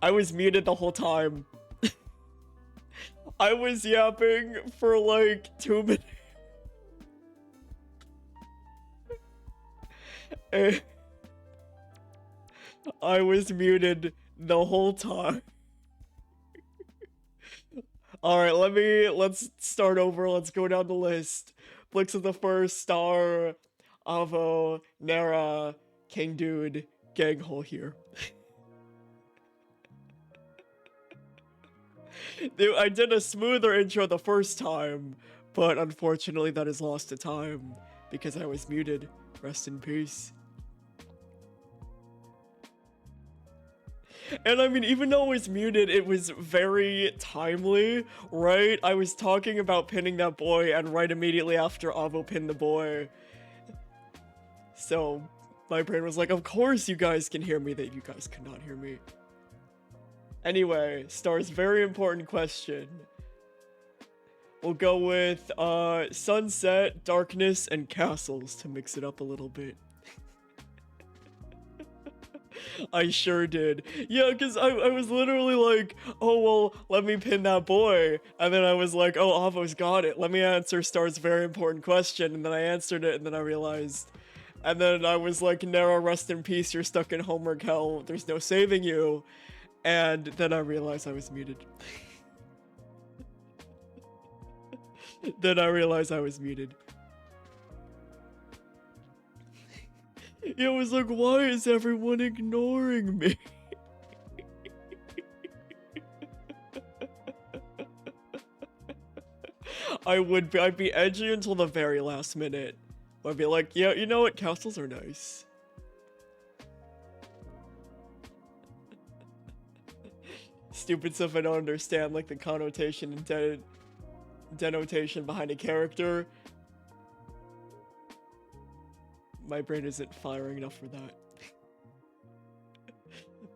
I was muted the whole time. I was yapping for like 2 minutes. I was muted the whole time. Alright, let's start over. Let's go down the list. Blix of the First, Star, Avo, Nara, King Dude, Ganghole here. Dude, I did a smoother intro the first time, but unfortunately that is lost to time because I was muted. Rest in peace. And I mean, even though it was muted, it was very timely, right? I was talking about pinning that boy, and right immediately after Avo pinned the boy. So, my brain was like, of course you guys can hear me, that you guys could not hear me. Anyway, Star's very important question. We'll go with sunset, darkness, and castles to mix it up a little bit. I sure did. Yeah, because I was literally like, oh, well, let me pin that boy. And then I was like, oh, Avo's got it. Let me answer Star's very important question. And then I answered it, and then I realized. And then I was like, Nara, rest in peace. You're stuck in homework hell. There's no saving you. And then I realized I was muted. Then I realized I was muted. It was like, why is everyone ignoring me? I'd be edgy until the very last minute. I'd be like, yeah, you know what? Castles are nice. Stupid stuff I don't understand, like the connotation and denotation behind a character. My brain isn't firing enough for that.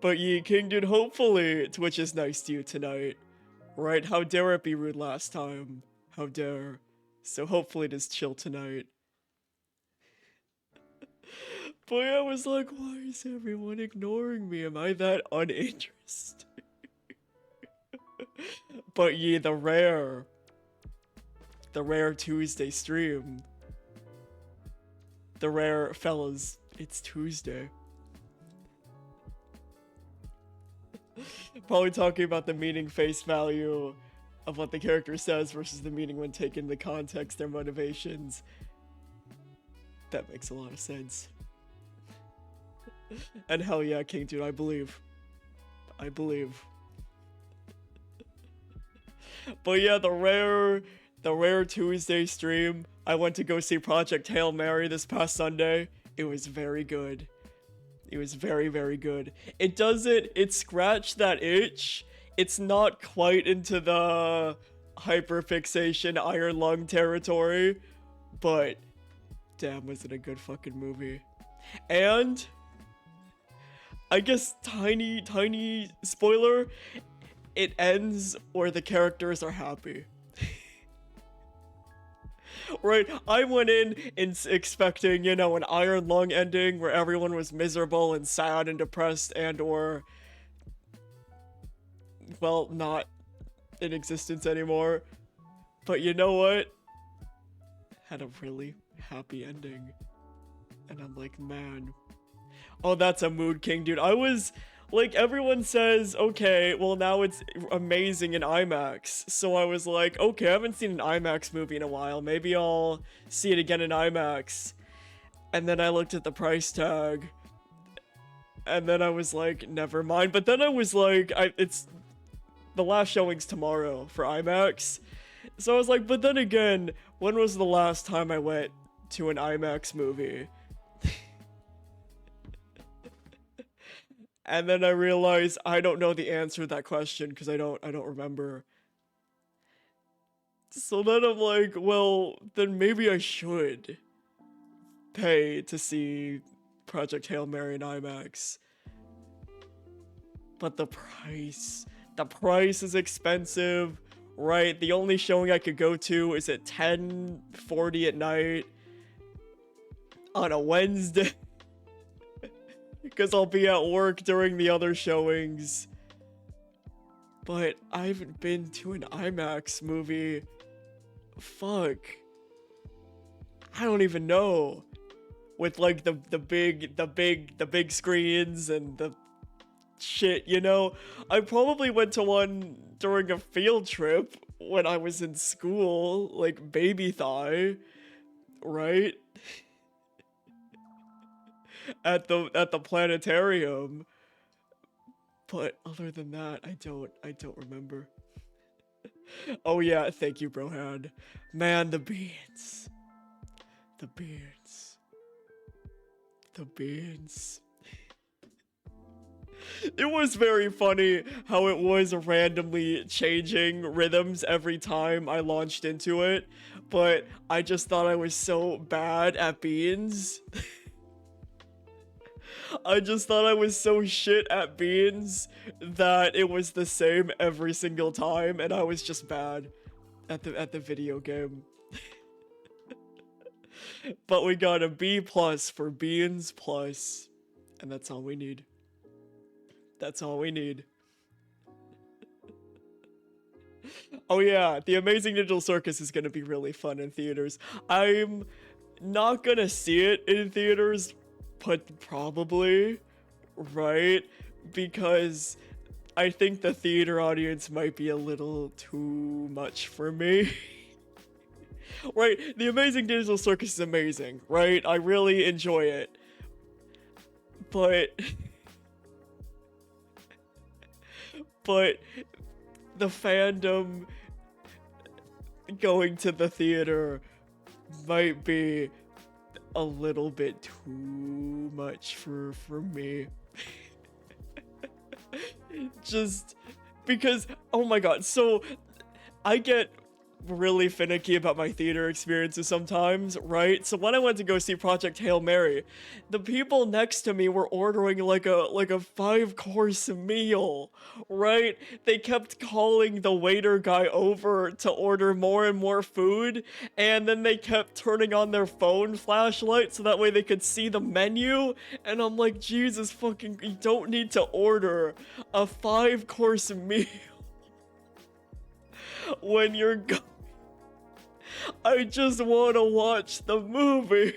But ye, King Dude, hopefully Twitch is nice to you tonight. Right? How dare it be rude last time? How dare. So hopefully it is chill tonight. But I was like, why is everyone ignoring me? Am I that uninterested? But ye, the rare Tuesday stream. The rare fellas, it's Tuesday. Probably talking about the meaning face value of what the character says versus the meaning when taken the context, their motivations. That makes a lot of sense. And hell yeah, King Dude, I believe. I believe. But yeah, the rare Tuesday stream. I went to go see Project Hail Mary this past Sunday. It was very good. It was very, very good. It scratched that itch. It's not quite into the hyperfixation Iron Lung territory, but damn, was it a good fucking movie. And I guess tiny spoiler, it ends where the characters are happy. Right, I went in expecting, you know, an Iron Lung ending where everyone was miserable and sad and depressed and or, well, not in existence anymore. But you know what? Had a really happy ending. And I'm like, man. Oh, that's a mood, King Dude. I was... Like, everyone says, okay, well, now it's amazing in IMAX. So I was like, okay, I haven't seen an IMAX movie in a while. Maybe I'll see it again in IMAX. And then I looked at the price tag. And then I was like, never mind. But then I was like, it's... The last showing's tomorrow for IMAX. So I was like, but then again, when was the last time I went to an IMAX movie? And then I realized I don't know the answer to that question because I don't remember. So then I'm like, well, then maybe I should pay to see Project Hail Mary in IMAX. But the price is expensive, right? The only showing I could go to is at 10:40 at night on a Wednesday. Because I'll be at work during the other showings. but I haven't been to an IMAX movie. Fuck. I don't even know. With like the big screens and the shit, you know? I probably went to one during a field trip when I was in school, like Baby Thigh, right? At the planetarium. But other than that, I don't remember. Oh yeah, thank you, Brohad. Man, the beans. The beans. The beans. It was very funny how it was randomly changing rhythms every time I launched into it, but I just thought I was so bad at beans. I just thought I was so shit at beans that it was the same every single time, and I was just bad at the video game. But we got a B+ for Beans Plus, and that's all we need. That's all we need. Oh yeah, The Amazing Digital Circus is gonna be really fun in theaters. I'm not gonna see it in theaters, but probably, right? Because I think the theater audience might be a little too much for me. Right? The Amazing Digital Circus is amazing, right? I really enjoy it. But the fandom going to the theater might be a little bit too much for me. Just because, oh my god, so I get really finicky about my theater experiences sometimes, right? So when I went to go see Project Hail Mary, the people next to me were ordering like a 5-course meal, right? They kept calling the waiter guy over to order more and more food, and then they kept turning on their phone flashlight so that way they could see the menu, and I'm like, Jesus fucking, you don't need to order a 5-course meal when you're I just want to watch the movie.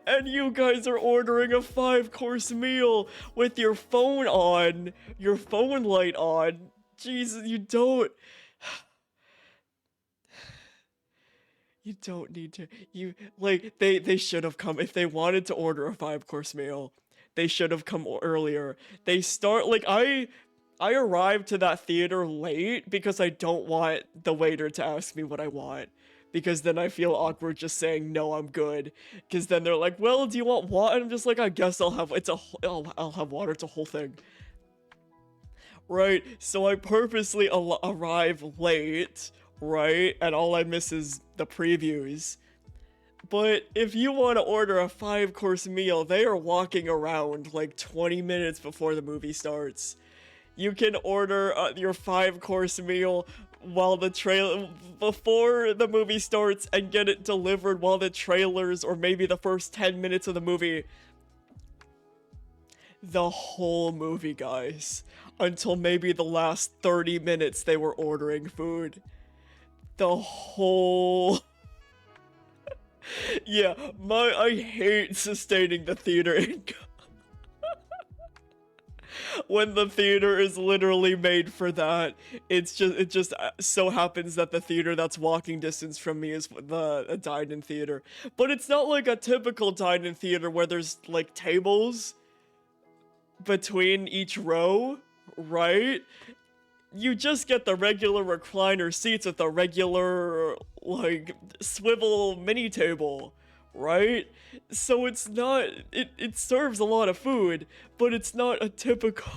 And you guys are ordering a 5-course meal with your phone on, your phone light on. Jesus, you don't need to. Like, they should have come. If they wanted to order a 5-course meal, they should have come earlier. They start, like, I arrived to that theater late because I don't want the waiter to ask me what I want. Because then I feel awkward just saying, no, I'm good. Because then they're like, well, do you want water? And I'm just like, I guess I'll have water. It's a whole thing. Right? So I purposely arrive late, right? And all I miss is the previews. But if you want to order a 5-course meal, they are walking around like 20 minutes before the movie starts. You can order your 5-course meal while before the movie starts and get it delivered while the trailers or maybe the first 10 minutes of the movie. The whole movie, guys. Until maybe the last 30 minutes they were ordering food. The whole... Yeah, I hate sustaining the theater income. When the theater is literally made for that, it just so happens that the theater that's walking distance from me is a dine-in theater. But it's not like a typical dine-in theater where there's like tables between each row, right? You just get the regular recliner seats with a regular like swivel mini table, right? So it's not, it serves a lot of food, but it's not a typical...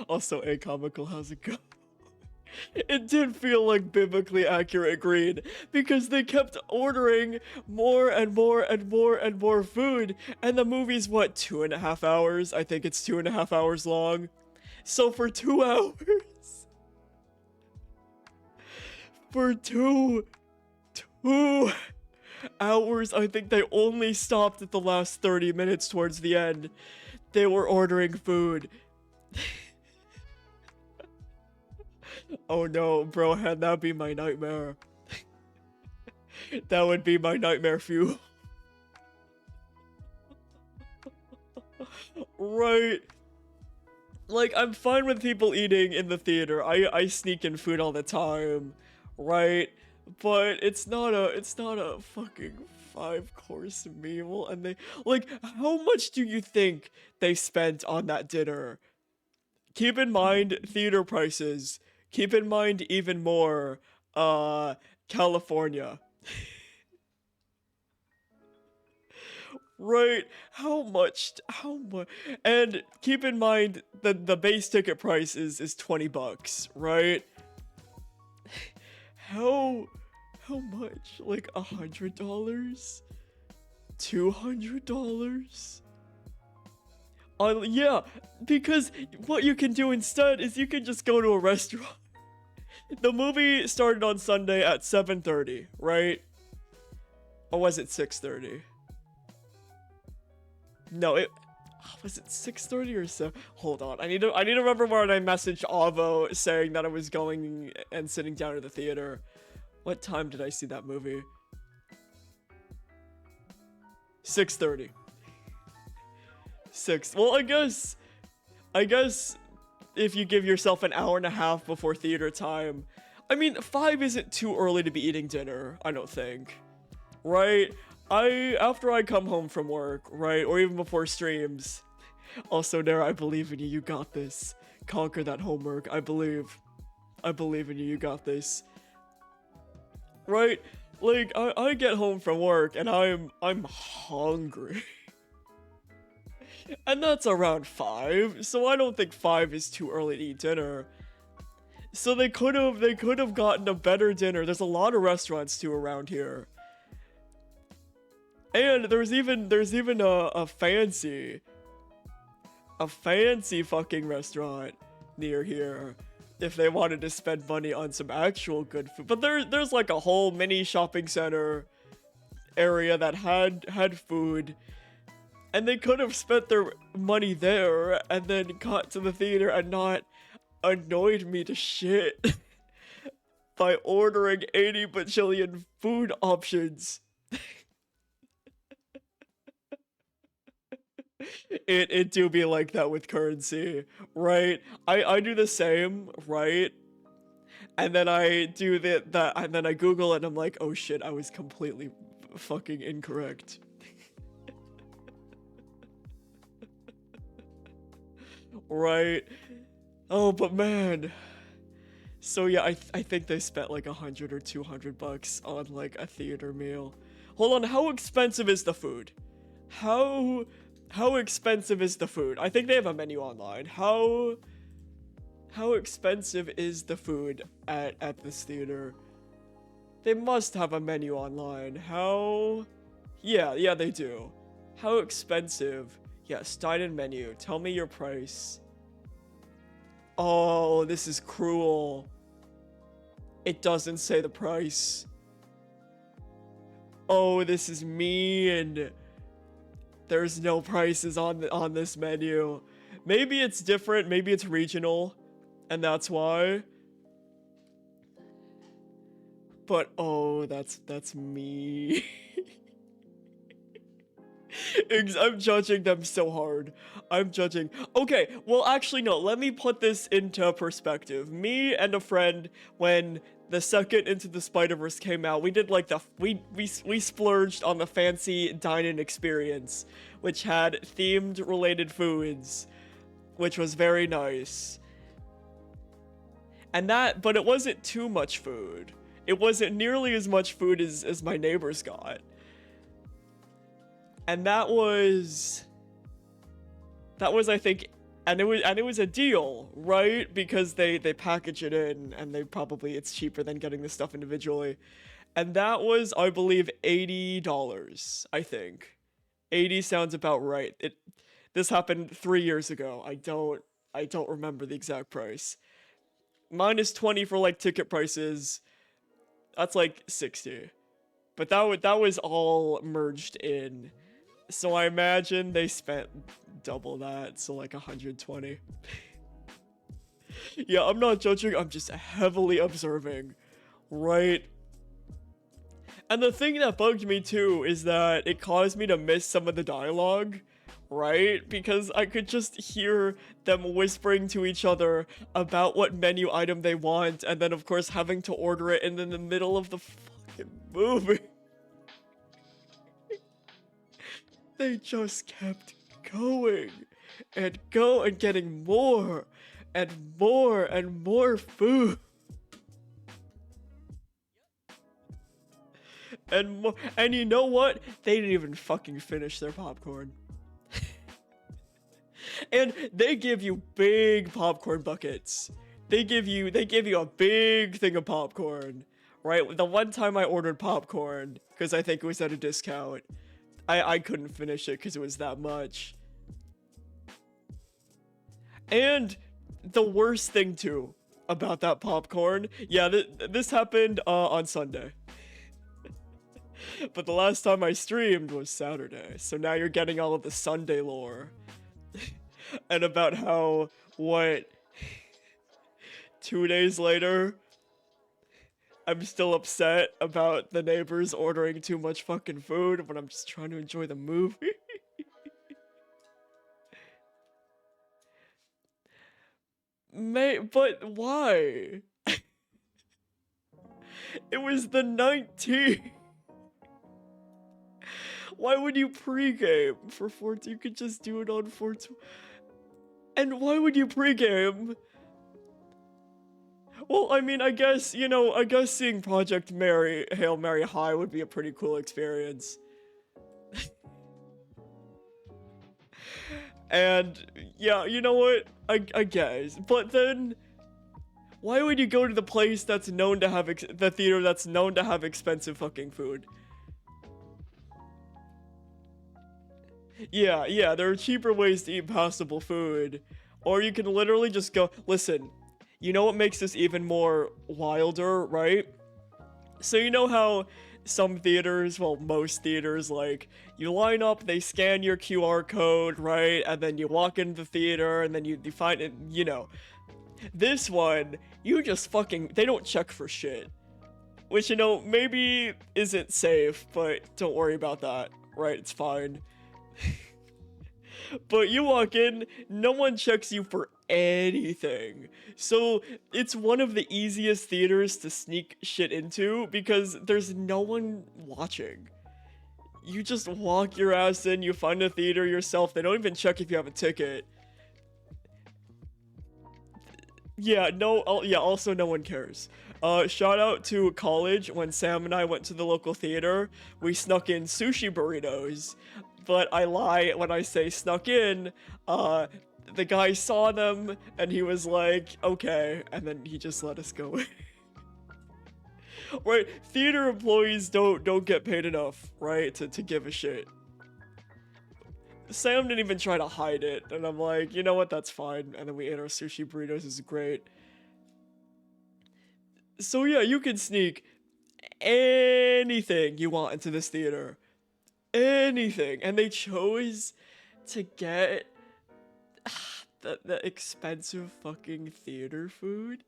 Also, Acomical, how's it go? It did feel like biblically accurate green, because they kept ordering more and more and more and more food, and the movie's what, 2.5 hours? I think it's 2.5 hours long. So for 2 hours... For two hours, I think they only stopped at the last 30 minutes towards the end. They were ordering food. Oh no, bro, had that be my nightmare. That would be my nightmare fuel. Right. Like, I'm fine with people eating in the theater. I sneak in food all the time, right? But it's not a fucking 5-course meal. And they, like, how much do you think they spent on that dinner? Keep in mind theater prices. Keep in mind even more, uh, California. Right? How much? And keep in mind that the base ticket price is 20 bucks, right? How how much? Like $100? $200? Yeah, because what you can do instead is you can just go to a restaurant. The movie started on Sunday at 7:30, right? Or was it 6:30? No, it was it 6:30 or so. Hold on, I need to remember when I messaged Avo saying that I was going and sitting down at the theater. What time did I see that movie? 6:30. 6. Well, I guess if you give yourself an hour and a half before theater time, I mean, 5 isn't too early to be eating dinner. I don't think, right? After I come home from work, right, or even before streams. Also, Nara, I believe in you. You got this. Conquer that homework. I believe. I believe in you. You got this. Right? Like, I get home from work and I'm hungry. And that's around 5, so I don't think 5 is too early to eat dinner. So they could have gotten a better dinner. There's a lot of restaurants too around here. And there's even a fancy fucking restaurant near here if they wanted to spend money on some actual good food. But there's like a whole mini shopping center area that had food, and they could have spent their money there and then got to the theater and not annoyed me to shit by ordering 80 bajillion food options. It do be like that with currency, right? I do the same, right? And then I do that and then I Google it and I'm like, oh shit, I was completely fucking incorrect. Right? Oh, but man. So yeah, I think they spent like 100 or 200 bucks on like a theater meal. Hold on, how expensive is the food? How expensive is the food? I think they have a menu online. How expensive is the food at this theater? They must have a menu online. Yeah, they do. How expensive? Yes, dine-in menu. Tell me your price. Oh, this is cruel. It doesn't say the price. Oh, this is mean. There's no prices on this menu. Maybe it's different, maybe it's regional, and that's why. But oh, that's me. I'm judging them so hard. I'm judging. Okay, well actually no, let me put this into perspective. Me and a friend, when the second Into the Spider-Verse came out, we did like we splurged on the fancy dine-in experience, which had themed related foods, which was very nice. But it wasn't too much food. It wasn't nearly as much food as my neighbors got. And that was I think, and it was a deal, right? Because they package it in and it's cheaper than getting the stuff individually. And that was, I believe, $80, I think. 80 sounds about right. This happened 3 years ago. I don't remember the exact price. Minus 20 for like ticket prices. That's like 60. But that was all merged in. So I imagine they spent double that, so like 120. Yeah, I'm not judging, I'm just heavily observing, right? And the thing that bugged me too is that it caused me to miss some of the dialogue, right? Because I could just hear them whispering to each other about what menu item they want, and then of course having to order it in the middle of the fucking movie. They just kept going and getting more and more and more food. And more, and you know what? They didn't even fucking finish their popcorn. And they give you big popcorn buckets. They give you a big thing of popcorn. Right? The one time I ordered popcorn, because I think it was at a discount, I couldn't finish it because it was that much. And the worst thing too about that popcorn, yeah, this happened on Sunday. But the last time I streamed was Saturday, so now you're getting all of the Sunday lore. And about how, what, 2 days later, I'm still upset about the neighbors ordering too much fucking food when I'm just trying to enjoy the movie. But why? It was the 19th. Why would you pregame for 4? You could just do it on 420. And why would you pregame? Well, I mean, I guess, you know, I guess seeing Project Mary, Hail Mary High would be a pretty cool experience. And, yeah, you know what? I guess. But then, why would you go to the place that's known to have, the theater that's known to have expensive fucking food? Yeah, there are cheaper ways to eat passable food. Or you can literally just go, listen, you know what makes this even more wilder, right? So you know how some theaters, well, most theaters, like, you line up, they scan your QR code, right? And then you walk into the theater, and then you find it, you know. This one, you just fucking, they don't check for shit. Which, you know, maybe isn't safe, but don't worry about that, right? It's fine. But you walk in, no one checks you for anything. So it's one of the easiest theaters to sneak shit into because there's no one watching. You just walk your ass in, you find a theater yourself, they don't even check if you have a ticket. Yeah, also no one cares. Shout out to college when Sam and I went to the local theater. We snuck in sushi burritos. But I lie when I say snuck in. The guy saw them and he was like, okay, and then he just let us go in. Right, theater employees don't get paid enough, right, to give a shit. Sam didn't even try to hide it, and I'm like, you know what, that's fine. And then we ate our sushi burritos, it's great. So yeah, you can sneak anything you want into this theater. Anything. And they chose to get the expensive fucking theater food.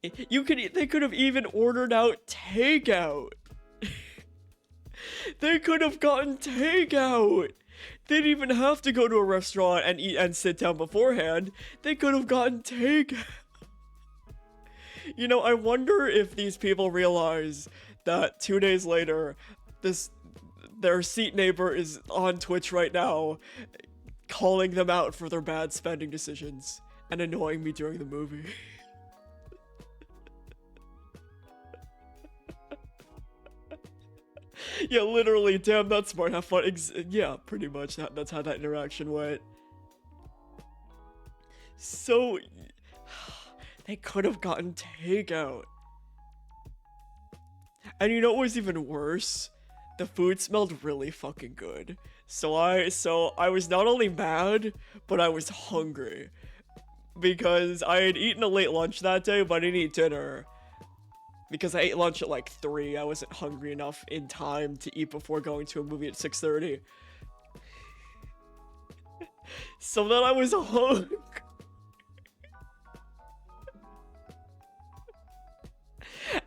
They could have even ordered out takeout. They could have gotten takeout. They didn't even have to go to a restaurant and eat and sit down beforehand. They could have gotten takeout. You know, I wonder if these people realize that 2 days later, their seat neighbor is on Twitch right now, calling them out for their bad spending decisions and annoying me during the movie. Yeah, literally, damn, that's smart, have fun. Yeah, pretty much, that's how that interaction went. So, they could have gotten takeout. And you know what was even worse? The food smelled really fucking good. So I was not only mad, but I was hungry. Because I had eaten a late lunch that day, but I didn't eat dinner. Because I ate lunch at like 3, I wasn't hungry enough in time to eat before going to a movie at 6:30. So then I was hungry.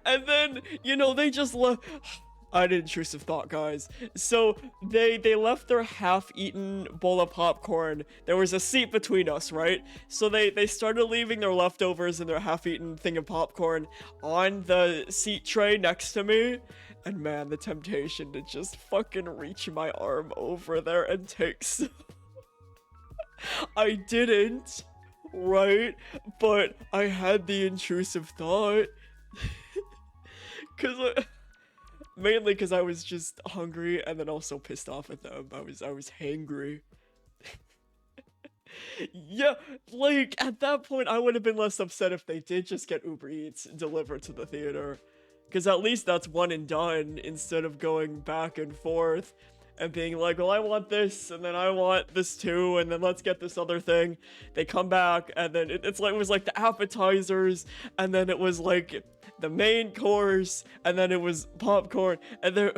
And then, you know, they just left. I had an intrusive thought, guys. So they left their half-eaten bowl of popcorn. There was a seat between us, right? So they started leaving their leftovers and their half-eaten thing of popcorn on the seat tray next to me. And man, the temptation to just fucking reach my arm over there and take some. I didn't, right? But I had the intrusive thought. Cause mainly because I was just hungry and then also pissed off at them. I was hangry. Yeah, like at that point I would have been less upset if they did just get Uber Eats delivered to the theater. Cause at least that's one and done instead of going back and forth and being like, well, I want this and then I want this too and then let's get this other thing. They come back and then it was like the appetizers and then it was like the main course and then it was popcorn and there.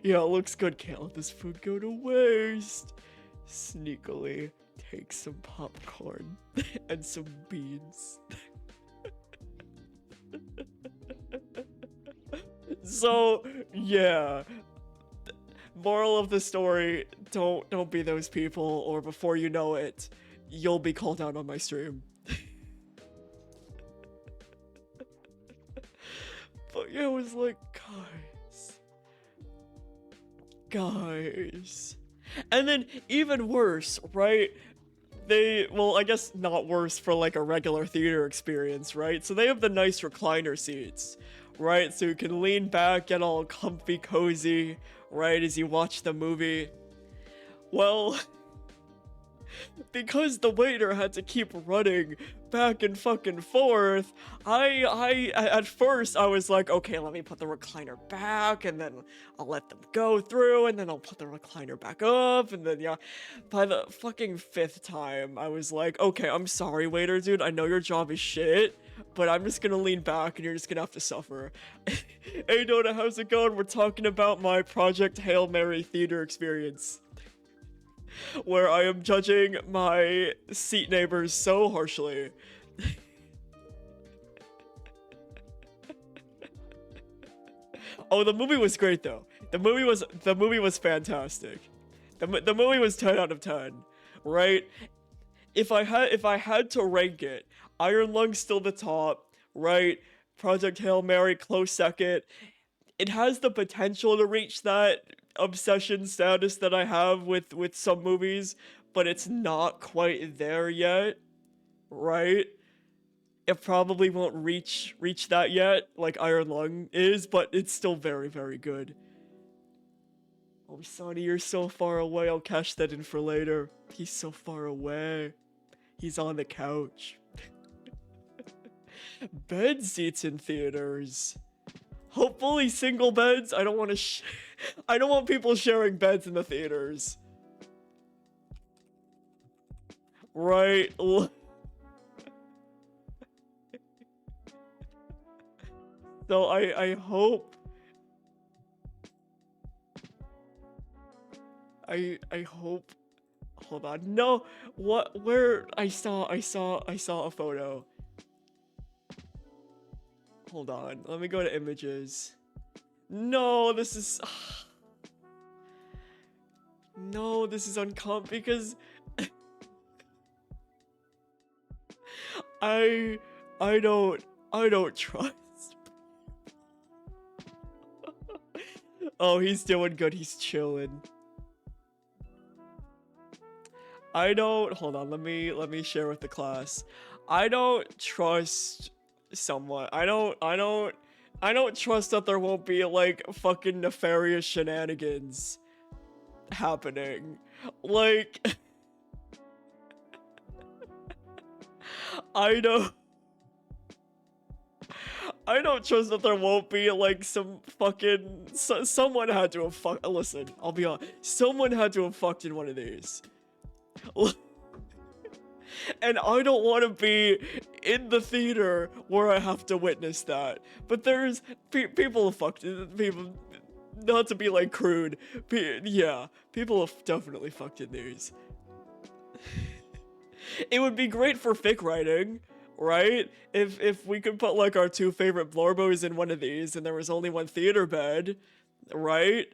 Yeah, it looks good. Can't let this food go to waste. Sneakily take some popcorn and some beans. So, yeah. Moral of the story, don't be those people, or before you know it, you'll be called out on my stream. But yeah, it was like, guys. And then even worse, right? Well, I guess not worse for like a regular theater experience, right? So they have the nice recliner seats, right? So you can lean back, get all comfy, cozy, right, as you watch the movie. Well, because the waiter had to keep running back and fucking forth, at first I was like, okay, let me put the recliner back and then I'll let them go through and then I'll put the recliner back up and then yeah, by the fucking fifth time I was like, okay, I'm sorry waiter dude, I know your job is shit, but I'm just gonna lean back and you're just gonna have to suffer. Hey Dota, how's it going? We're talking about my Project Hail Mary theater experience, where I am judging my seat neighbors so harshly. Oh, the movie was great though. The movie was fantastic. The movie was 10 out of 10, right? If I had to rank it, Iron Lung's still the top, right? Project Hail Mary close second. It has the potential to reach that obsession status that I have with some movies, but it's not quite there yet, right? It probably won't reach that yet, like Iron Lung is, but it's still very, very good. Oh, Sonny, you're so far away. I'll catch that in for later. He's so far away. He's on the couch. Bed seats in theaters. Hopefully single beds. I don't want to I don't want people sharing beds in the theaters. Right. So I hope I hope. Hold on. No. What? Where? I saw a photo. Hold on. Let me go to images. No, this is. No, this is uncom because I don't trust. Oh, he's doing good. He's chilling. I don't. Hold on. Let me share with the class. I don't trust someone. I don't trust that there won't be like fucking nefarious shenanigans happening. Like I don't trust that there won't be like some fucking someone had to have fucked. Listen, I'll be honest. Someone had to have fucked in one of these. And I don't want to be in the theater where I have to witness that. But there's people have fucked. People, not to be like crude. Yeah, people have definitely fucked in these. It would be great for fic writing, right? If we could put like our two favorite Blorbos in one of these and there was only one theater bed, right?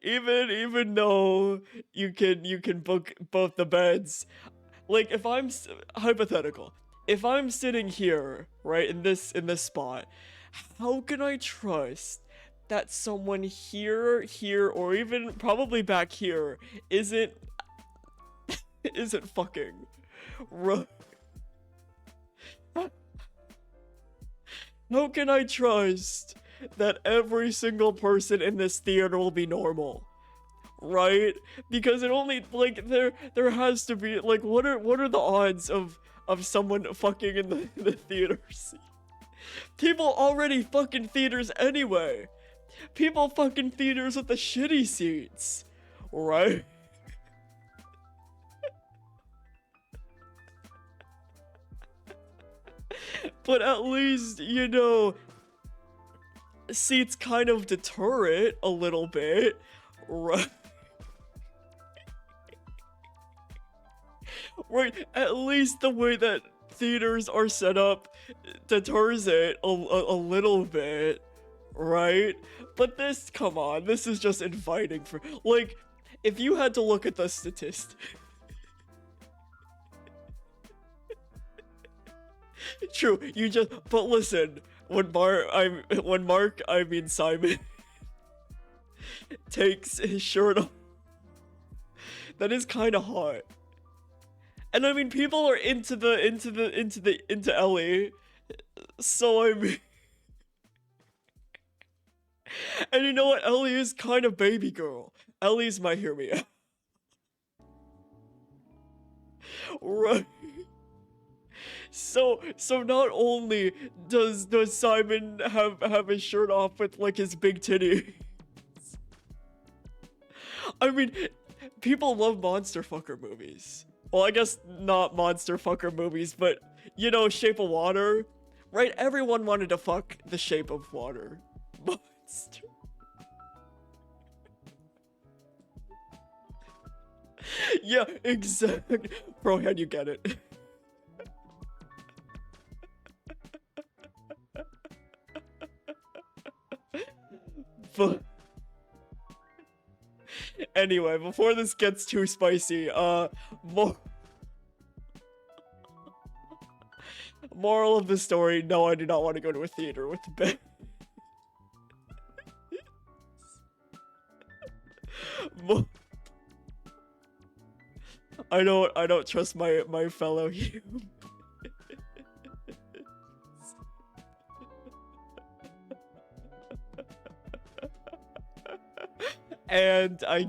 Even though you can book both the beds, like if hypothetical, if I'm sitting here, right, in this spot, how can I trust that someone here, or even probably back here isn't fucking? Right? How can I trust that every single person in this theater will be normal? Right? Because it only, like, there has to be, like, what are the odds of someone fucking in the theater seat? People already fucking theaters anyway. People fucking theaters with the shitty seats. Right? But at least, seats kind of deter it a little bit. Right? Right, at least the way that theaters are set up deters it a little bit, right? But this, come on, this is just inviting for, like, if you had to look at the statistics. True, but listen, when Simon takes his shirt off, that is kind of hot. And I mean, people are into Ellie, so I mean, and you know what? Ellie is kind of baby girl. Ellie's my hear me out. Right. So not only does Simon have his shirt off with like his big titty. I mean, people love monster fucker movies. Well, I guess not monster fucker movies, but Shape of Water, right? Everyone wanted to fuck the Shape of Water monster. Yeah, exactly. Bro, how'd you get it? But anyway, before this gets too spicy, moral of the story, no, I do not want to go to a theater with Ben. I don't trust my fellow humans. And I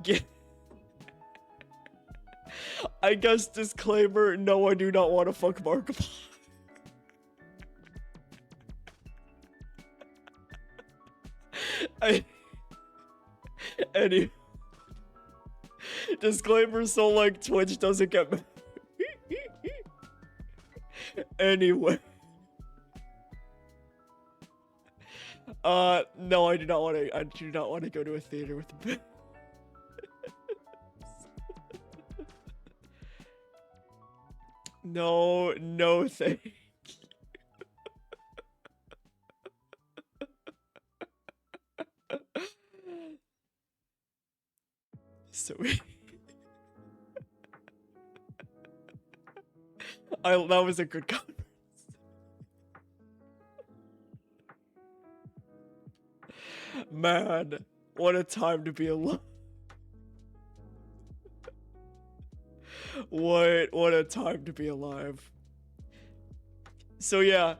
guess disclaimer, no, I do not want to fuck Markiplier. Any disclaimer, so like Twitch doesn't get mad. Anyway. No, I do not want to go to a theater with Ben. No, thank you. So that was a good conference. Man, what a time to be alive. What a time to be alive. So yeah,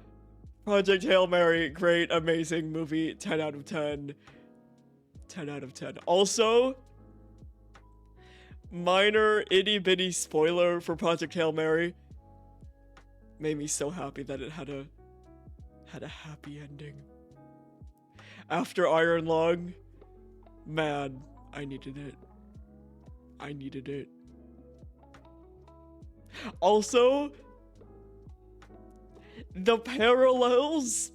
Project Hail Mary, great, amazing movie, 10 out of 10. 10 out of 10. Also, minor itty bitty spoiler for Project Hail Mary. Made me so happy that it had a happy ending. After Iron Lung, man, I needed it. I needed it. Also, the parallels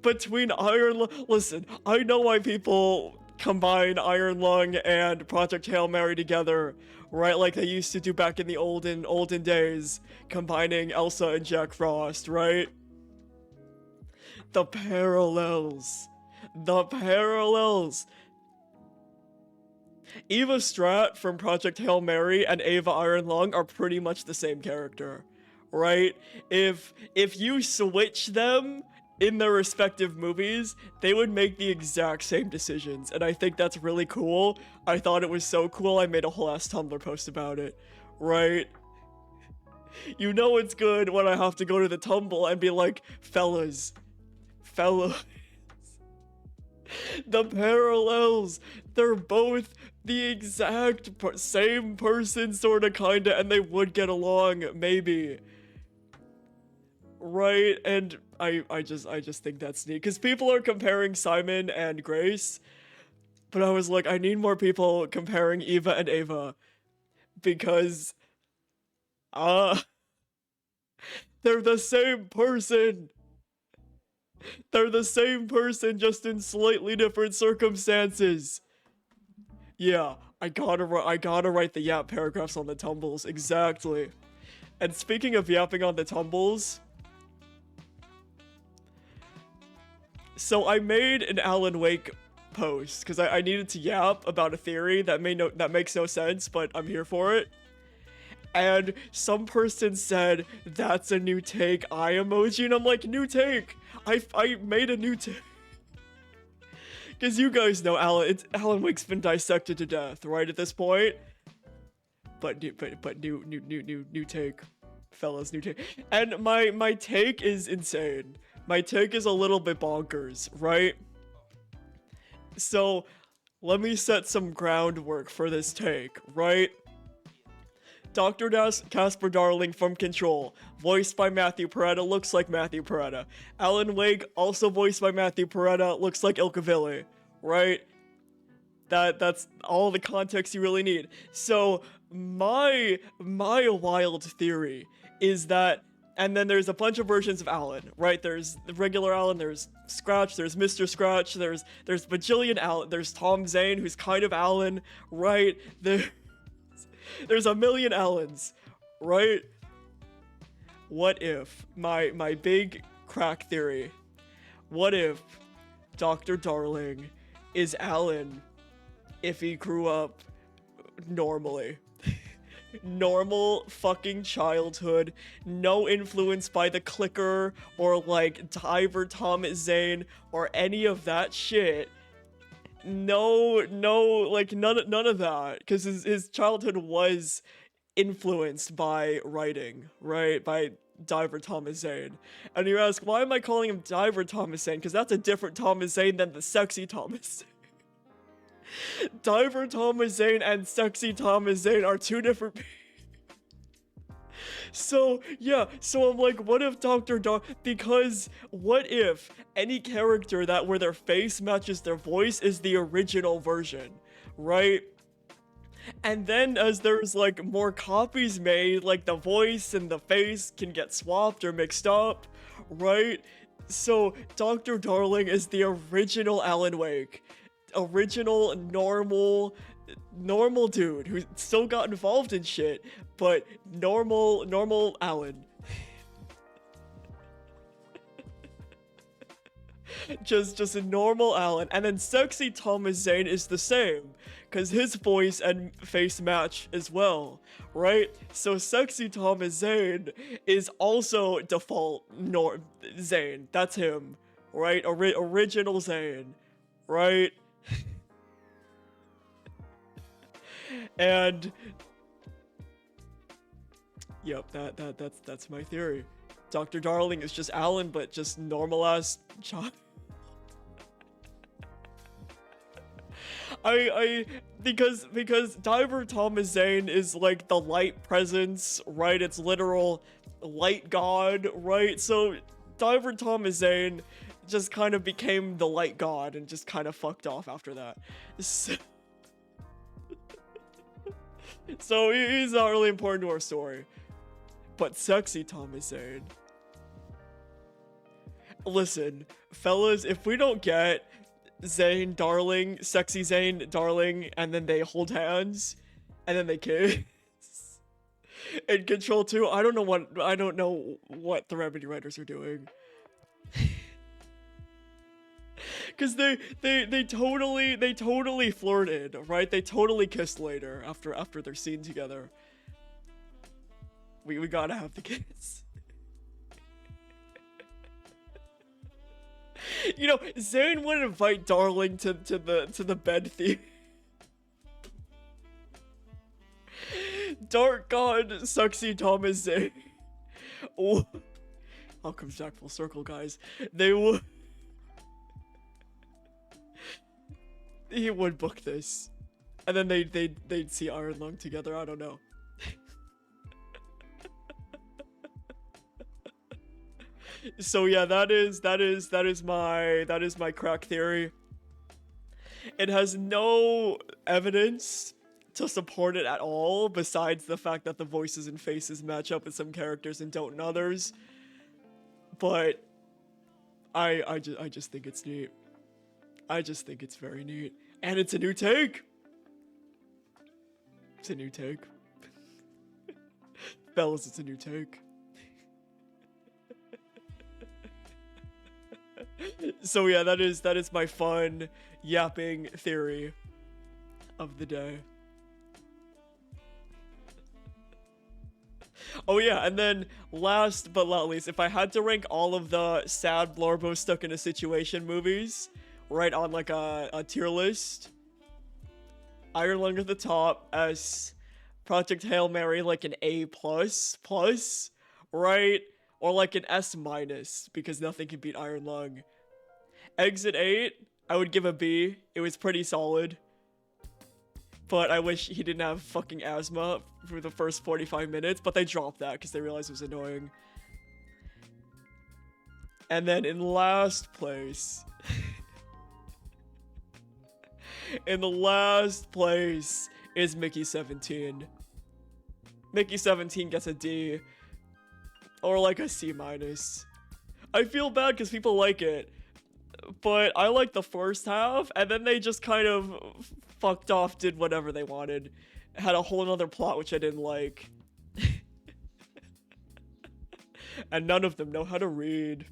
between Iron Lung. Listen, I know why people combine Iron Lung and Project Hail Mary together, right? Like they used to do back in the olden days, combining Elsa and Jack Frost, right? The parallels. The parallels. Eva Strat from Project Hail Mary and Ava Iron Lung are pretty much the same character, right? If you switch them in their respective movies, they would make the exact same decisions, and I think that's really cool. I thought it was so cool, I made a whole ass Tumblr post about it, right? You know it's good when I have to go to the Tumble and be like, fellas, the parallels, they're both the exact same person, sorta, kinda, and they would get along, maybe. Right? And I just think that's neat, because people are comparing Simon and Grace, but I was like, I need more people comparing Eva and Ava, because, they're the same person! They're the same person, just in slightly different circumstances. Yeah, I gotta write the yap paragraphs on the tumbles, exactly. And speaking of yapping on the tumbles, so I made an Alan Wake post because I needed to yap about a theory that makes no sense, but I'm here for it. And some person said, that's a new take, eye emoji, and I'm like, new take! I made a new take. Because you guys know Alan Wake's been dissected to death, right, at this point? But new take. Fellas, new take. And my take is insane. My take is a little bit bonkers, right? So, let me set some groundwork for this take, right? Dr. Casper Darling from Control, voiced by Matthew Peretta, looks like Matthew Peretta. Alan Wake, also voiced by Matthew Peretta, looks like Ilkavilli, right? That's all the context you really need. So, my wild theory is that, and then there's a bunch of versions of Alan, right? There's the regular Alan, there's Scratch, there's Mr. Scratch, there's bajillion Alan, there's Tom Zane, who's kind of Alan, right? There's a million Allens, right? What if, my big crack theory, what if Dr. Darling is Alan if he grew up normally? Normal fucking childhood, no influence by the clicker or like Diver Thomas Zane or any of that shit. No, like none of that, because his childhood was influenced by writing, right? By Diver Thomas Zane. And you ask, why am I calling him Diver Thomas Zane? Because that's a different Thomas Zane than the sexy Thomas Zane. Diver Thomas Zane and sexy Thomas Zane are two different people. So, yeah, so I'm like, what if because what if any character that where their face matches their voice is the original version, right? And then as there's like more copies made, like the voice and the face can get swapped or mixed up, right? So Dr. Darling is the original Alan Wake. Original, normal dude who still got involved in shit, but normal Alan. just a normal Alan. And then sexy Thomas Zane is the same, because his voice and face match as well, right? So sexy Thomas Zane is also default Zane. That's him, right? Original Zane, right? And yep, that's my theory. Dr. Darling is just Alan, but just normal ass child. because Diver Thomas Zane is like the light presence, right? It's literal light god, right? So Diver Thomas Zane just kind of became the light god and just kind of fucked off after that. So he's not really important to our story. But sexy Thomas Zane. Listen, fellas, if we don't get Zane, Darling, sexy Zane, Darling, and then they hold hands, and then they kiss. In Control 2, I don't know what the Remedy writers are doing. Cause they totally flirted, right? They totally kissed later after their scene together. We gotta have the kiss. You know, Zayn would invite Darling to the bed theme. Dark God, Suxy Thomas Zayn. Oh, all comes back full circle, guys. They would. He would book this, and then they'd see Iron Lung together. I don't know. So yeah, that is my crack theory. It has no evidence to support it at all, besides the fact that the voices and faces match up with some characters and don't in others. But I just think it's neat. I just think it's very neat, and it's a new take. It's a new take, fellas. It's a new take. So yeah, that is my fun yapping theory of the day. Oh yeah, and then last but not least, if I had to rank all of the sad Blorbo stuck in a situation movies, right on like a tier list, Iron Lung at the top, S, Project Hail Mary like an A++, right? Or like an S-, because nothing can beat Iron Lung. Exit 8, I would give a B. It was pretty solid. But I wish he didn't have fucking asthma for the first 45 minutes, but they dropped that because they realized it was annoying. And then in last place... in the last place is Mickey 17. Mickey 17 gets a D. Or like a C-. I feel bad because people like it. But I like the first half, and then they just kind of fucked off, did whatever they wanted. Had a whole other plot which I didn't like. And none of them know how to read.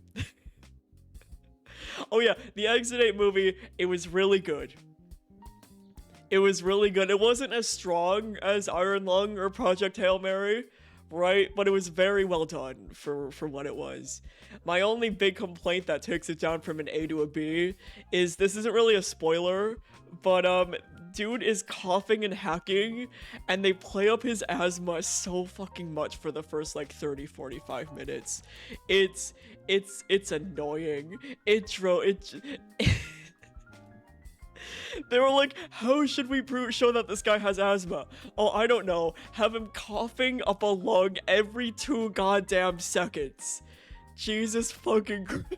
Oh yeah, the Exit 8 movie, it was really good. It was really good. It wasn't as strong as Iron Lung or Project Hail Mary, right? But it was very well done for what it was. My only big complaint that takes it down from an A to a B is, this isn't really a spoiler, but dude is coughing and hacking, and they play up his asthma so fucking much for the first like 30-45 minutes. It's annoying. They were like, how should we show that this guy has asthma? Oh, I don't know. Have him coughing up a lung every 2 goddamn seconds. Jesus fucking Christ.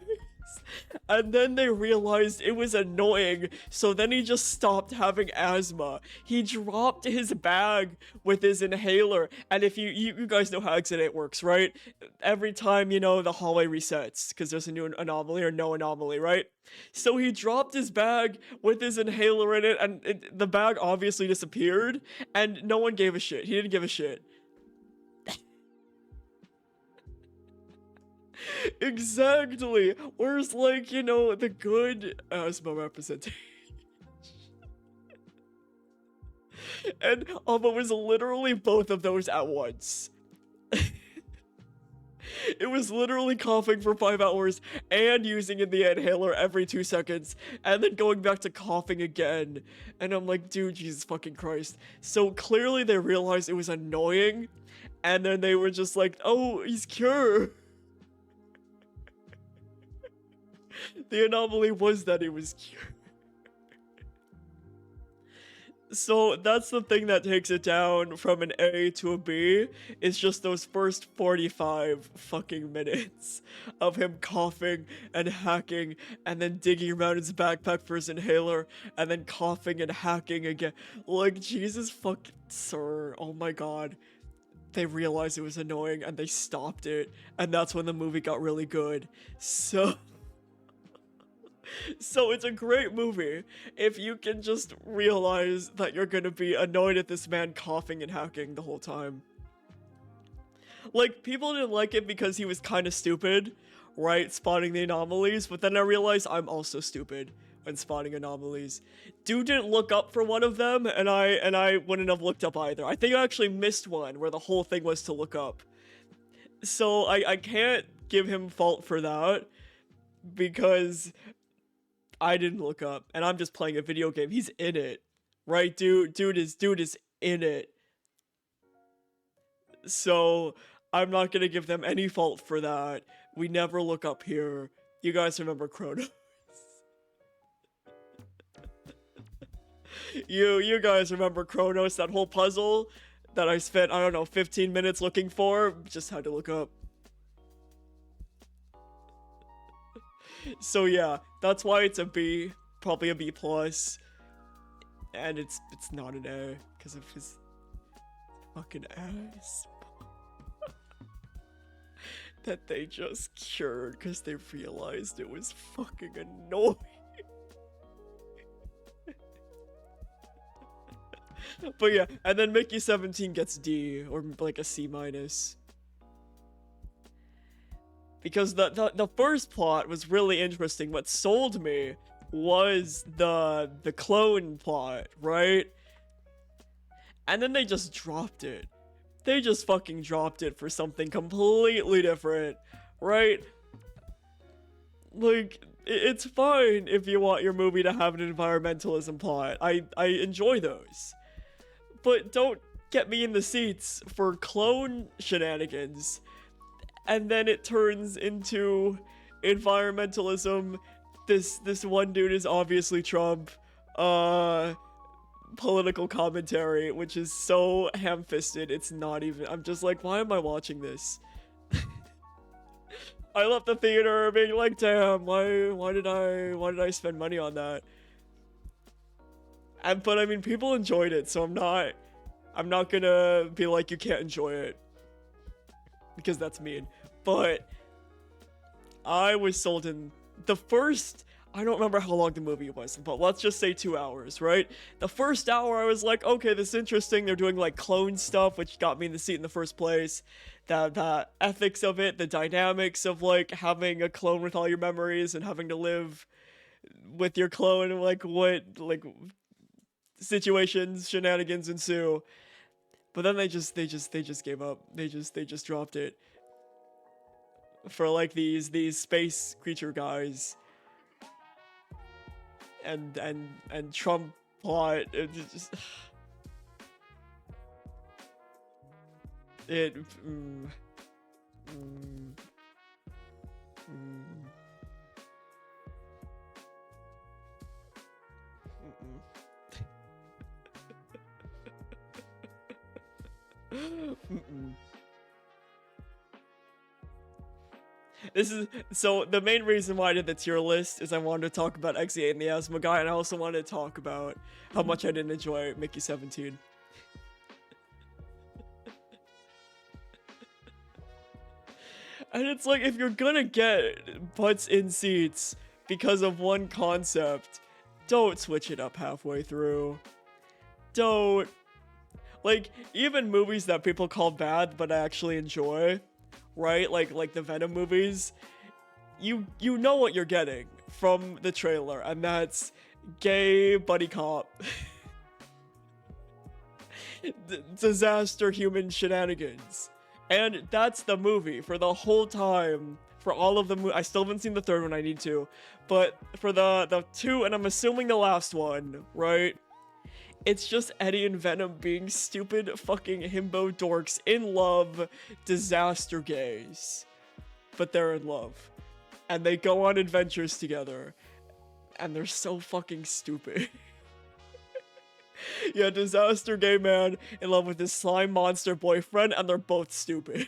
And then they realized it was annoying, so then he just stopped having asthma. He dropped his bag with his inhaler, and if you guys know how Exit 8 works, right? Every time, you know, the hallway resets, because there's a new anomaly or no anomaly, right? So he dropped his bag with his inhaler in it, and the bag obviously disappeared, and no one gave a shit. He didn't give a shit. Exactly. Where's, like, you know, the good asthma representation? And it was literally both of those at once. It was literally coughing for 5 hours and using in the inhaler every 2 seconds, and then going back to coughing again. And I'm like, dude, Jesus fucking Christ. So clearly they realized it was annoying, and then they were just like, oh, he's cured. The anomaly was that he was cured. So that's the thing that takes it down from an A to a B. It's just those first 45 fucking minutes of him coughing and hacking and then digging around his backpack for his inhaler and then coughing and hacking again. Like, Jesus fucking sir, oh my god. They realized it was annoying and they stopped it, and that's when the movie got really good. So So it's a great movie if you can just realize that you're gonna be annoyed at this man coughing and hacking the whole time. Like, people didn't like it because he was kind of stupid, right? Spotting the anomalies, but then I realized I'm also stupid when spotting anomalies. Dude didn't look up for one of them, and I wouldn't have looked up either. I think I actually missed one where the whole thing was to look up. So I can't give him fault for that because I didn't look up, and I'm just playing a video game. He's in it, right? Dude is in it. So I'm not gonna give them any fault for that. We never look up here. You guys remember Chronos? you guys remember Chronos? That whole puzzle that I spent, I don't know, 15 minutes looking for? Just had to look up. So yeah, that's why it's a B, probably a B plus, and it's not an A because of his fucking ass that they just cured because they realized it was fucking annoying. But yeah, and then Mickey 17 gets D or like a C minus. Because the first plot was really interesting. What sold me was the clone plot, right? And then they just dropped it. They just fucking dropped it for something completely different, right? Like, it's fine if you want your movie to have an environmentalism plot. I enjoy those. But don't get me in the seats for clone shenanigans. And then it turns into environmentalism. This one dude is obviously Trump. Political commentary, which is so ham-fisted, it's not even. I'm just like, why am I watching this? I left the theater being like, damn, why did I spend money on that? But I mean, people enjoyed it, so I'm not gonna be like, you can't enjoy it, because that's mean. But I was sold in the first, I don't remember how long the movie was, but let's just say 2 hours, right? The first hour I was like, okay, this is interesting. They're doing like clone stuff, which got me in the seat in the first place. The ethics of it, the dynamics of like having a clone with all your memories and having to live with your clone, and like what like situations, shenanigans ensue. But then they just gave up. They just dropped it for like these space creature guys and Trump plot. It just it This is so the main reason why I did the tier list is I wanted to talk about X8 and the Asthma Guy, and I also wanted to talk about how much I didn't enjoy Mickey 17. And it's like, if you're gonna get butts in seats because of one concept, don't switch it up halfway through. Don't. Like, even movies that people call bad but I actually enjoy, right? Like the Venom movies, you know what you're getting from the trailer, and that's gay buddy cop. Disaster human shenanigans. And that's the movie for the whole time. For all of the I still haven't seen the third one, I need to. But for the two, and I'm assuming the last one, right? It's just Eddie and Venom being stupid fucking himbo dorks in love, disaster gays. But they're in love. And they go on adventures together. And they're so fucking stupid. Yeah, disaster gay man in love with his slime monster boyfriend, and they're both stupid.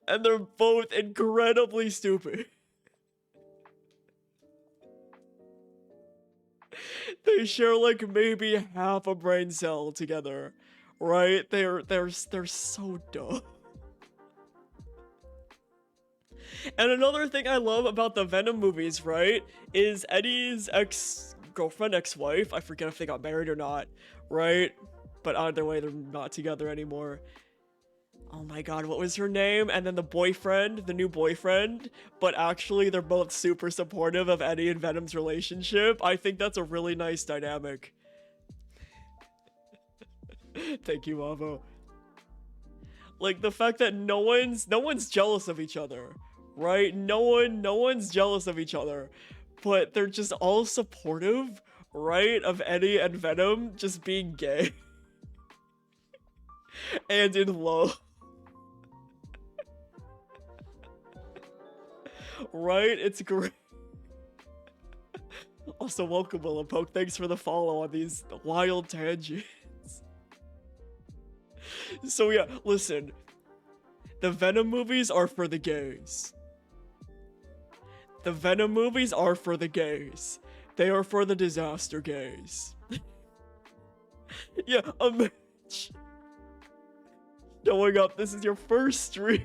And they're both incredibly stupid. They share like maybe half a brain cell together, right? They're so dumb. And another thing I love about the Venom movies, right, is Eddie's ex-girlfriend, ex-wife, I forget if they got married or not, right? But either way, they're not together anymore. Oh my god, what was her name? And then the boyfriend, the new boyfriend, but actually they're both super supportive of Eddie and Venom's relationship. I think that's a really nice dynamic. Thank you, Avo. Like the fact that no one's jealous of each other, right? No one's jealous of each other, but they're just all supportive, right? Of Eddie and Venom just being gay and in love. Right? It's great. Also, welcome, Willopoke. Thanks for the follow on these wild tangents. So yeah, listen. The Venom movies are for the gays. The Venom movies are for the gays. They are for the disaster gays. Yeah, showing up. This is your first stream.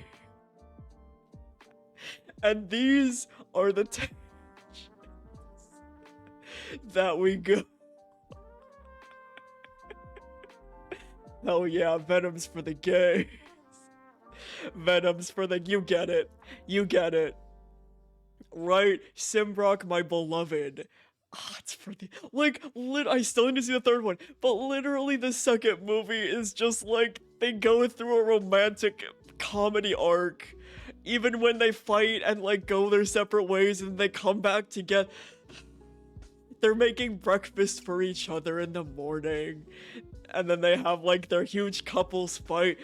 And these are the tangents that we go. Hell yeah, Venom's for the gays. Venom's for the... You get it. You get it. Right? Simbrock, my beloved. Ah, it's for the... Like, I still need to see the third one, but literally the second movie is just like, they go through a romantic comedy arc. Even when they fight and, like, go their separate ways and they come back together. They're making breakfast for each other in the morning. And then they have, like, their huge couples fight.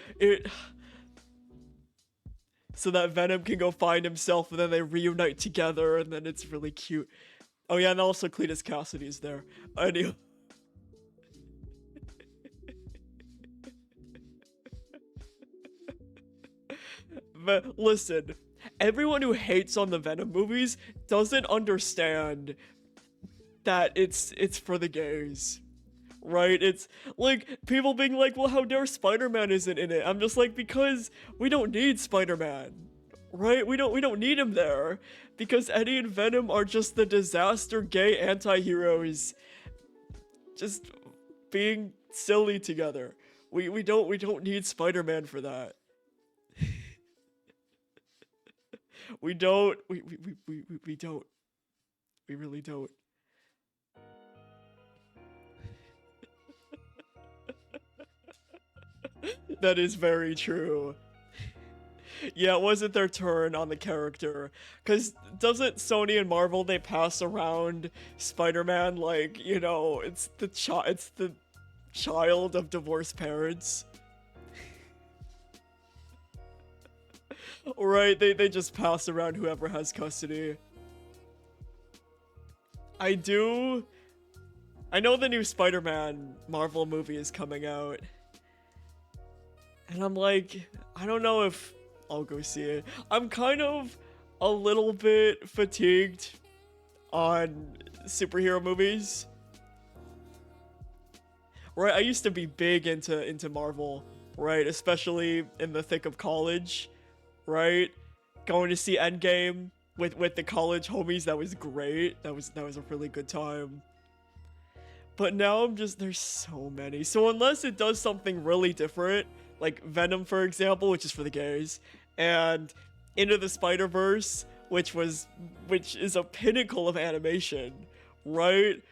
So that Venom can go find himself and then they reunite together and then it's really cute. Oh yeah, and also Cletus Cassidy's there. Anyway. But listen, everyone who hates on the Venom movies doesn't understand that it's for the gays. Right? It's like people being like, well, how dare Spider-Man isn't in it? I'm just like, because we don't need Spider-Man. Right? We don't need him there. Because Eddie and Venom are just the disaster gay anti-heroes. Just being silly together. We don't need Spider-Man for that. We don't. We don't. We really don't. That is very true. Yeah, it wasn't their turn on the character. Cause doesn't Sony and Marvel, they pass around Spider-Man like, you know, it's the child of divorced parents. Right, they just pass around whoever has custody. I know the new Spider-Man Marvel movie is coming out. And I'm like, I don't know if I'll go see it. I'm kind of a little bit fatigued on superhero movies. Right, I used to be big into Marvel, right? Especially in the thick of college, right? Going to see Endgame with the college homies, that was great. That was a really good time. But now I'm just, there's so many. So unless it does something really different, like Venom, for example, which is for the gays, and Into the Spider-Verse, which is a pinnacle of animation, right?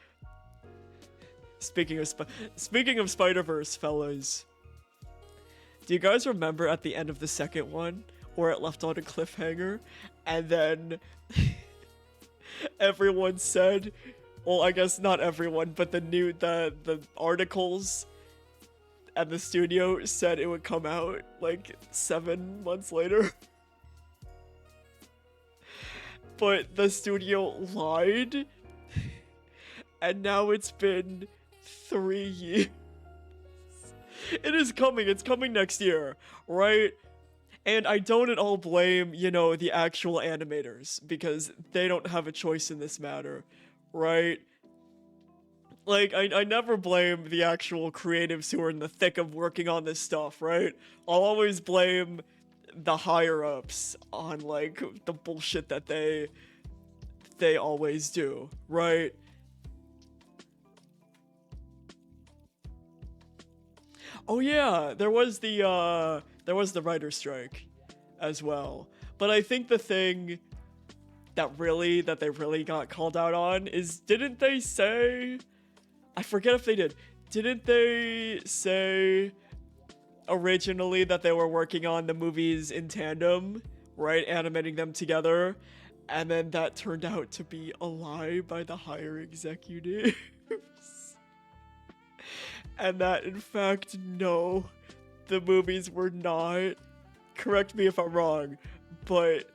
Speaking of Spider-Verse, fellas, do you guys remember at the end of the second one where it left on a cliffhanger, and then everyone said, well, I guess not everyone, but the articles and the studio said it would come out like 7 months later. But the studio lied. And now it's been 3 years. It is coming. It's coming next year, right? And I don't at all blame, you know, the actual animators, because they don't have a choice in this matter, right? Like, I never blame the actual creatives who are in the thick of working on this stuff, right? I'll always blame the higher ups on like the bullshit that they always do, right? Oh yeah, there was the writer's strike as well. But I think the thing that they really got called out on is, didn't they say, I forget if they did. Didn't they say originally that they were working on the movies in tandem, right? Animating them together. And then that turned out to be a lie by the higher executives. And that, in fact, no, the movies were not, correct me if I'm wrong, but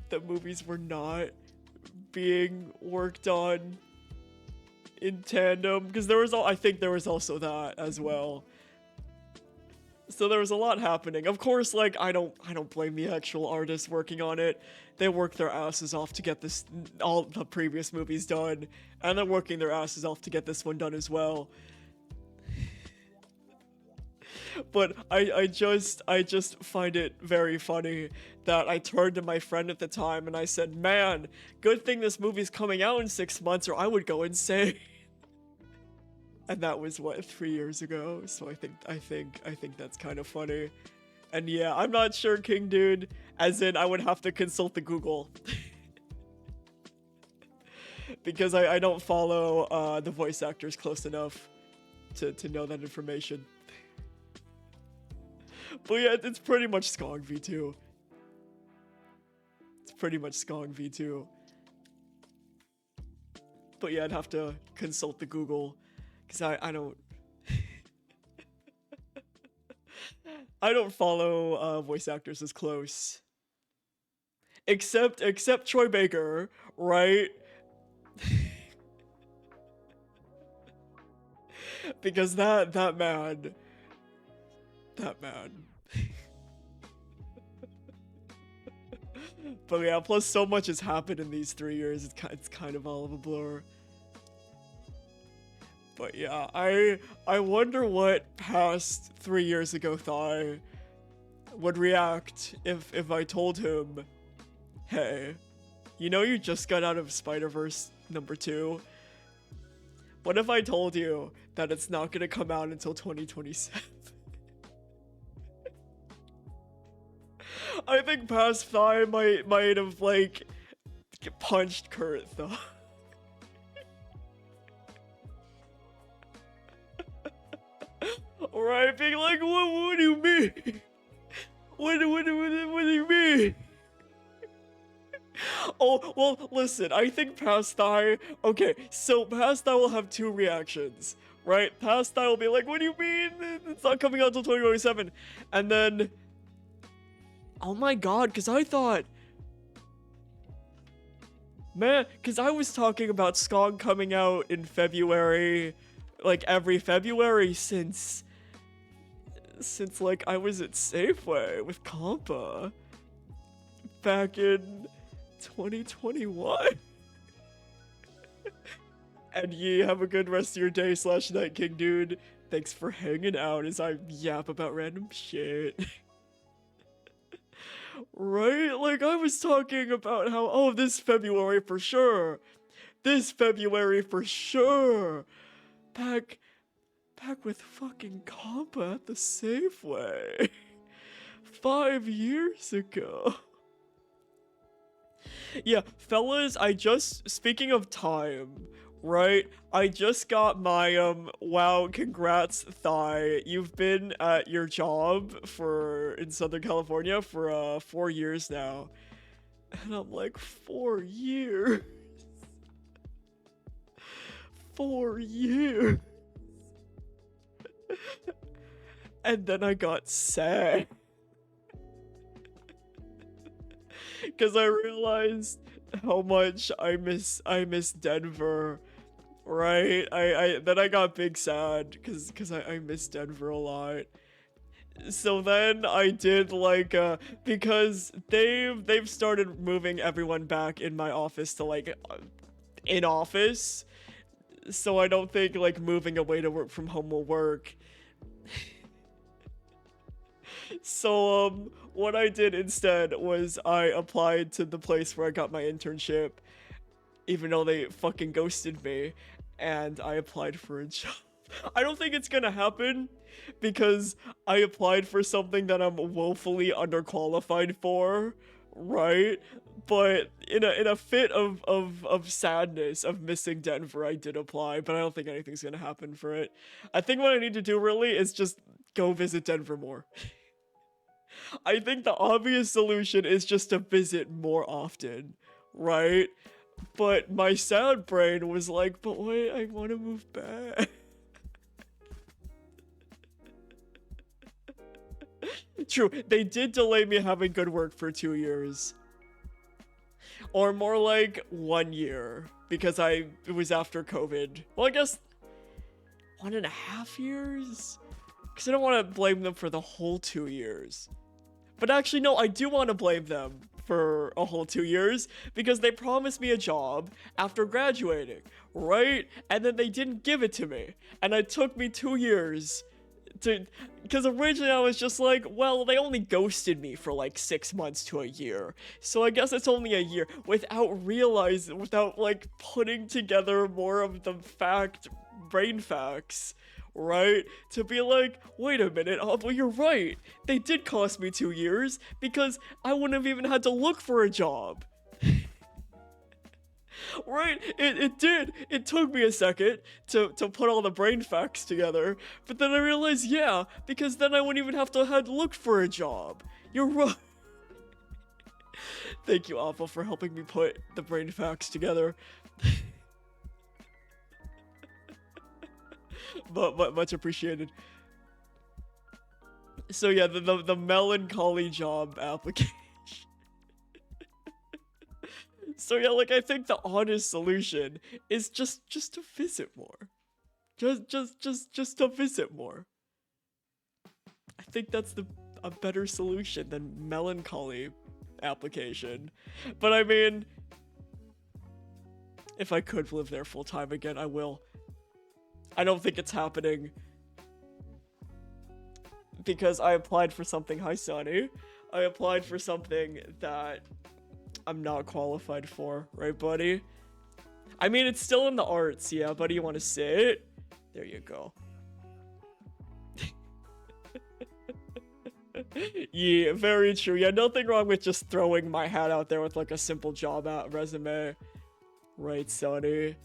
the movies were not being worked on in tandem, because I think there was also that as well. So there was a lot happening. Of course, like, I don't blame the actual artists working on it. They worked their asses off to get all the previous movies done, and they're working their asses off to get this one done as well. But I just find it very funny that I turned to my friend at the time and I said, "Man, good thing this movie's coming out in 6 months, or I would go insane." And that was what, 3 years ago. So I think that's kind of funny. And yeah, I'm not sure, King Dude. As in, I would have to consult the Google. Because I don't follow the voice actors close enough to know that information. But yeah, it's pretty much Skong V2. It's pretty much Skong V2. But yeah, I'd have to consult the Google. Because I don't... I don't follow voice actors as close. Except Troy Baker, right? Because that man... That man. But yeah, plus so much has happened in these 3 years, it's kind of all of a blur. But yeah, I wonder what past 3 years ago Thigh would react if I told him, "Hey, you know you just got out of Spider-Verse #2? What if I told you that it's not gonna come out until 2027? I think past Thigh might have like punched Kurt though. Right, being like, what do you mean? What do you mean? Oh, well, listen, I think past Thigh, okay, so past Thigh will have two reactions, right? Past Thigh will be like, what do you mean? It's not coming out until 2027. And then, oh my god, because I thought, man, because I was talking about Skong coming out in February, like every February since like I was at Safeway with Compa back in 2021. And ye have a good rest of your day / night, King Dude. Thanks for hanging out as I yap about random shit. Right? Like I was talking about how, oh, this February for sure. This February for sure. Back with fucking Compa at the Safeway. 5 years ago. Yeah, fellas, speaking of time, right? I just got my, wow, congrats, Thigh. You've been at your job in Southern California for, 4 years now. And I'm like, 4 years? 4 years? And then I got sad. Because I realized how much I miss Denver, right? Then I got big sad because I miss Denver a lot. So then I did like because they've started moving everyone back in my office to like in office. So I don't think like moving away to work from home will work. So what I did instead was I applied to the place where I got my internship, even though they fucking ghosted me, and I applied for a job. I don't think it's gonna happen because I applied for something that I'm woefully underqualified for, right? But in a fit of sadness of missing Denver, I did apply, but I don't think anything's gonna happen for it. I think what I need to do really is just go visit Denver more. I think the obvious solution is just to visit more often, right? But my sad brain was like, but wait, I want to move back. True, they did delay me having good work for 2 years. Or more like 1 year, because it was after COVID. Well, I guess 1.5 years? Because I don't want to blame them for the whole 2 years. But actually, no, I do want to blame them for a whole 2 years, because they promised me a job after graduating, right? And then they didn't give it to me. And it took me 2 years because originally I was just like, well, they only ghosted me for like 6 months to a year, so I guess it's only a year, without like putting together more of the brain facts, right? To be like, wait a minute, oh, well, you're right, they did cost me 2 years because I wouldn't have even had to look for a job. Right? It did. It took me a second to put all the brain facts together, but then I realized, yeah, because then I wouldn't even have to had looked for a job. You're right. Thank you, Apple, for helping me put the brain facts together. but much appreciated. So yeah, the melancholy job application. So yeah, like, I think the honest solution is just to visit more. Just to visit more. I think that's a better solution than melancholy application. But I mean, if I could live there full time again, I will. I don't think it's happening because I applied for something. Hi, Sonny. I applied for something that I'm not qualified for, right, buddy? I mean, it's still in the arts, yeah, buddy. You want to sit? There you go. Yeah, very true. Yeah, nothing wrong with just throwing my hat out there with like a simple job resume, right, Sonny?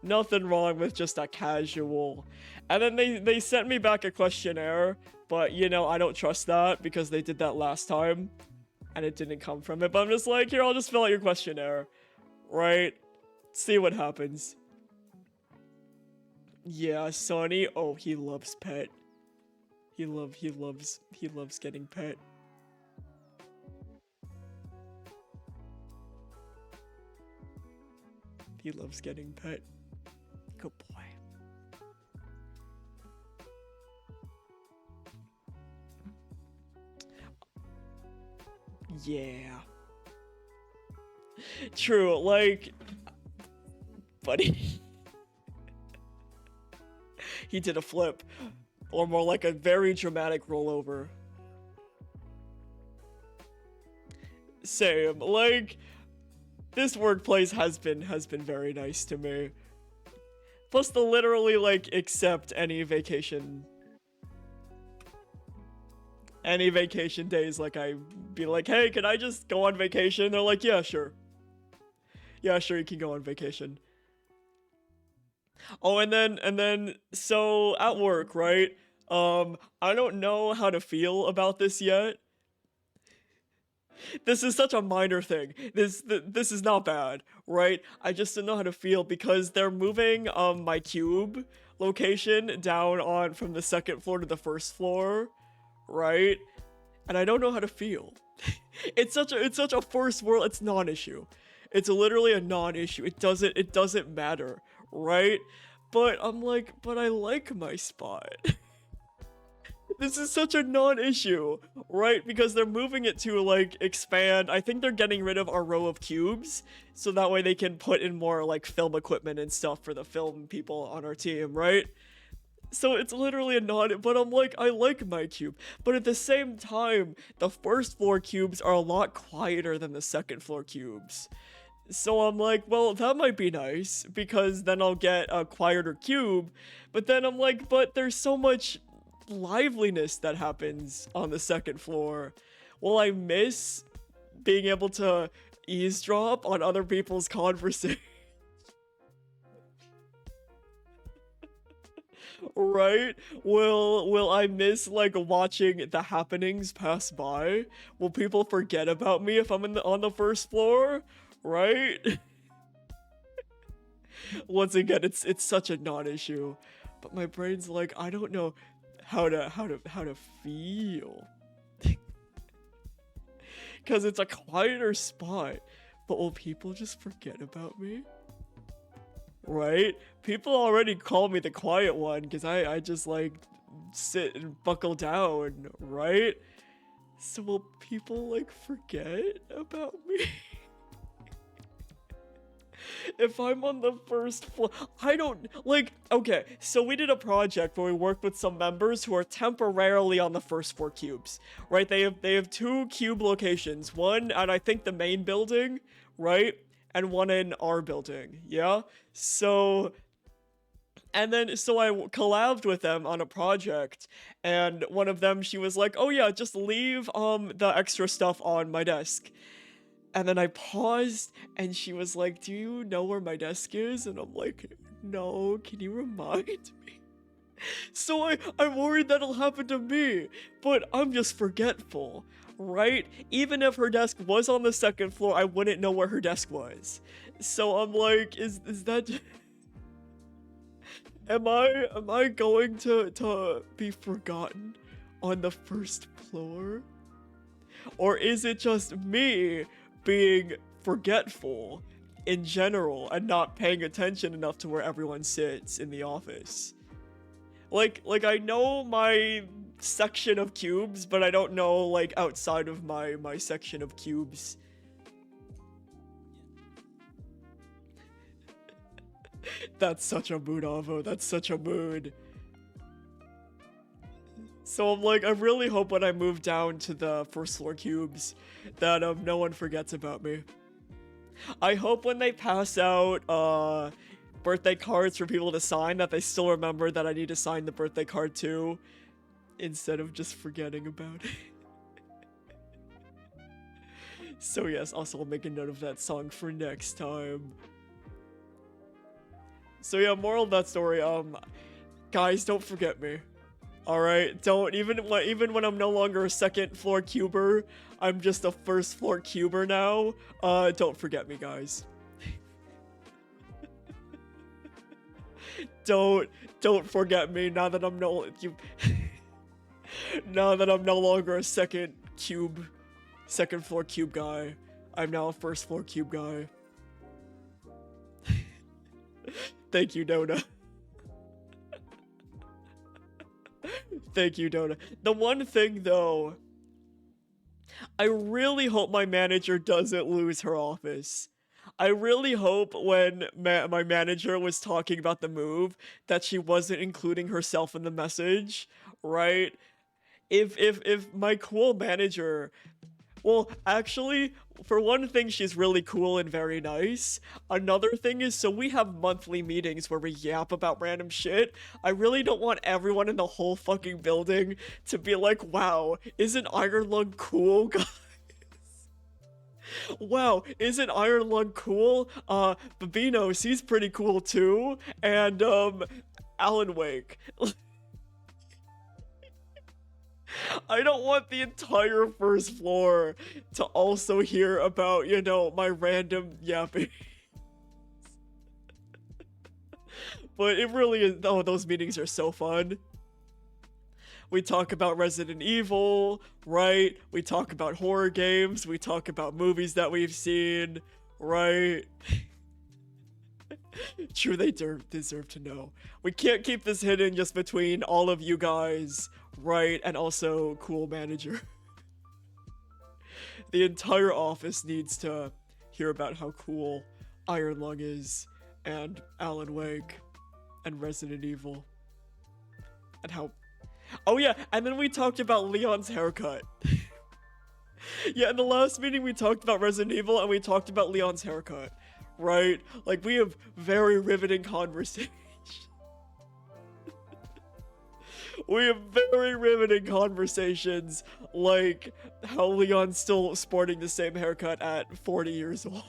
Nothing wrong with just a casual. And then they sent me back a questionnaire, but you know, I don't trust that because they did that last time and it didn't come from it. But I'm just like, here, I'll just fill out your questionnaire, right? See what happens. Yeah, Sonny. Oh, he loves pet. He loves getting pet. He loves getting pet. Good boy. Yeah. True, like, buddy. He did a flip, or more like a very dramatic rollover. Same, like, this workplace has been very nice to me. Plus, they'll literally, like, accept any vacation days. Like, I be like, hey, can I just go on vacation? They're like, yeah, sure. Yeah, sure, you can go on vacation. Oh, and then, so, at work, right? I don't know how to feel about this yet. This is such a minor thing. This is not bad, right? I just don't know how to feel because they're moving my cube location down from the 2nd floor to the 1st floor, right? And I don't know how to feel. It's such a first world. It's non-issue. It's literally a non-issue. It doesn't matter, right? But I'm like, but I like my spot. This is such a non-issue, right? Because they're moving it to, like, expand. I think they're getting rid of our row of cubes, so that way they can put in more, like, film equipment and stuff for the film people on our team, right? So it's literally a non, but I'm like, I like my cube. But at the same time, the first floor cubes are a lot quieter than the second floor cubes. So I'm like, well, that might be nice because then I'll get a quieter cube. But then I'm like, but there's so much liveliness that happens on the second floor. Will I miss being able to eavesdrop on other people's conversations? Right? Will I miss like watching the happenings pass by? Will people forget about me if I'm on the first floor? Right? Once again, it's such a non-issue. But my brain's like, I don't know how to feel. Cause it's a quieter spot. But will people just forget about me? Right? People already call me the quiet one because I just like sit and buckle down, right? So will people like forget about me? If I'm on the first floor, I don't like. Okay, so we did a project where we worked with some members who are temporarily on the first floor cubes, right? They have two cube locations, one at I think the main building, right, and one in our building. Yeah. So and then so I collabed with them on a project, and one of them she was like, "Oh yeah, just leave the extra stuff on my desk." And then I paused and she was like, "Do you know where my desk is?" And I'm like, "No, can you remind me?" So I'm worried that'll happen to me, but I'm just forgetful, right? Even if her desk was on the second floor, I wouldn't know where her desk was. So I'm like, is that am I going to be forgotten on the first floor? Or is it just me being forgetful in general and not paying attention enough to where everyone sits in the office? Like I know my section of cubes, but I don't know like outside of my section of cubes. That's such a mood, Avo. That's such a mood. So I'm like, I really hope when I move down to the first floor cubes that no one forgets about me. I hope when they pass out birthday cards for people to sign that they still remember that I need to sign the birthday card too, instead of just forgetting about it. So yes, also I'll make a note of that song for next time. So yeah, moral of that story, guys, don't forget me. All right, don't even when I'm no longer a second floor cuber, I'm just a first floor cuber now. Don't forget me, guys. don't forget me now that I'm now that I'm no longer a second floor cube guy. I'm now a first floor cube guy. Thank you, Dota. Thank you, Dota. The one thing, though, I really hope my manager doesn't lose her office. I really hope when my manager was talking about the move that she wasn't including herself in the message, right? If my cool manager, well, actually, for one thing, she's really cool and very nice. Another thing is, so we have monthly meetings where we yap about random shit. I really don't want everyone in the whole fucking building to be like, wow, isn't Iron Lung cool, guys? Wow, isn't Iron Lung cool? Babinos, he's pretty cool too. And, Alan Wake. I don't want the entire first floor to also hear about, my random yapping. But it really is. Oh, those meetings are so fun. We talk about Resident Evil, right? We talk about horror games. We talk about movies that we've seen, right? True, they deserve to know. We can't keep this hidden just between all of you guys, right? And also cool manager. The entire office needs to hear about how cool Iron Lung is, and Alan Wake, and Resident Evil. And how... Oh yeah, and then we talked about Leon's haircut. Yeah, in the last meeting we talked about Resident Evil and we talked about Leon's haircut. Right? Like, we have very riveting conversations. We have very riveting conversations, like how Leon's still sporting the same haircut at 40 years old.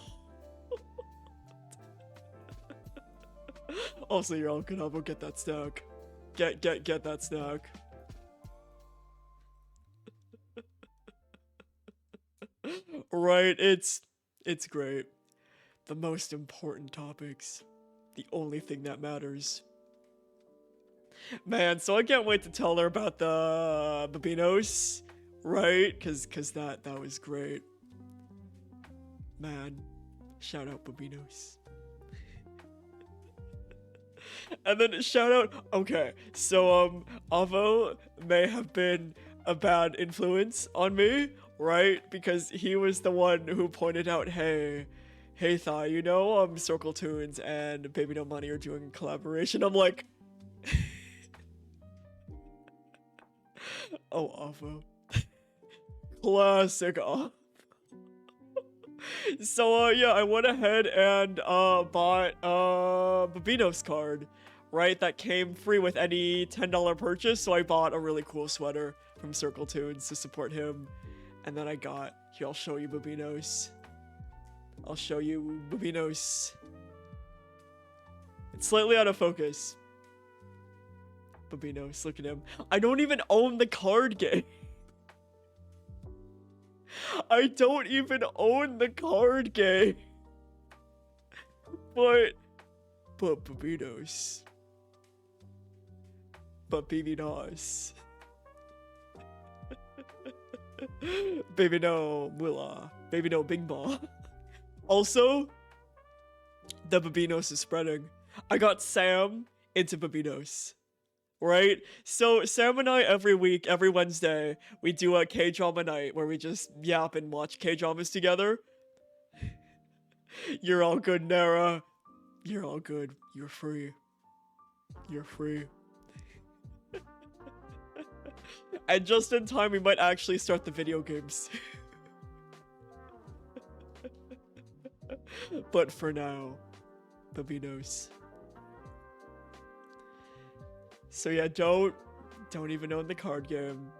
Also, you're all good. I'll go get that snack. Get that snack. Right, it's great. The most important topics. The only thing that matters. Man, so I can't wait to tell her about the Babinos, right? Cause that was great. Man, shout out Babinos. And then shout out, okay, so Avo may have been a bad influence on me, right? Because he was the one who pointed out, hey Thigh, you know, Circle Tunes and Baby No Money are doing a collaboration. I'm like, oh, Avo. Classic Avo. So, yeah, I went ahead and, bought, Babino's card, right? That came free with any $10 purchase, so I bought a really cool sweater from Circle Tunes to support him. And then I got, here, I'll show you Babino's. I'll show you Babino's. It's slightly out of focus. Babino's, look at him. I don't even own the card game. I don't even own the card game. But Babino's. But Babinos. Baby no Willa. Baby no Bing Ball. Also, the Babinos is spreading. I got Sam into Babinos. Right? So Sam and I every week, every Wednesday, we do a K-drama night where we just yap and watch K-dramas together. You're all good, Nara. You're all good. You're free. You're free. And just in time, we might actually start the video games. But for now, Babinos. So yeah, don't even own the card game.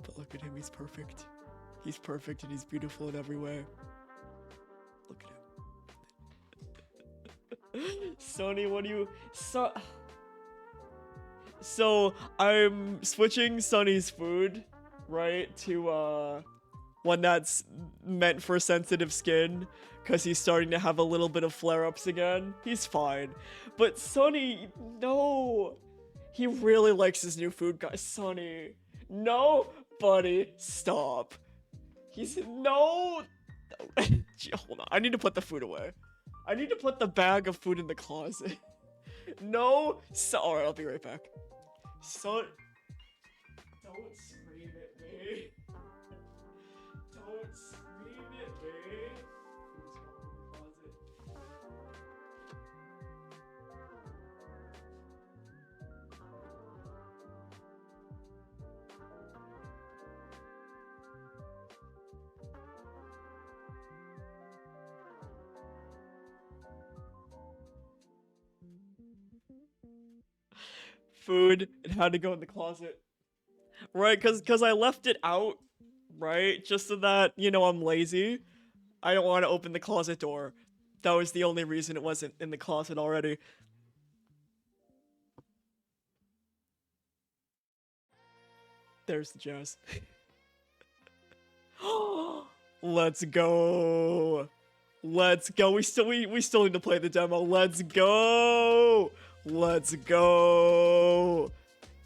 But look at him, he's perfect. He's perfect and he's beautiful in every way. Look at him. Sonny, what do you... So, I'm switching Sonny's food, right, to, one that's meant for sensitive skin, because he's starting to have a little bit of flare-ups again. He's fine. But Sonny, no! He really likes his new food, guys. Sonny, no, buddy, stop. No! Gee, hold on, I need to put the food away. I need to put the bag of food in the closet. No, alright, I'll be right back. Son, don't scream at me. Don't scream at me. Food, it had to go in the closet. Right, cause I left it out, right? Just so that, you know, I'm lazy. I don't want to open the closet door. That was the only reason it wasn't in the closet already. There's the jazz. Let's go. Let's go. We still need to play the demo. Let's go. Let's go.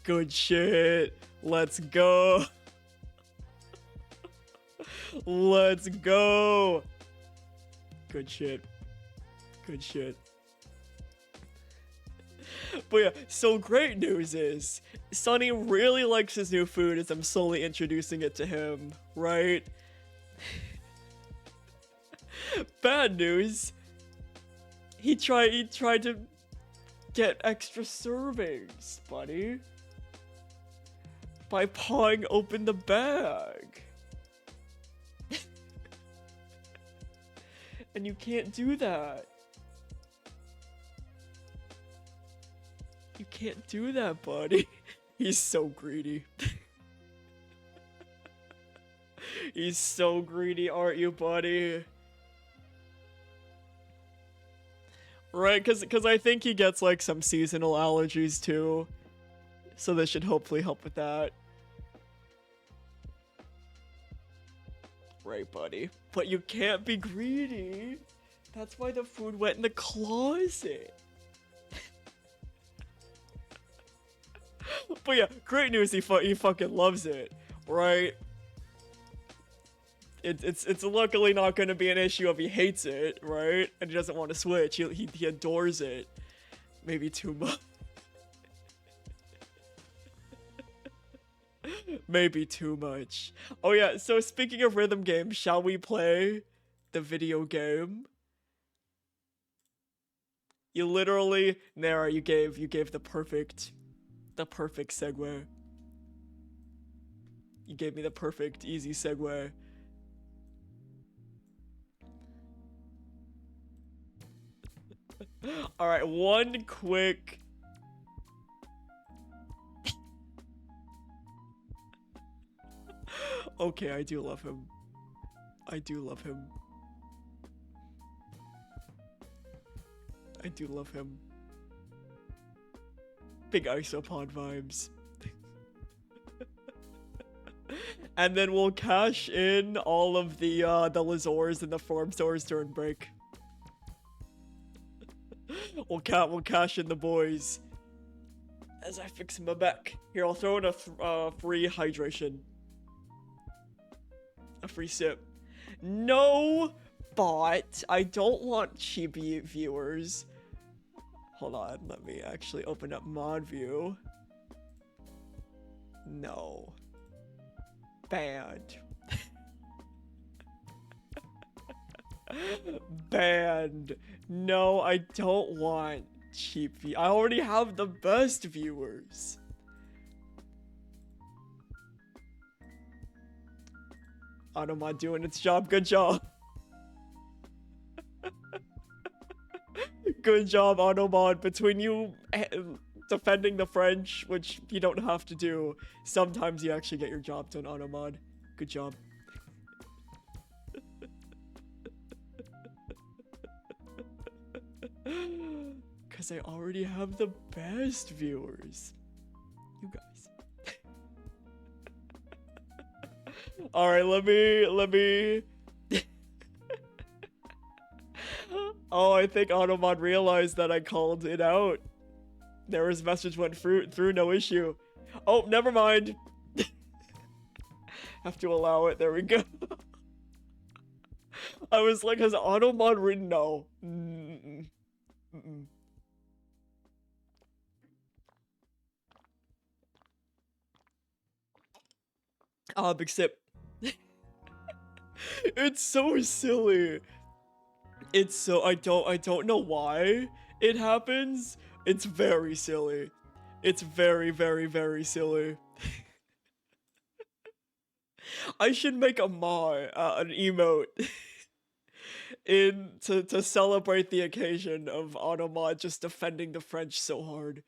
Good shit. Let's go. Let's go. Good shit. Good shit. But yeah, so great news is Sonny really likes his new food as I'm slowly introducing it to him, right? Bad news. He tried to get extra servings, buddy. By pawing open the bag. And you can't do that. You can't do that, buddy. He's so greedy. He's so greedy, aren't you, buddy? Right, cause I think he gets like some seasonal allergies too. So this should hopefully help with that. Right, buddy. But you can't be greedy. That's why the food went in the closet. But yeah, great news, he fucking loves it, right? It's luckily not going to be an issue if he hates it, right? And he doesn't want to switch. He adores it. Maybe too much. Maybe too much. Oh yeah, so speaking of rhythm games, shall we play the video game? You literally, Nara, you gave the perfect segue. You gave me the perfect easy segue. All right, one quick. Okay, I do love him. I do love him. I do love him. Big isopod vibes. And then we'll cash in all of the Lazors and the farm stores during break. We'll cash in the boys. As I fix my back. Here, I'll throw in a free hydration. A free sip. No, but I don't want cheap viewers. Hold on, let me actually open up mod view. No. Banned. Banned. No, I don't want cheap I already have the best viewers. Automod doing its job. Good job. Good job, Automod. Between you defending the French, which you don't have to do, sometimes you actually get your job done, Automod. Good job. Because I already have the best viewers. You guys. Alright, let me... Oh, I think Automod realized that I called it out. Nara's message went through, no issue. Oh, never mind. Have to allow it, there we go. I was like, has Automod written no? Big sip. It's so silly. It's so I don't know why it happens. It's very silly. It's very, very, very silly. I should make a an emote to celebrate the occasion of Automod just defending the French so hard.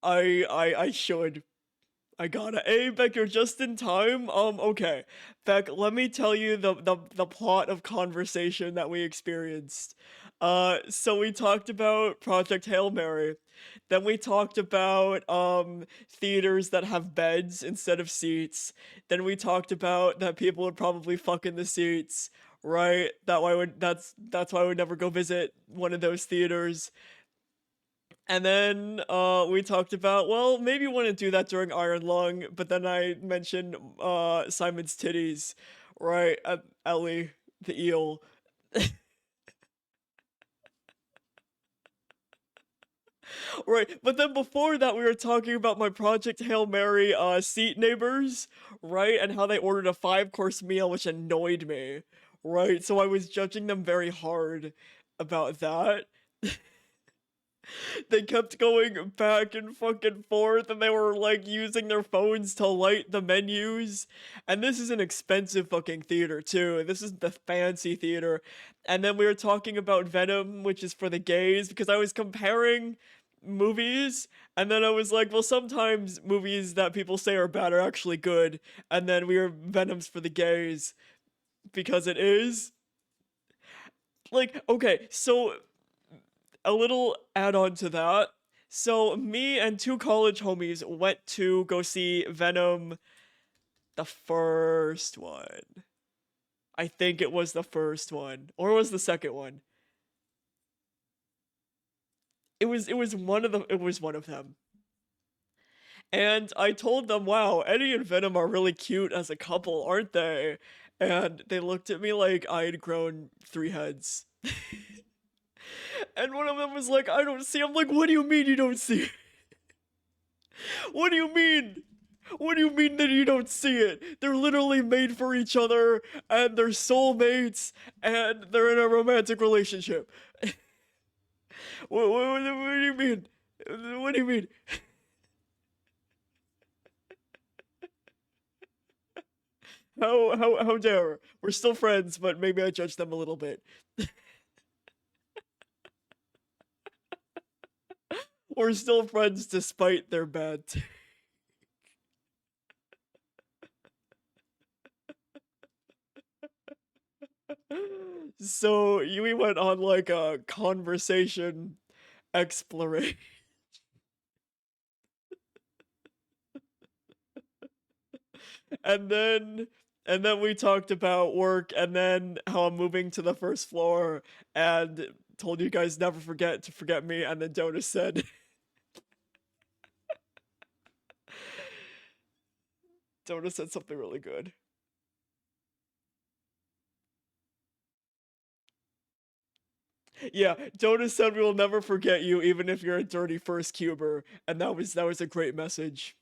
I should. I gotta. Hey, Beck, you're just in time. Okay. Beck, let me tell you the plot of conversation that we experienced. So we talked about Project Hail Mary. Then we talked about theaters that have beds instead of seats. Then we talked about that people would probably fuck in the seats, right? That's why I would never go visit one of those theaters. And then we talked about, well, maybe you want to do that during Iron Lung, but then I mentioned Simon's titties, right? Ellie, the eel. Right, but then before that we were talking about my Project Hail Mary seat neighbors, right? And how they ordered a 5-course meal, which annoyed me, right? So I was judging them very hard about that. They kept going back and fucking forth, and they were like using their phones to light the menus. And this is an expensive fucking theater too. This is the fancy theater. And then we were talking about Venom, which is for the gays, because I was comparing movies, and then I was like, well, sometimes movies that people say are bad are actually good. And then we were Venom's for the gays because it is. Like, okay, so a little add on to that. So me and two college homies went to go see Venom, the first one. I think it was the first one, or was the second one. It was one of them. And I told them, "Wow, Eddie and Venom are really cute as a couple, aren't they?" And they looked at me like I had grown three heads. And one of them was like, "I don't see." I'm like, "What do you mean you don't see? What do you mean? What do you mean that you don't see it? They're literally made for each other, and they're soulmates, and they're in a romantic relationship." What do you mean? What do you mean? How dare? We're still friends, but maybe I judged them a little bit. We're still friends despite their bad. So we went on like a conversation exploration. and then and then we talked about work, and then how I'm moving to the first floor, and told you guys never forget to forget me, and then Dota said Dota said something really good. Yeah, Dota said we will never forget you even if you're a dirty first cuber, and that was a great message.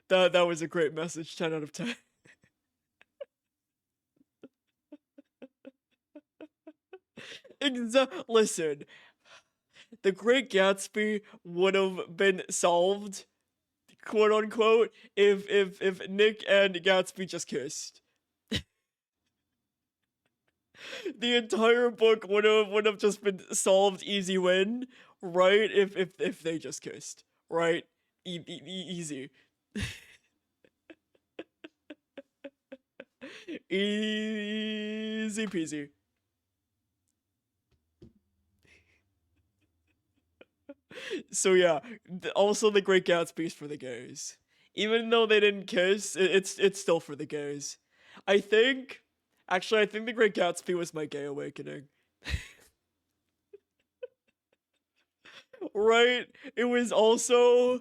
That was a great message, 10 out of 10. Listen, The Great Gatsby would have been solved, quote unquote, if Nick and Gatsby just kissed. The entire book would have just been solved, easy win, right? If they just kissed, right? Easy, easy peasy. So yeah, also The Great Gatsby's for the gays. Even though they didn't kiss, it's still for the gays. I think, actually, I think The Great Gatsby was my gay awakening. Right? It was also,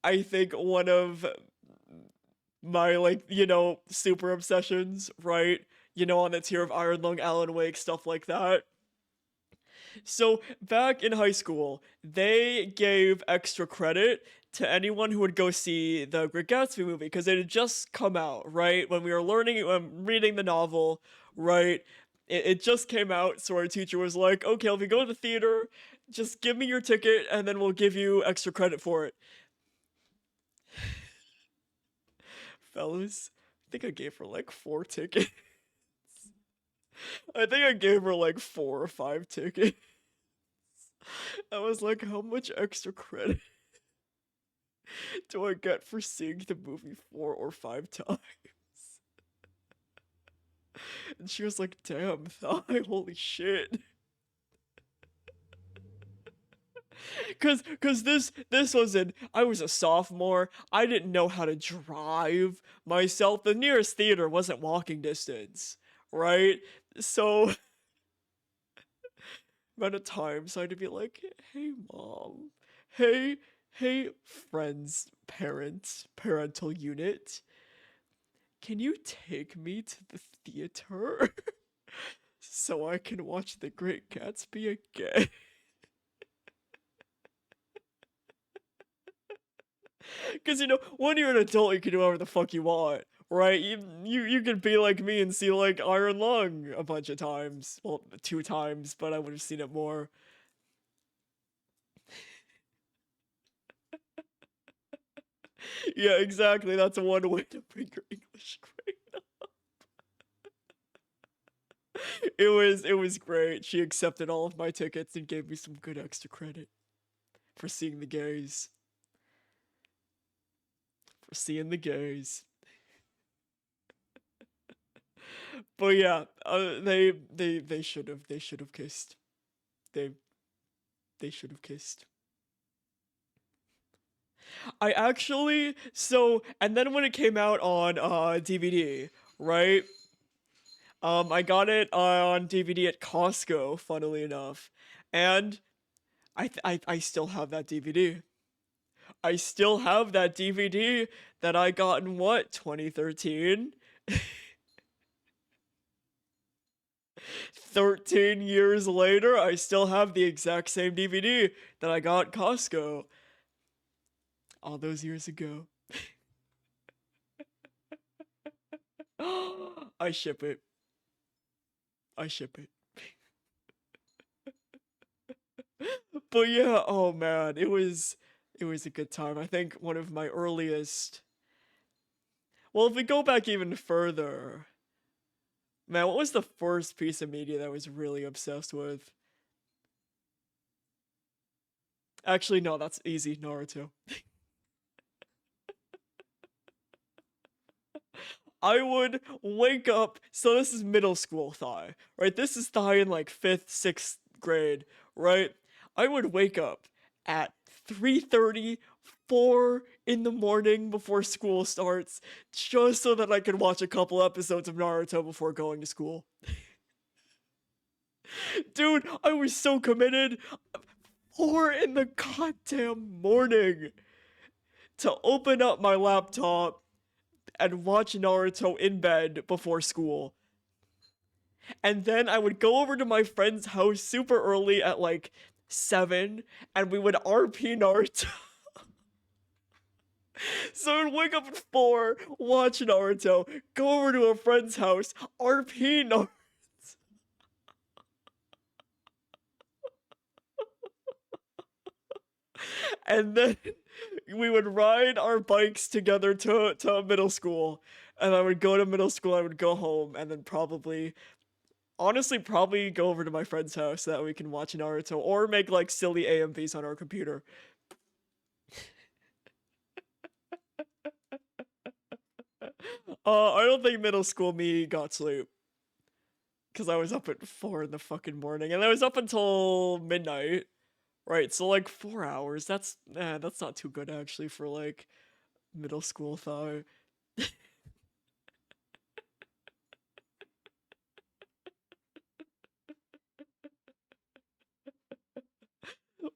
I think, one of my like super obsessions. Right? On the tier of Iron Lung, Alan Wake, stuff like that. So back in high school, they gave extra credit to anyone who would go see the Great Gatsby movie because it had just come out, right? When we were learning, reading the novel, right? It just came out, so our teacher was like, "Okay, if you go to the theater, just give me your ticket, and then we'll give you extra credit for it." Fellas, I think I gave her like four tickets. I think I gave her like 4 or 5 tickets. I was like, "How much extra credit do I get for seeing the movie 4 or 5 times?" And she was like, "Damn, Thigh, holy shit." Cause I was a sophomore. I didn't know how to drive myself. The nearest theater wasn't walking distance, right? So amount of times I had to be like, "Hey mom, hey, hey friends, parents, parental unit, can you take me to the theater so I can watch The Great Gatsby again?" Because when you're an adult, you can do whatever the fuck you want, right? You could be like me and see like Iron Lung a bunch of times. Well, two times, but I would have seen it more. Yeah, exactly. That's one way to bring your English grade. It was great. She accepted all of my tickets and gave me some good extra credit for seeing the gays. For seeing the gays. But yeah, they should have kissed. They they should have kissed. I actually and then when it came out on DVD, right? I got it on DVD at Costco, funnily enough, and I still have that DVD. I still have that DVD that I got in what 2013. 13 years later, I still have the exact same DVD that I got at Costco all those years ago. I ship it. I ship it. But yeah, oh man, it was a good time. I think one of my earliest. Well, if we go back even further, man, what was the first piece of media that I was really obsessed with? Actually, no, that's easy. Naruto. I would wake up. So this is middle school Thai, right? This is Thai in like fifth, sixth grade, right? I would wake up at 3:30, 4 in the morning before school starts, just so that I could watch a couple episodes of Naruto before going to school. Dude, I was so committed. 4 in the goddamn morning to open up my laptop and watch Naruto in bed before school. And then I would go over to my friend's house super early at like 7 and we would RP Naruto. So I'd wake up at 4, watch Naruto, go over to a friend's house, RP Naruto. And then we would ride our bikes together to middle school. And I would go to middle school, I would go home, and then honestly, probably go over to my friend's house so that we can watch Naruto or make like silly AMVs on our computer. I don't think middle school me got sleep because I was up at 4 in the fucking morning and I was up until midnight. Right, so like 4 hours. That's not too good actually for like middle school thought.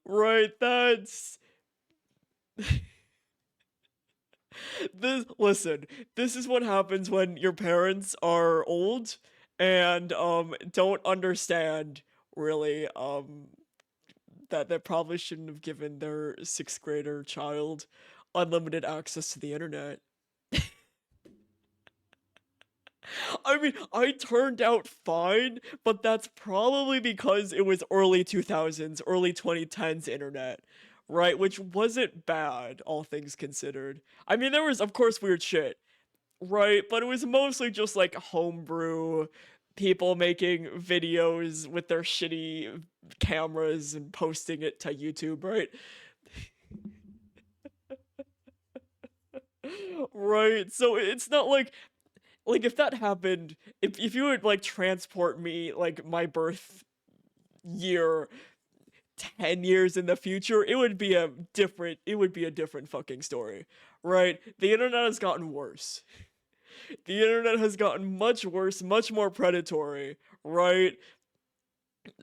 Right, that's this. Listen, this is what happens when your parents are old and don't understand really that they probably shouldn't have given their sixth grader child unlimited access to the internet. I mean, I turned out fine, but that's probably because it was early 2000s, early 2010s internet, right? Which wasn't bad, all things considered. I mean, there was, of course, weird shit, right? But it was mostly just like homebrew, people making videos with their shitty cameras and posting it to YouTube, right? Right. So it's not like if that happened, if you would like transport me like my birth year 10 years in the future, it would be a different fucking story, right? The internet has gotten worse. The internet has gotten much worse, much more predatory, right?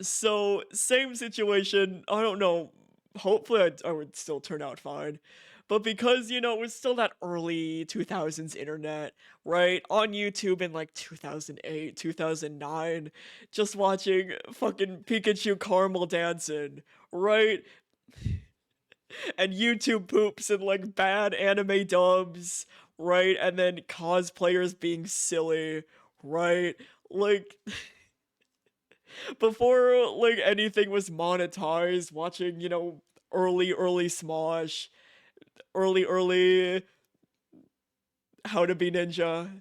So same situation. I don't know. Hopefully I would still turn out fine. But because, it was still that early 2000s internet, right? On YouTube in like 2008, 2009, just watching fucking Pikachu caramel dancing, right? and YouTube poops and like bad anime dubs, right? And then cosplayers being silly, right? Like before like anything was monetized, watching, early Smosh, early How to Be Ninja.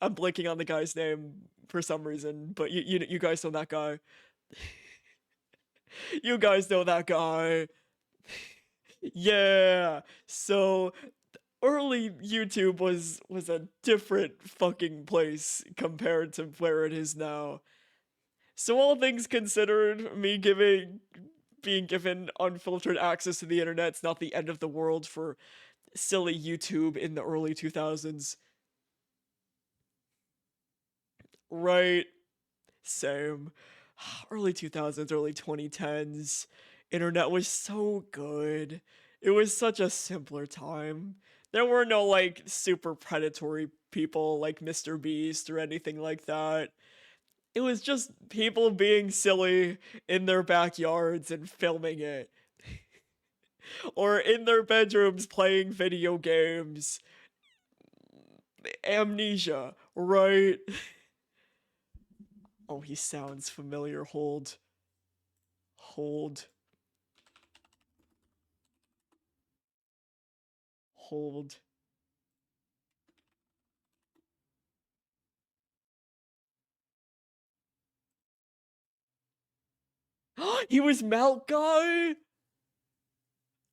I'm blanking on the guy's name for some reason, but you guys know that guy. You guys know that guy. Yeah. So early YouTube was a different fucking place compared to where it is now. So all things considered, me giving being given unfiltered access to the internet's not the end of the world for silly YouTube in the early 2000s. Right? Same. Early 2000s, early 2010s. Internet was so good. It was such a simpler time. There were no like super predatory people like Mr. Beast or anything like that. It was just people being silly in their backyards and filming it, or in their bedrooms playing video games. Amnesia, right? Oh, he sounds familiar. Hold, hold. He was Malk guy.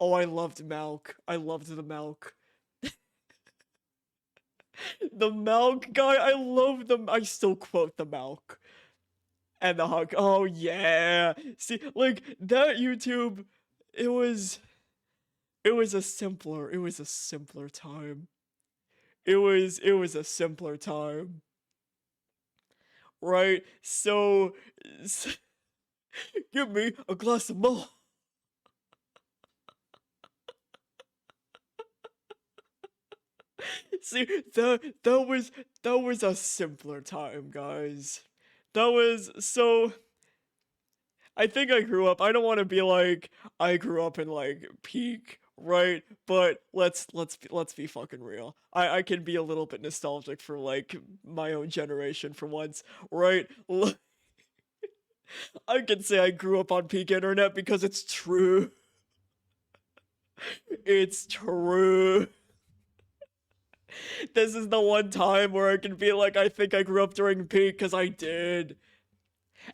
Oh, I loved Malk. I loved the Malk. The Malk guy. I love them. I still quote the Malk and the hug. Oh yeah. See, like that YouTube. It was. It was a simpler time. It was a simpler time, right? So, give me a glass of milk. See, that was a simpler time, guys. That was so. I think I grew up. I don't want to be like I grew up in like peak, right? But let's be fucking real. I can be a little bit nostalgic for like my own generation for once, right? I can say I grew up on peak internet because it's true. It's true. This is the one time where I can be like, I think I grew up during peak because I did.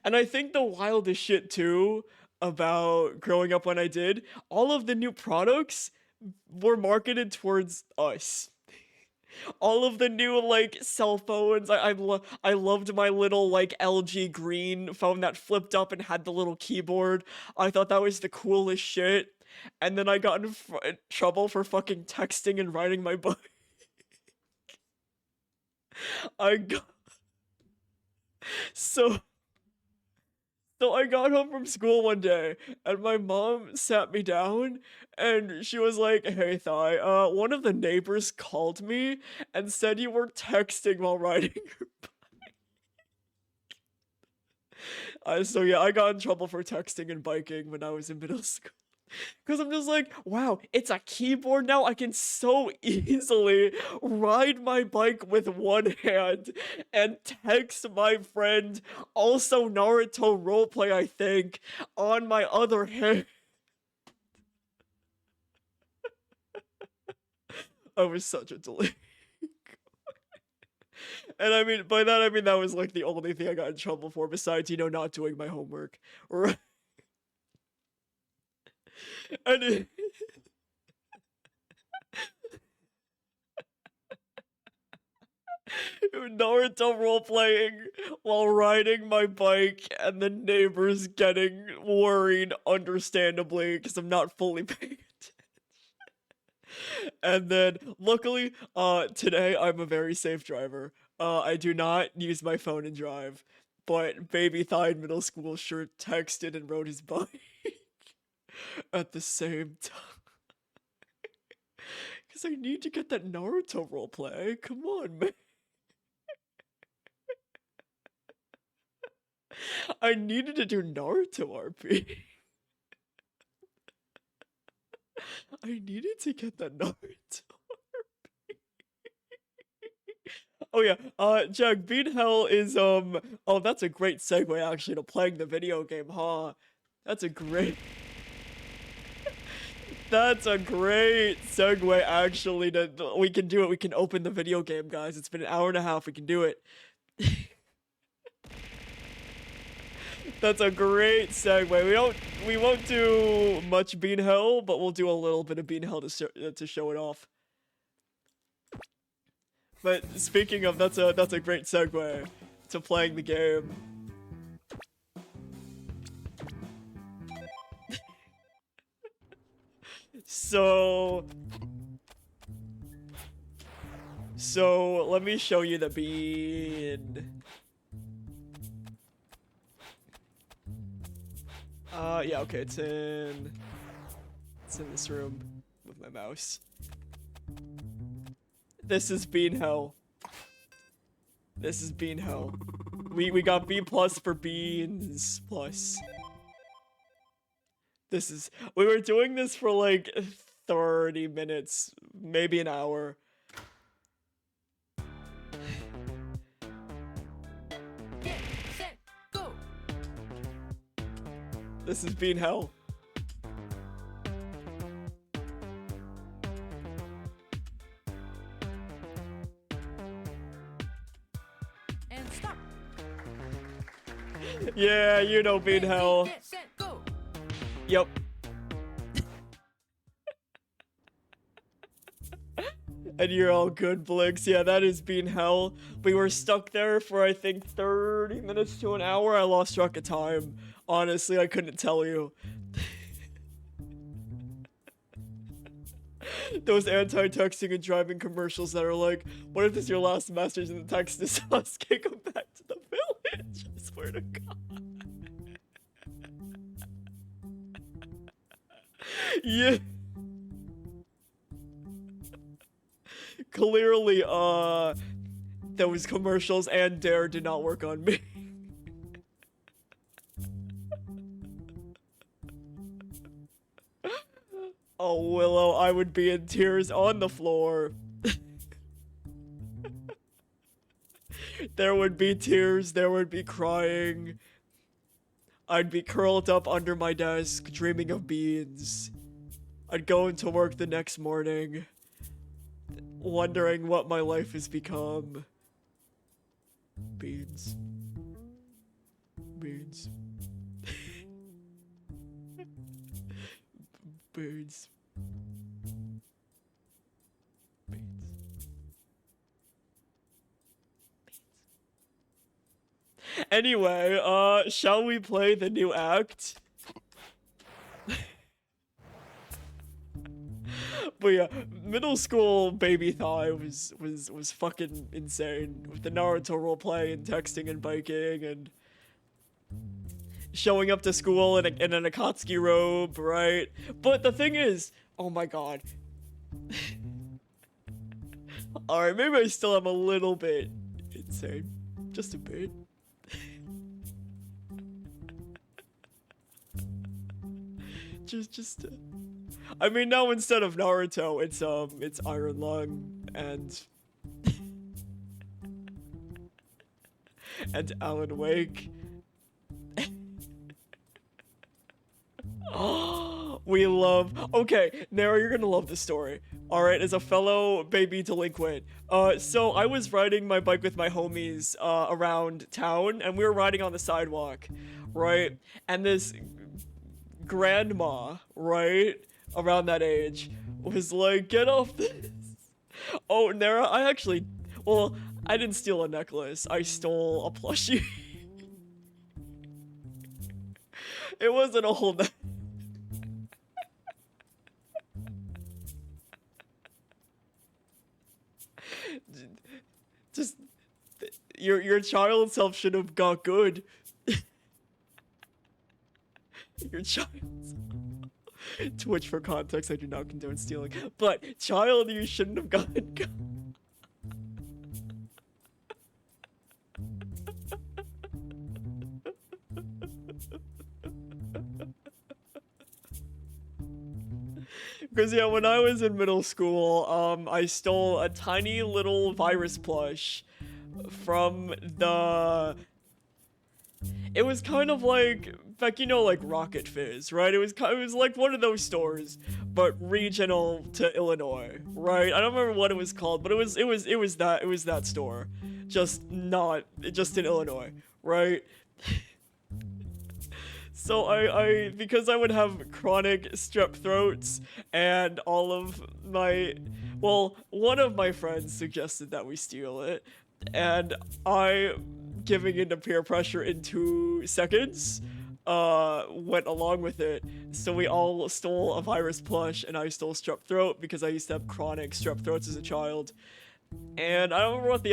And I think the wildest shit too about growing up when I did, all of the new products were marketed towards us. All of the new like cell phones, I loved my little like LG green phone that flipped up and had the little keyboard. I thought that was the coolest shit. And then I got in trouble for fucking texting and riding my bike. I got so I got home from school one day and my mom sat me down and she was like, "Hey Thigh, one of the neighbors called me and said you were texting while riding your so yeah, I got in trouble for texting and biking when I was in middle school. Because I'm just like, wow, it's a keyboard now. I can so easily ride my bike with one hand and text my friend, also Naruto roleplay, I think, on my other hand. I was such a delay. And I mean, by that, I mean that was like the only thing I got in trouble for, besides, not doing my homework. Right? And Naruto role playing while riding my bike, and the neighbors getting worried, understandably, because I'm not fully paying attention. And then, luckily, today I'm a very safe driver. I do not use my phone and drive, but baby Thigh in middle school sure texted and rode his bike at the same time. Because I need to get that Naruto roleplay. Come on, man. I needed to do Naruto RP. I needed to get that Naruto. Oh yeah, Jack, Beat Hell is oh, that's a great segue actually to playing the video game, huh? That's a great That's a great segue actually to we can do it. We can open the video game, guys. It's been an hour and a half. We can do it. That's a great segue. We won't do much Bean Hell, but we'll do a little bit of Bean Hell to show it off. But speaking of, that's a great segue to playing the game. So let me show you the bean. Yeah, okay, it's in this room with my mouse. This is Bean Hell. This is Bean Hell. We got B plus for beans plus. We were doing this for like 30 minutes, maybe an hour. Get set, go. This is Bean Hell. And stop. Yeah, you know Bean Hell. Get set, go. Yep. And you're all good, Blix. Yeah, that is Bean Hell. We were stuck there for, I think, 30 minutes to an hour. I lost track of time. Honestly, I couldn't tell you. Those anti-texting and driving commercials that are like, what if this is your last message and the text is us, can't come back to the village? I swear to God. Yeah. Clearly, those commercials and Dare did not work on me. Oh, Willow, I would be in tears on the floor. There would be tears, there would be crying. I'd be curled up under my desk, dreaming of beans. I'd go into work the next morning, wondering what my life has become. Beans. Beans. Beans. Beans. Anyway, shall we play the new act? But yeah, middle school baby Thigh was fucking insane with the Naruto roleplay and texting and biking and showing up to school in an Akatsuki robe, right? But the thing is, oh my god. Alright, maybe I still am a little bit insane. Just a bit. just I mean, now instead of Naruto, it's Iron Lung and and Alan Wake. We love. Okay, Nara, you're gonna love this story. All right, as a fellow baby delinquent, so I was riding my bike with my homies around town, and we were riding on the sidewalk, right? And this grandma, right, around that age, was like, "Get off this!" Oh, Nara, well, I didn't steal a necklace. I stole a plushie. It wasn't a whole necklace. Just your child self should have got good. Your child. Twitch for context, I do not condone stealing, but child, you shouldn't have gotten good. Because yeah, when I was in middle school, I stole a tiny little virus plush from the. It was kind of like you know, like Rocket Fizz, right? It was like one of those stores, but regional to Illinois, right? I don't remember what it was called, but it was that store, just in Illinois, right? So because I would have chronic strep throats and all of my, well, one of my friends suggested that we steal it, and I, giving into peer pressure in 2 seconds, went along with it. So we all stole a virus plush, and I stole strep throat because I used to have chronic strep throats as a child. And I don't remember what the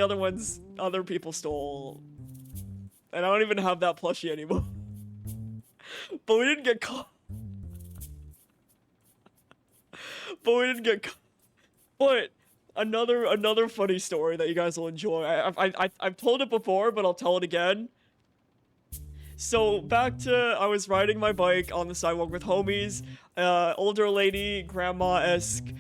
other people stole, and I don't even have that plushie anymore. But we didn't get caught. But we didn't get caught. But another funny story that you guys will enjoy. I've told it before, but I'll tell it again. So I was riding my bike on the sidewalk with homies. Older lady, grandma-esque,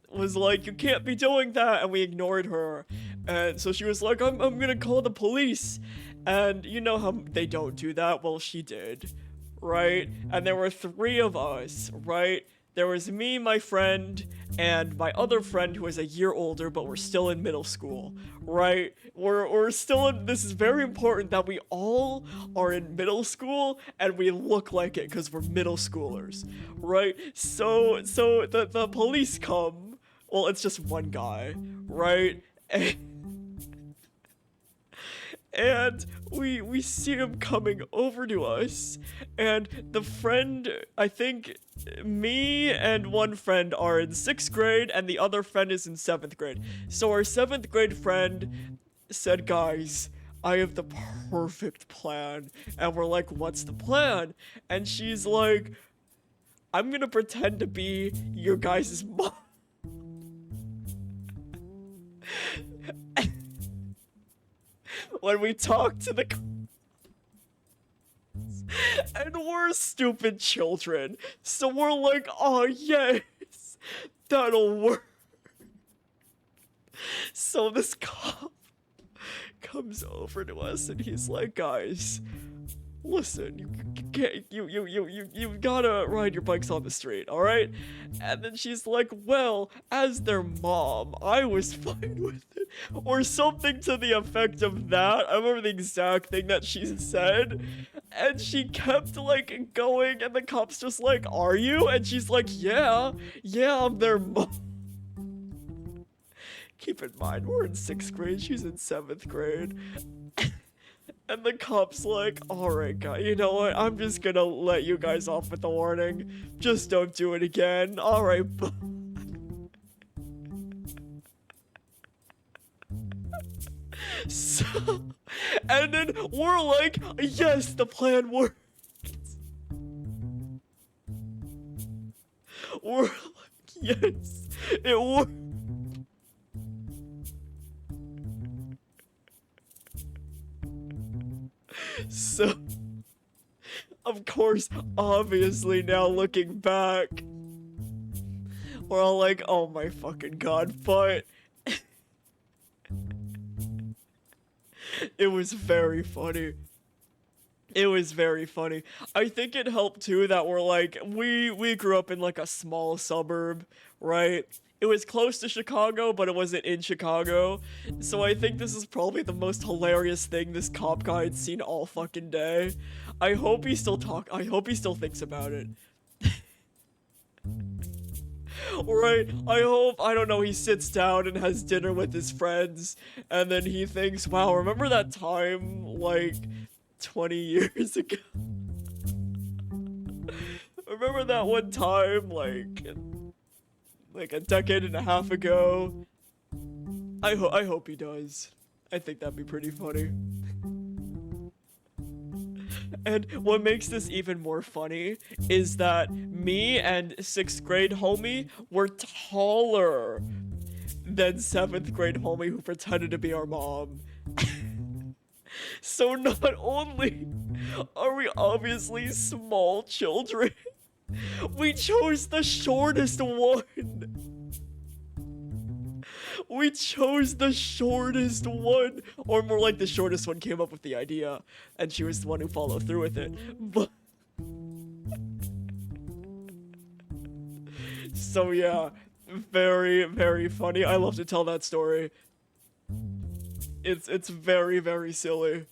was like, "You can't be doing that," and we ignored her. And so she was like, I'm gonna call the police." And you know how they don't do that? Well, she did. Right? And there were 3 of us, right? There was me, my friend, and my other friend who was a year older, but we're still in middle school, right? We're still in, this is very important that we all are in middle school and we look like it because we're middle schoolers, right? So the police come, well, it's just one guy, right? And we see him coming over to us, and the friend, I think me and one friend are in 6th grade and the other friend is in 7th grade. So our 7th grade friend said, "Guys, I have the perfect plan." And we're like, "What's the plan?" And she's like, "I'm gonna pretend to be your guys' mom." When we talk to the and we're stupid children, so we're like, "Oh yes, that'll work." So this cop comes over to us and he's like, "Guys, listen, you gotta ride your bikes on the street, all right?" And then she's like, "Well, as their mom, I was fine with it," or something to the effect of that. I remember the exact thing that she said, and she kept like going, and the cop's just like, "Are you?" And she's like, yeah, I'm their mom." Keep in mind, we're in 6th grade, she's in 7th grade. And the cop's like, "Alright, guys, you know what? I'm just gonna let you guys off with a warning. Just don't do it again. Alright, bye." So, and then we're like, "Yes, the plan worked." We're like, "Yes, it worked." So, of course, obviously now looking back, we're all like, "Oh my fucking god," but it was very funny. It was very funny. I think it helped too that we're like, we grew up in like a small suburb, right? It was close to Chicago, but it wasn't in Chicago. So I think this is probably the most hilarious thing this cop guy had seen all fucking day. I hope he still thinks about it. Right? I don't know, he sits down and has dinner with his friends, and then he thinks, "Wow, remember that time, like, 20 years ago? Remember that one time, like a decade and a half ago?" I hope he does. I think that'd be pretty funny. And what makes this even more funny is that me and 6th grade homie were taller than 7th grade homie who pretended to be our mom. So not only are we obviously small children, We chose the shortest one. We chose the shortest one. Or more like the shortest one came up with the idea, and she was the one who followed through with it. But so yeah, very, very funny. I love to tell that story. It's very, very silly.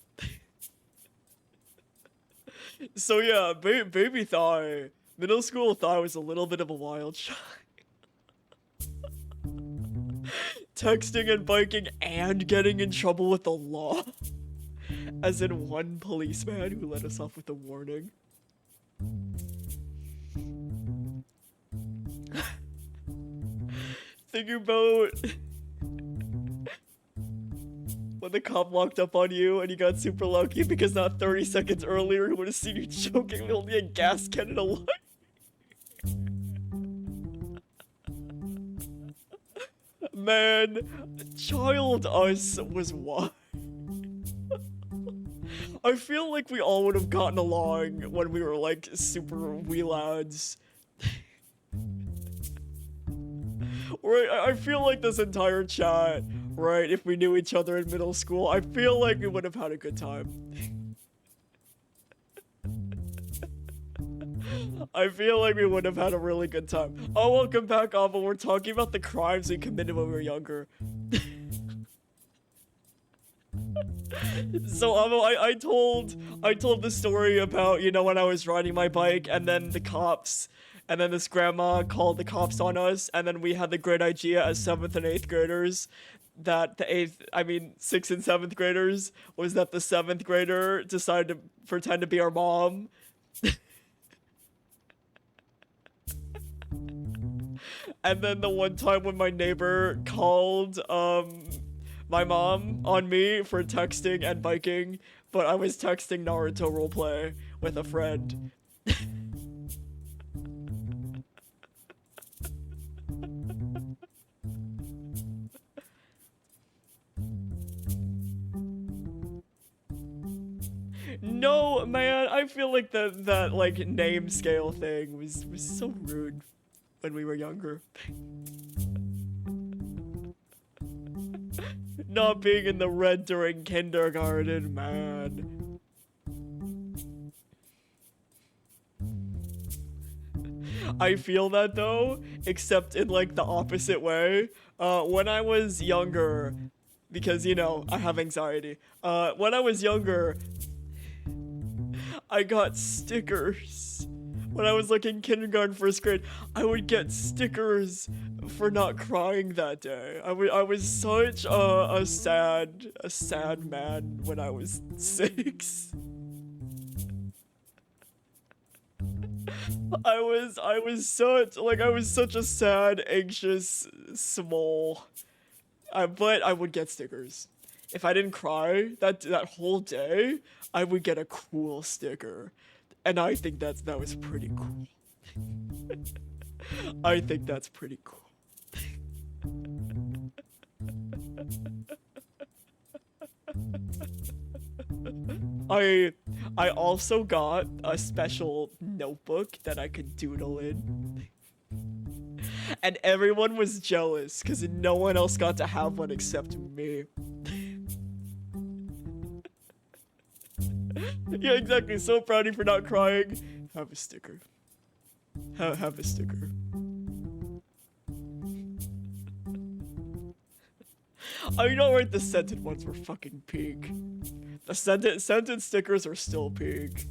So yeah, baby Thigh. Middle school Thigh was a little bit of a wild child. Texting and biking and getting in trouble with the law. As in one policeman who let us off with a warning. Think about when the cop walked up on you and you got super lucky because not 30 seconds earlier he would have seen you choking holding a gas can in a light. Man, child us was wild. I feel like we all would have gotten along when we were like super wee lads. Right, I feel like this entire chat, right, if we knew each other in middle school, I feel like we would have had a good time. I feel like we would have had a really good time. Oh, welcome back, Ava. We're talking about the crimes we committed when we were younger. So, Ava, I told the story about, you know, when I was riding my bike and then the cops, and then this grandma called the cops on us, and then we had the great idea as 7th and 8th graders that the 6th and 7th graders was that the 7th grader decided to pretend to be our mom. And then the one time when my neighbor called my mom on me for texting and biking, but I was texting Naruto roleplay with a friend. No, man, I feel like that like name scale thing was so rude when we were younger. Not being in the red during kindergarten, man. I feel that though, except in like the opposite way. When I was younger, because you know, I have anxiety. When I was younger, I got stickers. When I was like in kindergarten, first grade, I would get stickers for not crying that day. I was such a sad man when I was 6. I was such a sad, anxious, small. But I would get stickers. If I didn't cry that whole day, I would get a cool sticker. And I think that was pretty cool. I think that's pretty cool. I also got a special notebook that I could doodle in. And everyone was jealous because no one else got to have one except me. Yeah, exactly. So proud of you for not crying. Have a sticker. Have a sticker. Oh, you know, right? The scented ones were fucking peak. The scented stickers are still peak.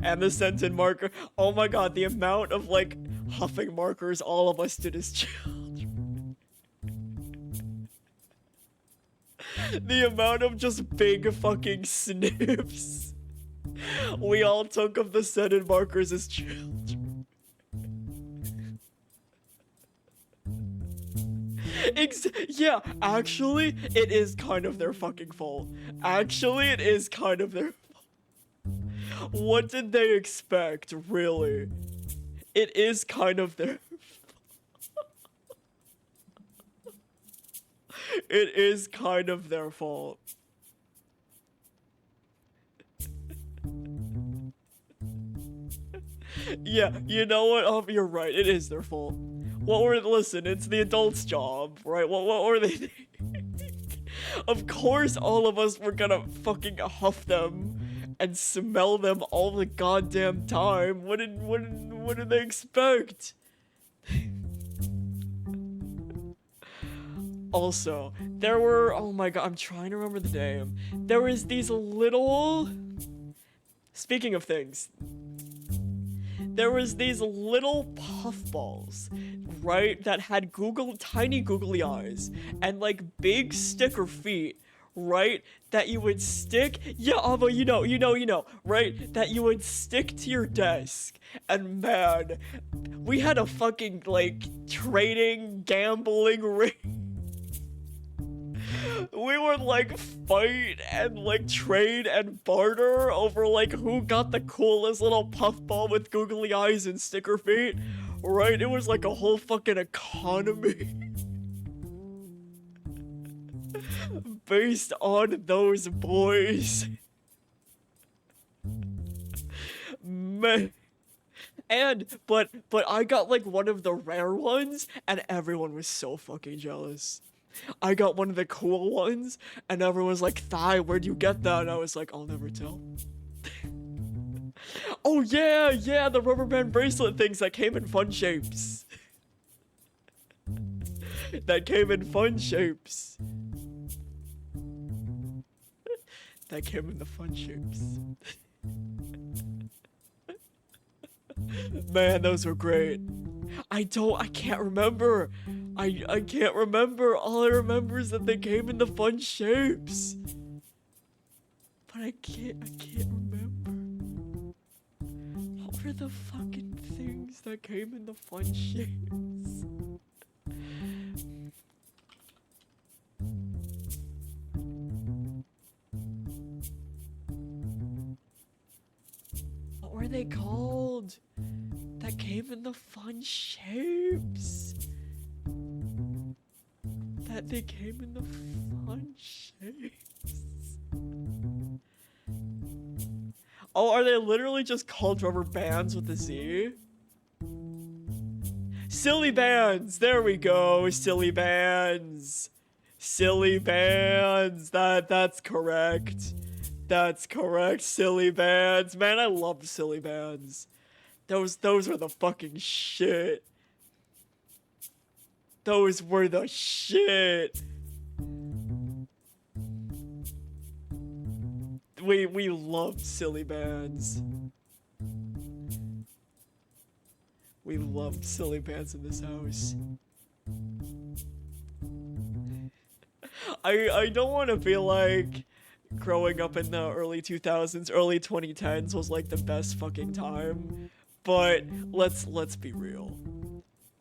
And the scented marker. Oh my god, the amount of like huffing markers all of us did as children. The amount of just big fucking snips we all took of the scented markers as children. Yeah, actually, it is kind of their fucking fault. Actually, it is kind of their fault. What did they expect, really? It is kind of their fault. It is kind of their fault. Yeah, you know what? You're right. It is their fault. Listen, it's the adult's job, right? What were they? Of course, all of us were gonna fucking huff them and smell them all the goddamn time. What did they expect? Also, there were, oh my god, I'm trying to remember the name. There was these little, speaking of things, there was these little puffballs, right, that had tiny googly eyes and like big sticker feet, right, that you would stick, yeah, Ava, you know, right, that you would stick to your desk. And man, we had a fucking like trading, gambling ring. We would like fight and like trade and barter over like who got the coolest little puffball with googly eyes and sticker feet, right? It was like a whole fucking economy based on those boys. Man. But I got like one of the rare ones and everyone was so fucking jealous. I got one of the cool ones, and everyone's like, Thigh, where'd you get that? And I was like, I'll never tell. Oh yeah, the rubber band bracelet things that came in fun shapes. That came in fun shapes. That came in the fun shapes. Man, those were great. I can't remember. I can't remember. All I remember is that they came in the fun shapes. But I can't remember. What were the fucking things that came in the fun shapes? What were they called? That came in the fun shapes. That they came in the fun shapes. Oh, are they literally just called rubber bands with a Z? Silly bands! There we go, silly bands! Silly bands! That's correct. That's correct, silly bands. Man, I love silly bands. Those are the fucking shit. Those were the shit. We loved silly bands. We loved silly bands in this house. I don't want to feel like growing up in the early 2000s, early 2010s was like the best fucking time. But let's be real.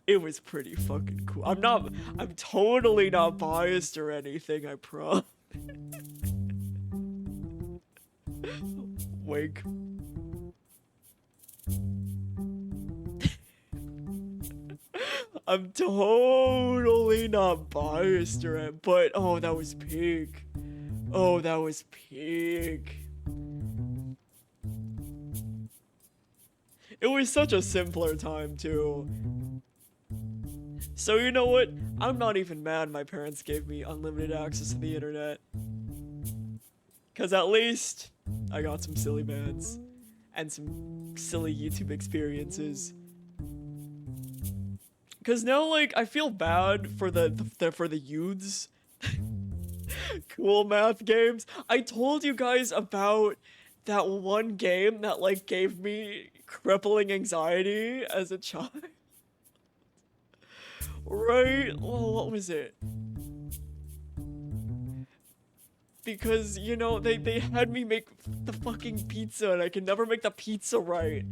It was pretty fucking cool. I'm totally not biased or anything, I promise. Wake. I'm totally not biased or anything, but oh, that was peak. Oh, that was peak. It was such a simpler time, too. So you know what? I'm not even mad my parents gave me unlimited access to the internet. Cause at least I got some silly bands and some silly YouTube experiences. Cause now, like, I feel bad for the youths. Cool math games. I told you guys about that one game that like gave me crippling anxiety as a child. Right? Well, what was it? Because, you know, they had me make the fucking pizza and I could never make the pizza right.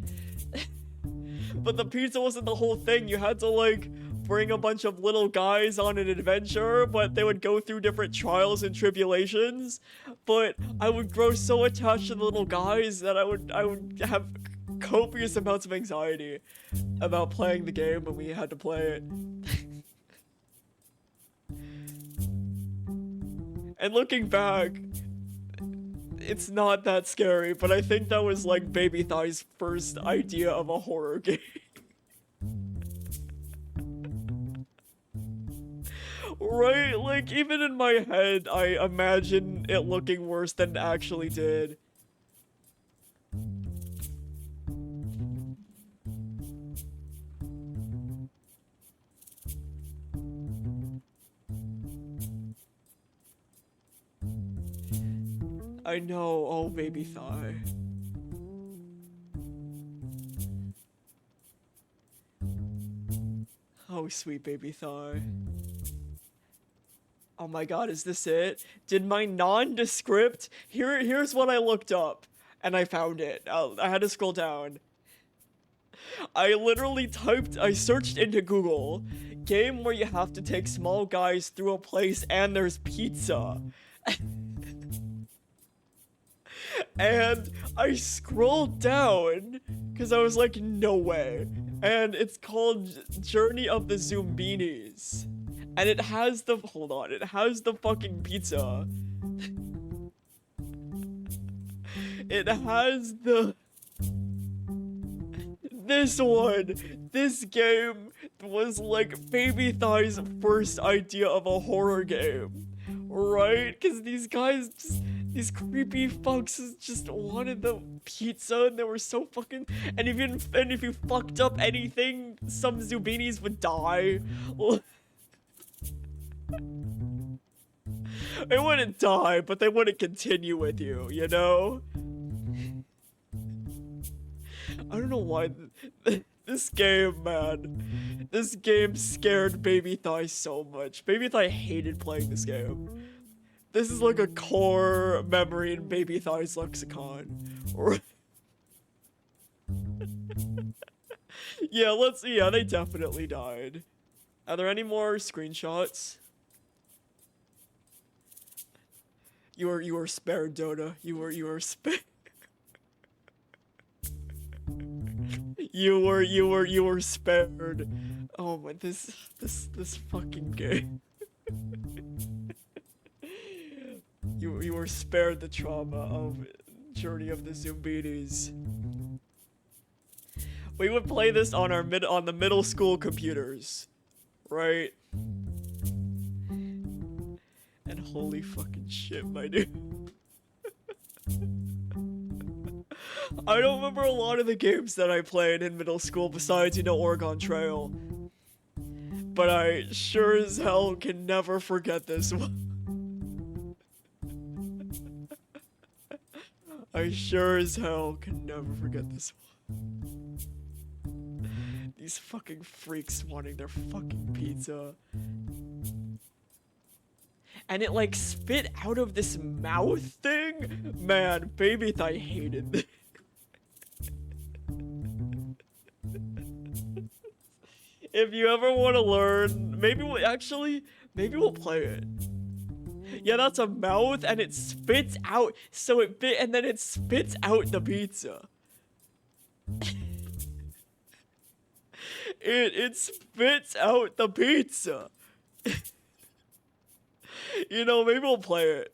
But the pizza wasn't the whole thing. You had to, like, bring a bunch of little guys on an adventure, but they would go through different trials and tribulations. But I would grow so attached to the little guys that I would have copious amounts of anxiety about playing the game when we had to play it. And looking back, it's not that scary, but I think that was like Baby Thai's first idea of a horror game. Right? Like, even in my head, I imagine it looking worse than it actually did. I know, oh Baby Thigh. Oh, sweet Baby Thigh. Oh my god, is this it? Did my nondescript... Here's what I looked up. And I found it. I had to scroll down. I literally I searched into Google, game where you have to take small guys through a place and there's pizza. And I scrolled down, because I was like, no way. And it's called Journey of the Zoombinis. And it has the, hold on, it has the fucking pizza. It has this one. This game was like Baby Thigh's first idea of a horror game. Right? Because these guys these creepy fucks just wanted the pizza and they were so fucking, and if you fucked up anything, some Zubinis would die. They wouldn't die, but they wouldn't continue with you, you know? I don't know why this game, man. This game scared Baby Thigh so much. Baby Thigh hated playing this game. This is like a core memory in Baby Thigh's lexicon. Yeah, they definitely died. Are there any more screenshots? You were spared, Dota. You were spared. You were spared. Oh my, this fucking game. You were spared the trauma of Journey of the Zombies. We would play this on the middle school computers, right? And holy fucking shit, my dude. I don't remember a lot of the games that I played in middle school besides, you know, Oregon Trail. But I sure as hell can never forget this one. I sure as hell can never forget this one. These fucking freaks wanting their fucking pizza. And it like spit out of this mouth thing? Man, Baby Thigh hated this. If you ever want to learn, maybe we'll play it. Yeah, that's a mouth and it spits out, so it bit and then it spits out the pizza. It spits out the pizza. You know, maybe we'll play it.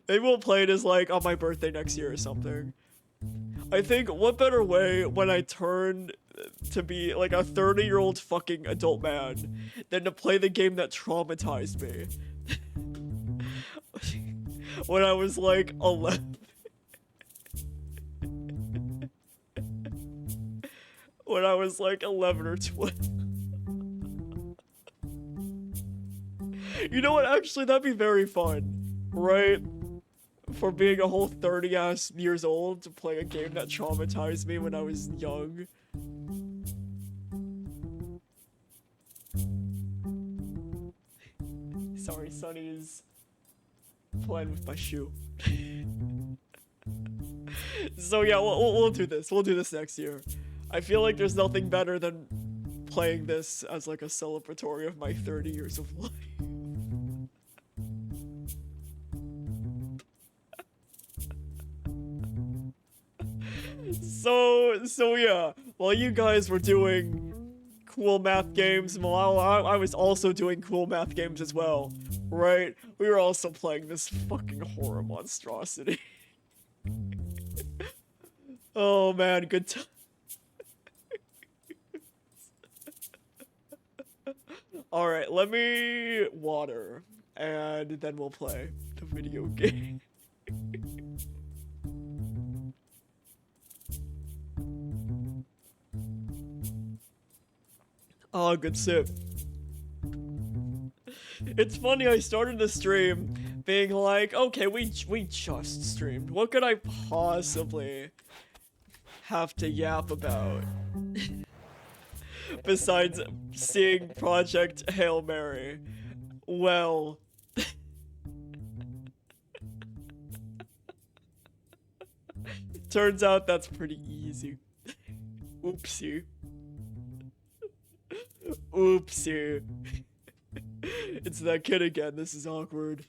Maybe we'll play it as like on my birthday next year or something. I think what better way when I turn to be like a 30-year-old fucking adult man than to play the game that traumatized me. When I was like 11. When I was like 11 or 12. You know what? Actually, that'd be very fun, right? For being a whole 30-ass years old to play a game that traumatized me when I was young. Sorry, Sonny's playing with my shoe. So yeah, we'll do this. We'll do this next year. I feel like there's nothing better than playing this as like a celebratory of my 30 years of life. So yeah, while you guys were doing cool math games, while I was also doing cool math games as well, Right? We were also playing this fucking horror monstrosity. Oh man, good time. Alright, let me water, and then we'll play the video game. Oh, good sip. It's funny, I started the stream being like, okay, we just streamed. What could I possibly have to yap about? Besides seeing Project Hail Mary. Well... turns out that's pretty easy. Oopsie. Oopsie. It's that kid again, this is awkward.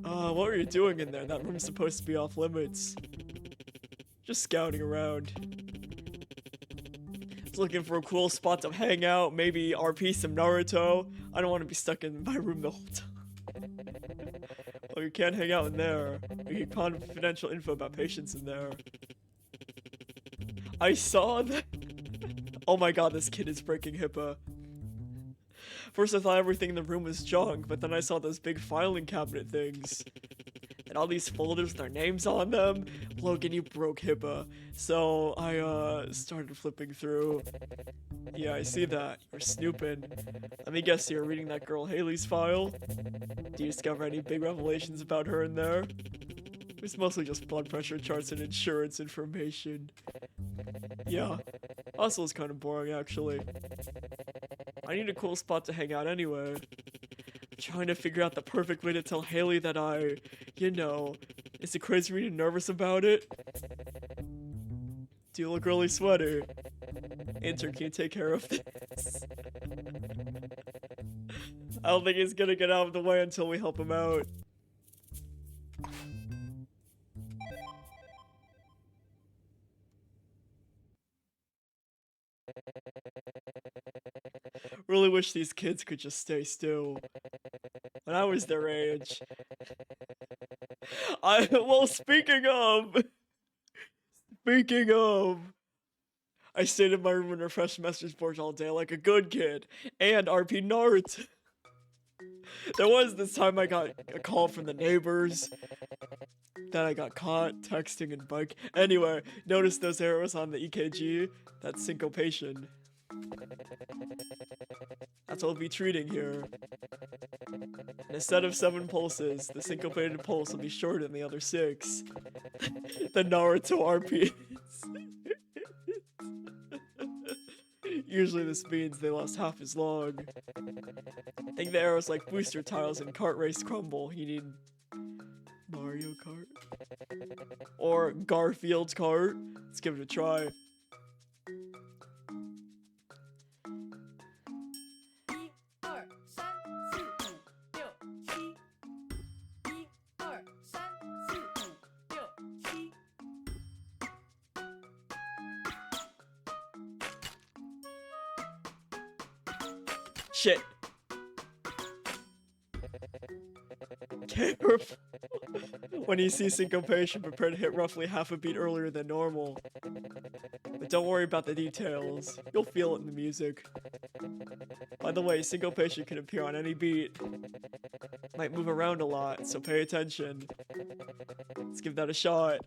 What were you doing in there? That room's supposed to be off limits. Just scouting around. Just looking for a cool spot to hang out, maybe RP some Naruto. I don't want to be stuck in my room the whole time. Well, you can't hang out in there. We get confidential info about patients in there. I saw that. Oh my god, this kid is breaking HIPAA. First I thought everything in the room was junk, but then I saw those big filing cabinet things. And all these folders with their names on them. Logan, you broke HIPAA. So I started flipping through. Yeah, I see that. You're snooping. Let me guess, you're reading that girl Haley's file? Do you discover any big revelations about her in there? It's mostly just blood pressure charts and insurance information. Yeah. Also, it's kind of boring, actually. I need a cool spot to hang out anyway. I'm trying to figure out the perfect way to tell Haley that I, you know, is it crazy being nervous about it? Do you look really sweaty? Intern, can you take care of this? I don't think he's gonna get out of the way until we help him out. Really wish these kids could just stay still. When I was their age. Well, speaking of, I stayed in my room and refreshed message boards all day like a good kid, and RP Naruto. There was this time I got a call from the neighbors. Then I got caught texting and bike. Anyway, notice those arrows on the EKG? That's syncopation. That's what we'll be treating here. And instead of 7 pulses, the syncopated pulse will be shorter than the other 6. The Naruto RPs. Usually this means they last half as long. Think the arrows like booster tiles in Kart Race Crumble. You need Mario Kart. Or Garfield's Kart. Let's give it a try. Shit. Careful. When you see syncopation, prepare to hit roughly half a beat earlier than normal. But don't worry about the details. You'll feel it in the music. By the way, syncopation can appear on any beat. Might move around a lot, so pay attention. Let's give that a shot.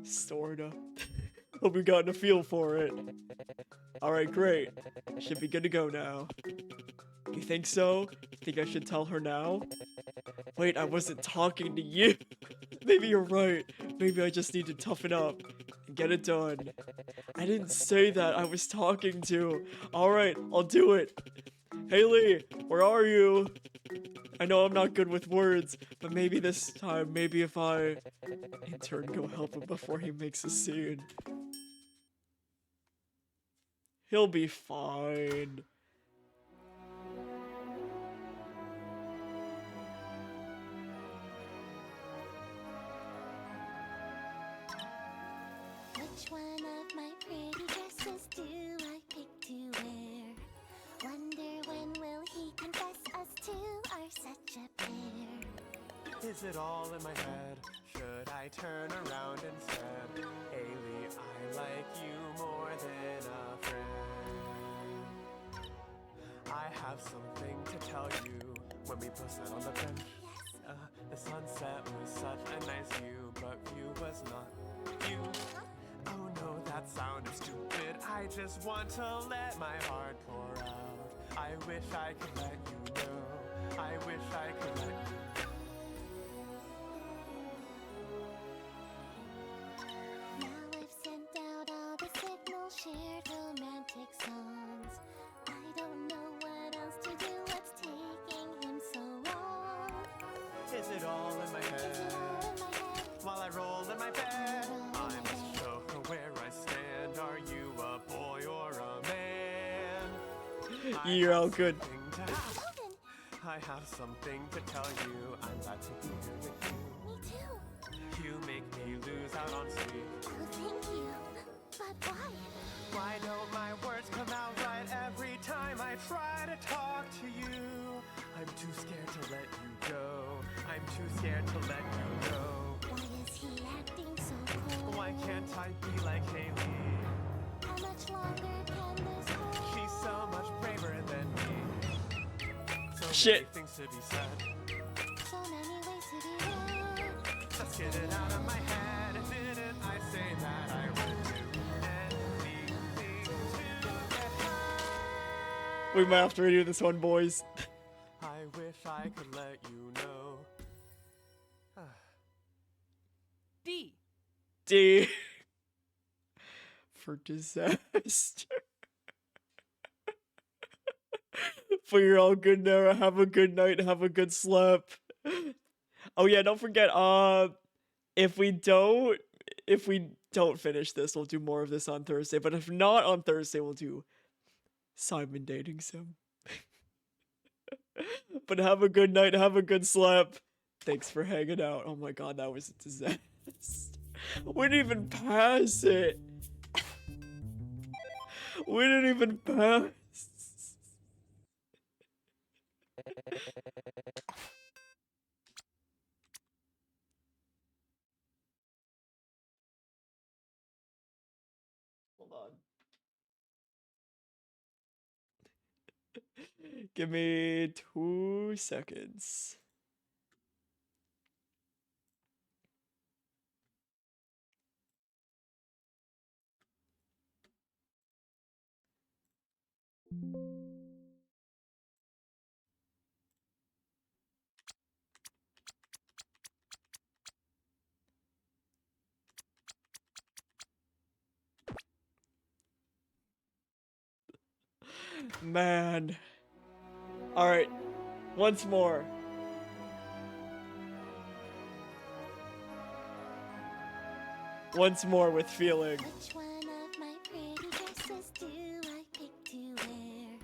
Sorta. Hope we've gotten a feel for it. Alright, great. Should be good to go now. You think so? You think I should tell her now? Wait, I wasn't talking to you. Maybe you're right. Maybe I just need to toughen up and get it done. I didn't say that. I was talking to. Alright, I'll do it. Haley, where are you? I know I'm not good with words, but maybe this time, maybe if I, in turn, go help him before he makes a scene. He'll be fine. Which one of my pretty dresses do I pick to wear? Wonder when will he confess us two are such a pair? Is it all in my head? Should I turn around instead? Haley, I like you more than a friend. I have something to tell you. When we both sat on the bench, the sunset was such a nice view, but view was not you. Oh no, that sounded stupid. I just want to let my heart pour out. I wish I could let you know. I wish I could let you know. Now I've sent out all the signals, shared romantic songs. I don't know what else to do, what's taking him so long? Is it all in my Is head? it all in my head? While I roll in my bed, I must show her where I stand. Are you a boy or a man? You're all good. Logan, I have something to tell you. I'm glad to be here with you. me too. You make me lose out on sleep. Oh, thank you. But why? Why don't my words come out right every time I try to talk to you? I'm too scared to let you go. I'm too scared to let you go. Why is he acting so cold? Why can't I be like Haley? How much longer can this hold? She's so much braver than me. So Shit. many things to be said. So many ways to be read. Just get it out of my head. Didn't I say that I would do anything to get high? We might have to redo this one, boys. I wish I could let you know. D. D. For disaster. But you're all good now. Have a good night. Have a good sleep. Oh yeah, don't forget. If we don't finish this, we'll do more of this on Thursday. But if not on Thursday, we'll do Simon dating sim. But have a good night. Have a good sleep. Thanks for hanging out. Oh my god, that was a disaster. We didn't even pass it. We didn't even pass. Hold on. Give me 2 seconds. Man. Alright. Once more. Once more with feeling. Which one of my pretty dresses do I pick to wear?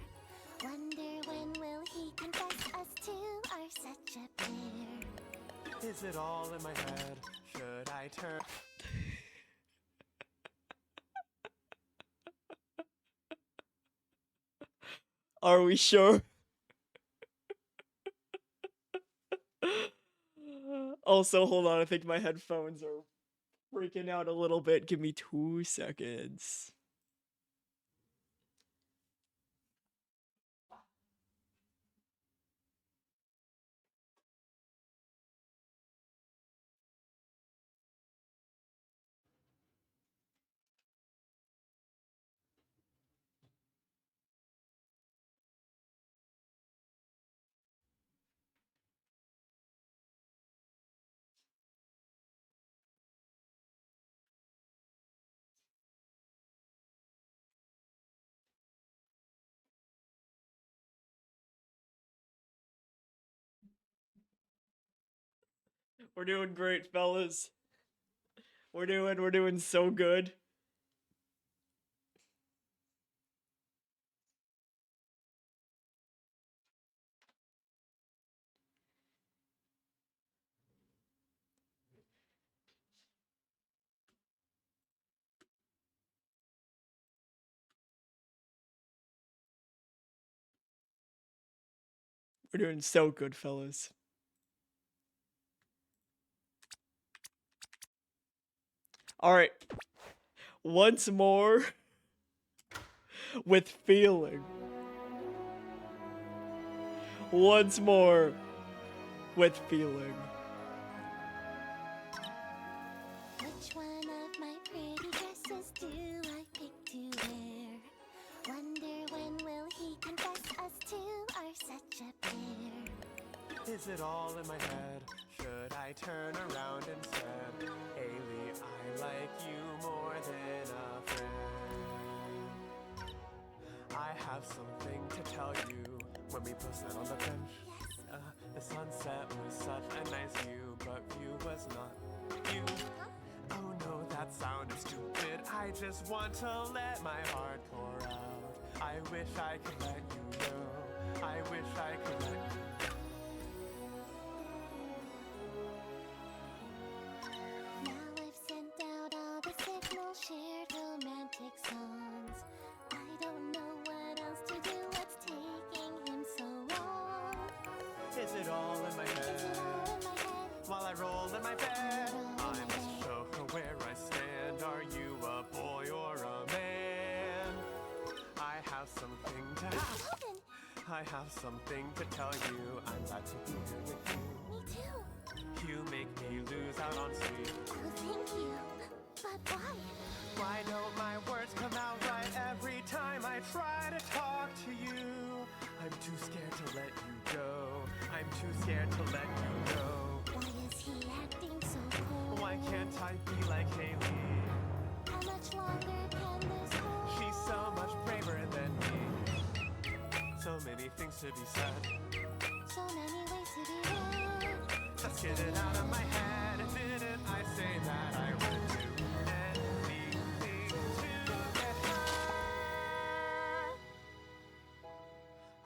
Wonder when will he confess us two are such a pair? Is it all in my head? Should I turn? Are we sure? Also, hold on. I think my headphones are freaking out a little bit. Give me 2 seconds. We're doing great, fellas. We're doing so good. We're doing so good, fellas. All right. Once more with feeling. Once more with feeling. Which one of my pretty dresses do I pick to wear? Wonder when will he confess us two are such a pair? Is it all in my head? Should I turn around instead? Haley, I like you more than a friend. I have something to tell you. When we both sat on the bench, the sunset was such a nice view, but view was not you. Oh no, that sounded stupid. I just want to let my heart pour out. I wish I could let you know. I wish I could let you know. Now I've sent out all the signals, shared romantic songs. I don't know what else to do, what's taking him so long? Is it all in my Is head? it all in my head? While I roll in my bed, I must show her where I stand. Are you a boy or a man? I have something to Calvin, I have something to tell you. I'm glad to be here with you. me too. You make me lose out on sleep. Oh, thank you. But why? Why don't my words come out right every time I try to talk to you? I'm too scared to let you go. I'm too scared to let you go. Why is he acting so cold? Why can't I be like Haley? How much longer can this hold? She's so much braver than me. So many things to be said. So many ways to be read. Just get it out of my head. Didn't I say that I would do anything to get her?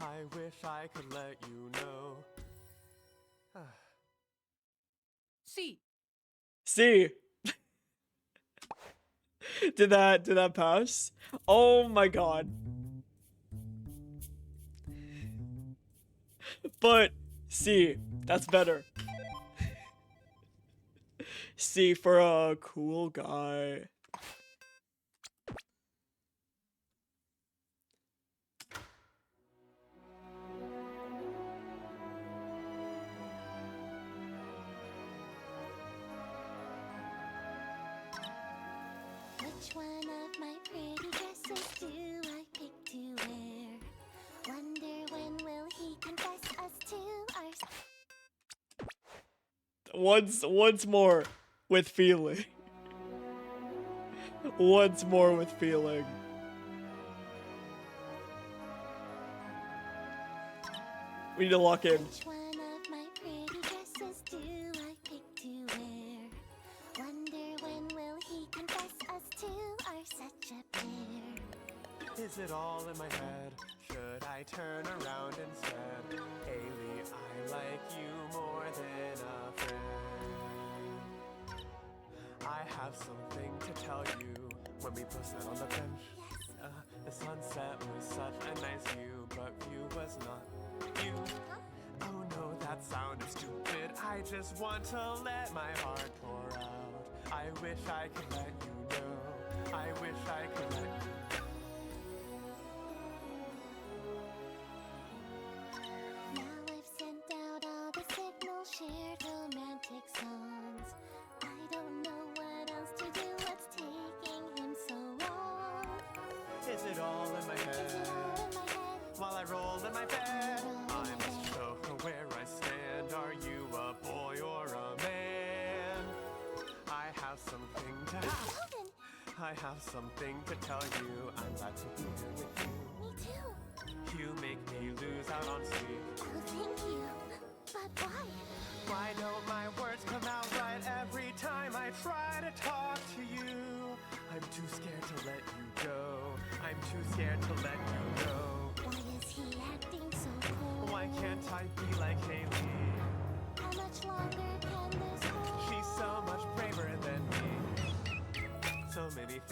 I wish I could let you know. C. See? Did that pass? Oh my god. But C, that's better. C for a cool guy. Which one of my pretty dresses do I pick to wear? Wonder when will he confess us two are Once more with feeling. Once more with feeling. We need to lock in. Which one of my pretty dresses do I pick to wear? Wonder when will he confess us two are such a pair? Is it all in my head? Should I turn around instead? Haley, I like you more than a friend. I have something to tell you. When we both sat on the bench, the sunset was such a nice view, but view was not you. Oh no, that sounded stupid. I just want to let my heart pour out. I wish I could let you know. I wish I could let you know. Now I've sent out all the signals, shared romantic songs. I don't know what else to do, what's taking him so long? Is it all in my Is head? it all in my head? While I roll in my bed, I must show her where I stand. Are you a boy or a man? I have something to Calvin, I have something to tell you. I'm glad to be here with you. me too. You make me lose out on sleep. Oh, thank you. But why? Why don't my words come out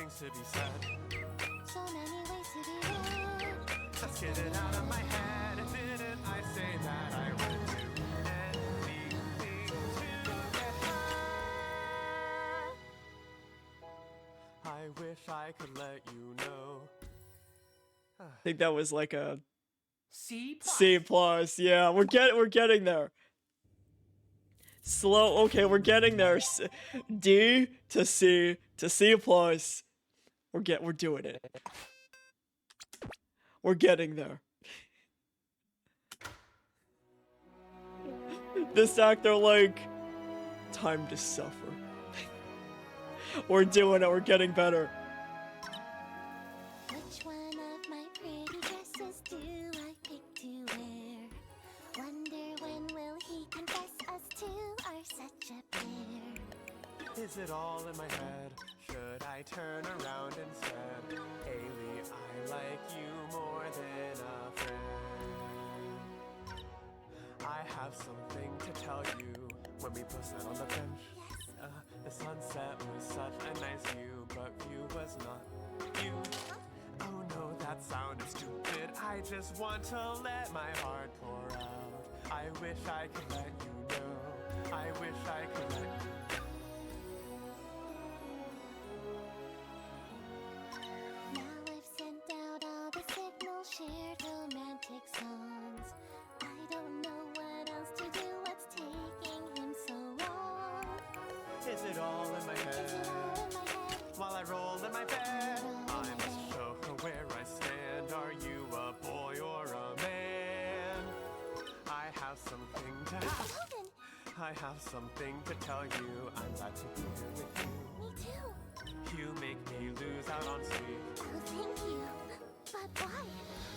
things to be said. So many ways to be read. Just get it out of my head. Didn't I say that I would do anything to get high? I wish I could let you know. I think that was like a C+. C plus. Yeah, we're getting there. Slow. Okay, we're getting there. D to C to C plus. We're doing it. We're getting there. This actor, like, time to suffer. We're doing it. We're getting better. Which one of my pretty dresses do I pick to wear? Wonder when will he confess us two are such a pair? Is it all in my head? Should I turn around instead? Haley, I like you more than a friend. I have something to tell you. When we both sat on the bench, the sunset was such a nice view, but view was not you. Oh no, that sounded stupid. I just want to let my heart pour out. I wish I could let you know. I wish I could let you know. Now I've sent out all the signals, shared romantic songs. I don't know what else to do, what's taking him so long? Is it all in my Is head? it all in my head? While I roll in my bed, I must show her where I stand. Are you a boy or a man? I have something to Alvin, I have something to tell you. I'm glad to be here with you. me too. You make me lose out on sleep. Oh, thank you. But why?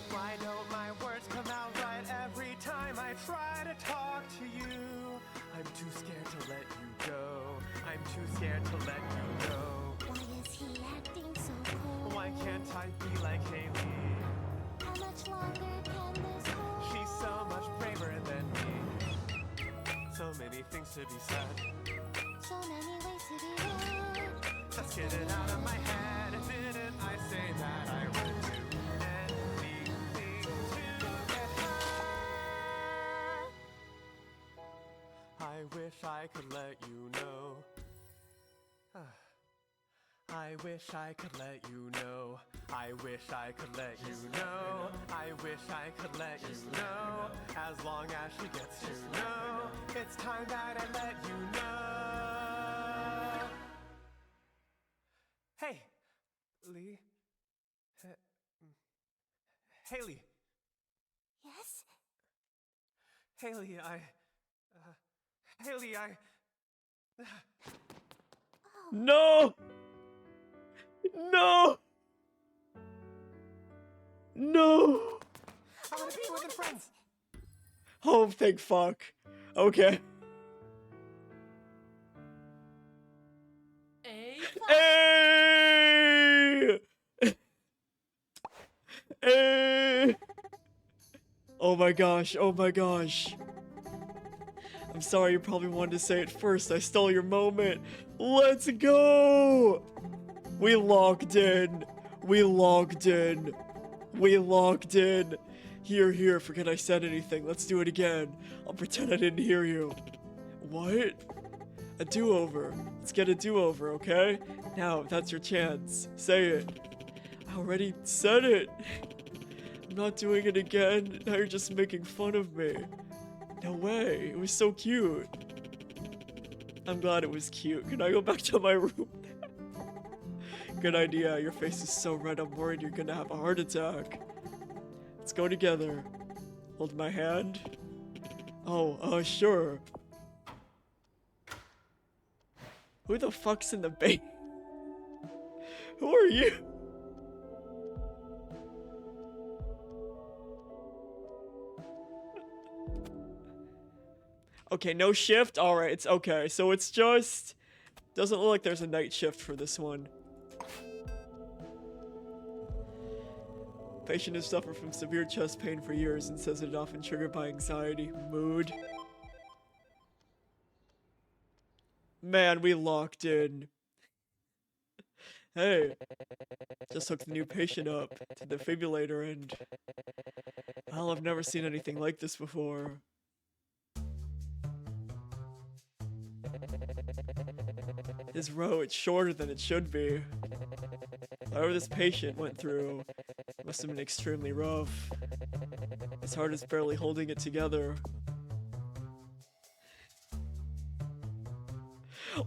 Why don't my words come out right every time I try to talk to you? I'm too scared to let you go. I'm too scared to let you know. Why is he acting so cold? Why can't I be like Haley? How much longer can this hold? She's so much braver than me. So many things to be said. So many ways to be read. Just get it out of my head. Didn't I say that I would do anything to get high? I wish I could let you know. I wish I could let you know. I wish I could let you know. I wish I could let you know. As long as she gets to know, it's time that I let you know. Hey, Lee. Haley. Yes? Haley, Haley, No! No! No! I want to be with the friends. Oh, thank fuck. Okay. A+. Hey! Hey! Oh my gosh, oh my gosh. I'm sorry, you probably wanted to say it first. I stole your moment. Let's go! We logged in. We logged in. We logged in. Here, forget I said anything. Let's do it again. I'll pretend I didn't hear you. What? A do-over. Let's get a do-over, okay? Now, that's your chance. Say it. I already said it. I'm not doing it again. Now you're just making fun of me. No way. It was so cute. I'm glad it was cute. Can I go back to my room? Good idea. Your face is so red, I'm worried you're gonna have a heart attack. Let's go together. Hold my hand. Oh, sure. Who the fuck's in the bank? Who are you? Okay, no shift? Alright, it's okay. So it's just... Doesn't look like there's a night shift for this one. Patient has suffered from severe chest pain for years and says it often triggered by anxiety, mood. Man, we locked in. Hey, just hooked the new patient up to the defibrillator and... Well, I've never seen anything like this before. His row, it's shorter than it should be. Whatever this patient went through must have been extremely rough. His heart is barely holding it together.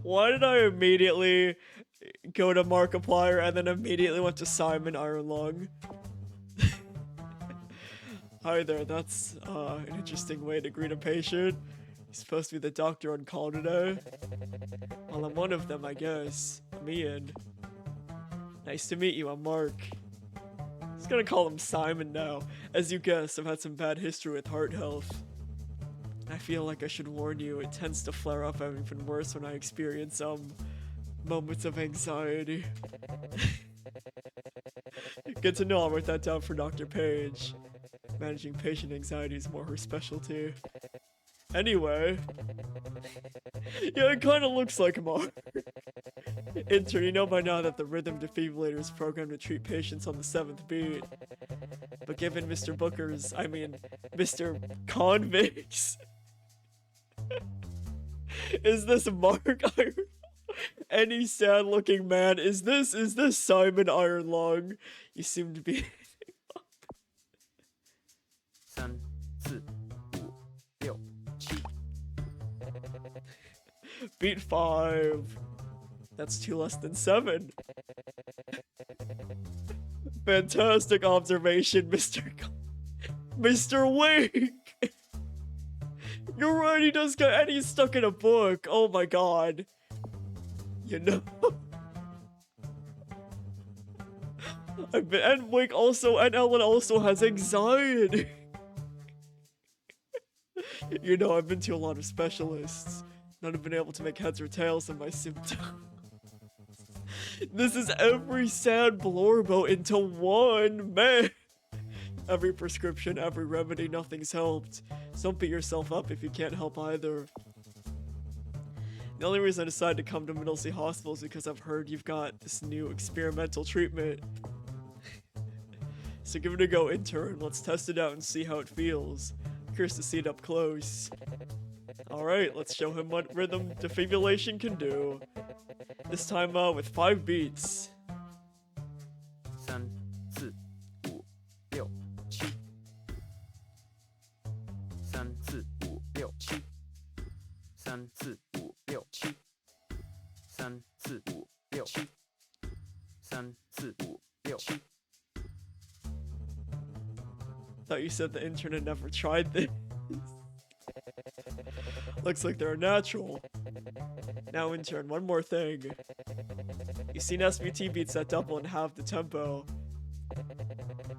Why did I immediately go to Markiplier and then immediately went to Simon Ironlung? Hi there, that's an interesting way to greet a patient. He's supposed to be the doctor on call today. Well, I'm one of them, I guess. I'm Ian. Nice to meet you, I'm Mark. I'm just gonna call him Simon now. As you guessed, I've had some bad history with heart health. I feel like I should warn you, it tends to flare up even worse when I experience some moments of anxiety. Good to know, I'll write that down for Dr. Page. Managing patient anxiety is more her specialty. Anyway. Yeah, it kinda looks like Mark. Intern, you know by now that the rhythm defibrillator is programmed to treat patients on the 7th beat. But given Mr. Mr. Convict's... Is this Mark Iron? Any sad looking man? Is this Simon Ironlung? You seem to be... 3、4、5、6、7 Beat 5. That's 2 less than 7. Fantastic observation, Mr. Wake. You're right, he does get, and he's stuck in a book. Oh my god. You know. And Wake also, and Ellen also has anxiety. You know, I've been to a lot of specialists. None have been able to make heads or tails of my symptoms. This is every sad blorbo into one, man. Every prescription, every remedy, nothing's helped. So don't beat yourself up if you can't help either. The only reason I decided to come to Middlesea Hospital is because I've heard you've got this new experimental treatment. So give it a go, intern. Let's test it out and see how it feels. Curious to see it up close. Alright, let's show him what rhythm defibrillation can do. This time with 5 beats. 3、4、5、6、7 3、4、5、6、7 3、4、5、6、7 3、4、5、6、7 3、4、5、6、7 Thought you said the internet never tried this. Looks like they're natural. Now intern, one more thing. You've seen SVT beats that double and halve the tempo.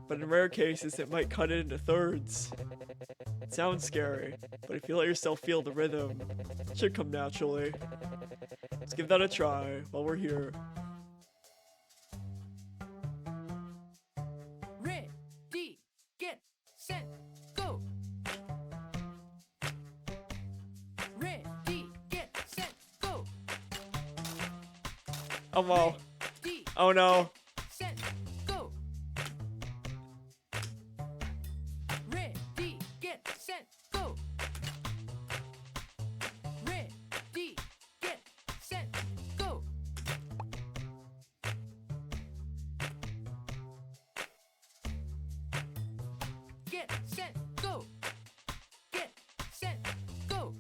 But in rare cases, it might cut it into thirds. It sounds scary, but if you let yourself feel the rhythm, it should come naturally. Let's give that a try while we're here. Ready, get, set, go. Ready, get, set, go. Oh well. Ready, Oh no. set, go. Ready, get, set, go. Ready, get, set, go. Get, set, go. Get, set, go.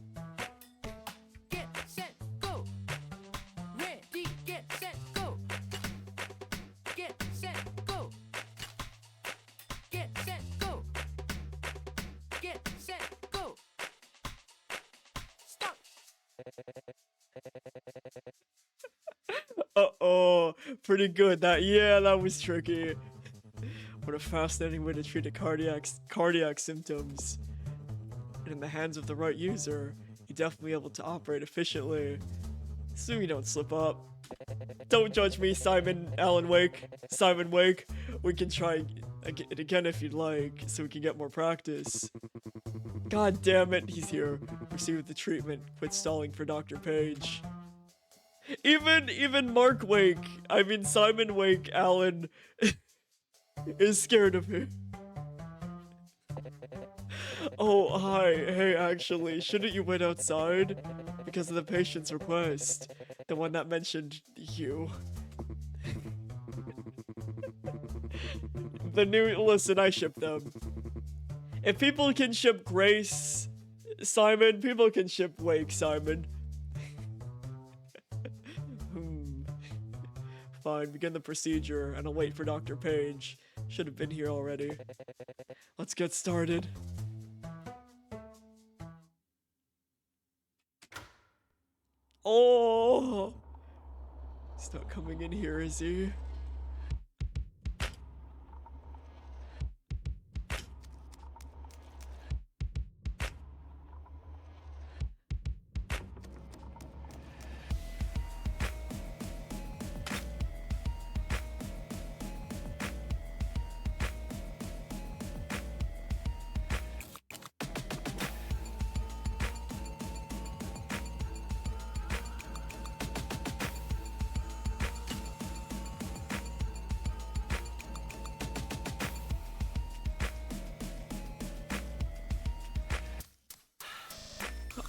Get, set, go. Ready, get, set, go. Get, set, go. Get, set, go. Get, set, go. Stop. Uh-oh. Pretty good. That was tricky. What a fascinating way to treat a cardiac symptoms. And in the hands of the right user, you're definitely able to operate efficiently. So you don't slip up. Don't judge me, Simon Wake. We can try it again if you'd like, so we can get more practice. God damn it, he's here. Proceed with the treatment. Quit stalling for Dr. Page. Even Mark Wake, I mean Simon Wake Allen is scared of him. Oh, hi. Hey, actually, shouldn't you wait outside? Because of the patient's request. The one that mentioned you. The new. Listen, I ship them. If people can ship Grace, Simon, people can ship Wake, Simon. Fine, begin the procedure, and I'll wait for Dr. Page. Should have been here already. Let's get started. Oh! He's not coming in here, is he?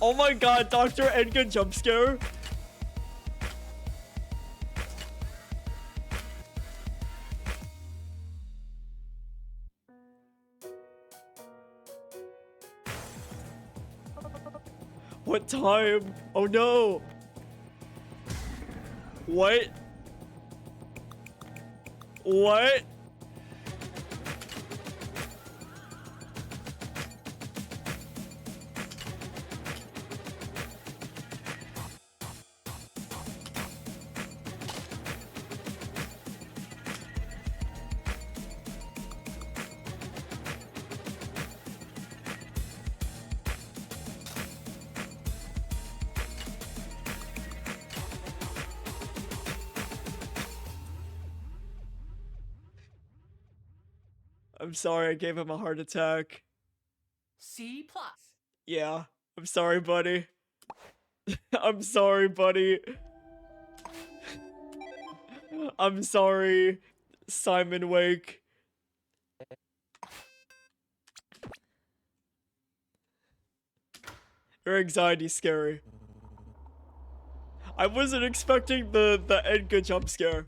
Oh my god, Dr. Edgar jump scare. What time? Oh no. What? What? I'm sorry I gave him a heart attack. C plus. Yeah, I'm sorry, buddy. I'm sorry, buddy. I'm sorry, Simon Wake. Your anxiety's scary. I wasn't expecting the Edgar jump scare.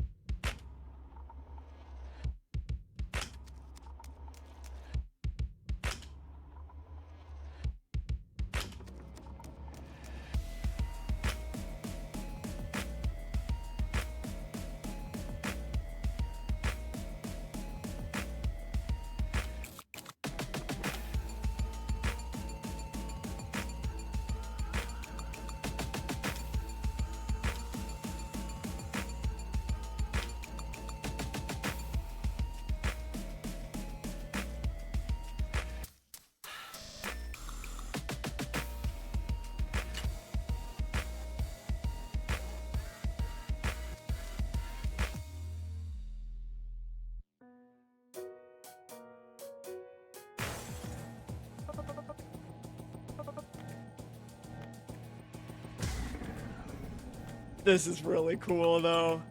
This is really cool, though.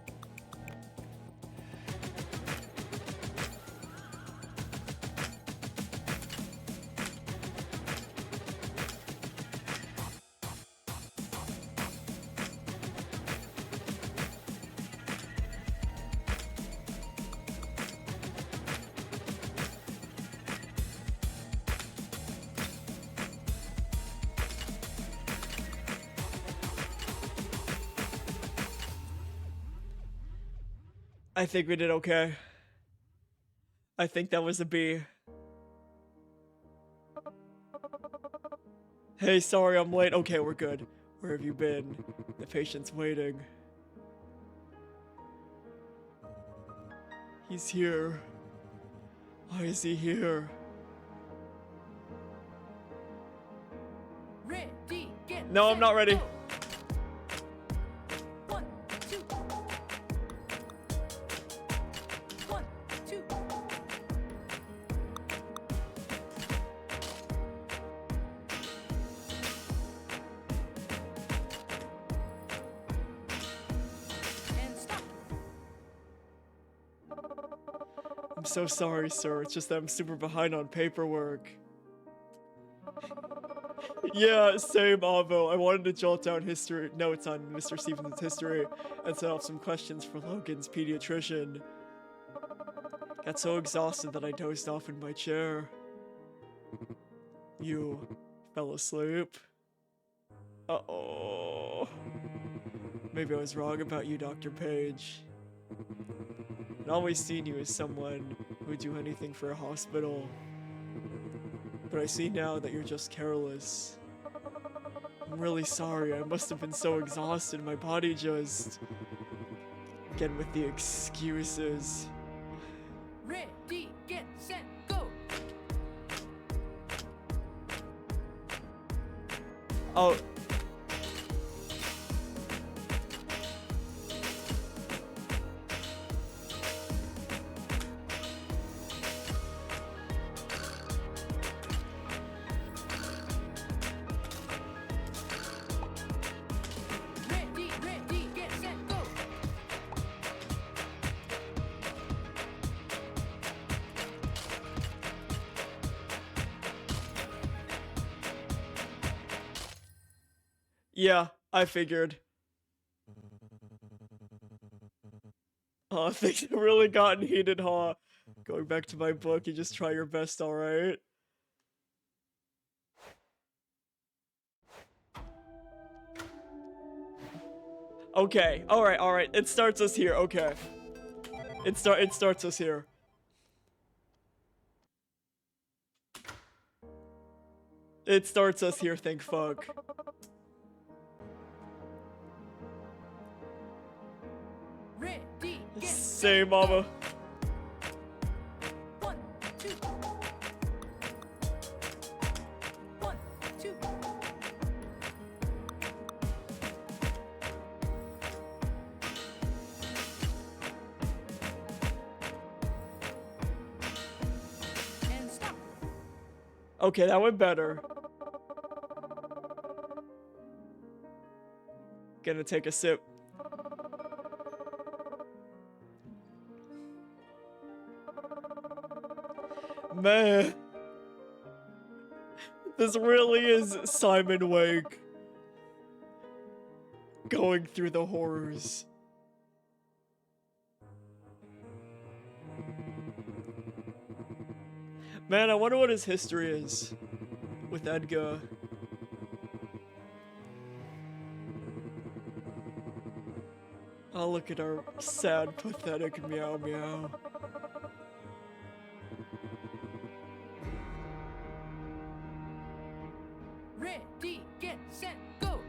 I think we did okay. I think that was a B. Hey, sorry I'm late. Okay, we're good. Where have you been? The patient's waiting. He's here. Why is he here? Ready, get No, I'm set, not ready. go. 1, 2. 1, 2. I'm so sorry, sir. It's just that I'm super behind on paperwork. Yeah, same, Avo. I wanted to jot down history notes on Mr. Stevens' history and set off some questions for Logan's pediatrician. Got so exhausted that I dozed off in my chair. You fell asleep? Uh-oh. Maybe I was wrong about you, Dr. Page. I'd always seen you as someone who'd do anything for a hospital. But I see now that you're just careless. I'm really sorry. I must have been so exhausted. My body just... Again with the excuses. Ready, get, set, go. Oh. Ready, get, set, go. Yeah, I figured. Oh, things have really gotten heated, huh? Going back to my book, you just try your best, alright? Okay, alright. It starts us here, okay. It starts us here. It starts us here, thank fuck. Ready, get, Say, set, mama. go. 1, 2. 1, 2. And stop. Okay, that went better. Gonna take a sip. Man. This really is Simon Wake. Going through the horrors. Man, I wonder what his history is with Edgar. Oh, look at our sad, pathetic meow meow. Ready, get, set, go.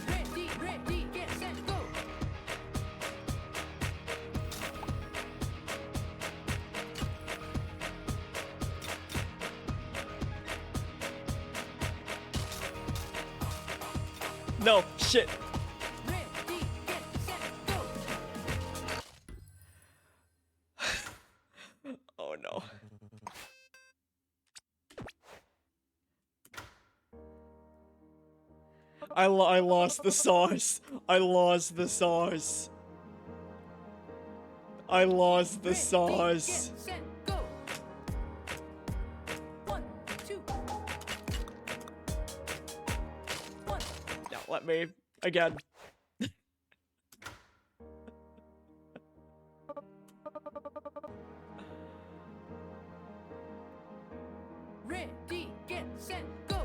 Ready, get, set, go. No, shit. Ready, get, set, go. Oh no. I lost the sauce. I lost the sauce. I lost the Ready, sauce. get, set, go. 1, 2. 1, No, let me again. ready, get, set, go.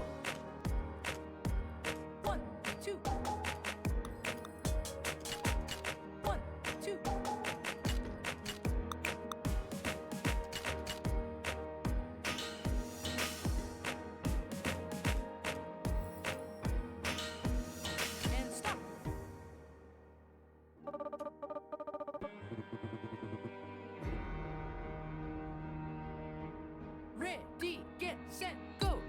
1, 2. 1, 2. And stop. Ready, get, set, go.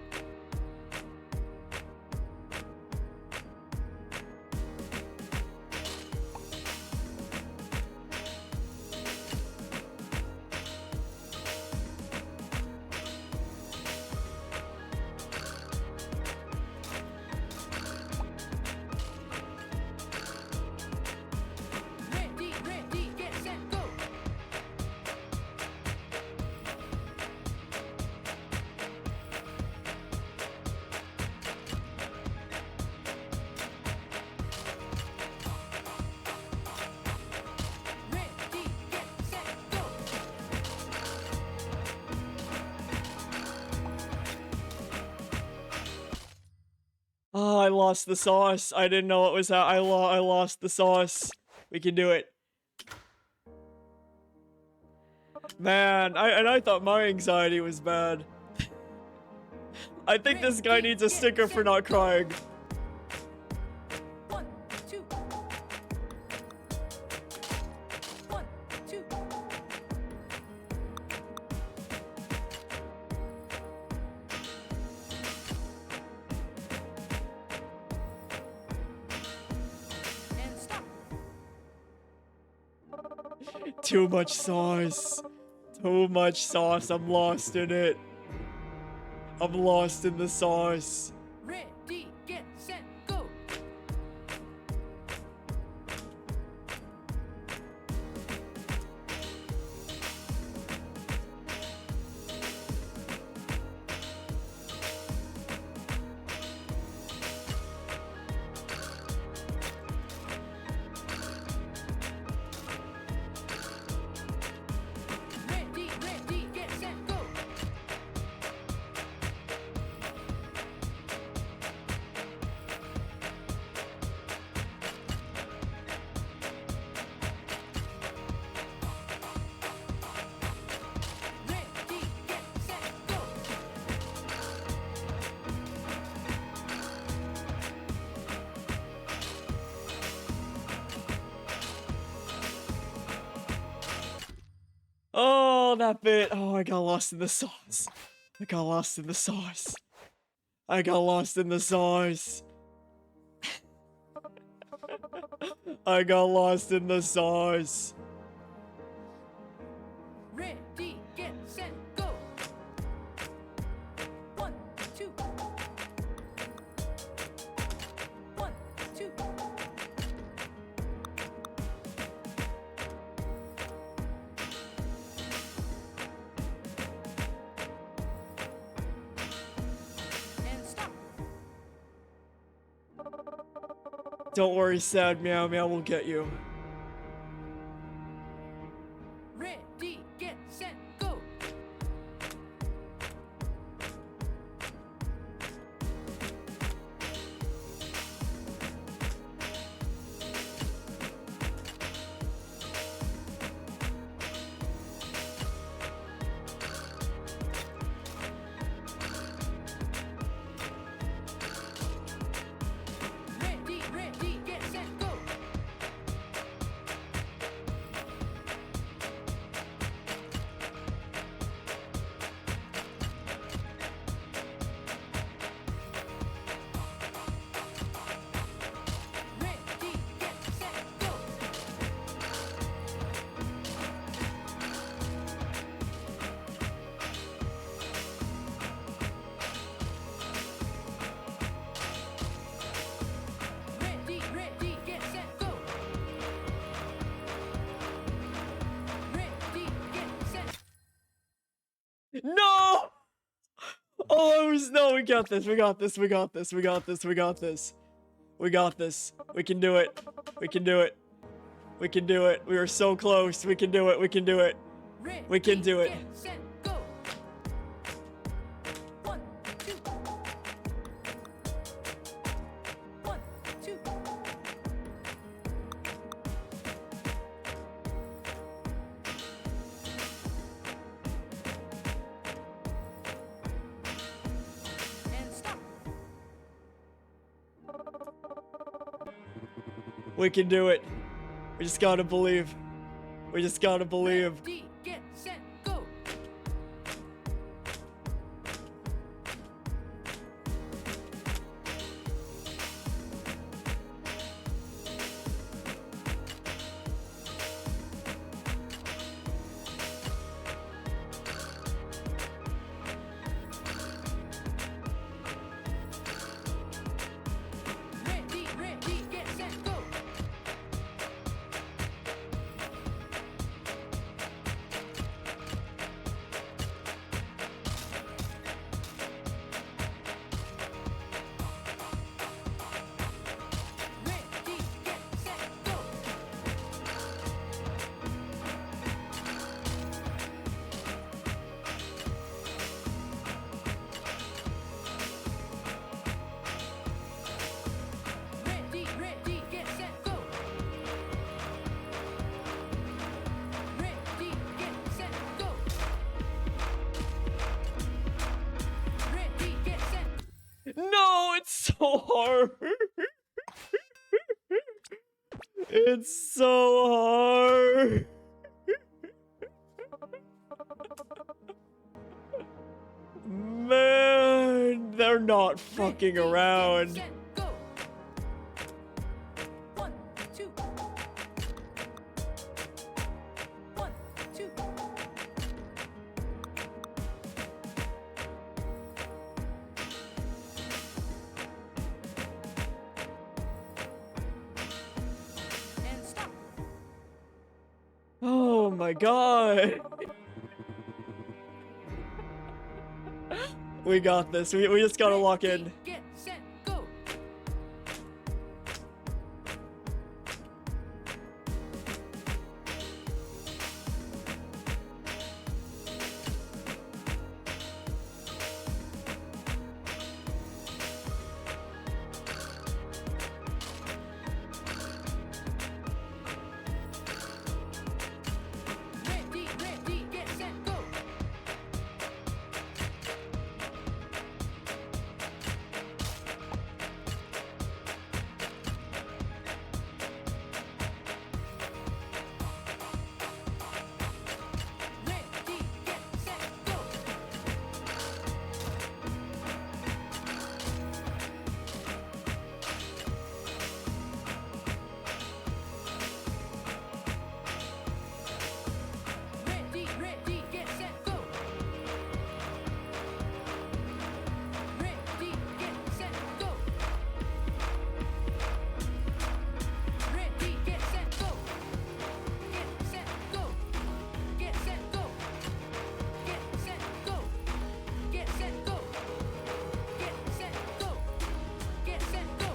Oh, I lost the sauce. I didn't know what was that. I lost the sauce. We can do it. Man, I thought my anxiety was bad. I think this guy needs a sticker for not crying. 1, 2. 1, 2. And stop. Too much sauce. Too much sauce. I'm lost in it. I'm lost in the sauce. Ready, get, set, go. Ready, get, set, go. Ready, get, set, go. Oh, that bit. Oh, I got lost in the sauce. I got lost in the sauce. I got lost in the sauce. I got lost in the sauce. Ready, get, set, go. 1, 2. 1, 2. And stop. Don't worry, sad meow meow will get you. Ready, get, set, go. Ready, get, set, go. Ready, get, set, go. Ready, get, set, go. Ready, get, set. No! Oh, I was no. We got this. We got this. We got this. We got this. We got this. We got this. We can do it. We can do it. We can do it. We are so close. We can do it. We can do it. Ready, We can do it. Get, set, go. 1, 2. 1, 2. And stop. We can do it. We just gotta believe. We just gotta believe. Ready, get, set, go. Ready, get, set, go. No, it's so hard. It's so hard. Man, they're not fucking Ready, around. Get, set, go. 1, 2. 1, 2. And stop. Oh my god. We got this. We just gotta lock in. Ready, Get, set, go. Ready, get, set, go. Ready, get, set, go. Ready, get, set, go. Ready, get, set, go. Ready, get, set, go. Get, set, go. Get, set, go. Get, set, go. Get, set, go. Get, set, go. Get, set, go.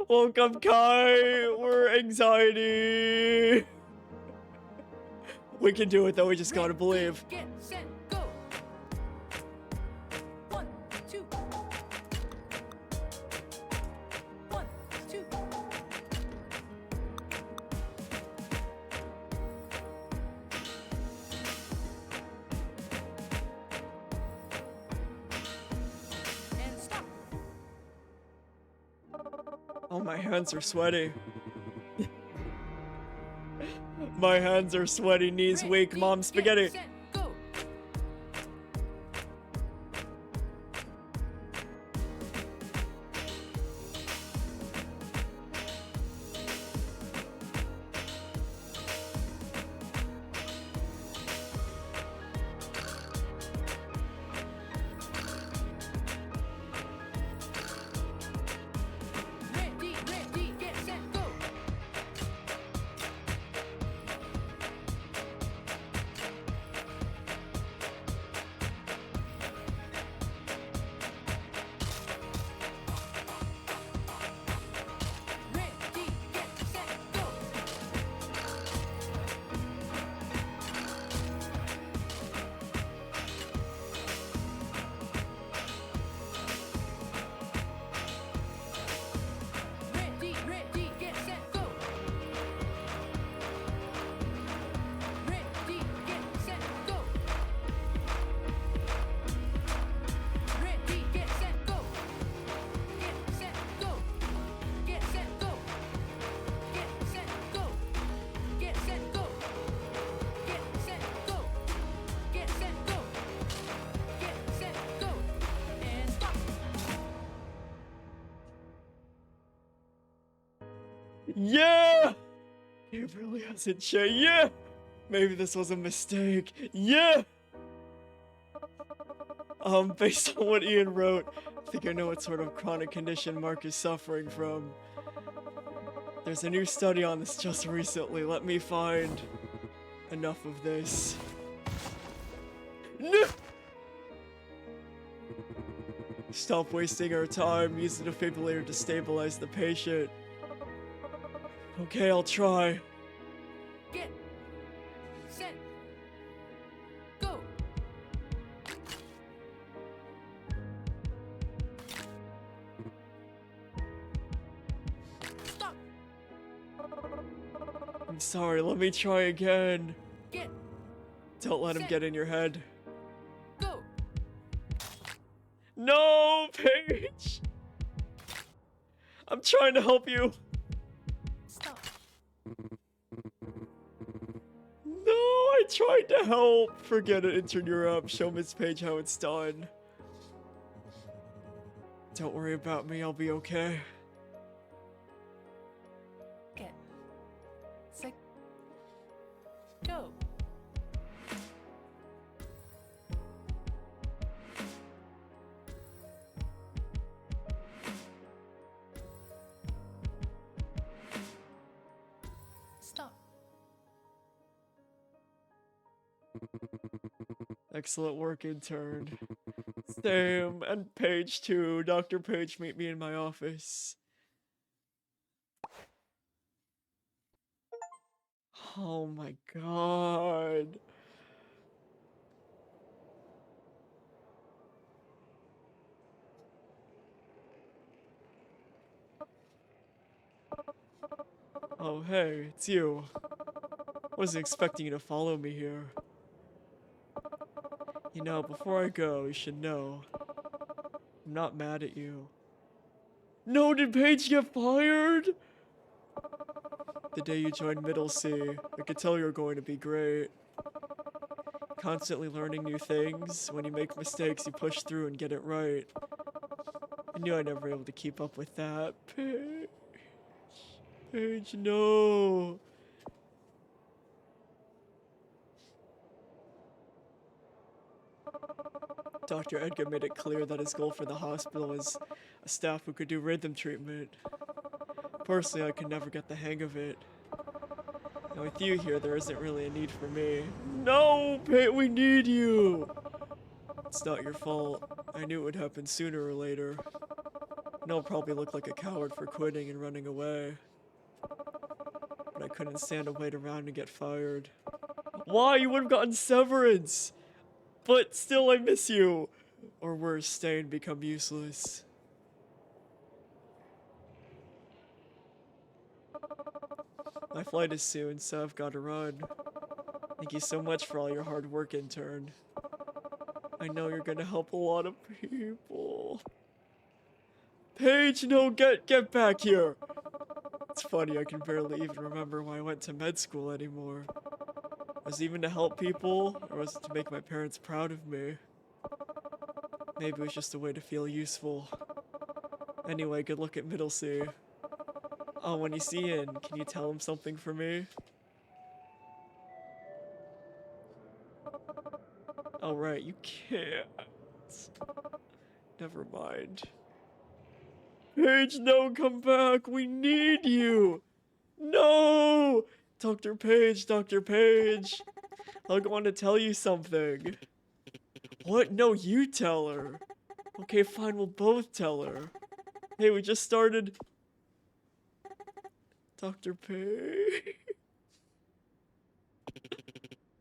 Welcome, Kai. We're anxiety. We can do it though. We just gotta believe. Get, set, go. 1, 2. 1, 2. And stop. Oh, my hands are sweaty. My hands are sweaty, knees weak, Ready, mom get, spaghetti. set, go. Ready, get, set, go. Ready, get, set, go. Ready, get, set, go. Ready, get, set, go. Ready, get, set, go. Get, set, go. Get, set, go. Get, set, go. Get, set, go. Get, set, go. Get, set, go. Get, set, go. And stop. Yeah! He really hasn't changed. Yeah! Maybe this was a mistake. Yeah! Based on what Ian wrote, I think I know what sort of chronic condition Mark is suffering from. There's a new study on this just recently. Let me find enough of this. No! Stop wasting our time. Use the defibrillator to stabilize the patient. Okay, I'll try. Get, set, go. Stop. I'm sorry, let me try again. Get, Don't let him set. get in your head. go. No, Paige! I'm trying to help you. Stop. No, I tried to help. Forget it, intern, you're up. Show Miss Page how it's done. Don't worry about me, I'll be okay. Get, set, go. Stop. Excellent work, intern. Same, and Page too. Dr. Page, meet me in my office. Oh my god. Oh hey, it's you. Wasn't expecting you to follow me here. You know, before I go, you should know. I'm not mad at you. No, did Paige get fired? The day you joined Middle C, I could tell you were going to be great. Constantly learning new things. When you make mistakes, you push through and get it right. I knew I'd never be able to keep up with that. Paige. Paige, no. Dr. Edgar made it clear that his goal for the hospital was a staff who could do rhythm treatment. Personally, I could never get the hang of it. Now with you here, there isn't really a need for me. No, Pate, we need you! It's not your fault. I knew it would happen sooner or later. I know I'll probably look like a coward for quitting and running away. But I couldn't stand to wait around and get fired. Why? You would have gotten severance! But still, I miss you. Or worse, stay and become useless. My flight is soon, so I've got to run. Thank you so much for all your hard work, intern. I know you're gonna help a lot of people. Paige, no, get back here. It's funny, I can barely even remember why I went to med school anymore. Was it even to help people, or was it to make my parents proud of me? Maybe it was just a way to feel useful. Anyway, good luck at Middle C. Oh, when you see Ian, can you tell him something for me? Oh, right, you can't. Never mind. Paige, no, come back! We need you! No! Dr. Page, Dr. Page! I want to tell you something. What? No, you tell her. Okay, fine, we'll both tell her. Hey, we just started... Dr. Page?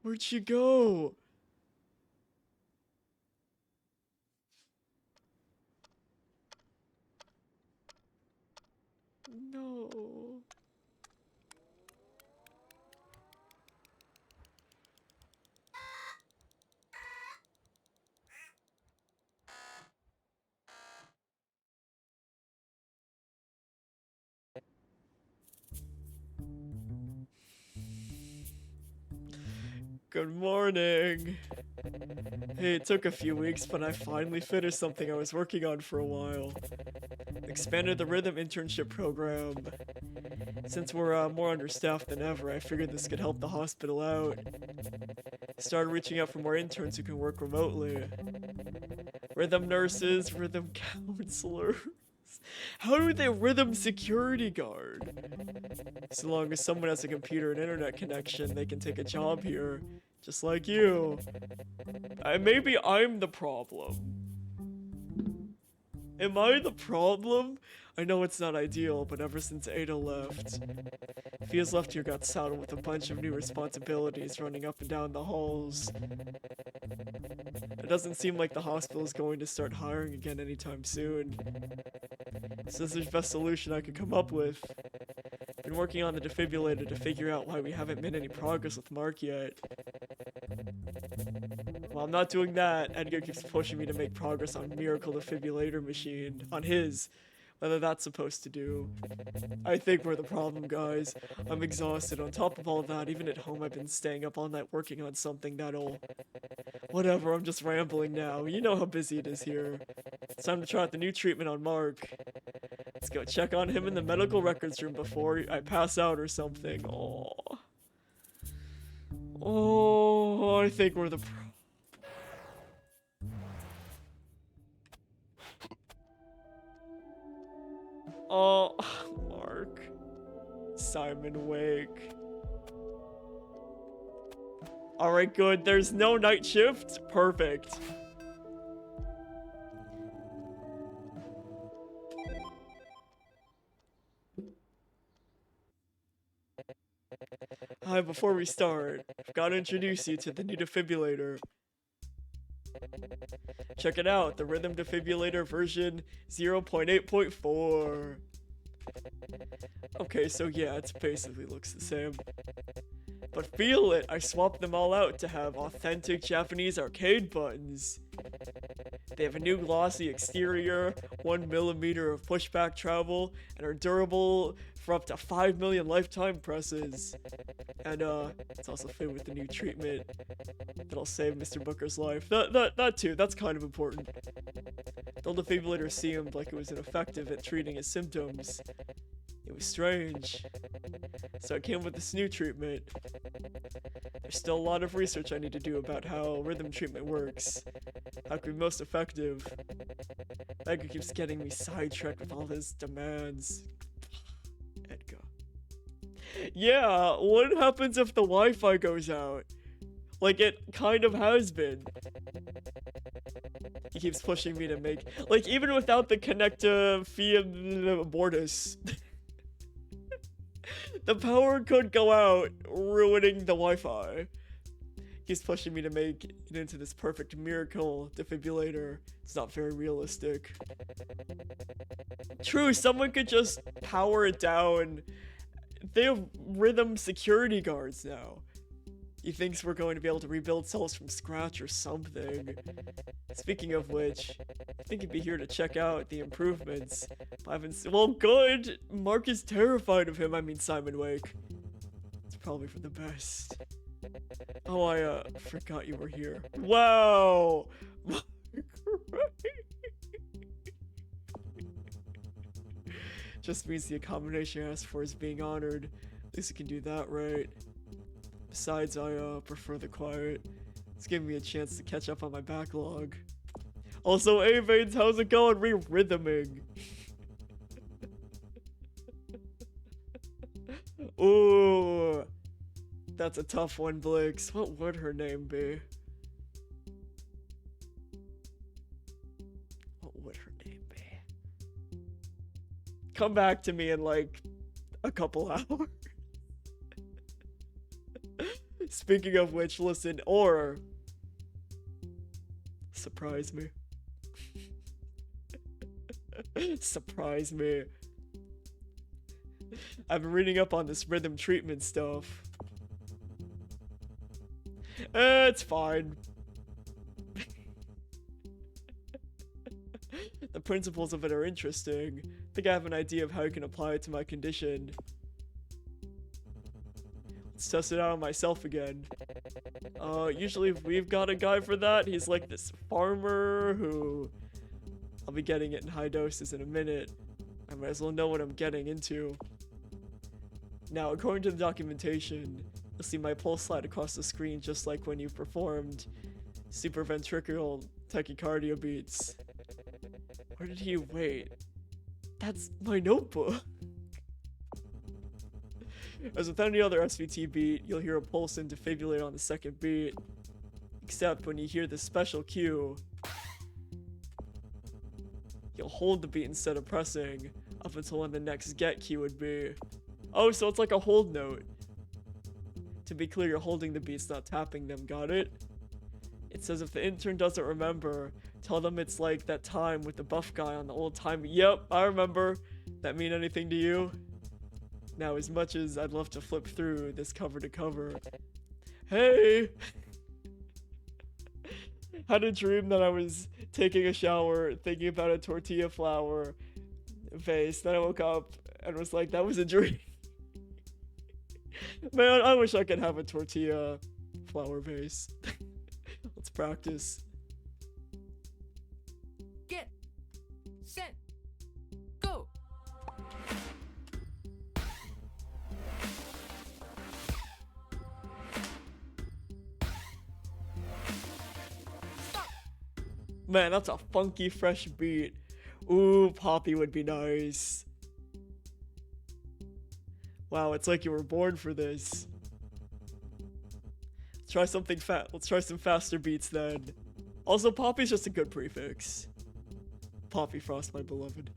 Where'd she go? No. Good morning. Hey, it took a few weeks, but I finally finished something I was working on for a while. Expanded the rhythm internship program. Since we're more understaffed than ever, I figured this could help the hospital out. Started reaching out for more interns who can work remotely. Rhythm nurses, rhythm counselors. How do they rhythm security guard? So long as someone has a computer and internet connection, they can take a job here. Just like you. Maybe I'm the problem. Am I the problem? I know it's not ideal, but ever since Ada left, Fia's left here got saddled with a bunch of new responsibilities running up and down the halls. It doesn't seem like the hospital is going to start hiring again anytime soon. So this is the best solution I could come up with. Been been working on the defibrillator to figure out why we haven't made any progress with Mark yet. While I'm not doing that, Edgar keeps pushing me to make progress on Miracle Defibrillator Machine, on his. Whether that's supposed to do. I think we're the problem, guys. I'm exhausted. On top of all that, even at home I've been staying up all night working on something that'll... Whatever, I'm just rambling now. You know how busy it is here. It's time to try out the new treatment on Mark. Let's go check on him in the medical records room before I pass out or something. Oh. Oh, I think we're the Oh, Mark. Simon Wake. Alright, good. There's no night shift. Perfect. Hi, before we start, I've got to introduce you to the new defibrillator. Check it out, the Rhythm Defibrillator version 0.8.4. Okay, so yeah, it basically looks the same. But feel it, I swapped them all out to have authentic Japanese arcade buttons. They have a new glossy exterior, 1mm of pushback travel, and are durable for up to 5 million lifetime presses. And it's also fit with the new treatment that'll save Mr. Booker's life. That too, that's kind of important. The old defibrillator seemed like it was ineffective at treating his symptoms. It was strange. So I came with this new treatment. There's still a lot of research I need to do about how rhythm treatment works. How it can be most effective. Edgar keeps getting me sidetracked with all his demands. Edgar. Yeah, what happens if the Wi-Fi goes out? Like it kind of has been. He keeps pushing me to make, like, even without the connector via mortis, the power could go out, ruining the Wi-Fi. He's pushing me to make it into this perfect miracle defibrillator. It's not very realistic. True, someone could just power it down. They have rhythm security guards now. He thinks we're going to be able to rebuild cells from scratch or something. Speaking of which, I think he'd be here to check out the improvements. I haven't well, good! Mark is terrified of him, I mean Simon Wake. It's probably for the best. Oh, I forgot you were here. Wow! Just means the accommodation I asked for is being honored. At least I can do that right. Besides, I prefer the quiet. It's giving me a chance to catch up on my backlog. Also, hey Veins, how's it going? Re-rhythming. Ooh. That's a tough one, Blix. What would her name be? What would her name be? Come back to me in like a couple hours. Speaking of which, listen, or surprise me. Surprise me. I've been reading up on this rhythm treatment stuff. It's fine. The principles of it are interesting. I think I have an idea of how I can apply it to my condition. Let's test it out on myself again. Usually if we've got a guy for that, he's like this farmer who... I'll be getting it in high doses in a minute. I might as well know what I'm getting into. Now, according to the documentation, you'll see my pulse slide across the screen just like when you performed supraventricular tachycardia beats. Where did he wait? That's my notebook. As with any other SVT beat, you'll hear a pulse and defibrillate on the second beat. Except when you hear the special cue, you'll hold the beat instead of pressing, up until when the next get cue would be. Oh, so it's like a hold note. To be clear, you're holding the beats, not tapping them, got it? It says if the intern doesn't remember, tell them it's like that time with the buff guy on the old time. Yep, I remember. That mean anything to you? Now, as much as I'd love to flip through this cover to cover, hey! Had a dream that I was taking a shower, thinking about a tortilla flour vase. Then I woke up and was like, that was a dream. Man, I wish I could have a tortilla flour vase. Let's practice. Get set go. Stop. Man, that's a funky, fresh beat. Ooh, Poppy would be nice. Wow, it's like you were born for this. Let's try something let's try some faster beats then. Also, Poppy's just a good prefix. Poppy Frost, my beloved.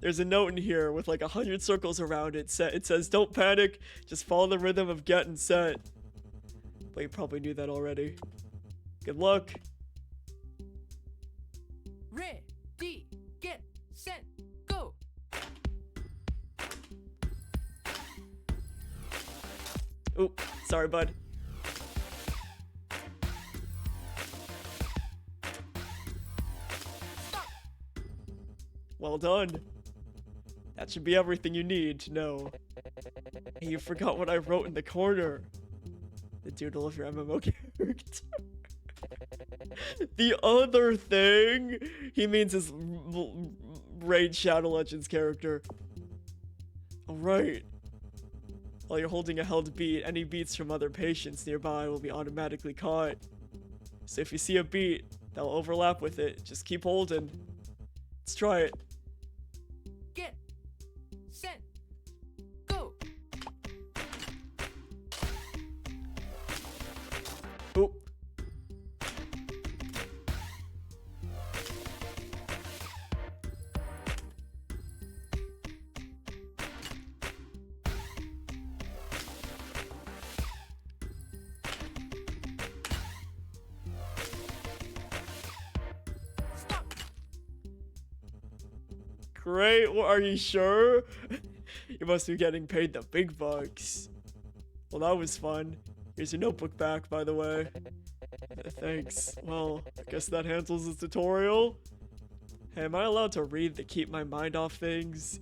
There's a note in here with like 100 circles around it. It says, don't panic, just follow the rhythm of get and set. But you probably knew that already. Good luck. Ready, get set go. Ooh, sorry, bud. Stop. Well done. That should be everything you need to know. Hey, you forgot what I wrote in the corner. The doodle of your MMO character. The other thing he means his Raid Shadow Legends character. Alright. While you're holding a held beat, any beats from other patients nearby will be automatically caught. So if you see a beat that'll overlap with it, just keep holding. Let's try it. Get set go. Oop. Stop. Great, well, are you sure? You must be getting paid the big bucks. Well, that was fun. Here's your notebook back, by the way. Thanks. Well, I guess that handles the tutorial. Hey, am I allowed to read to keep my mind off things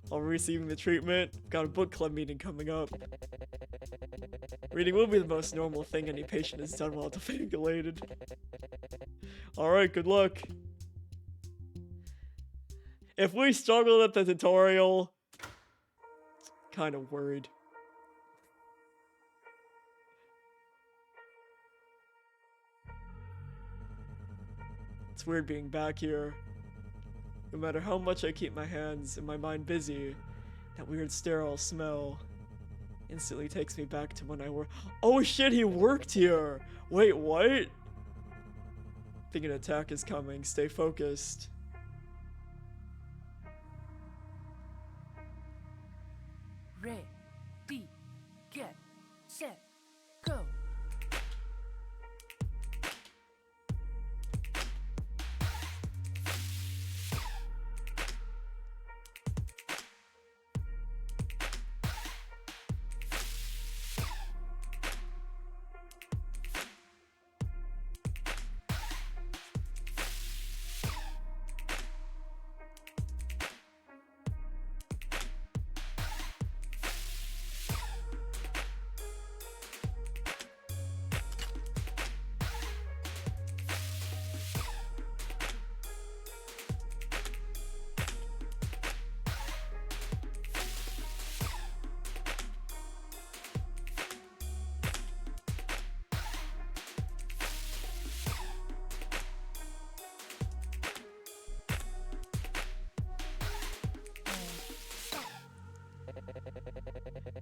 while receiving the treatment? Got a book club meeting coming up. Reading will be the most normal thing any patient has done while defibrillated. Alright, good luck. If we struggled at the tutorial, kind of worried. It's weird being back here. No matter how much I keep my hands and my mind busy, that weird sterile smell instantly takes me back to when I worked. Oh shit, he worked here! Wait, what? Think an attack is coming. Stay focused. Ready, get set go.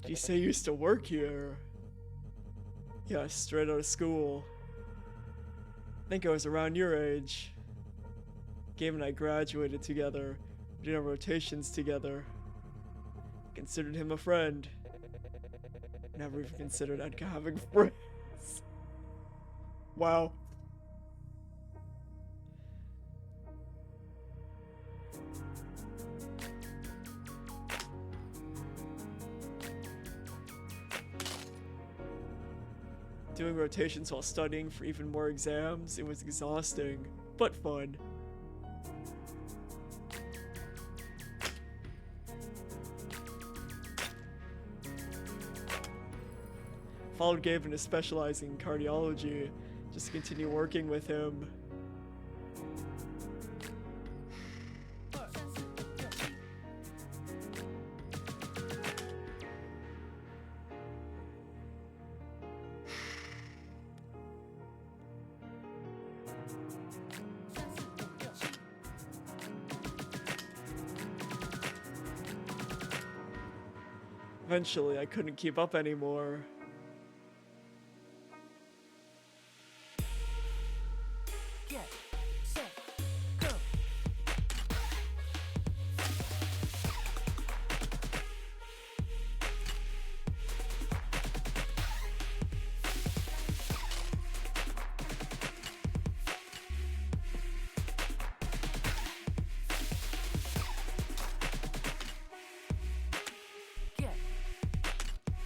You say you used to work here? Yeah, straight out of school. Think I was around your age. Gabe and I graduated together. We did our rotations together. Considered him a friend. Never even considered Edka having friends. Wow. Doing rotations while studying for even more exams, it was exhausting, but fun. Followed Gavin to specialize in cardiology, just to continue working with him. Eventually, I couldn't keep up anymore. Get set go. Get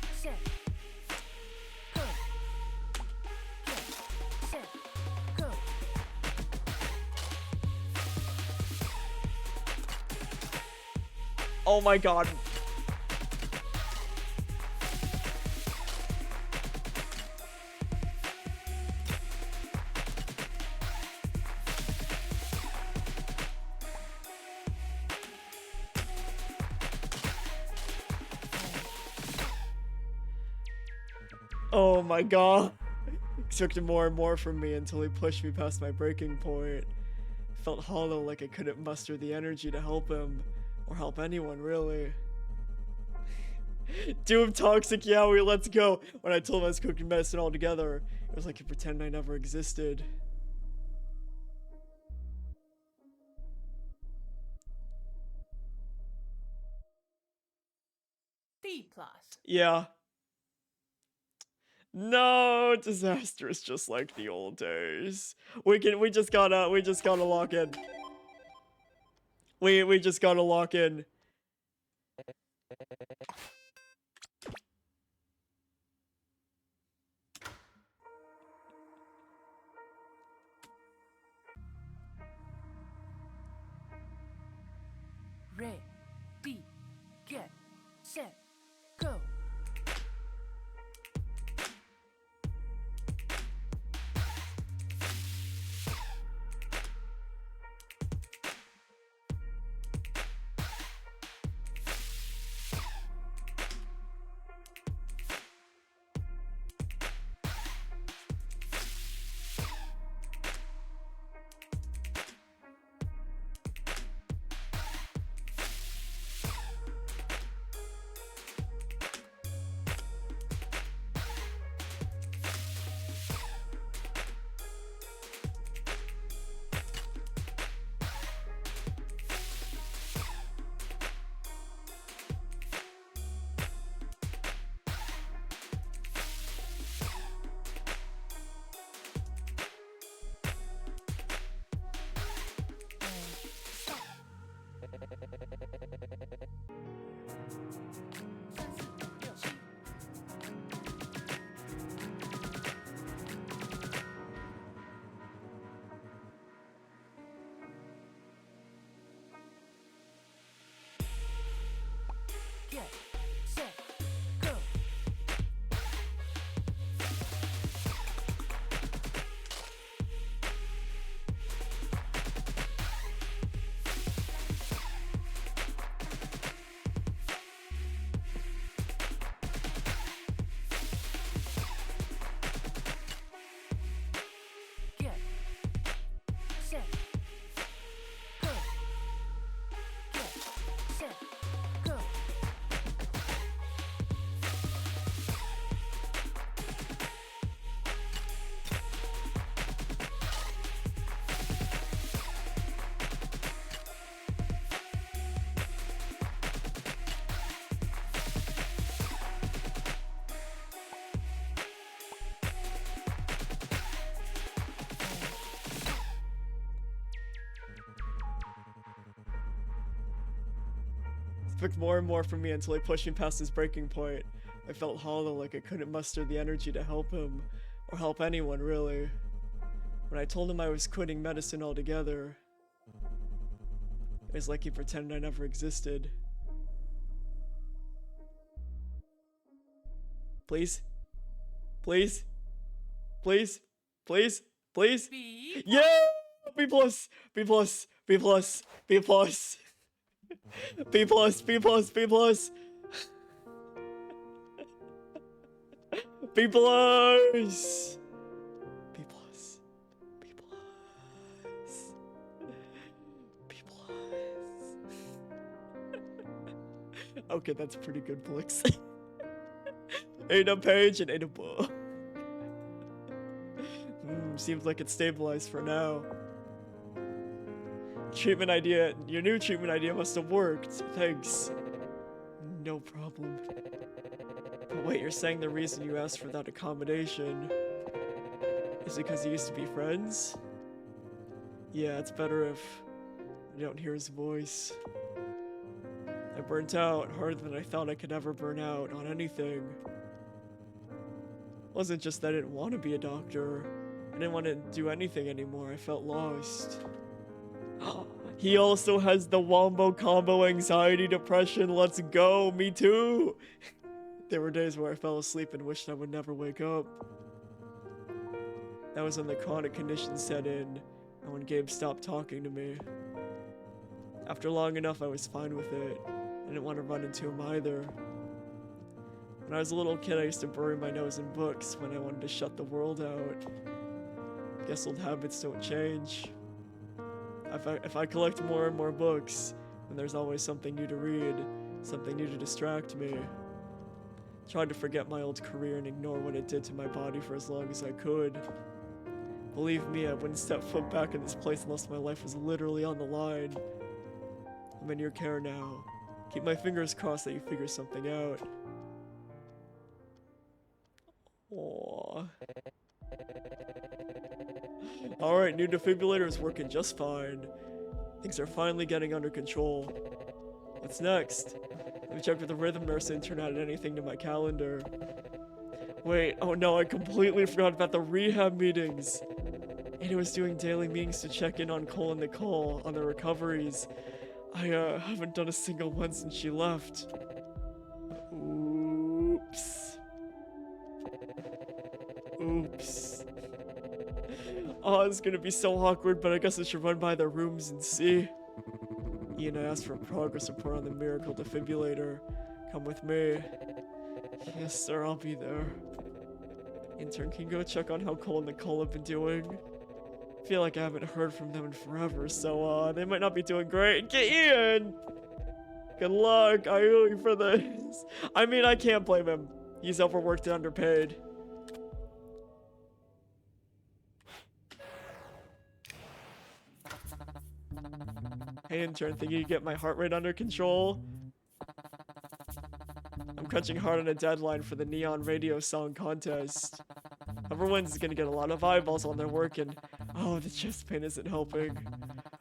set go. Get set go. Oh my god. Oh my god. Expected more and more from me until he pushed me past my breaking point. Felt hollow, like I couldn't muster the energy to help him. Or help anyone, really. Doom Toxic Yowie, let's go! When I told him I was cooking medicine altogether, it was like he pretended I never existed. B plus. Yeah. No, disastrous, just like the old days. We just gotta lock in. We just gotta lock in. Ready, get set go. Get set go. Get set go. Get set go. Expect more and more from me until he pushed me past his breaking point. I felt hollow, like I couldn't muster the energy to help him or help anyone, really. When I told him I was quitting medicine altogether, it was like he pretended I never existed. Please? Please? Please? Please? Please? B. Yeah! B plus! B plus! B plus! B plus! B plus! B plus! B plus! B plus! B plus! B plus! B plus! Okay, that's pretty good, Blix. Ain't a page and ain't a book. Seems like it's stabilized for now. Treatment idea. Your new treatment idea must have worked. Thanks. No problem. But wait, you're saying the reason you asked for that accommodation is because you used to be friends? Yeah, it's better if I don't hear his voice. I burnt out harder than I thought I could ever burn out on anything. It wasn't just that I didn't want to be a doctor. I didn't want to do anything anymore. I felt lost. He also has the wombo combo anxiety depression. Let's go. Me too. There were days where I fell asleep and wished I would never wake up. That was when the chronic condition set in and when Gabe stopped talking to me. After long enough, I was fine with it. I didn't want to run into him either. When I was a little kid, I used to bury my nose in books when I wanted to shut the world out. Guess old habits don't change. If I collect more and more books, then there's always something new to read, something new to distract me. Tried to forget my old career and ignore what it did to my body for as long as I could. Believe me, I wouldn't step foot back in this place unless my life was literally on the line. I'm in your care now. Keep my fingers crossed that you figure something out. Aww. Alright, new defibrillator is working just fine. Things are finally getting under control. What's next? Let me check with the rhythm nurse and turn out anything to my calendar. Wait, oh no, I completely forgot about the rehab meetings. Ada was doing daily meetings to check in on Cole and Nicole on their recoveries. I haven't done a single one since she left. Oops. Oops. Oh, it's gonna be so awkward, but I guess I should run by their rooms and see. Ian asked for progress report on the miracle defibrillator. Come with me. Yes, sir, I'll be there. Intern, can you go check on how Cole and Nicole have been doing? I feel like I haven't heard from them in forever, so they might not be doing great. Get Ian! Good luck, I owe you for this. I mean, I can't blame him. He's overworked and underpaid. Hey intern, think you can get my heart rate under control? I'm crunching hard on a deadline for the Neon Radio Song Contest. Whoever wins is gonna get a lot of eyeballs on their work and oh, the chest pain isn't helping.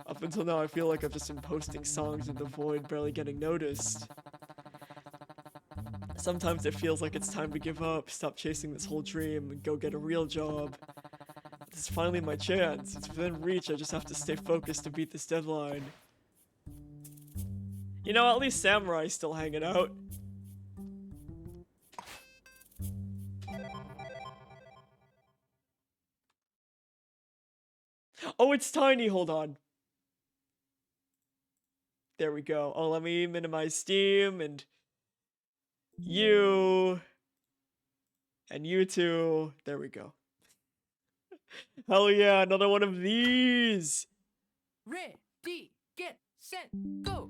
Up until now, I feel like I've just been posting songs in the void, barely getting noticed. Sometimes it feels like it's time to give up, stop chasing this whole dream, and go get a real job. This is finally my chance. It's within reach, I just have to stay focused to beat this deadline. You know, at least Samurai's still hanging out. Oh, it's tiny, hold on. There we go. Oh, let me minimize Steam and you and you two. There we go. Hell yeah, another one of these. Ready, get, set, go.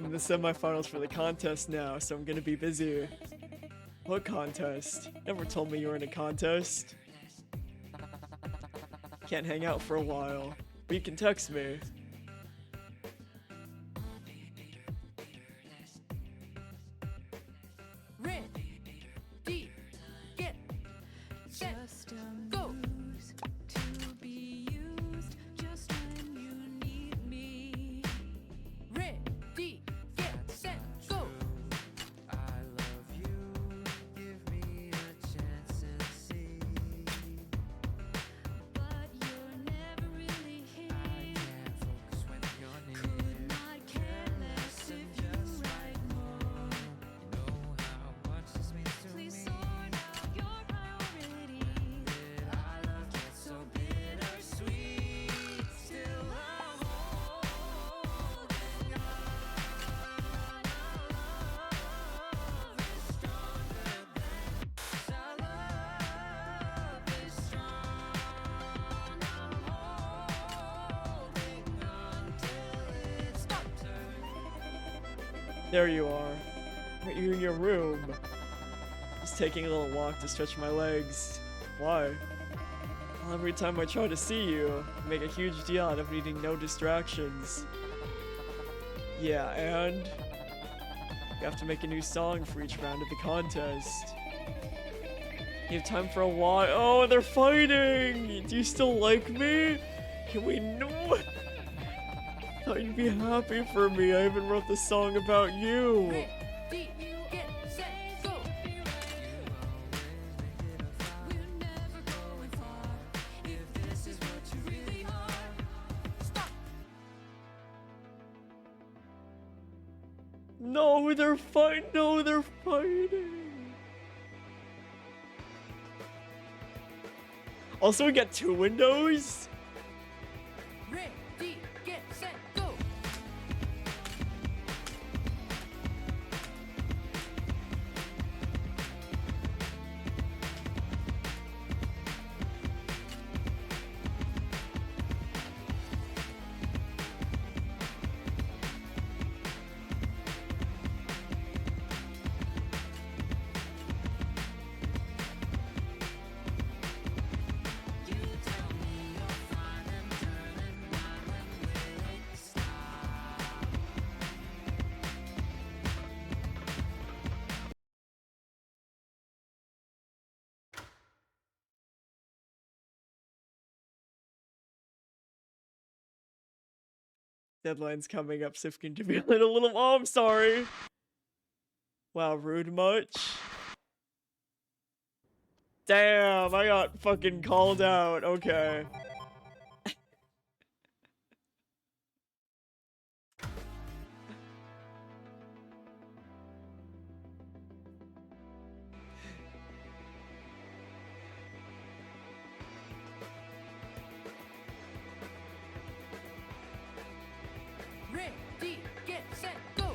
in the semifinals for the contest now, so I'm gonna be busy. What contest? Never told me you were in a contest. Can't hang out for a while, but you can text me. Ready, get, set, go. To be used just when you need me. Ready, get, set, go. I love you. Give me a chance and see. But you're never really here. I can't focus when you're near. Could not care less if you write more. You know how much this means to Please me. sort out your priorities. That our love gets so bittersweet. Still I'm holding on. Our love is stronger than our love is strong. I'm holding on till it's my turn. There you are. Are you in your room? Just taking a little walk to stretch my legs. Why? Well, every time I try to see you, I make a huge deal out of needing no distractions. Yeah, and you have to make a new song for each round of the contest. You have time for a while. Oh, they're fighting! Do you still like me? Can we know? Thought you'd be happy for me. I even wrote the song about you. Ready, get, set, go. We're never going far if this is what you really are. Stop. No, they're fighting. No, they're fighting. Also, we got 2 windows. Ready, get, set, go. You tell me you're fine and turning mine when we ain't stop. Deadline's coming up, so if you can do me a little. Oh, I'm sorry. Wow, rude much? Damn, I got fucking called out. Okay. Ready, get, set, go.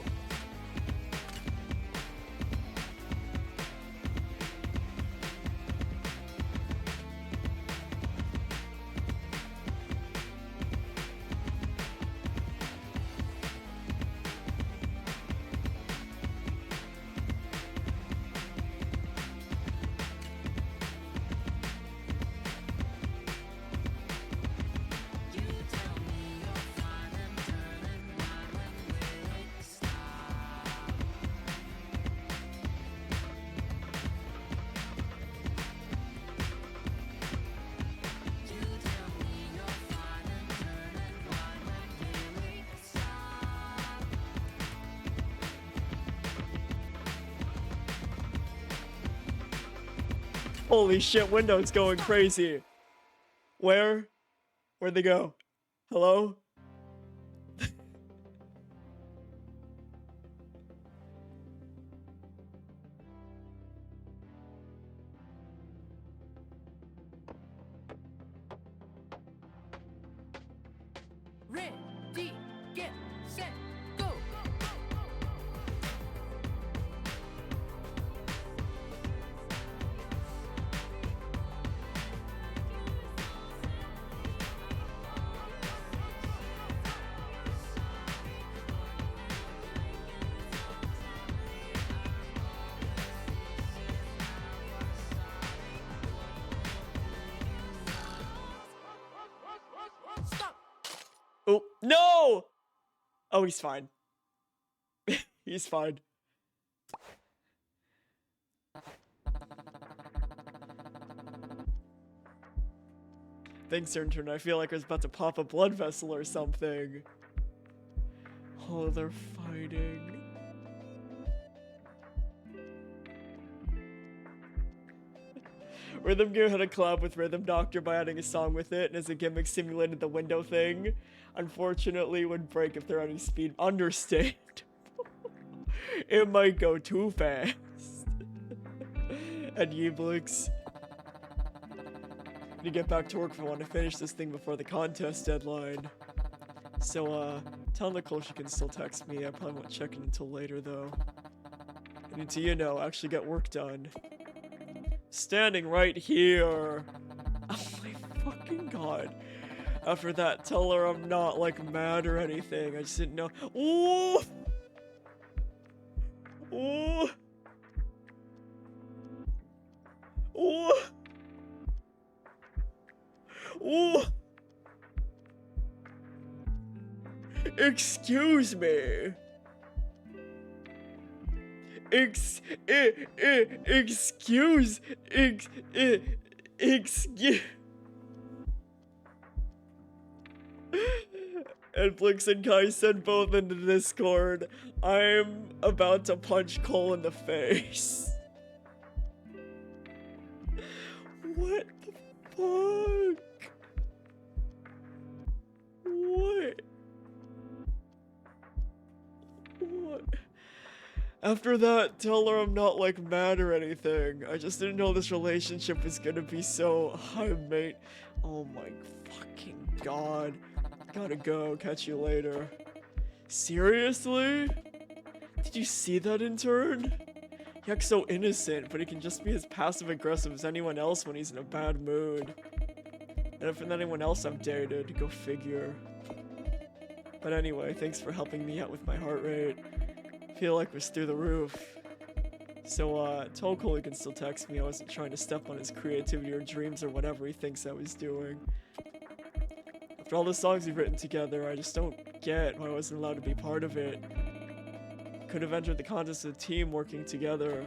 You tell me you're fine and turning mine when we ain't stop. You tell me you're fine and turning mine when we ain't stop. Holy shit, Window's going crazy. Where? Where'd they go? Hello? Ready, get, set, go. No! Oh, he's fine. He's fine. Thanks, intern. I feel like I was about to pop a blood vessel or something. Oh, they're fighting. Rhythm Gear had a collab with Rhythm Doctor by adding a song with it, and as a gimmick simulated the window thing. Unfortunately, it would break if they're on any speed. Understand. It might go too fast. And Yeeblix. To get back to work if I want to finish this thing before the contest deadline. So, tell Nicole she can still text me. I probably won't check it until later, though. I need to, you know, actually get work done. Standing right here. Oh my fucking god. After that, tell her I'm not, like, mad or anything. I just didn't know. Ooh! Ooh! Ooh! Ooh! Excuse me. Excuse. And Blix and Kai sent both into Discord. I'm about to punch Cole in the face. What the fuck? What? What? After that, tell her I'm not, like, mad or anything. I just didn't know this relationship was gonna be so high mate. Oh my fucking god. Gotta go. Catch you later. Seriously? Did you see that, intern? He acts so innocent, but he can just be as passive-aggressive as anyone else when he's in a bad mood. And if anyone else I've dated, go figure. But anyway, thanks for helping me out with my heart rate. Feel like it was through the roof. So, tell Cole he can still text me. I wasn't trying to step on his creativity or dreams or whatever he thinks I was doing. After all the songs we've written together, I just don't get why I wasn't allowed to be part of it. Could have entered the contest as a team working together.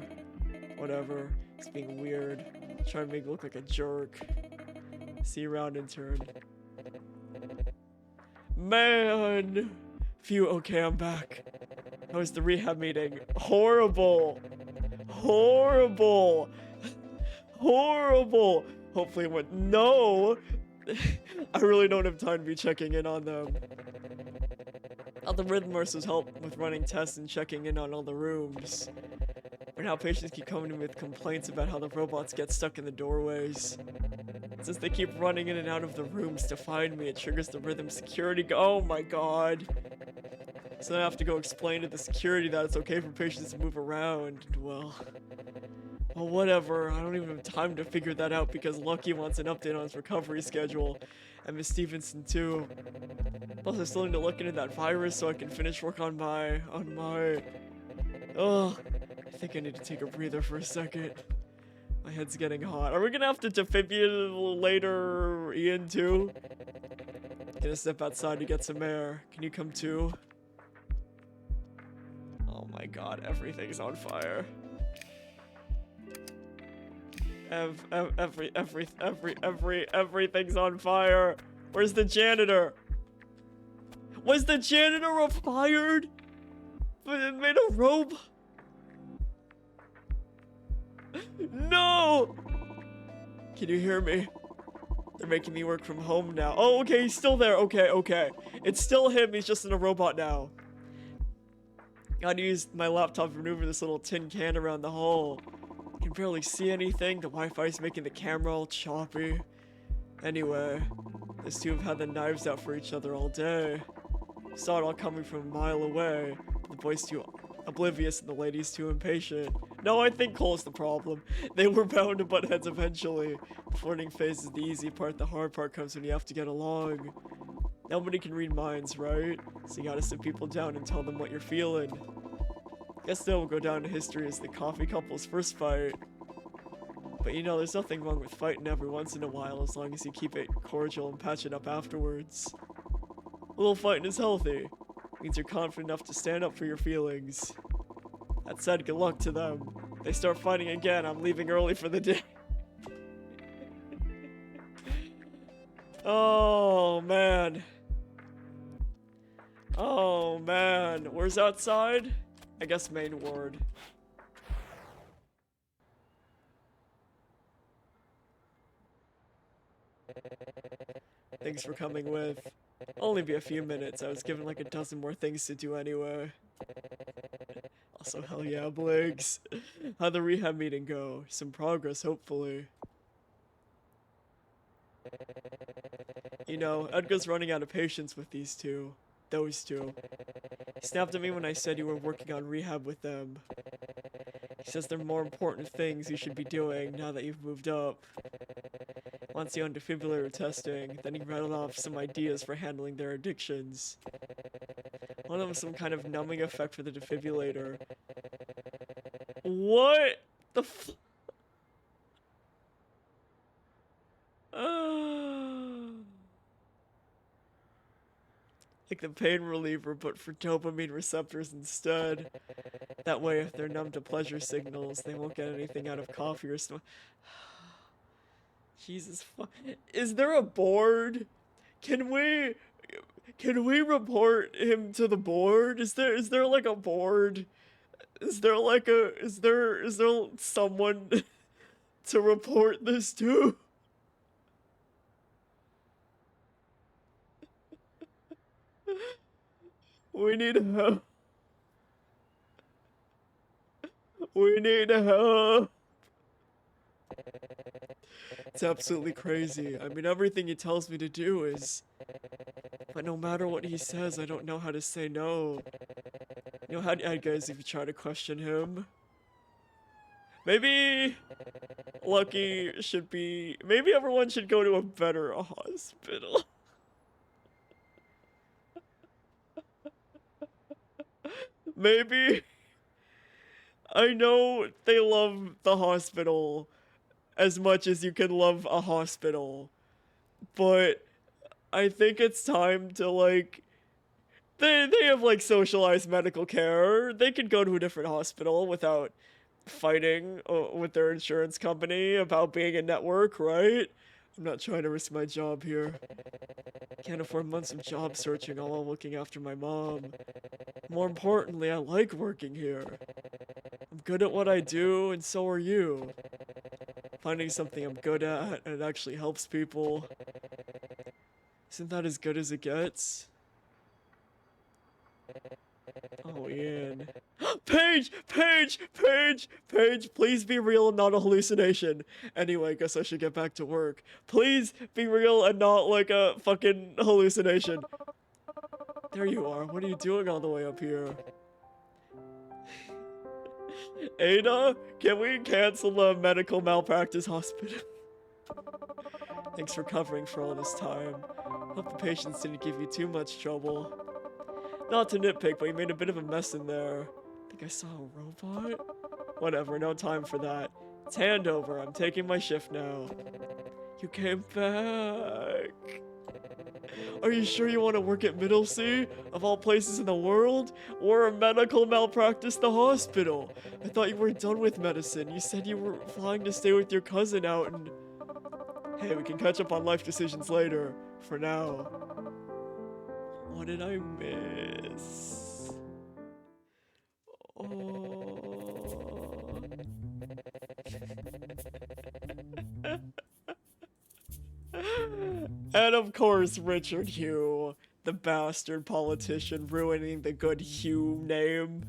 Whatever. It's being weird. Trying to make me look like a jerk. See you around, intern. Man! Phew, okay, I'm back. How was the rehab meeting? Horrible! Horrible! Horrible! Hopefully it went— No! I really don't have time to be checking in on them. All the rhythm nurses help with running tests and checking in on all the rooms. But now patients keep coming in with complaints about how the robots get stuck in the doorways. Since they keep running in and out of the rooms to find me, it triggers the rhythm security oh my god. So then I have to go explain to the security that it's okay for patients to move around. Well, whatever. I don't even have time to figure that out because Lucky wants an update on his recovery schedule. And Miss Stevenson too. Plus I still need to look into that virus so I can finish work on my... Ugh. I think I need to take a breather for a second. My head's getting hot. Are we gonna have to defibrillate later, Ian, too? Gonna step outside to get some air. Can you come too? Oh my god, everything's on fire. Everything's on fire. Where's the janitor? Was the janitor fired? But it made a robe? No! Can you hear me? They're making me work from home now. Oh, okay, he's still there. Okay. It's still him. He's just in a robot now. Gotta use my laptop to maneuver this little tin can around the hall. I can barely see anything. The Wi-Fi's making the camera all choppy. Anyway, these two have had the knives out for each other all day. Saw it all coming from a mile away. The boy's too oblivious and the lady's too impatient. No, I think Cole's the problem. They were bound to butt heads eventually. The flirting phase is the easy part. The hard part comes when you have to get along. Nobody can read minds, right? So you gotta sit people down and tell them what you're feeling. Guess that will go down to history as the coffee couple's first fight. But you know, there's nothing wrong with fighting every once in a while as long as you keep it cordial and patch it up afterwards. A little fighting is healthy. Means you're confident enough to stand up for your feelings. That said, good luck to them. If they start fighting again, I'm leaving early for the day. Oh, man. Oh, man. Where's outside? I guess main ward. Thanks for coming with. Only be a few minutes. I was given like a dozen more things to do anyway. Also, hell yeah, Bliggs. How'd the rehab meeting go? Some progress, hopefully. You know, Edgar's running out of patience with these two. Those two. He snapped at me when I said you were working on rehab with them. He says there are more important things you should be doing now that you've moved up. Wants you on defibrillator testing, then he rattled off some ideas for handling their addictions. One of them some kind of numbing effect for the defibrillator. What the f- Like the pain reliever, but for dopamine receptors instead. That way, if they're numb to pleasure signals, they won't get anything out of coffee or smoke. Jesus fuck. Is there a board? Can we report him to the board? Is there like a board? Is there someone to report this to? We need help. We need help. It's absolutely crazy. I mean, everything he tells me to do is... But no matter what he says, I don't know how to say no. You know how it goes if you try to question him? Maybe... Lucky should be... Maybe everyone should go to a better hospital. Maybe... I know they love the hospital as much as you can love a hospital, but I think it's time to, like, they have, like, socialized medical care. They could go to a different hospital without fighting with their insurance company about being a network, right? I'm not trying to risk my job here. Can't afford months of job searching all while looking after my mom. More importantly, I like working here. I'm good at what I do, and so are you. Finding something I'm good at and it actually helps people. Isn't that as good as it gets? Oh, Ian. Paige! Paige! Paige! Paige! Please be real and not a hallucination. Anyway, I guess I should get back to work. Please be real and not like a fucking hallucination. There you are. What are you doing all the way up here? Ada, can we cancel the medical malpractice hospital? Thanks for covering for all this time. Hope the patients didn't give you too much trouble. Not to nitpick, but you made a bit of a mess in there. I think I saw a robot? Whatever, no time for that. It's handover. I'm taking my shift now. You came back. Are you sure you want to work at Middlesea, of all places in the world? Or medical malpractice the hospital? I thought you were done with medicine. You said you were flying to stay with your cousin out and... Hey, we can catch up on life decisions later. For now. What did I miss? Oh... And of course, Richard Hugh, the bastard politician ruining the good Hugh name.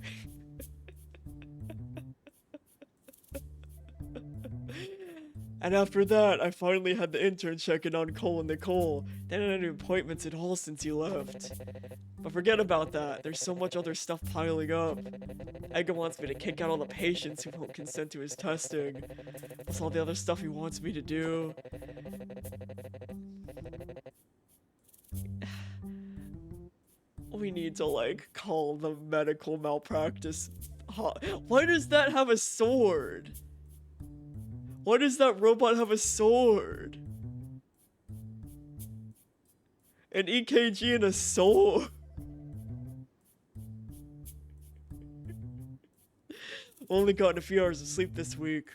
And after that, I finally had the intern checking on Cole and Nicole. They didn't have any appointments at all since you left. But forget about that, there's so much other stuff piling up. Edgar wants me to kick out all the patients who won't consent to his testing. Plus all the other stuff he wants me to do. We need to, like, call the medical malpractice. Why does that have a sword? Why does that robot have a sword? An EKG and a soul. Only gotten a few hours of sleep this week.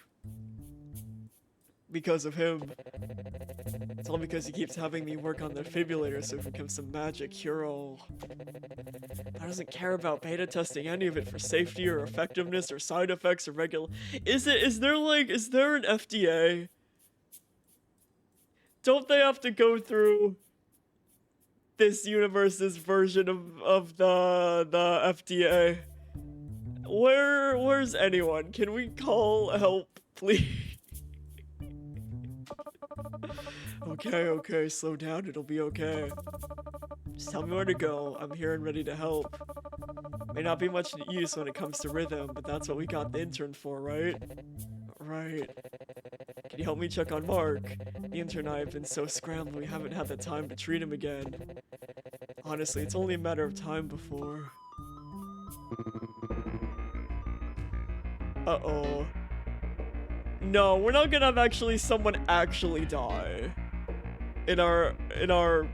Because of him. It's all because he keeps having me work on the defibrillator so it becomes some magic cure-all. I doesn't care about beta testing any of it for safety or effectiveness or side effects or regular. Is there an FDA? Don't they have to go through this universe's version of the FDA? Where's anyone? Can we call help, please? Okay, slow down, it'll be okay. Just tell me where to go, I'm here and ready to help. May not be much use when it comes to rhythm, but that's what we got the intern for, right? Right. Can you help me check on Mark? The intern and I have been so scrambled we haven't had the time to treat him again. Honestly, it's only a matter of time before... Uh-oh. No, we're not gonna have actually someone actually die. In our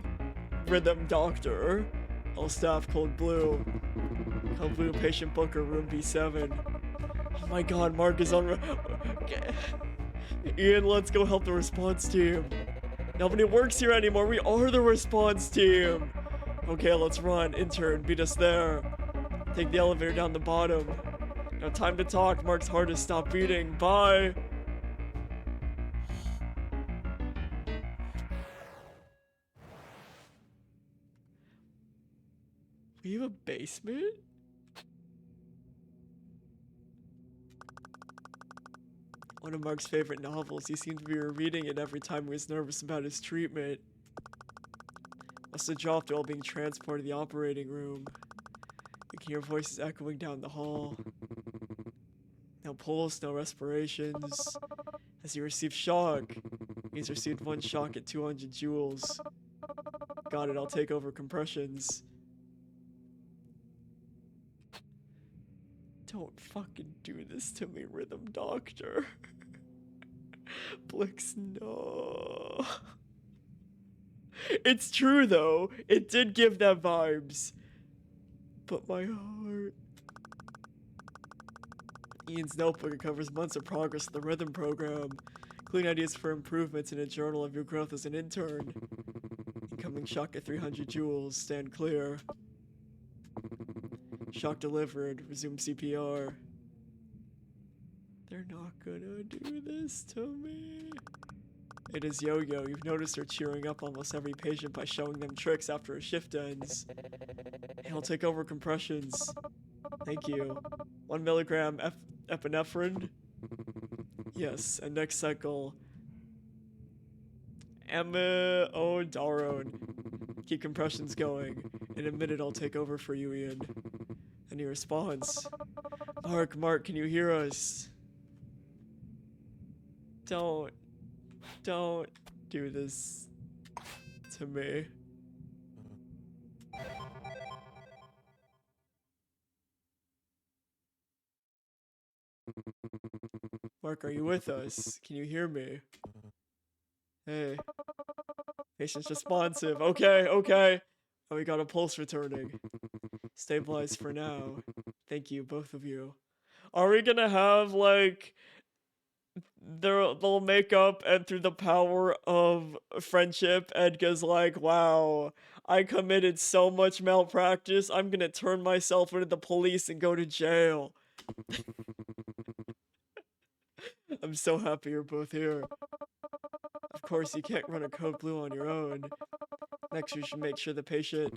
rhythm doctor. All staff, code blue. Code blue, patient booker, room B7. Oh my god, Mark is on... Ian, let's go help the response team. Nobody works here anymore, we are the response team. Okay, let's run. Intern, beat us there. Take the elevator down the bottom. No time to talk, Mark's heart has stopped beating. Bye. We have a basement? One of Mark's favorite novels. He seemed to be rereading it every time he was nervous about his treatment. Must have dropped while being transported to the operating room. You can hear voices echoing down the hall. No pulse, no respirations. Has he received shock? He's received one shock at 200 joules. Got it, I'll take over compressions. Don't fucking do this to me, Rhythm Doctor. Blix, no. It's true though. It did give that vibes. But my heart. Ian's notebook covers months of progress of the rhythm program, including ideas for improvements in a journal of your growth as an intern. Incoming shock at 300 joules. Stand clear. Shock delivered. Resume CPR. They're not gonna do this to me. It is Yo-Yo. You've noticed her cheering up almost every patient by showing them tricks after a shift ends. He'll take over compressions. Thank you. 1 milligram epinephrine. Yes, and next cycle. Amiodarone. Keep compressions going. In a minute, I'll take over for you, Ian. Any response? Mark, can you hear us? Don't do this to me. Mark, are you with us? Can you hear me? Hey. Patient's responsive. Okay. Oh, we got a pulse returning. Stabilized for now. Thank you, both of you. Are we gonna have, like... They'll make up, and through the power of friendship, Edgar's like, wow, I committed so much malpractice, I'm gonna turn myself into the police and go to jail. I'm so happy you're both here. Of course, you can't run a code blue on your own. Next, you should make sure the patient...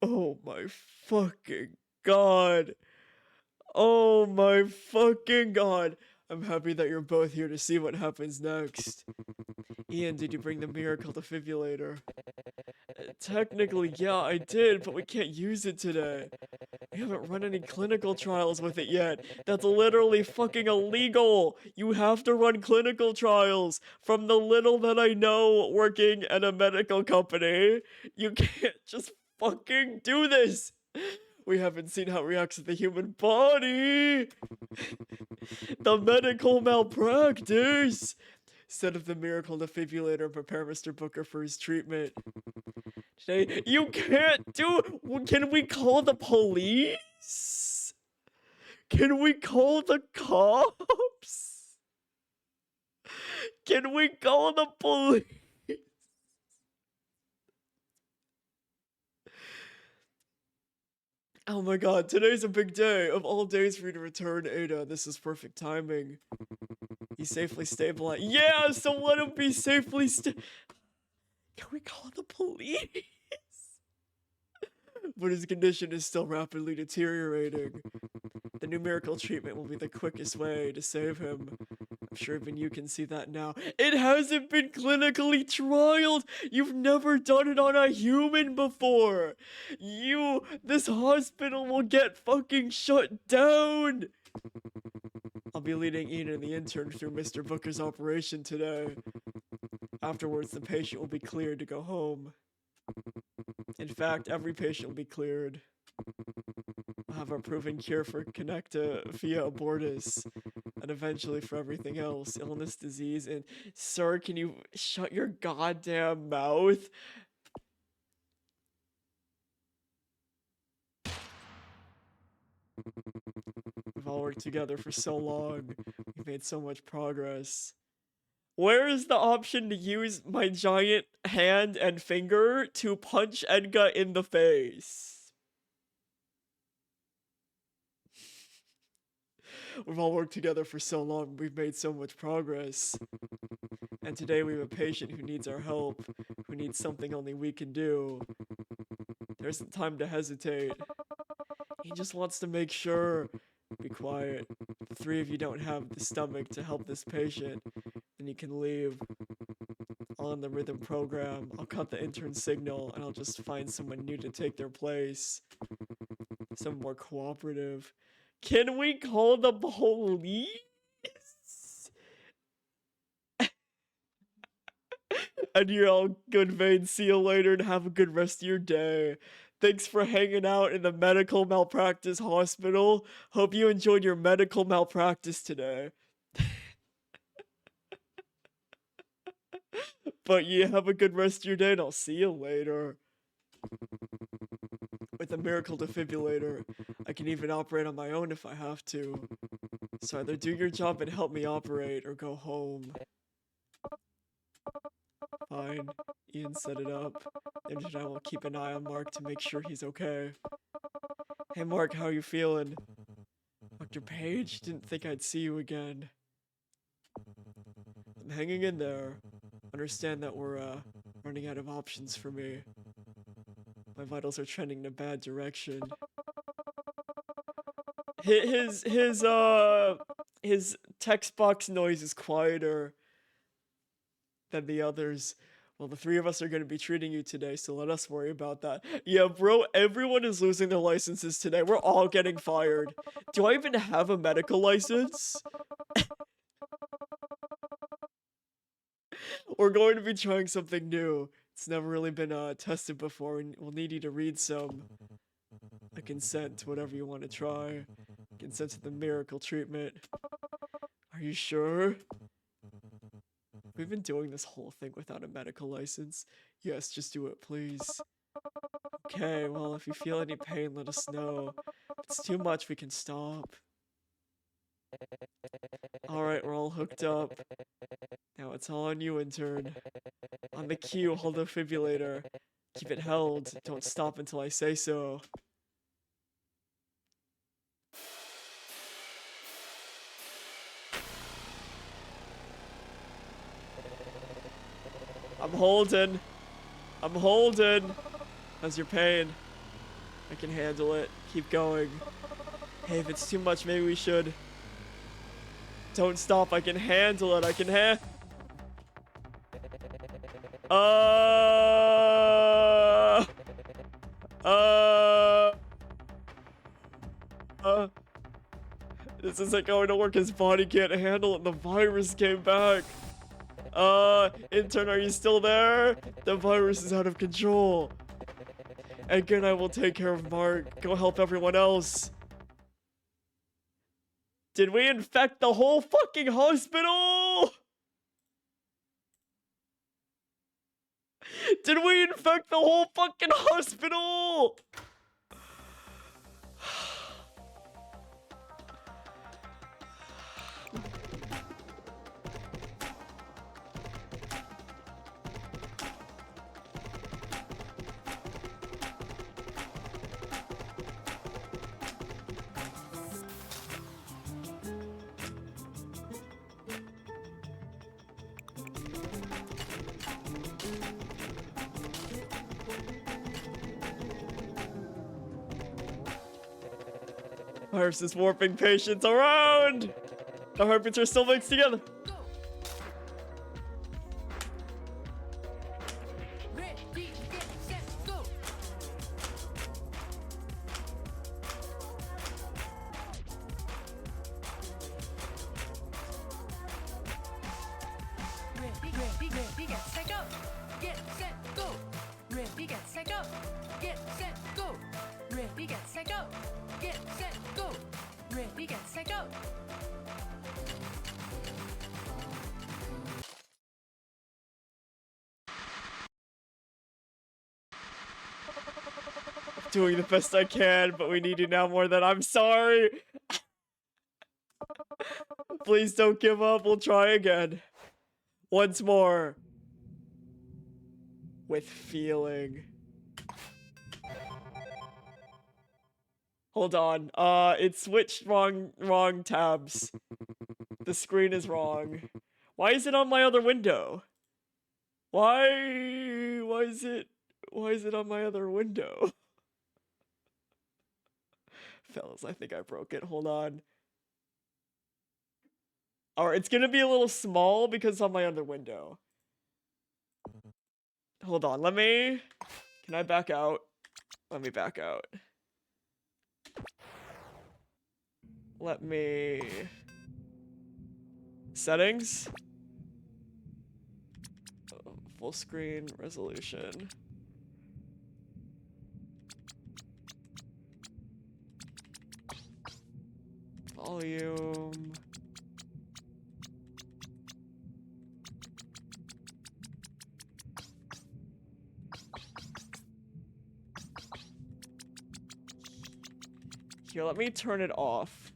Oh my fucking god. Oh my fucking god. I'm happy that you're both here to see what happens next. Ian, did you bring the miracle defibrillator? Technically, yeah, I did, but we can't use it today. We haven't run any clinical trials with it yet. That's literally fucking illegal. You have to run clinical trials. From the little that I know working at a medical company, you can't just fucking do this. We haven't seen how it reacts to the human body. The medical malpractice. Set up the miracle defibrillator and prepare Mr. Booker for his treatment. Today, you can't do. Can we call the police? Can we call the cops? Can we call the police? Oh my god, today's a big day. Of all days for you to return, Ada, this is perfect timing. He's safely stabilized. Yeah, so let him be safely Can we call the police? But his condition is still rapidly deteriorating. The numerical treatment will be the quickest way to save him. I'm sure even you can see that now. It hasn't been clinically trialed! You've never done it on a human before! This hospital will get fucking shut down! I'll be leading Ian and the intern through Mr. Booker's operation today. Afterwards, the patient will be cleared to go home. In fact, every patient will be cleared. We'll have our proven cure for connecta via abortus, and eventually for everything else, illness, disease, and... Sir, can you shut your goddamn mouth? We've all worked together for so long. We've made so much progress. Where is the option to use my giant hand and finger to punch Edgar in the face? We've all worked together for so long. We've made so much progress. And today we have a patient who needs our help, who needs something only we can do. There isn't time to hesitate. He just wants to make sure. Be quiet. The three of you don't have the stomach to help this patient, then you can leave. I'll end the rhythm program, I'll cut the intern signal, and I'll just find someone new to take their place. Someone more cooperative. Can we call the police? And you're all good, Vane. See you later and have a good rest of your day. Thanks for hanging out in the medical malpractice hospital. Hope you enjoyed your medical malpractice today. But you have a good rest of your day and I'll see you later. With a miracle defibrillator, I can even operate on my own if I have to. So either do your job and help me operate or go home. Fine. Ian set it up. And I will keep an eye on Mark to make sure he's okay. Hey Mark, how are you feeling? Dr. Page, didn't think I'd see you again. I'm hanging in there. Understand that we're running out of options for me. My vitals are trending in a bad direction. His text box noise is quieter than the others. Well, the three of us are going to be treating you today, so let us worry about that. Yeah, bro, everyone is losing their licenses today. We're all getting fired. Do I even have a medical license? We're going to be trying something new. It's never really been tested before, and we'll need you to read a consent to whatever you want to try. Consent to the miracle treatment. Are you sure? We've been doing this whole thing without a medical license. Yes, just do it, please. Okay, well, if you feel any pain, let us know. If it's too much, we can stop. Alright, we're all hooked up. Now it's all on you, intern. On the cue, hold the defibrillator. Keep it held. Don't stop until I say so. I'm holding. I'm holding. How's your pain? I can handle it. Keep going. Hey, if it's too much, maybe we should. Don't stop. I can handle it. I can This isn't going to work. His body can't handle it. The virus came back. Intern, are you still there? The virus is out of control. Edgar and I will take care of Mark. Go help everyone else. Did we infect the whole fucking hospital? Did we infect the whole fucking hospital? Herbs is warping patients around. The heartbeats are still mixed together. Go. Ready, get set, go. Ready, get set, go. Get set, go. Ready, get set, go. Get set, go. Ready, get set, go. Get set, go. Ready, get set, go. Doing the best I can, but we need you now more than I'm sorry. Please don't give up. We'll try again. Once more. With feeling. Hold on. It switched wrong tabs. The screen is wrong. Why is it on my other window? Why is it on my other window? Fellas, I think I broke it. Hold on. Alright, it's gonna be a little small because it's on my other window. Hold on, can I back out? Let me back out. Let me... Settings? Full screen resolution. Volume. Here, let me turn it off.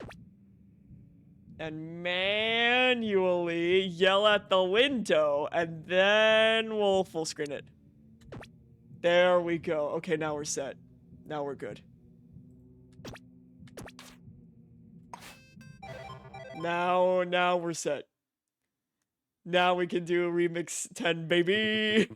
And manually yell at the window, and then we'll full screen it. There we go. Okay, now we're set. Now we're good. Now we're set. Now we can do remix 10, baby.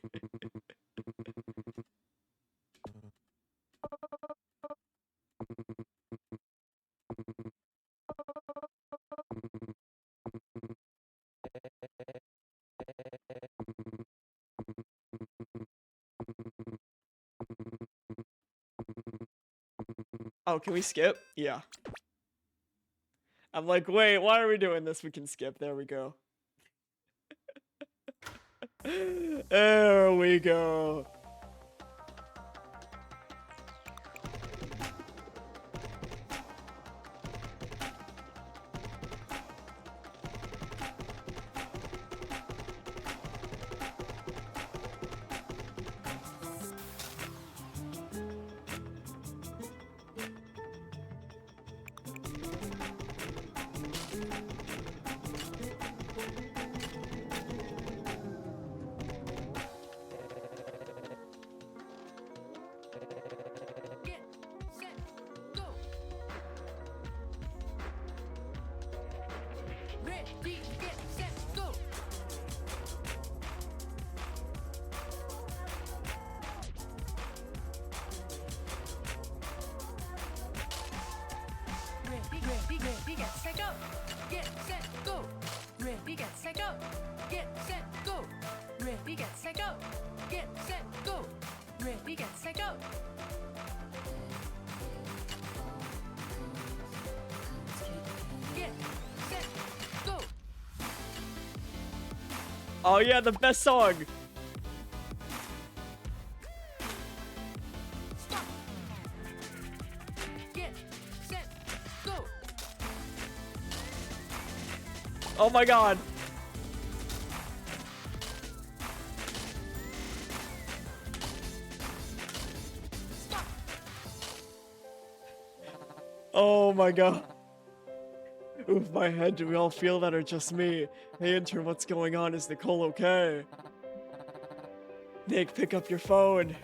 Oh, can we skip? Yeah. I'm like, wait, why are we doing this? We can skip. There we go. There we go. Get set, go. Ready, get set, go. Ready, get set, go. Get set, go. Ready, get set, go. Get set, go. Ready, get set, go. Get set, go. Ready, get set, go. Get set, go. Oh yeah, the best song. Stop. Oh my god. Oh my god. Oof, my head. Do we all feel that or just me? Hey, intern, what's going on? Is Nicole okay? Nick, pick up your phone.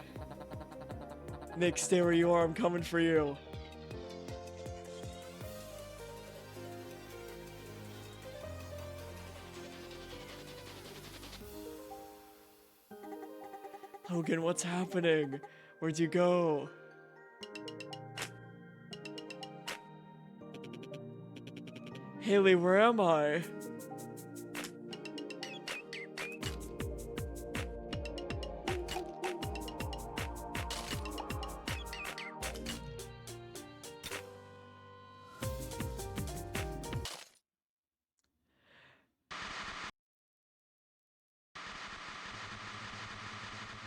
Nick, stay where you are. I'm coming for you. Logan, what's happening? Where'd you go? Haley, where am I?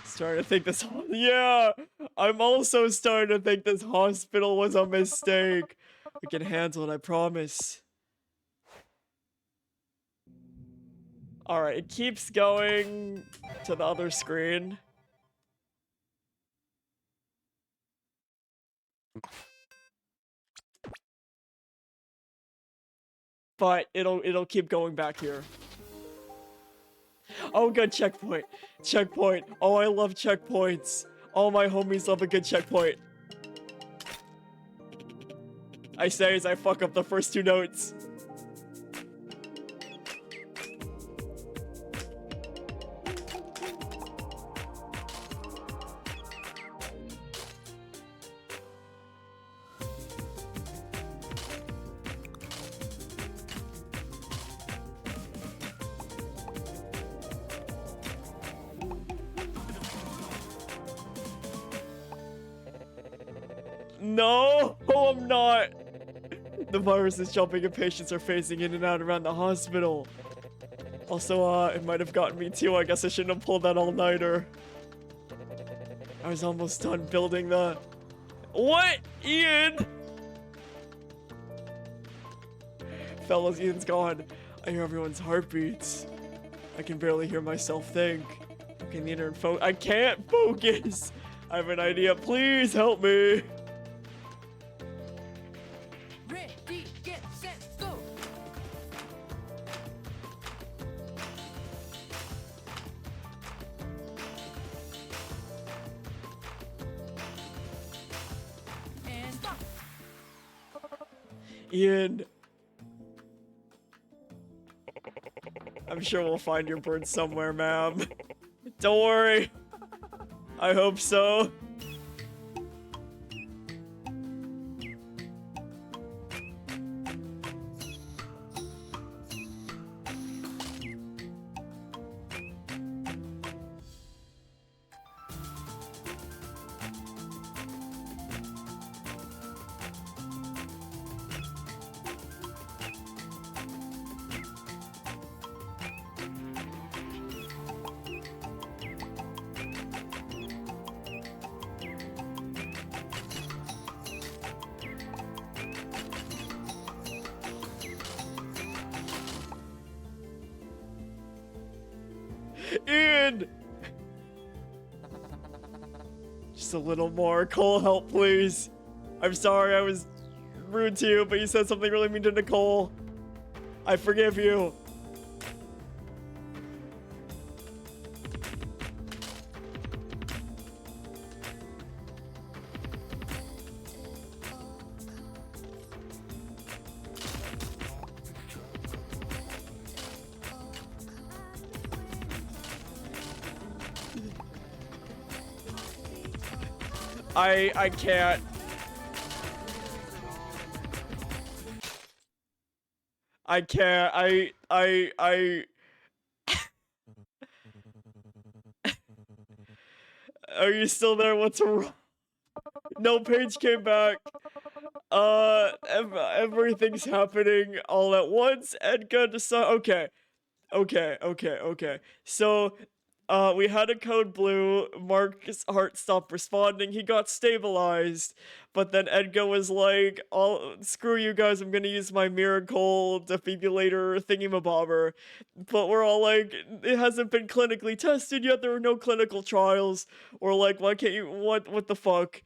Starting to think this. Yeah, I'm also starting to think this hospital was a mistake. I can handle it, I promise. Alright, it keeps going to the other screen. But it'll keep going back here. Oh, good checkpoint. Checkpoint. Oh, I love checkpoints. All my homies love a good checkpoint. I say as I fuck up the first two notes. No, oh, I'm not. The virus is jumping and patients are phasing in and out around the hospital. Also, it might have gotten me too. I guess I shouldn't have pulled that all-nighter. I was almost done building the... What? Ian? Fellas, Ian's gone. I hear everyone's heartbeats. I can barely hear myself think. Can the intern I can't focus. I have an idea. Please help me. Ready, get set, go. And stop. Ian. I'm sure we'll find your bird somewhere, ma'am. Don't worry. I hope so. Ian! Just a little more. Cole, help, please. I'm sorry I was rude to you, but you said something really mean to Nicole. I forgive you. I can't. I can't. Are you still there? What's wrong? No, Paige came back. Everything's happening all at once. Edgar decided. Okay. So We had a code blue. Mark's heart stopped responding. He got stabilized. But then Edgar was like, screw you guys, I'm gonna use my miracle defibrillator thingamabobber. But we're all like, it hasn't been clinically tested yet. There are no clinical trials. Or like, why can't you, what the fuck?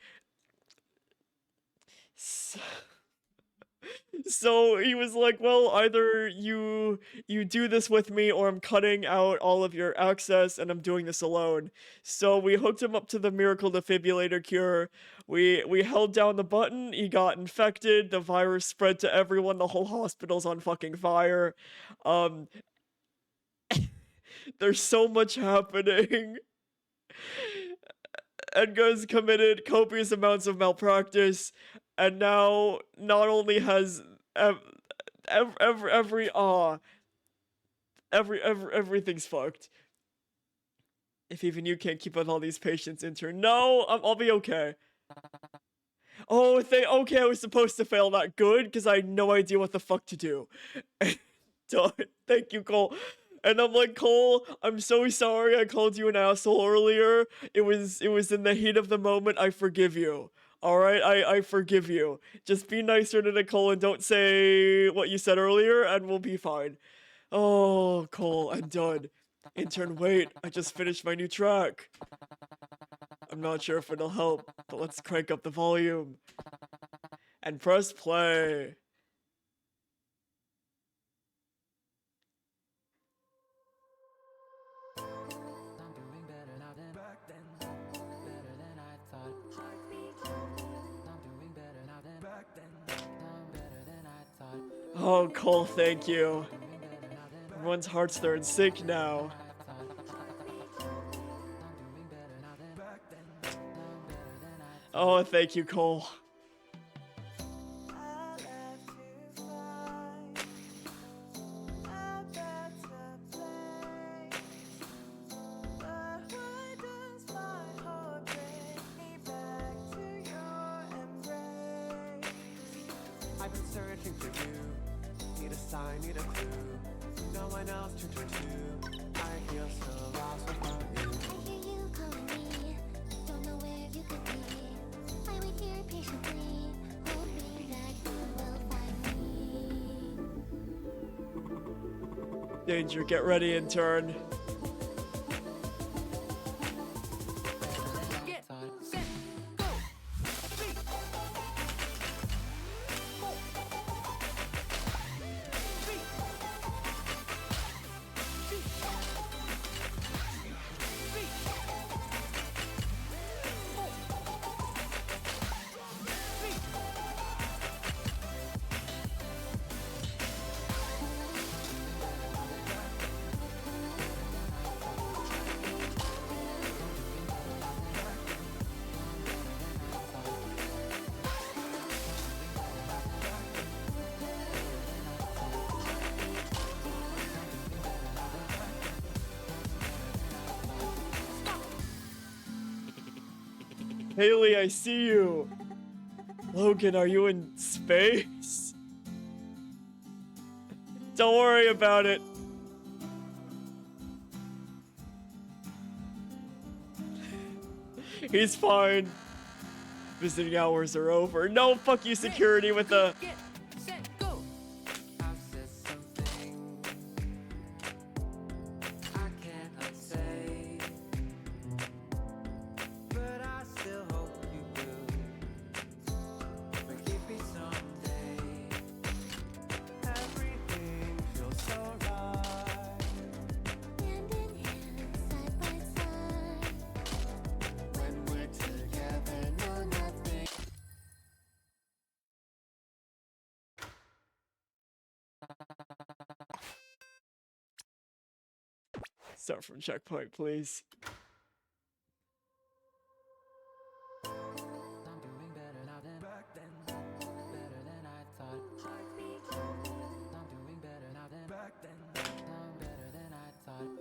So he was like, well, either you do this with me or I'm cutting out all of your access and I'm doing this alone. So we hooked him up to the miracle defibrillator cure. We held down the button, he got infected, the virus spread to everyone, the whole hospital's on fucking fire. Um there's so much happening. Edgar's committed copious amounts of malpractice, and now not only has everything's fucked. If even you can't keep with all these patients, intern. No, I'll be okay. Oh, okay, I was supposed to fail that. Good, because I had no idea what the fuck to do. Done. Thank you, Cole. And I'm like, Cole, I'm so sorry I called you an asshole earlier. It was in the heat of the moment. I forgive you. Alright, I forgive you. Just be nicer to Nicole and don't say what you said earlier, and we'll be fine. Oh, Cole, I'm done. Intern, wait, I just finished my new track. I'm not sure if it'll help, but let's crank up the volume. And press play. I'm doing better now than back then. Better than I thought. I'm doing better now than back then. I'm better than I thought. Oh, Cole, thank you. Doing better now than Everyone's heart's turned sick now. I thought. I'm doing better now than back then. I'm better than I thought. Oh, thank you, Cole. I've been searching for you. Need a sign, need a clue. No one else to turn to. I feel so lost without you. I hear you calling me. Don't know where you could be. I wait here patiently, hoping that you will find me. Danger, get ready, intern. Get set, go. Three. Four. Three. Two. Three. Four. Three. Haley, I see you. Logan, are you in space? Don't worry about it. He's fine. Visiting hours are over. No, fuck you, security, with the... Get set, go. I said something I can't unsay, but I still hope you will forgive me someday. Everything feels so right. Hand in hand, side by side. When we're together, no nothing. Start from checkpoint, please. I'm doing better now than back then. Better than I thought. I'm doing better now than back then. I'm better than I thought. I'm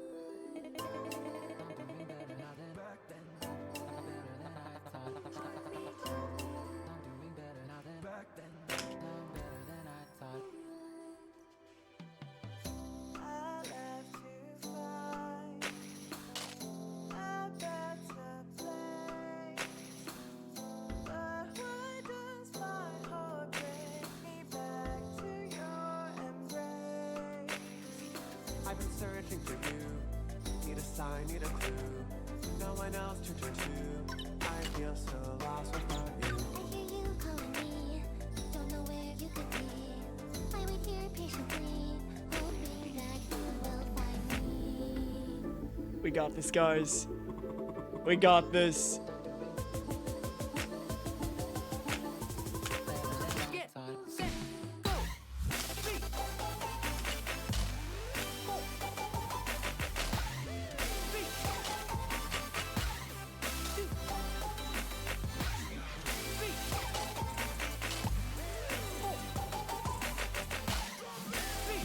doing better now than back then. Better than I thought. I'm doing better now than back then. I'm better than I thought. I've been searching for you. Need a sign, need a clue. No one else to turn to. I feel so lost without you. I hear you calling me, don't know where you could be. I wait here patiently, hoping that you will find me. We got this, guys. We got this. Get set go. Three, four, three, two, three, four, three.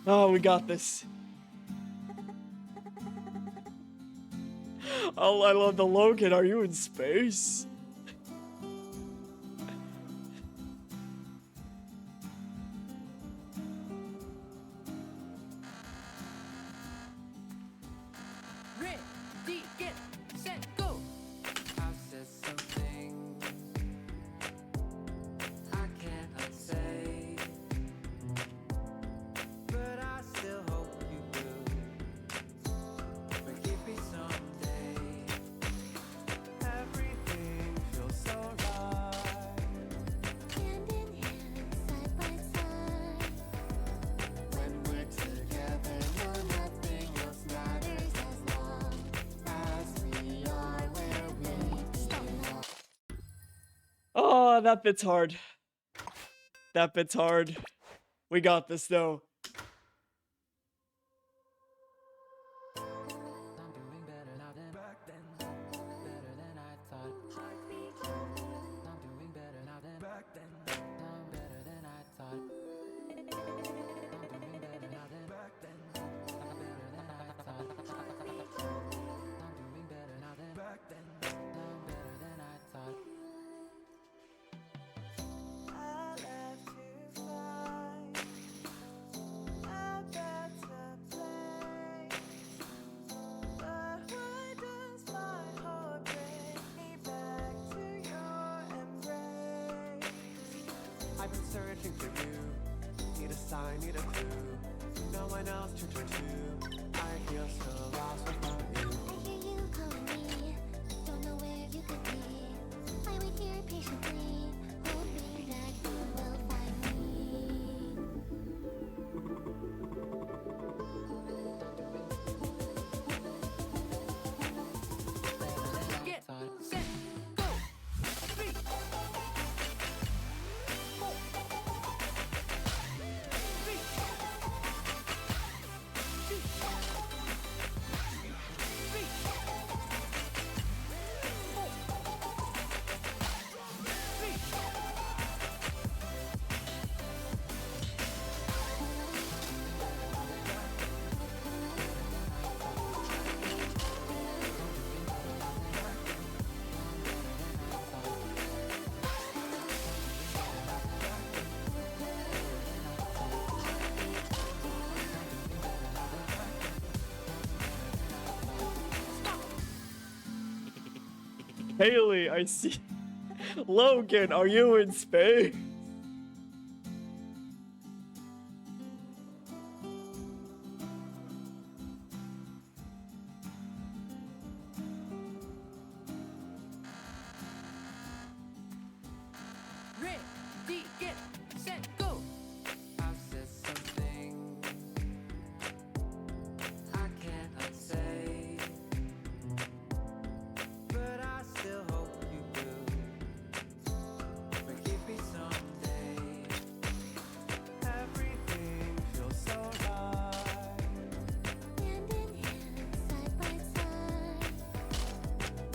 Oh, we got this. Oh, I love the Logan. Are you in space? Ready, get set go. I said something I can't unsay, but I still hope you will forgive me someday. Everything feels so right. Hand in hand, side by side. When we're together, no, nothing else matters as long as we are where we belong. Oh, that bit's hard. That bit's hard. We got this, though. I'm doing better now than back then, better than I thought. I'm doing better now than back then, I'm better than I thought. I'm doing better now than back then, I'm better than I thought. I'm doing better now than back then, I'm better than I thought. I left to find a better place, but why does my heart bring me back to your embrace? I've been searching for you. Need a sign, need a clue. No one else to turn to. I feel so lost without you. I hear you calling me, don't know where you could be. I wait here patiently, hoping that you will find me. Get set go. Three, four, three, two, three, four, three. Haley, I see. Logan, are you in space? Ready, get set go. I said something I can't unsay, but I still hope you will forgive me someday. Everything feels so right. Hand in hand, side by side.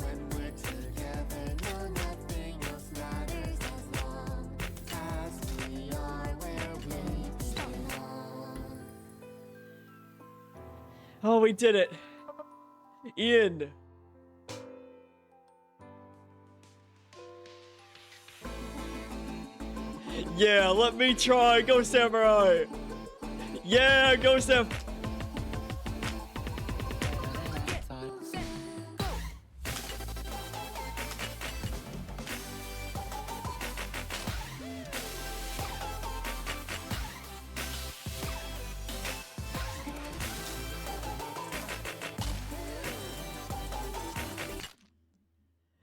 When we're together, no, nothing else matters as long as we are where we belong. Oh, we did it. Ian, Yeah, let me try. Go Samurai. Yeah, go Sam. Get set go.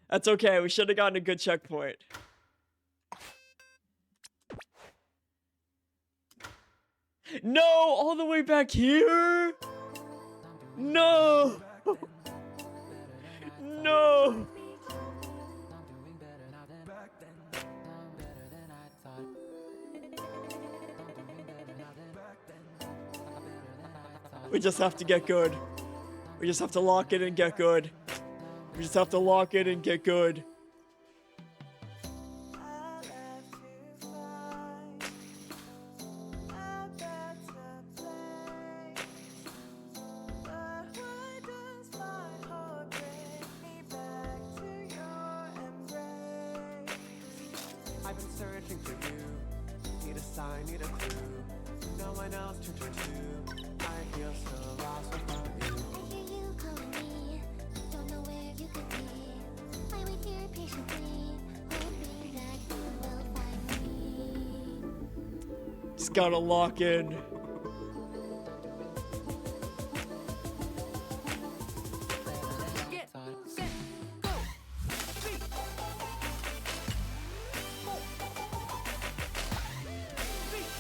That's okay. We should have gotten a good checkpoint. No, all the way back here? No. No. I'm doing better now than back then. I'm better than I thought. I'm doing better now than back then. Better than I thought. We just have to get good. We just have to lock it and get good. We just have to lock it and get good. I left to find a better place. But why does my heart bring me back to your embrace? I've been searching for you. Need a sign, need a clue. No one else to turn to. I feel so lost without you. I hear you calling me, don't know where you could be. I wait here patiently, hoping that you will find me. Just gotta lock in. Get set go. 3, 4, 3, 2, 3, 4, 3.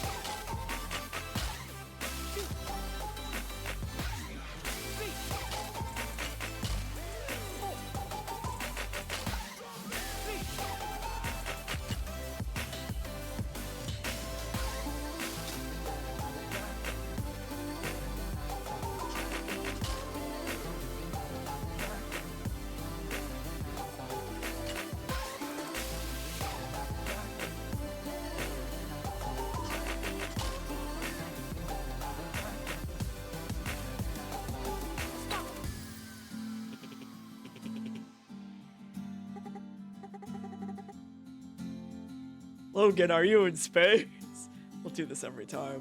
Logan, are you in space? We'll do this every time.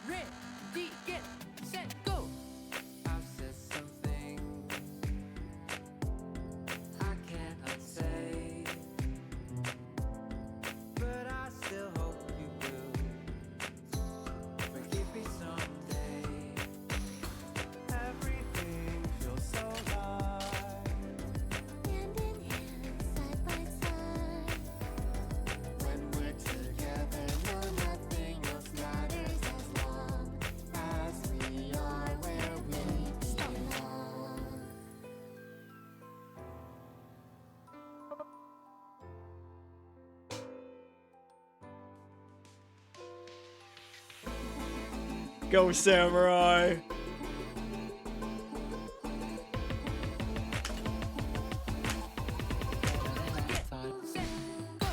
Ready, get set go. I said something I can't unsay, but I still hope you will forgive me someday. Everything feels so light. Hand in hand, side by side. When we're together, no, nothing else matters as long as we are where we belong. Go Samurai. Set go.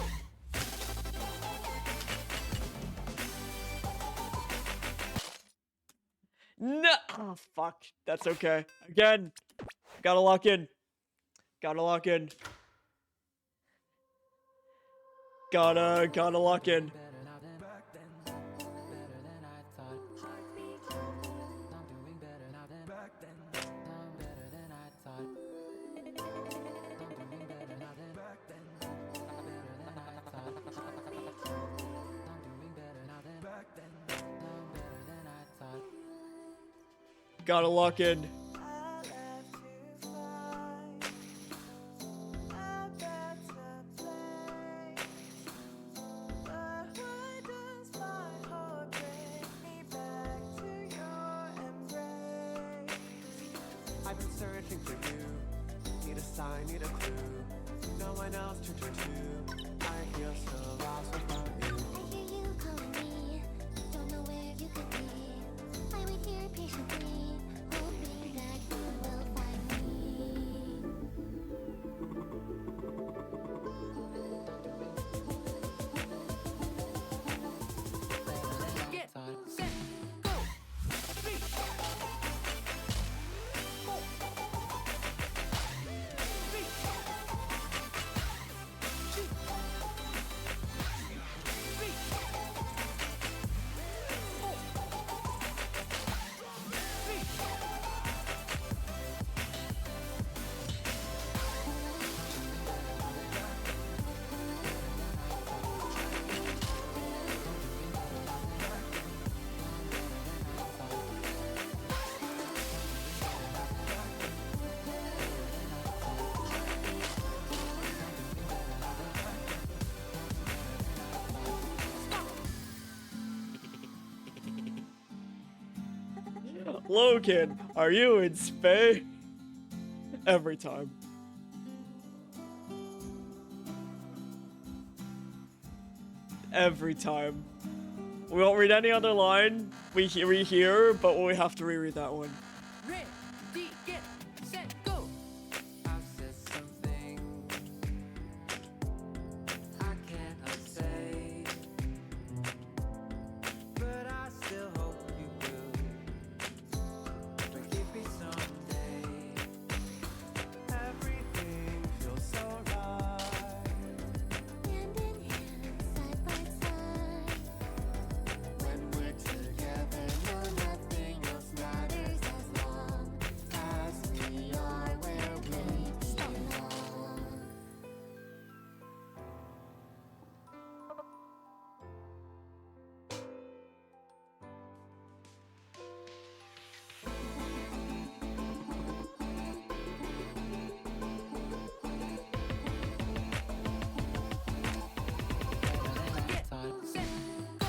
No. Oh, fuck. That's okay. Again. Gotta lock in. Gotta lock in. Gotta lock in. Better now than back then. Better than I thought. I'm doing better now than back then. I'm better than I thought. I'm doing better now than back then. Better than I thought. I'm doing better now than back then. I'm better than I thought. Gotta lock in. I left to find a better place. But why does my heart bring me back to your embrace? I've been searching for you. Need a sign, need a clue. No one else to turn to. I feel so lost without you. I hear you calling me, don't know where you could be. I wait here patiently, hoping that you will find me. Get set go. 3, 4, Logan, are you in space? Every time. Every time. We won't read any other line. We hear, but we have to reread that one. Ready, get, set, go. I said something I can't unsay, but I still hope you will forgive me someday. Everything feels so right. Hand in hand, side by side. When we're together, no, nothing else matters as long as we are where we belong. Get, set, go.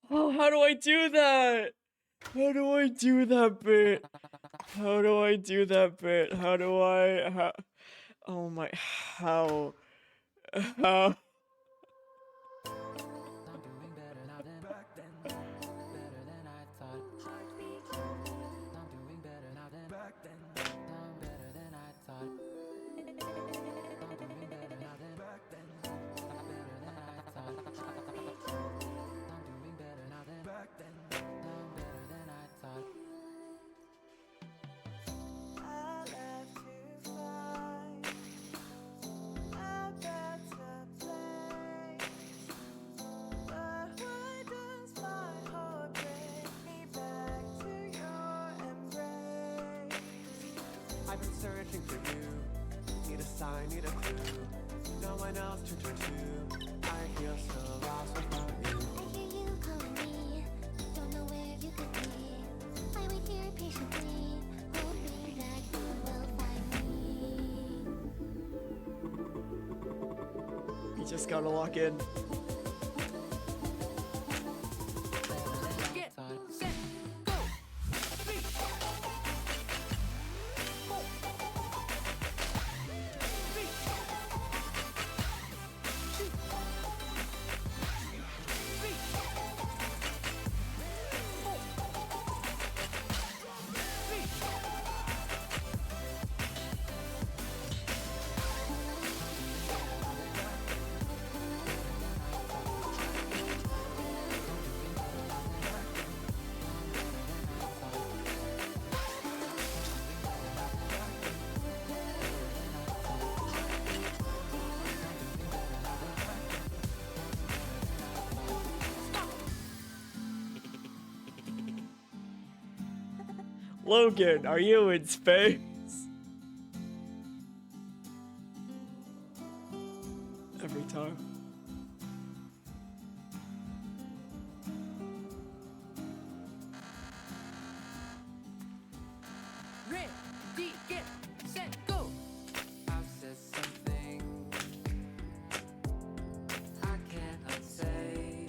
Oh, how do I do that? How do I do that bit? How do I do that bit? How do I? How? Oh my! How? How? I'm doing better now than back then, better than I thought. I'm doing better now than back then, I'm better than I thought. I'm doing better now than back then, better than I thought. I'm doing better now than back then, I'm better than I thought. I left to find a better place. But why does my heart break me back to your embrace? I've been searching for you. Need a sign, need a clue. No one else to turn to. I feel so lost without you. I hear you calling me, don't know where you could be. I wait here patiently, hoping that you will find me. You just gotta lock in. Get, set, go. Three, four. Three, two, three, four, three. Logan, are you in space? Every time. Ready, get, set, go. I said something I can't unsay,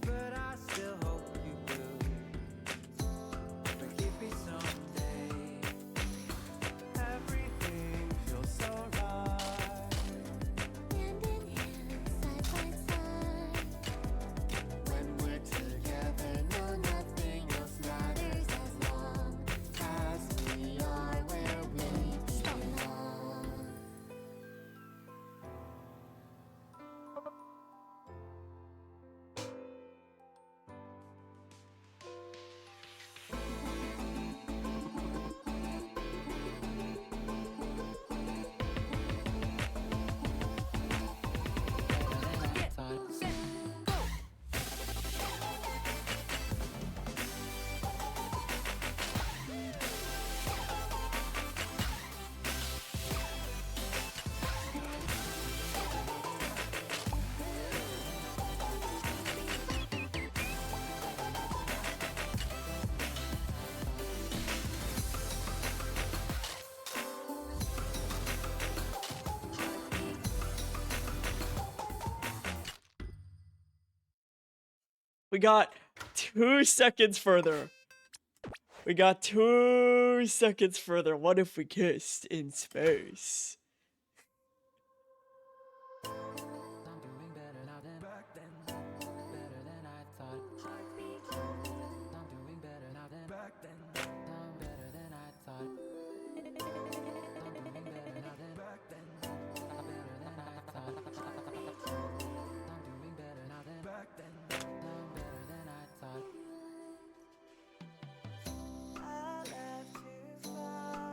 but I still hope you will forgive me someday. Everything feels so right. Hand in hand, side by side. When we're together, no, nothing else matters as long as we are We got 2 seconds further. We got 2 seconds further. What if we kissed in space? I'm doing better now than back then. Better than I thought. Heartbeat. I'm doing better now than back then. I'm better than I thought. I'm doing better now than back then. Better than I thought. I'm doing better now than back then. I'm better than I thought. I left to find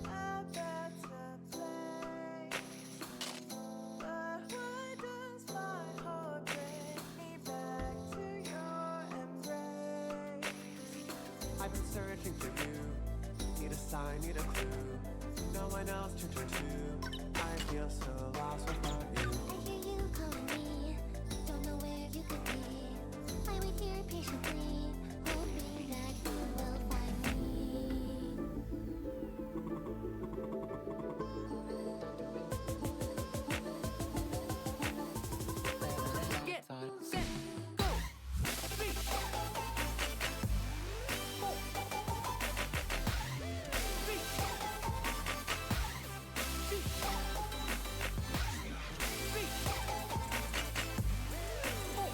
a better place. But why does my heart bring me back to your embrace? I've been searching for you. Need a sign, need a clue. No one else to turn to. I feel so lost without you. I hear you calling me, don't know where you could be. I wait here patiently, hoping that you will find me. Get set, go. Three. Three. Two. Three. Four.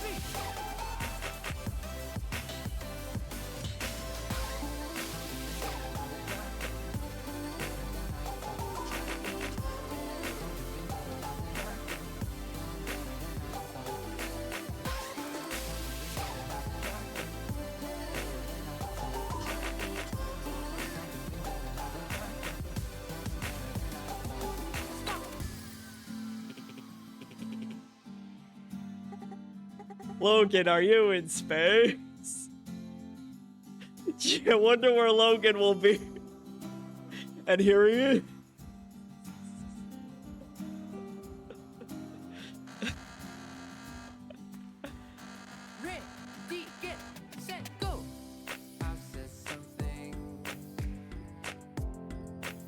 Three. Logan, are you in space? Gee, I wonder where Logan will be. And here he is. Ready, get set, go. I've said something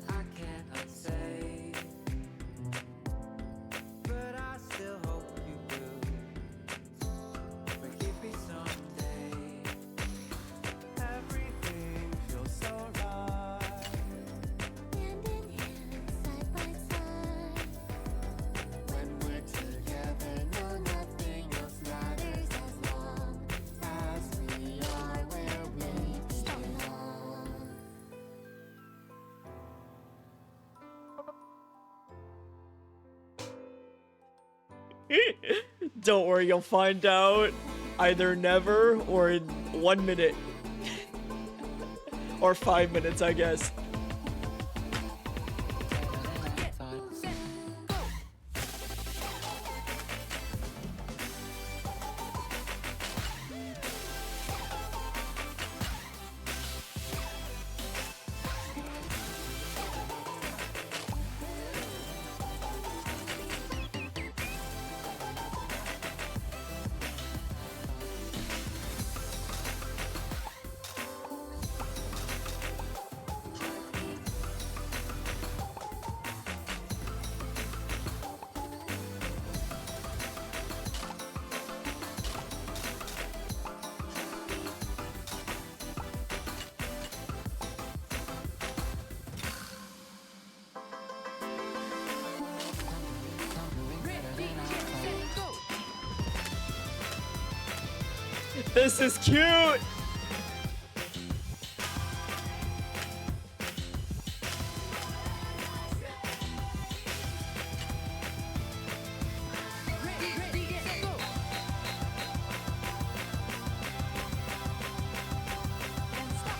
I can't unsay, but I still hope you will forgive me someday. Everything feels so right. Hand in hand, side by side. When we're together, no, nothing else matters as long as we are where we belong. Don't worry, you'll find out either never or in 1 minute. Or 5 minutes, I guess. Get set, go. Ready, get set, go. This is cute! Ready, get set, go. And stop.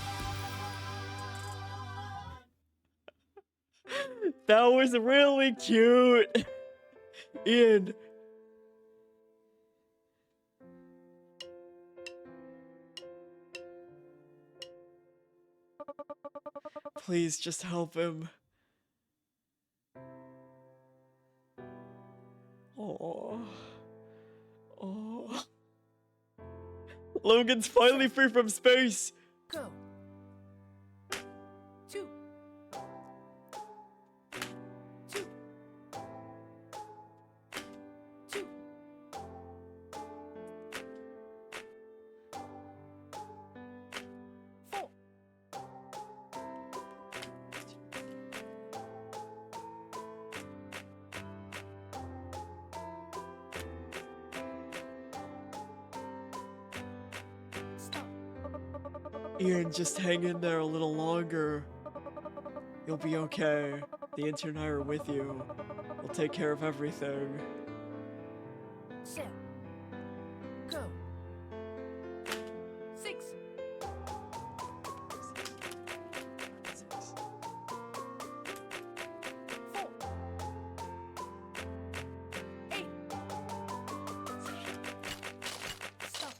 That was really cute. Ian. Please just help him. Oh. Oh. Logan's finally free from space. Go. 2. 2. 2. Ian, just hang in there a little longer. You'll be okay. The intern and I are with you. We'll take care of everything. Set. Go. 6. 4. 8. Stop.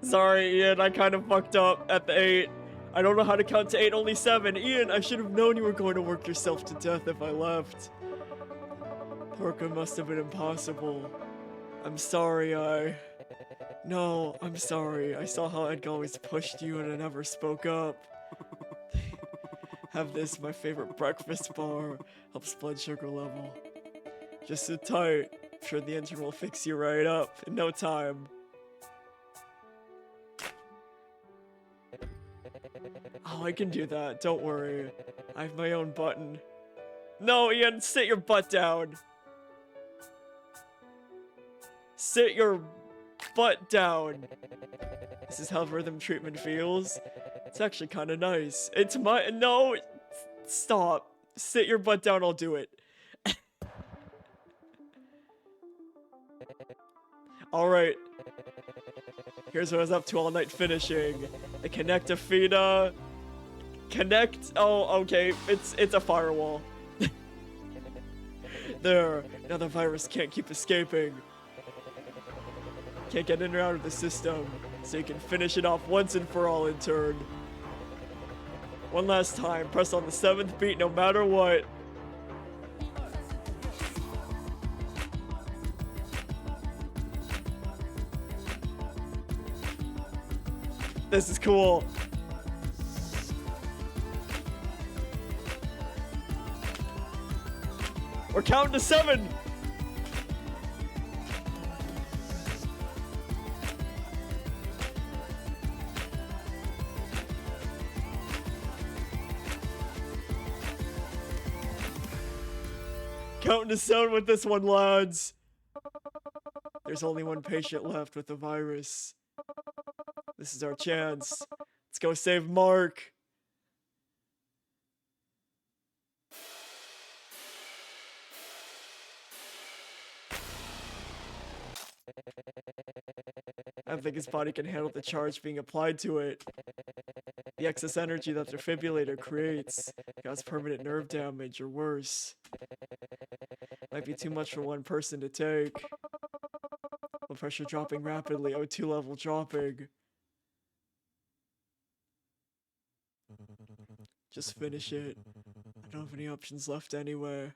Sorry, Ian, I kind of fucked up at the 8. I don't know how to count to 8, only 7. Ian, I should have known you were going to work yourself to death if I left. Porca must have been impossible. I'm sorry, No, I'm sorry. I saw how Edgar always pushed you and I never spoke up. Have this, my favorite breakfast bar. Helps blood sugar level. Just sit tight. I'm sure the engine will fix you right up in no time. Oh, I can do that. Don't worry. I have my own button. No, Ian, sit your butt down. Sit your butt down. This is how rhythm treatment feels. It's actually kind of nice. It's my— no, stop. Sit your butt down, I'll do it. Alright. Here's what I was up to all night finishing. The Connect-A-Fida. Connect— oh, okay. It's a firewall. There. Now the virus can't keep escaping. Can't get in or out of the system. So you can finish it off once and for all, intern. One last time. Press on the 7th beat no matter what. This is cool. We're counting to 7. Counting to 7 with this one, lads. There's only one patient left with the virus. This is our chance. Let's go save Mark. I don't think his body can handle the charge being applied to it. The excess energy that the defibrillator creates causes permanent nerve damage or worse. Might be too much for one person to take. Blood pressure dropping rapidly, O2 level dropping. Just finish it. I don't have any options left anyway.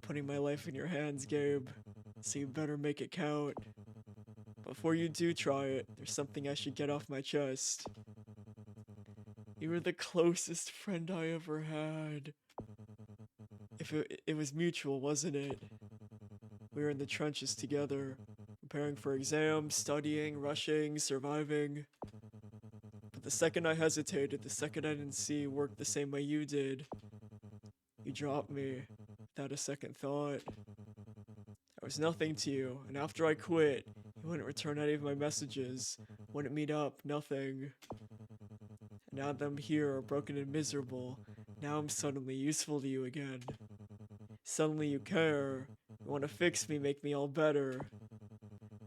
Putting my life in your hands, Gabe. So you better make it count. Before you do try it, there's something I should get off my chest. You were the closest friend I ever had. If it was mutual, wasn't it? We were in the trenches together, preparing for exams, studying, rushing, surviving. But the second I hesitated, the second I didn't see you work the same way you did, you dropped me without a second thought. I was nothing to you, and after I quit, you wouldn't return any of my messages, wouldn't meet up, nothing. And now that I'm here, broken and miserable, now I'm suddenly useful to you again. Suddenly you care, you want to fix me, make me all better.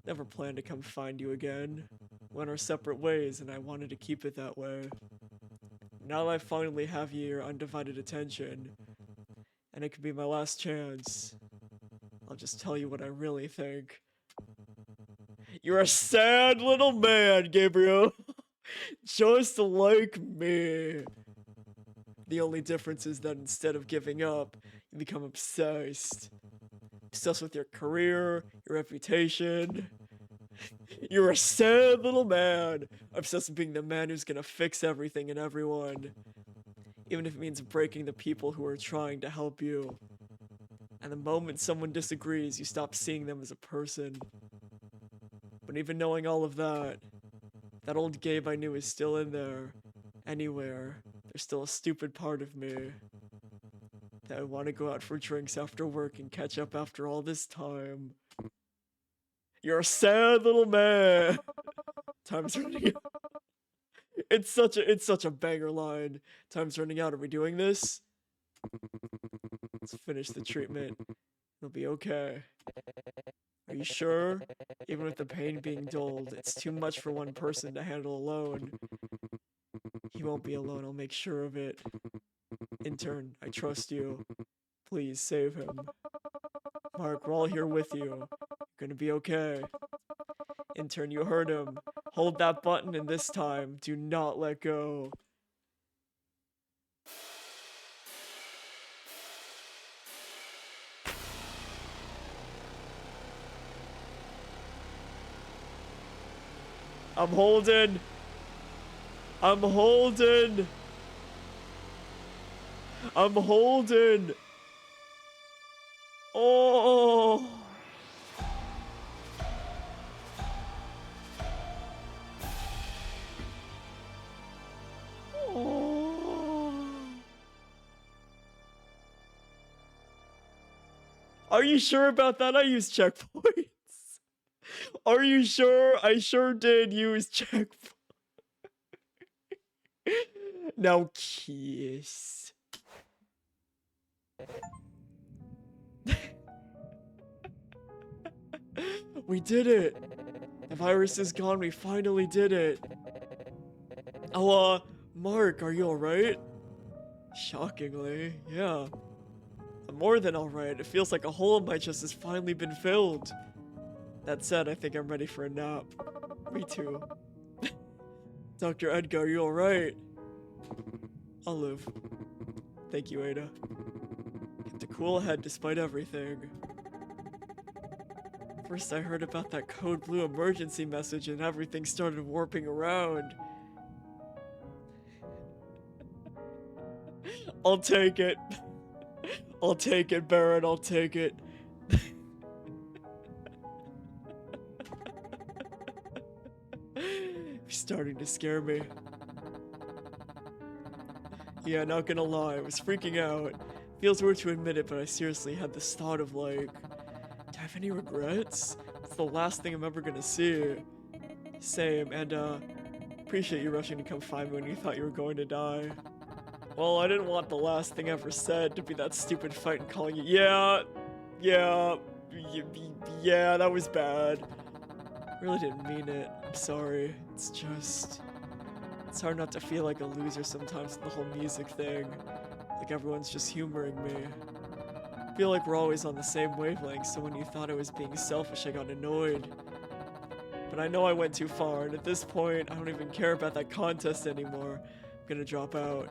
Never planned to come find you again. Went our separate ways, and I wanted to keep it that way. Now that I finally have your undivided attention, and it could be my last chance, I'll just tell you what I really think. You're a sad little man, Gabriel. Just like me. The only difference is that instead of giving up, you become obsessed. Obsessed with your career, your reputation. You're a sad little man. Obsessed with being the man who's gonna fix everything and everyone. Even if it means breaking the people who are trying to help you. And the moment someone disagrees, you stop seeing them as a person. But even knowing all of that, that old Gabe I knew is still in there. Anywhere. There's still a stupid part of me. That I want to go out for drinks after work and catch up after all this time. You're a sad little man. Time's running out. It's such a banger line. Time's running out. Are we doing this? Let's finish the treatment. It'll be okay. Are you sure? Even with the pain being dulled, it's too much for one person to handle alone. He won't be alone, I'll make sure of it. Intern, I trust you. Please save him. Mark, we're all here with you. You're gonna be okay. Intern, you heard him. Hold that button, and this time, do not let go. I'm holding. I'm holding. I'm holding. Oh. Oh. Are you sure about that? I used checkpoints. Are you sure? I sure did use checkpoints. Now kiss. We did it. The virus is gone. We finally did it. Oh, Mark, are you alright? Shockingly, yeah. I'm more than alright. It feels like a hole in my chest has finally been filled. That said, I think I'm ready for a nap. Me too. Dr. Edgar, are you alright? I'll live. Thank you, Ada. Kept a cool head despite everything. First I heard about that code blue emergency message and everything started warping around. I'll take it. I'll take it, Baron, I'll take it. You're starting to scare me. Yeah, not gonna lie, I was freaking out. Feels weird to admit it, but I seriously had this thought of like, do I have any regrets? It's the last thing I'm ever gonna see. Same, and appreciate you rushing to come find me when you thought you were going to die. Well, I didn't want the last thing ever said to be that stupid fight and calling you. Yeah, that was bad. Really didn't mean it. I'm sorry. It's just, it's hard not to feel like a loser sometimes in the whole music thing. Like everyone's just humoring me. I feel like we're always on the same wavelength, so when you thought I was being selfish, I got annoyed. But I know I went too far, and at this point, I don't even care about that contest anymore. I'm gonna drop out.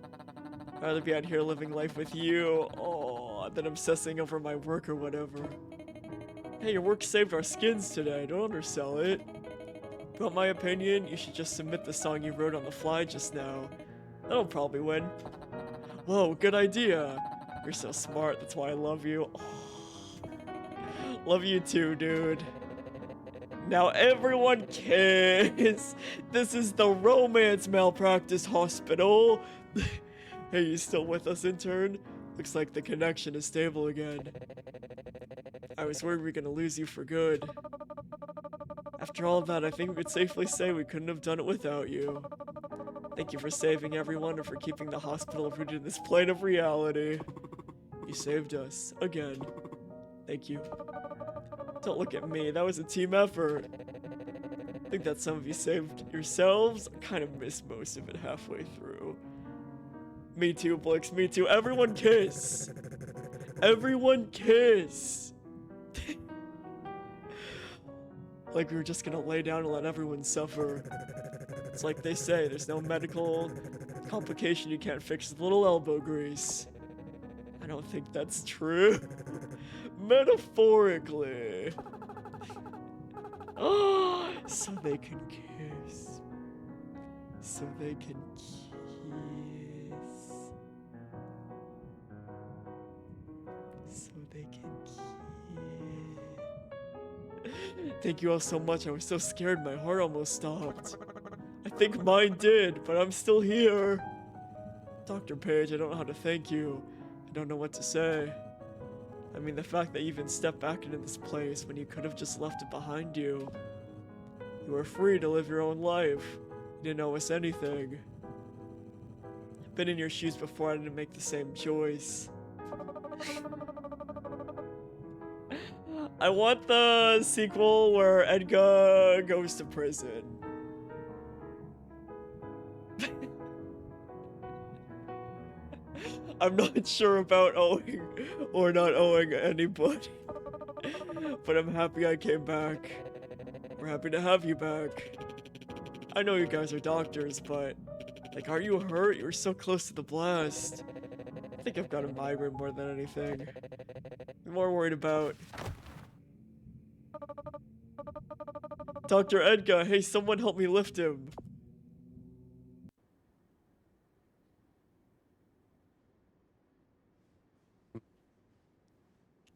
I'd rather be out here living life with you, than obsessing over my work or whatever. Hey, your work saved our skins today, don't undersell it. But my opinion, you should just submit the song you wrote on the fly just now. That'll probably win. Whoa, good idea. You're so smart, that's why I love you. Love you too, dude. Now everyone kiss. This is the Romance Malpractice Hospital. Hey, you still with us, intern? Looks like the connection is stable again. I was worried we were gonna lose you for good. After all of that, I think we could safely say we couldn't have done it without you. Thank you for saving everyone and for keeping the hospital rooted in this plane of reality. You saved us. Again. Thank you. Don't look at me, that was a team effort. I think that some of you saved yourselves. I kind of missed most of it halfway through. Me too, Blix, me too. Everyone kiss! Everyone kiss! Like we were just gonna lay down and let everyone suffer. It's like they say, there's no medical complication you can't fix with a little elbow grease. I don't think that's true. Metaphorically. Oh, so they can kiss. So they can kiss. So they can kiss. Thank you all so much. I was so scared my heart almost stopped. I think mine did, but I'm still here. Dr. Page, I don't know how to thank you. I don't know what to say. I mean, the fact that you even stepped back into this place when you could have just left it behind you. You were free to live your own life. You didn't owe us anything. I've been in your shoes before, I didn't make the same choice. I want the sequel where Edgar goes to prison. I'm not sure about owing or not owing anybody. But I'm happy I came back. We're happy to have you back. I know you guys are doctors, but like, are you hurt? You were so close to the blast. I think I've got a migraine more than anything. I'm more worried about Dr. Edgar. Hey, someone help me lift him.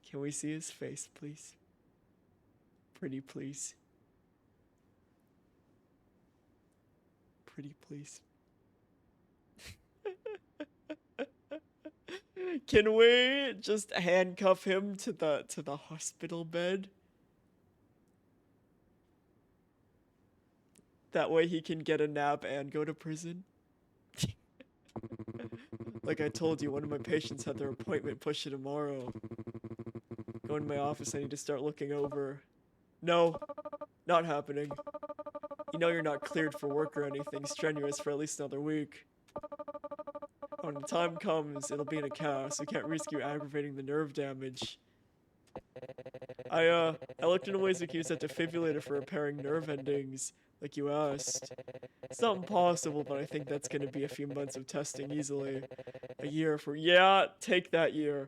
Can we see his face, please? Pretty please. Pretty please. Can we just handcuff him to the hospital bed? That way he can get a nap and go to prison. Like I told you, one of my patients had their appointment pushed to tomorrow. Go in my office, I need to start looking over. No, not happening. You know you're not cleared for work or anything strenuous for at least another week. When the time comes, it'll be in a cast. We can't risk you aggravating the nerve damage. I looked into ways we can use that defibrillator for repairing nerve endings, like you asked. It's not impossible, but I think that's gonna be a few months of testing easily. A year for— yeah, take that year.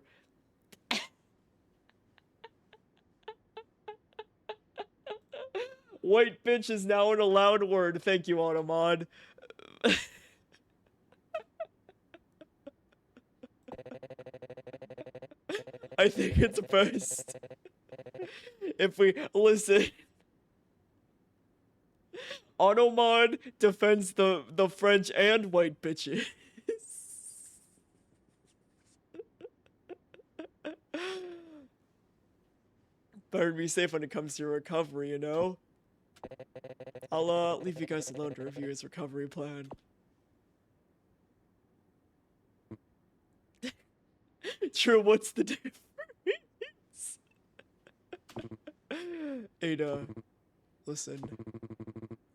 White bitch is now an allowed word. Thank you, Automod. I think it's best if we listen. Automod defends the French and white bitches. Better to be safe when it comes to recovery, you know? I'll leave you guys alone to review his recovery plan. True, what's the difference? Ada, listen.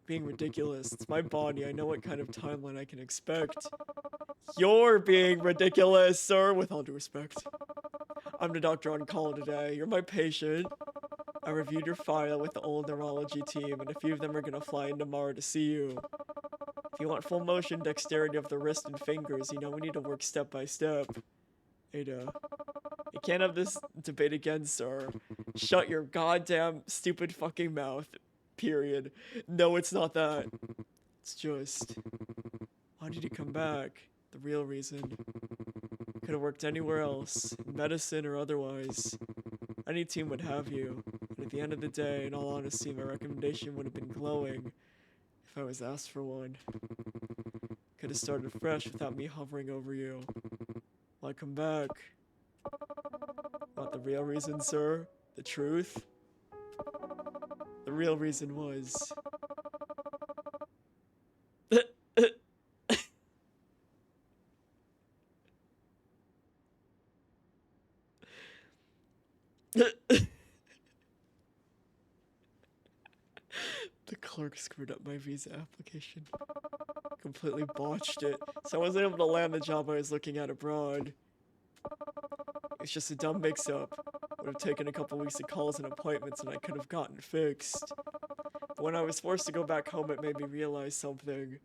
Being ridiculous. It's my body. I know what kind of timeline I can expect. You're being ridiculous, sir, with all due respect. I'm the doctor on call today. You're my patient. I reviewed your file with the old neurology team, and a few of them are gonna fly in tomorrow to see you. If you want full motion dexterity of the wrist and fingers, you know we need to work step by step. Ada, you can't have this debate again, sir. Shut your goddamn stupid fucking mouth. Period. No, it's not that. It's just, why did you come back? The real reason. Could have worked anywhere else, medicine or otherwise. Any team would have you. And at the end of the day, in all honesty, my recommendation would have been glowing if I was asked for one. Could have started fresh without me hovering over you. Why come back? Want the real reason, sir? The truth? The real reason was... The clerk screwed up my visa application. Completely botched it, so I wasn't able to land the job I was looking at abroad. It's just a dumb mix-up. Would have taken a couple weeks of calls and appointments and I could have gotten it fixed. But when I was forced to go back home, it made me realize something.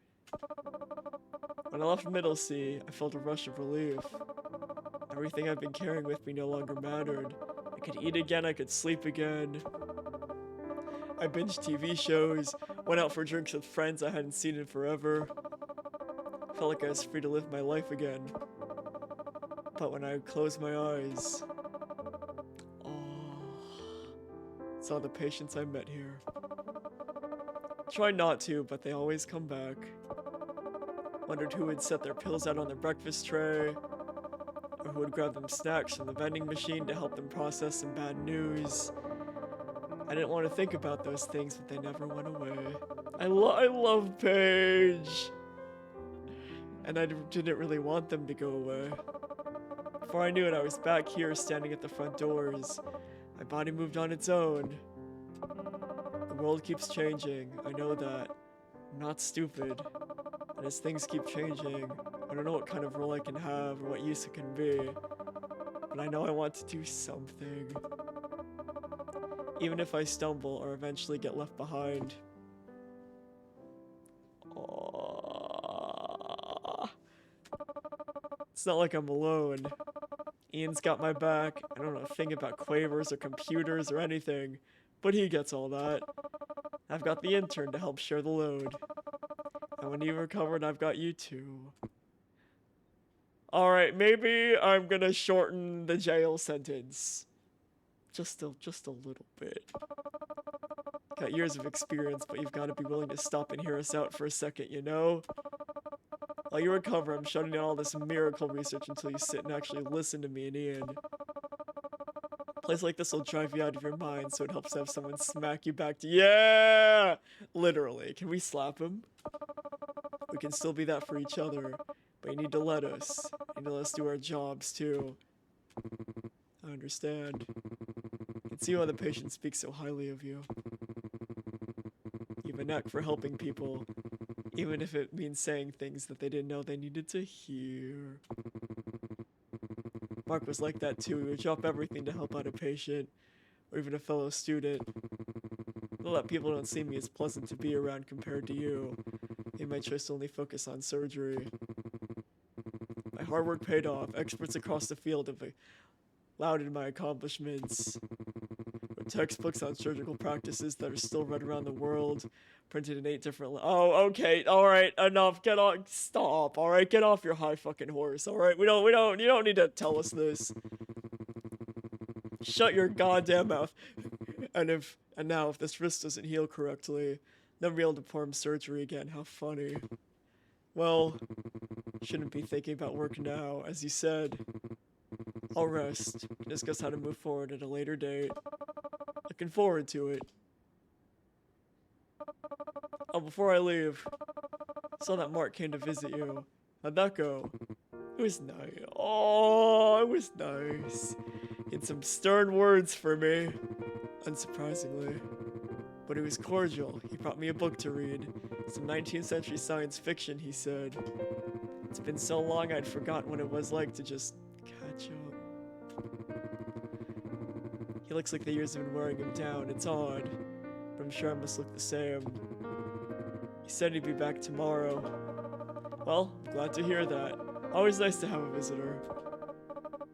When I left Middlesea, I felt a rush of relief. Everything I've been carrying with me no longer mattered. I could eat again, I could sleep again. I binged TV shows, went out for drinks with friends I hadn't seen in forever. Felt like I was free to live my life again. But when I closed my eyes, saw the patients I met here. Try not to, but they always come back. Wondered who would set their pills out on the breakfast tray, or who would grab them snacks from the vending machine to help them process some bad news. I didn't want to think about those things, but they never went away. I love Paige! And I didn't really want them to go away. Before I knew it, I was back here standing at the front doors. My body moved on its own. The world keeps changing, I know that. I'm not stupid. And as things keep changing, I don't know what kind of role I can have or what use it can be. But I know I want to do something. Even if I stumble or eventually get left behind. Aww. It's not like I'm alone. Ian's got my back. I don't know a thing about quavers or computers or anything, but he gets all that. I've got the intern to help share the load. And when you recovered, I've got you too. Alright, maybe I'm gonna shorten the jail sentence. Just a little bit. Got years of experience, but you've got to be willing to stop and hear us out for a second, you know? While you recover, I'm shutting down all this miracle research until you sit and actually listen to me and Ian. A place like this will drive you out of your mind, so it helps to have someone smack you back to— Yeah! Literally. Can we slap him? We can still be that for each other, but you need to let us. You need to let us do our jobs, too. I understand. I can see why the patient speaks so highly of you. You have a knack for helping people, even if it means saying things that they didn't know they needed to hear. Mark was like that too. He would drop everything to help out a patient, or even a fellow student. Though that people don't see me as pleasant to be around compared to you, made my choice to only focus on surgery. My hard work paid off. Experts across the field have lauded my accomplishments. With textbooks on surgical practices that are still read around the world, printed in 8 different— Oh, okay, alright, enough, get on— Stop, alright, get off your high fucking horse, alright? You don't need to tell us this. Shut your goddamn mouth. And now, if this wrist doesn't heal correctly, never be able to perform surgery again. How funny. Well, shouldn't be thinking about work now, as you said. I'll rest, discuss how to move forward at a later date. Looking forward to it. Oh, before I leave, saw that Mark came to visit you. How'd that go? It was nice. Oh, it was nice. He had some stern words for me, unsurprisingly. But he was cordial. He brought me a book to read. Some 19th century science fiction, he said. It's been so long I'd forgotten what it was like to just catch up. He looks like the years have been wearing him down. It's odd, but I'm sure I must look the same. He said he'd be back tomorrow. Well, glad to hear that. Always nice to have a visitor.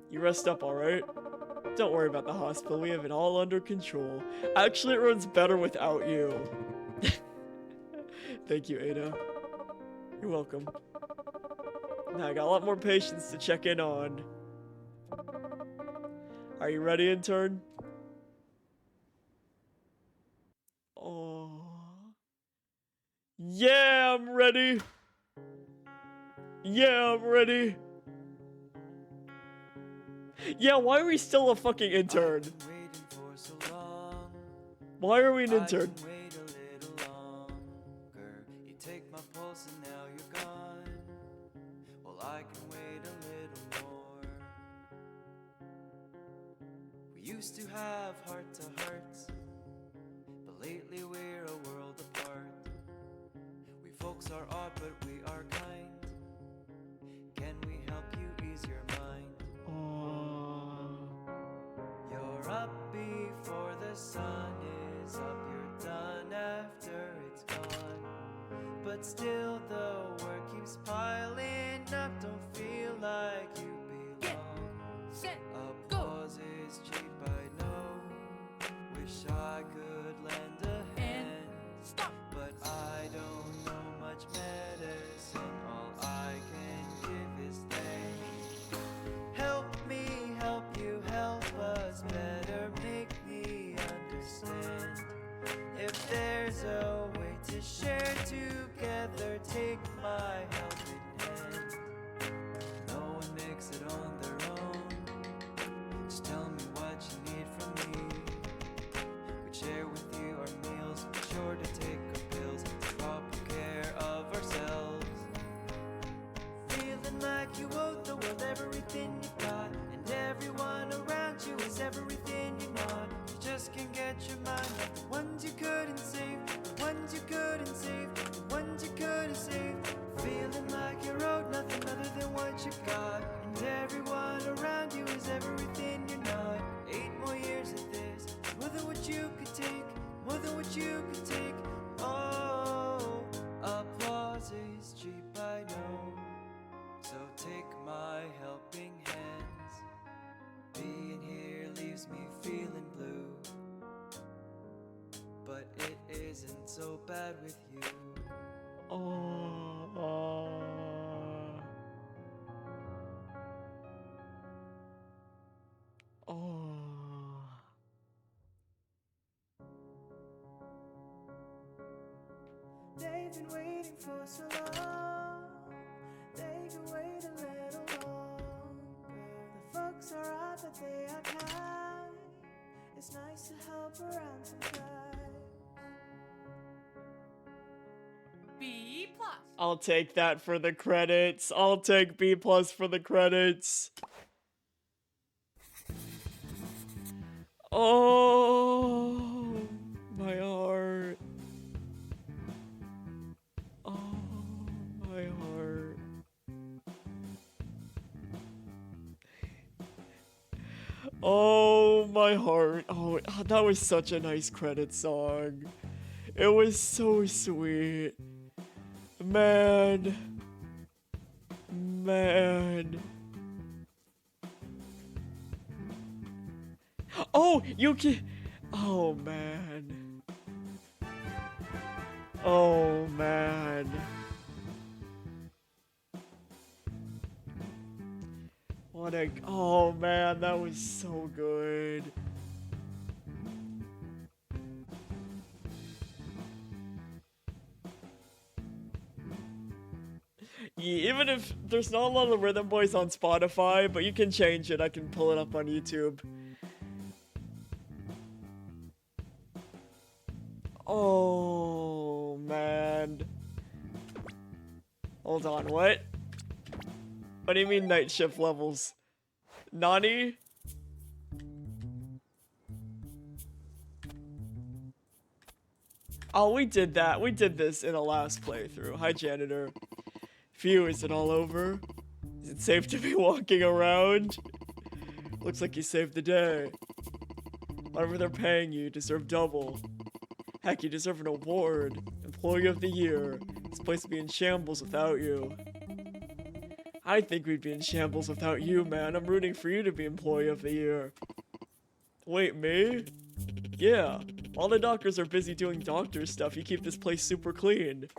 You rest up, alright? Don't worry about the hospital, we have it all under control. Actually, it runs better without you. Thank you, Ada. You're welcome. Now I got a lot more patients to check in on. Are you ready, intern? Oh. Yeah, I'm ready. Yeah, I'm ready. Yeah, why are we still a fucking intern? I've been waiting for so long. Why are we an I intern? can wait a little longer. You take my pulse and now you're gone. Well, I can wait a little more. We used to have heart to hearts, but lately we're a world apart. We folks are odd, but we are kind. Can we help you ease your mind? You're up before the sun is up. You're done after it's gone. But still the work keeps piling up. Don't feel like you belong. Set, go. Applause is cheap, I know. Wish I could lend a hand, Stop. but I don't know much medicine. All I can give is thanks. Help me help you, help us better, make me understand. If there's a way to share together, take my helping hand. No one makes it on their own. Just tell me what you need from me. We'd share just can't get your mind off the ones you couldn't save, the ones you couldn't save, the ones you couldn't save. Feeling like you owed nothing other than what you got, and everyone around you is everything you're not. 8 more years of this, more than what you could take, more than what you could take. Oh, applause is cheap, I know. So take my helping hands. Being here leaves me feeling blue, but it isn't so bad with you. They've been waiting for so long, they can wait a little longer. The folks are odd, but they are kind. It's nice to help around sometimes. B plus. I'll take that for the credits. I'll take B plus for the credits. Oh, my heart. Oh, my heart. Oh, my heart. Oh, that was such a nice credit song. It was so sweet. Man. Man. Oh, you can. Oh, man. Oh, man. What a. Oh, man, that was so good. Yeah, even if there's not a lot of Rhythm Boys on Spotify, but you can change it. I can pull it up on YouTube. Oh, man. Hold on, what? What do you mean night shift levels? Nani? Oh, we did that. We did this in a last playthrough. Hi, janitor. Phew, is it all over? Is it safe to be walking around? Looks like you saved the day. Whatever they're paying you, you deserve double. Heck, you deserve an award. Employee of the Year. This place would be in shambles without you. I think we'd be in shambles without you, man. I'm rooting for you to be Employee of the Year. Wait, me? Yeah. While the doctors are busy doing doctor stuff, you keep this place super clean.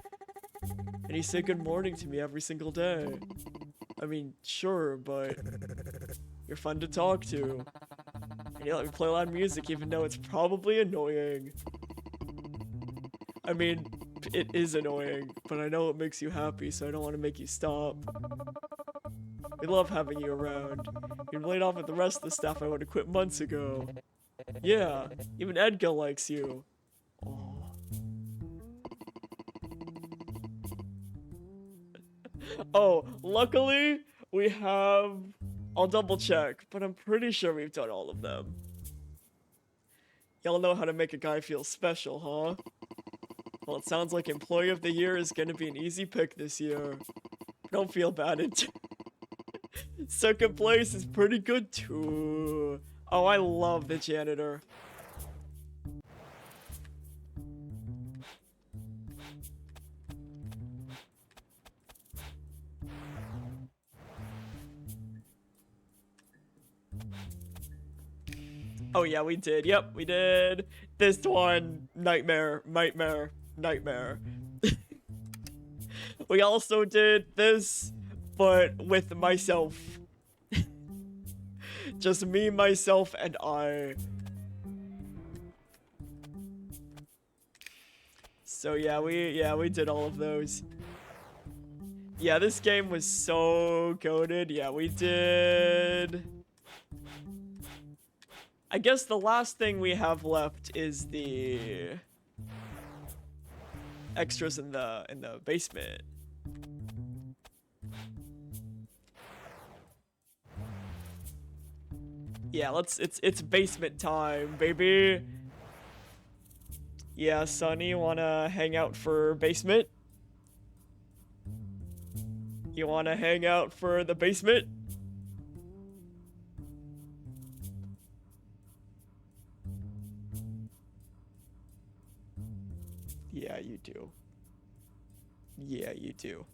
And you say good morning to me every single day. I mean, sure, but you're fun to talk to. And you let me play loud music even though it's probably annoying. I mean, it is annoying, but I know it makes you happy, so I don't want to make you stop. We love having you around. You'd laid off with the rest of the staff I would have quit months ago. Yeah, even Edgar likes you. Oh. Oh, luckily, we have... I'll double check, but I'm pretty sure we've done all of them. Y'all know how to make a guy feel special, huh? Well, it sounds like Employee of the Year is gonna be an easy pick this year. Don't feel bad. Second place is pretty good too. Oh, I love the janitor. Oh yeah, we did. Yep, we did. This one, nightmare, nightmare, nightmare. We also did this, but with myself. Just me, myself, and I. So yeah, we did all of those. Yeah, this game was so goated. Yeah, we did. I guess the last thing we have left is the extras in the basement. Yeah, it's basement time, baby. Yeah, Sonny, wanna hang out for basement? You wanna hang out for the basement? Yeah, you do. Yeah, you do.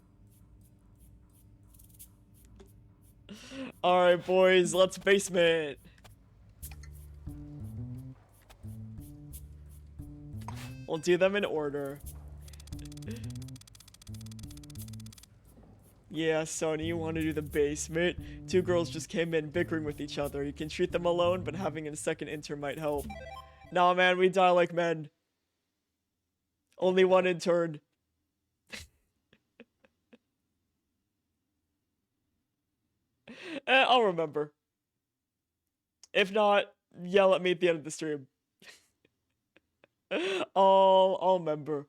Alright, boys, let's basement. We'll do them in order. Yeah, Sonny, you want to do the basement? Two girls just came in bickering with each other. You can treat them alone, but having a second intern might help. Nah, man, we die like men. Only one intern. I'll remember. If not, yell at me at the end of the stream. I'll remember.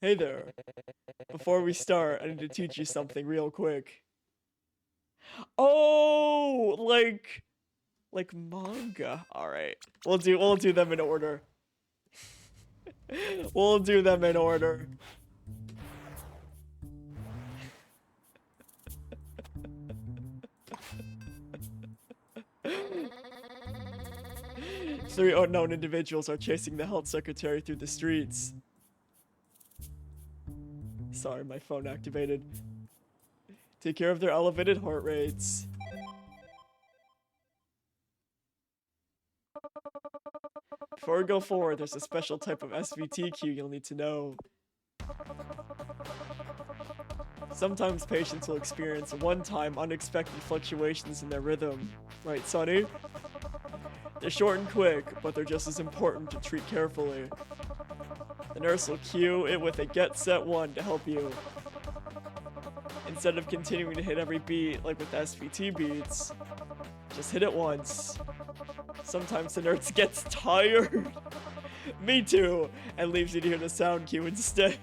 Hey there. Before we start, I need to teach you something real quick. Oh, like manga. All right. We'll do them in order. We'll do them in order. Three unknown individuals are chasing the health secretary through the streets. Sorry, my phone activated. Take care of their elevated heart rates. Before we go forward, there's a special type of SVTQ you'll need to know. Sometimes patients will experience one-time unexpected fluctuations in their rhythm. Right, Sonny? They're short and quick, but they're just as important to treat carefully. The nurse will cue it with a get set one to help you. Instead of continuing to hit every beat like with SVT beats, just hit it once. Sometimes the nurse gets tired. Me too, and leaves you to hear the sound cue instead.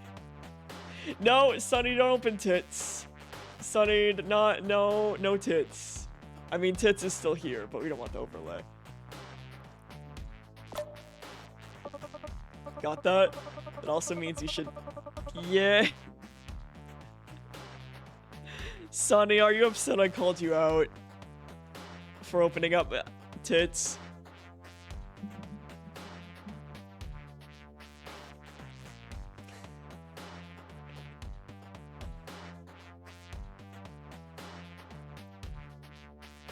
No, Sonny, don't open tits. Sonny, no tits. I mean, tits is still here, but we don't want the overlay. Got that? It also means you should... Yeah. Sonny, are you upset I called you out for opening up tits?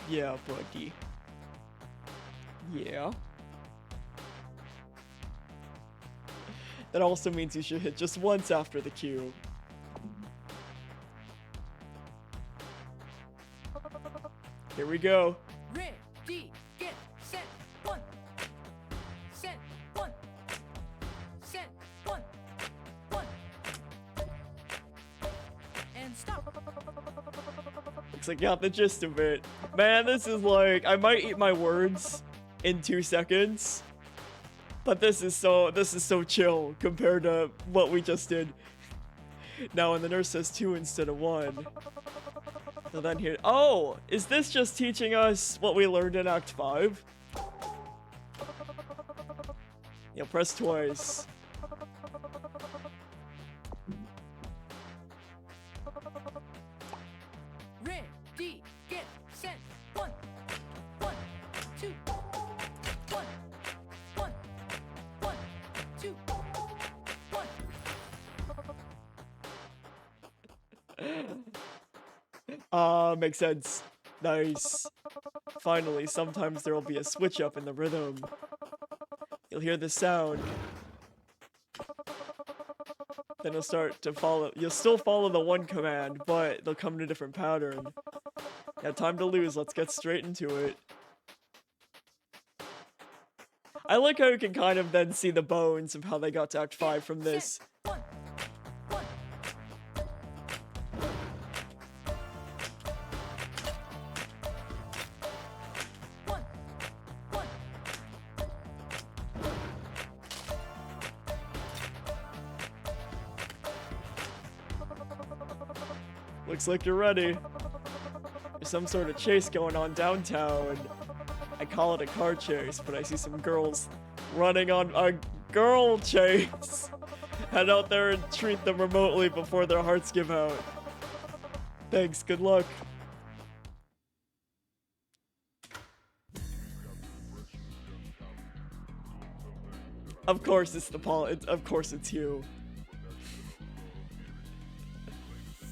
Yeah, buddy. Yeah. That also means you should hit just once after the cue. Here we go. Ready, get, set, one. Set, one. Set, one. One. And stop. Looks like you got the gist of it. Man, this is like, I might eat my words in 2 seconds. But this is so chill compared to what we just did. Now when the nurse says 2 instead of 1. So then here, oh, is this just teaching us what we learned in Act 5? Yeah, press twice. Ready, get, set, one. One, two. One. One. One, two. One. Makes sense. Nice. Finally, sometimes there will be a switch up in the rhythm. You'll hear the sound. Then you'll start to follow. You'll still follow the one command, but they'll come in a different pattern. Yeah, time to lose. Let's get straight into it. I like how you can kind of then see the bones of how they got to Act 5 from this. One. One. One. One. Looks like you're ready. There's some sort of chase going on downtown. I I call it a car chase, but I see some girls running on a girl chase. Head out there and treat them remotely before their hearts give out. Thanks, good luck. Of course it's the Paul. Of course it's you.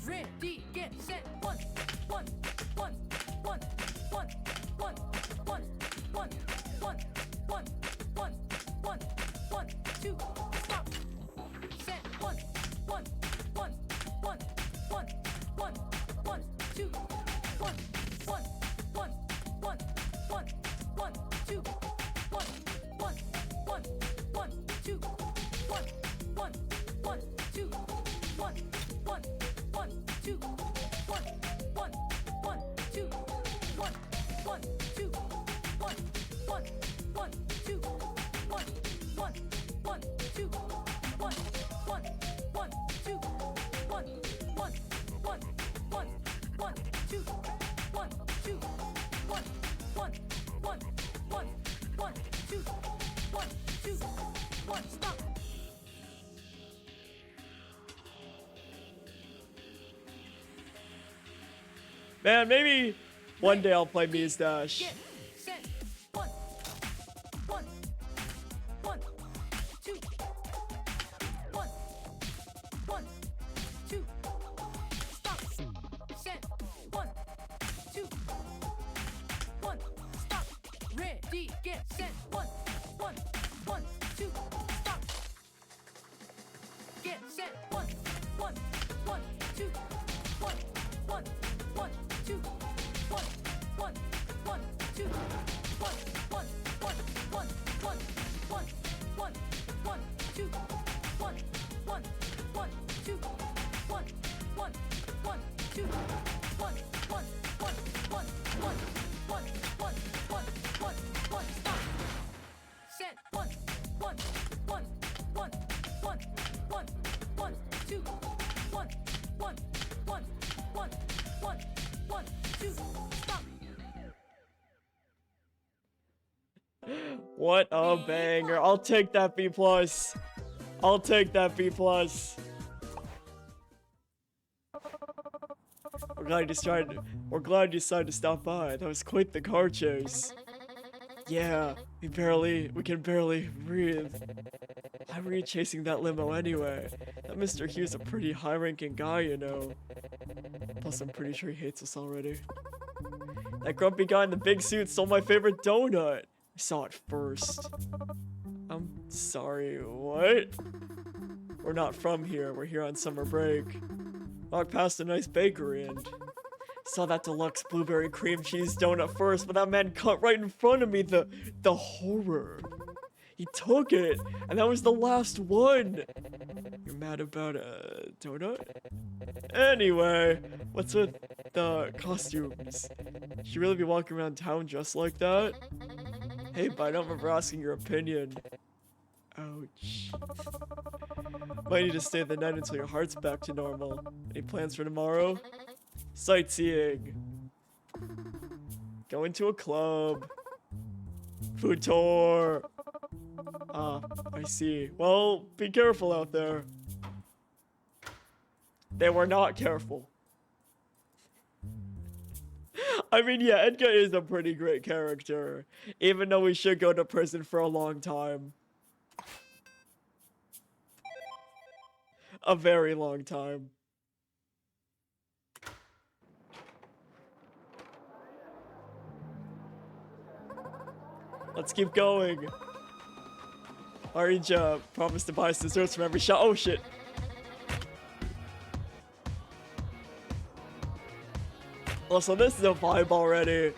Ready, get set, one, one, one, one, one, one, one, one, one, one, one, one, one, two, stop. Set, one, one, one, one, one, one, one, two, one, one, one, one, one, one, two, one, one, one, one, two, one, one, one, two, one, one, one, two, one, one, one, two, one, one, two, one, one, one, two, one, one, one, two, one, one, one, two, one, one, one, one, one, two, one, two, one, one, one, one, one, two, one, two, one, stop. Man, maybe one day I'll play Mia's Dash. Get set, one, one, one, two, one, one, two, stop, set, one, two, one, stop, ready, get set, one, one, one, two, stop, get set, one, one, one, two, one, one, one, two, one, one, one, two, one, one, one, one, one, one, one, one, two, one, one, one, two, one, one, one, two, one, one, one, one, one, one, one, one, one, one, stop. Set, one, one, one, one, one, one, one, two, one, one, one, one, one, one, two, stop. What a banger. I'll take that B+. I'll take that B+. We're glad you decided to stop by. That was quite the car chase. Yeah, we can barely breathe. Why were you chasing that limo anyway? That Mr. Hugh's a pretty high-ranking guy, you know. Plus, I'm pretty sure he hates us already. That grumpy guy in the big suit stole my favorite donut. I saw it first. I'm sorry, what? We're not from here. We're here on summer break. Walked past a nice bakery and saw that deluxe blueberry cream cheese donut first, but that man cut right in front of me. The horror. He took it, and that was the last one. You're mad about a donut? Anyway, what's with the costumes? Should you really be walking around town dressed like that? Hey, but I don't remember asking your opinion. Ouch. Might need to stay the night until your heart's back to normal. Any plans for tomorrow? Sightseeing. Going to a club. Food tour. Ah, I see. Well, be careful out there. They were not careful. I mean, yeah, Edgar is a pretty great character, even though we should go to prison for a long time. A very long time. Let's keep going. Orange promised to buy us desserts from every shop. Oh shit. Also, this is a vibe already.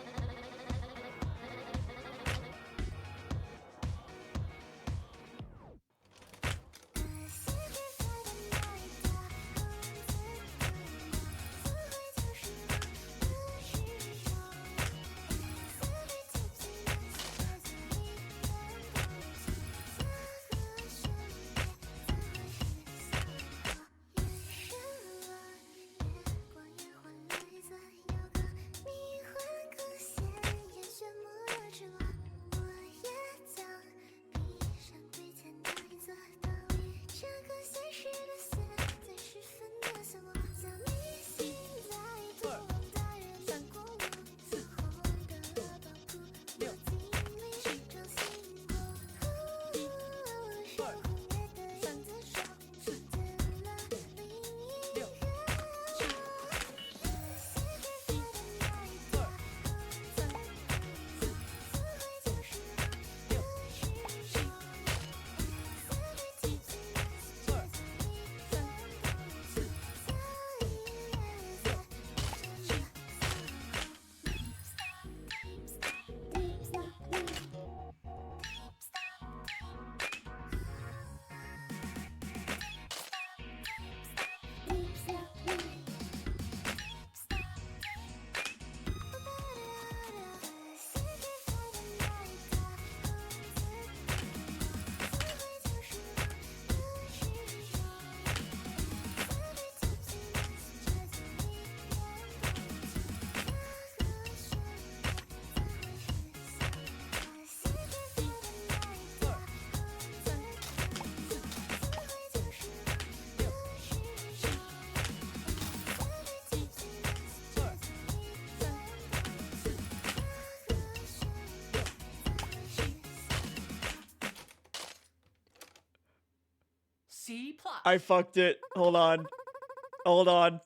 C plus. I fucked it. Hold on. Hold on.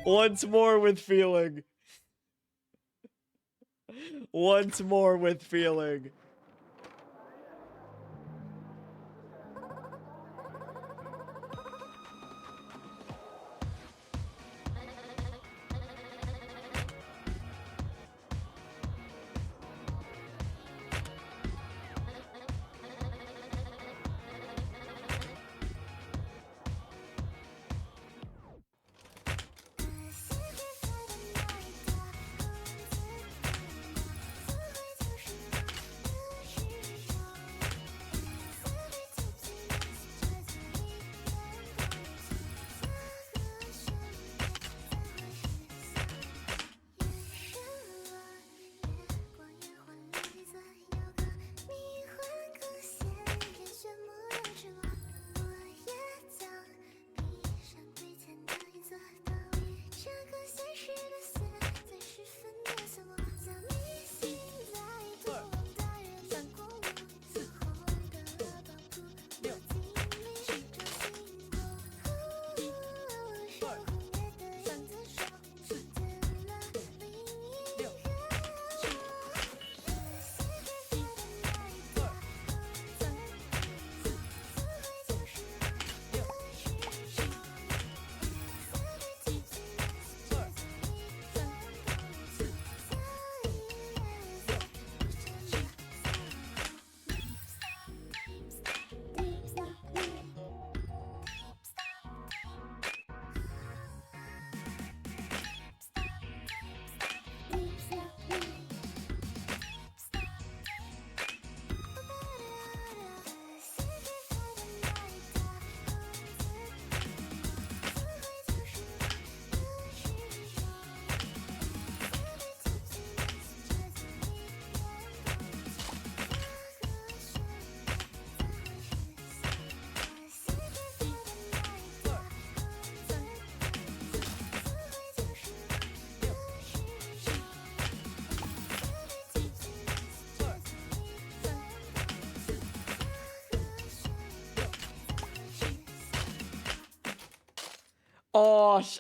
Once more with feeling. Once more with feeling.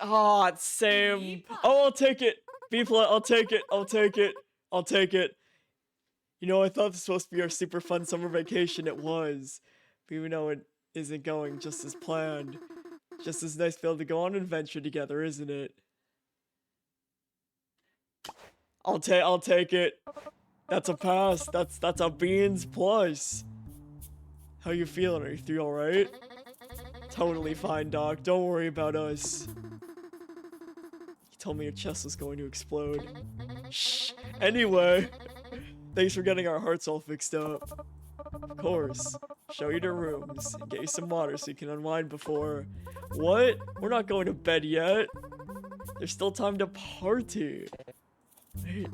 Oh, it's same. B+. Oh, I'll take it. B plus. I'll take it. I'll take it. I'll take it. You know, I thought this was supposed to be our super fun summer vacation. It was. But even though it isn't going just as planned, just as nice to be able to go on an adventure together, isn't it? I'll take it. That's a pass. That's a beans plus. How you feeling? Are you three alright? Totally fine, Doc. Don't worry about us. You told me your chest was going to explode. Shh. Anyway, thanks for getting our hearts all fixed up. Of course. Show you to rooms. And get you some water so you can unwind before... What? We're not going to bed yet. There's still time to party. Wait.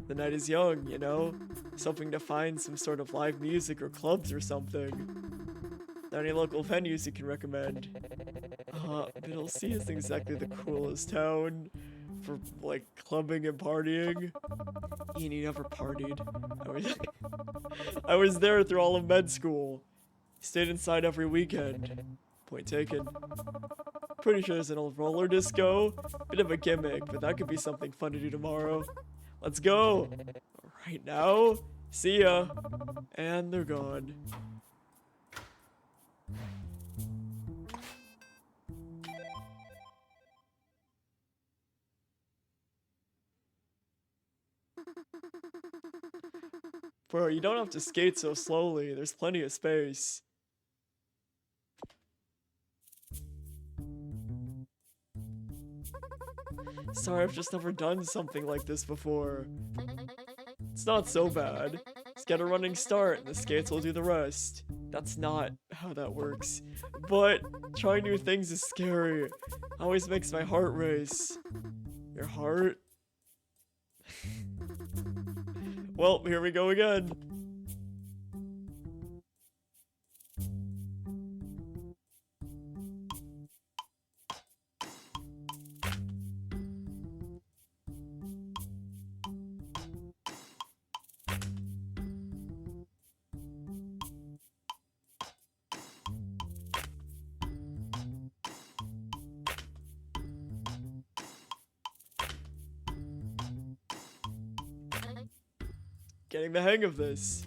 The night is young, you know? Just hoping to find some sort of live music or clubs or something. Are there any local venues you can recommend? Middle C isn't exactly the coolest town for, like, clubbing and partying. Ian, you never partied. I was there through all of med school. Stayed inside every weekend. Point taken. Pretty sure there's an old roller disco. Bit of a gimmick, but that could be something fun to do tomorrow. Let's go! Right now? See ya! And they're gone. Bro, you don't have to skate so slowly. There's plenty of space. Sorry, I've just never done something like this before. It's not so bad. Just get a running start and the skates will do the rest. That's not how that works. But trying new things is scary. Always makes my heart race. Your heart? Well, here we go again. Getting the hang of this.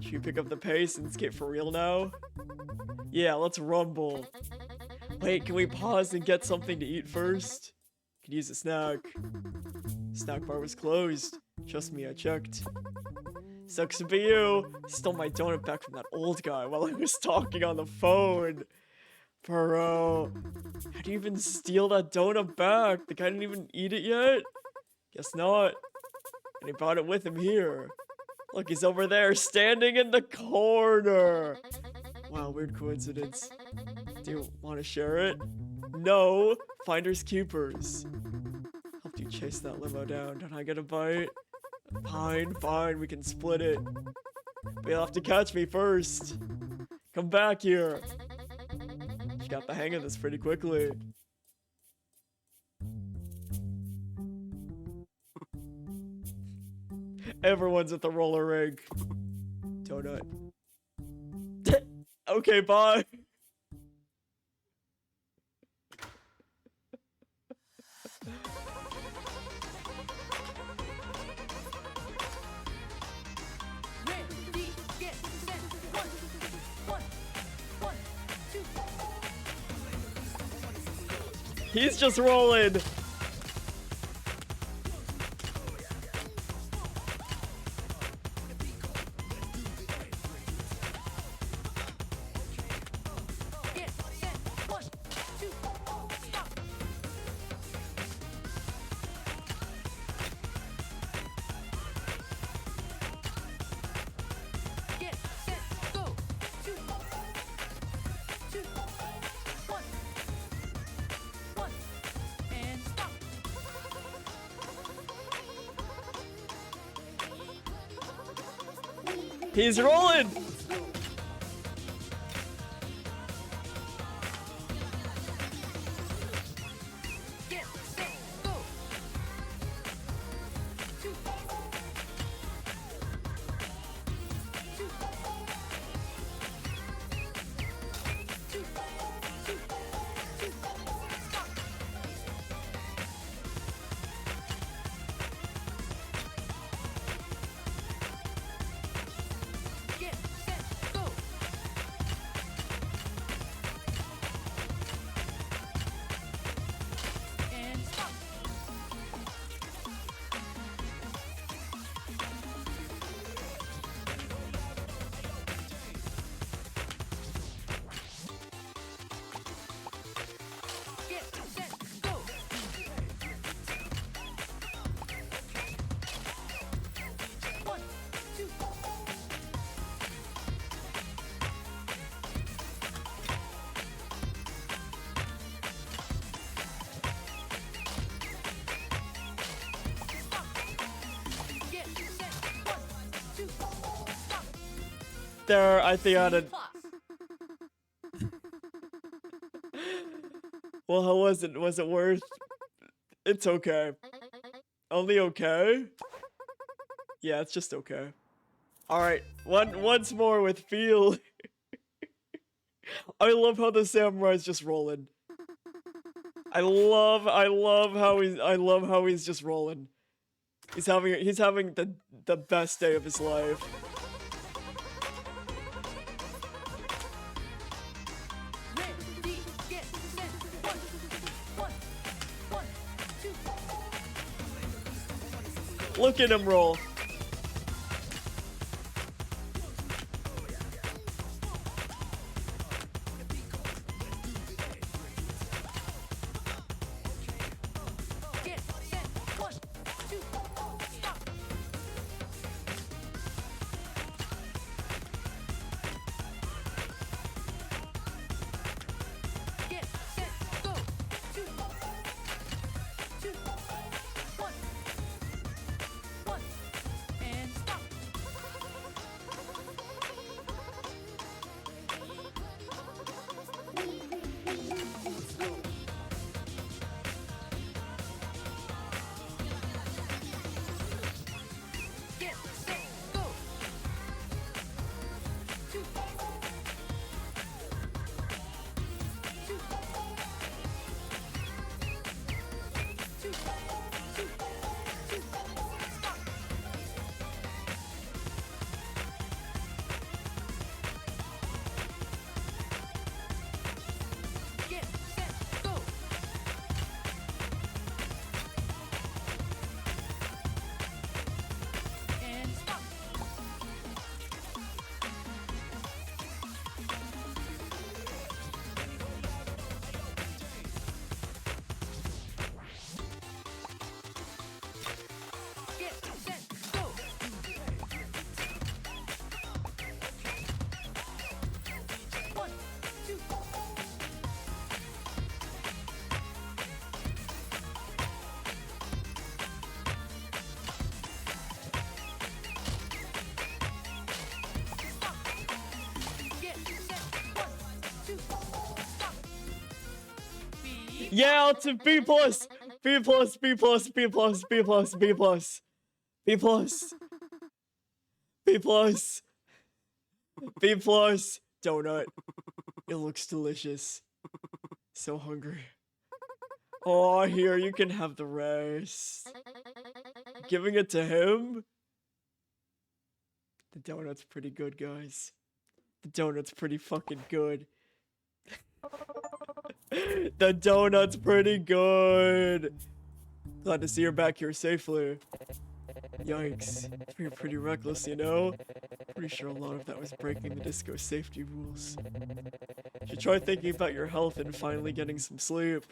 Should we pick up the pace and skate for real now? Yeah, let's rumble. Wait, can we pause and get something to eat first? Could use a snack. Snack bar was closed. Trust me, I checked. Sucks to be you. Stole my donut back from that old guy while I was talking on the phone. Bro, how do you even steal that donut back? The guy didn't even eat it yet? Guess not. And he brought it with him here. Look, he's over there, standing in the corner. Wow, weird coincidence. Do you want to share it? No. Finders keepers. Helped you chase that limo down. Don't I get a bite? Fine, fine, we can split it. But you'll have to catch me first. Come back here. You got the hang of this pretty quickly. Everyone's at the roller rink. Donut. Okay, bye. Ready, get set. One, two. He's just rolling. Get set. 1, 2, stop. Get set, go. 2, 1, and stop. He's rolling. Get set, go. 2, 2, 2, stop. Get set, go. And stop. Get set, go. 1, 2. Stop. Get set. 1, 2. Stop. There, I think I had. Plus. Well, how was it? Was it worth? It's okay. Only okay? Yeah, it's just okay. Alright, once more with feel. I love how the samurai's just rolling. I love how he's just rolling. He's having the best day of his life. Ready, get set. 1, 2. Look at him roll. Get set. 1, 2. Stop. Get set. Go. 2, 2, 1, Yeah, it's a B plus, B plus, B plus, B plus, B plus, B plus, B plus, B plus, B plus. Donut. It looks delicious. So hungry. Oh, here, you can have the rest. Giving it to him? The donut's pretty good, guys. The donut's pretty fucking good. The donut's pretty good. Glad to see you're back here safely. Yikes. You're pretty reckless, you know? Pretty sure a lot of that was breaking the disco safety rules. You should try thinking about your health and finally getting some sleep.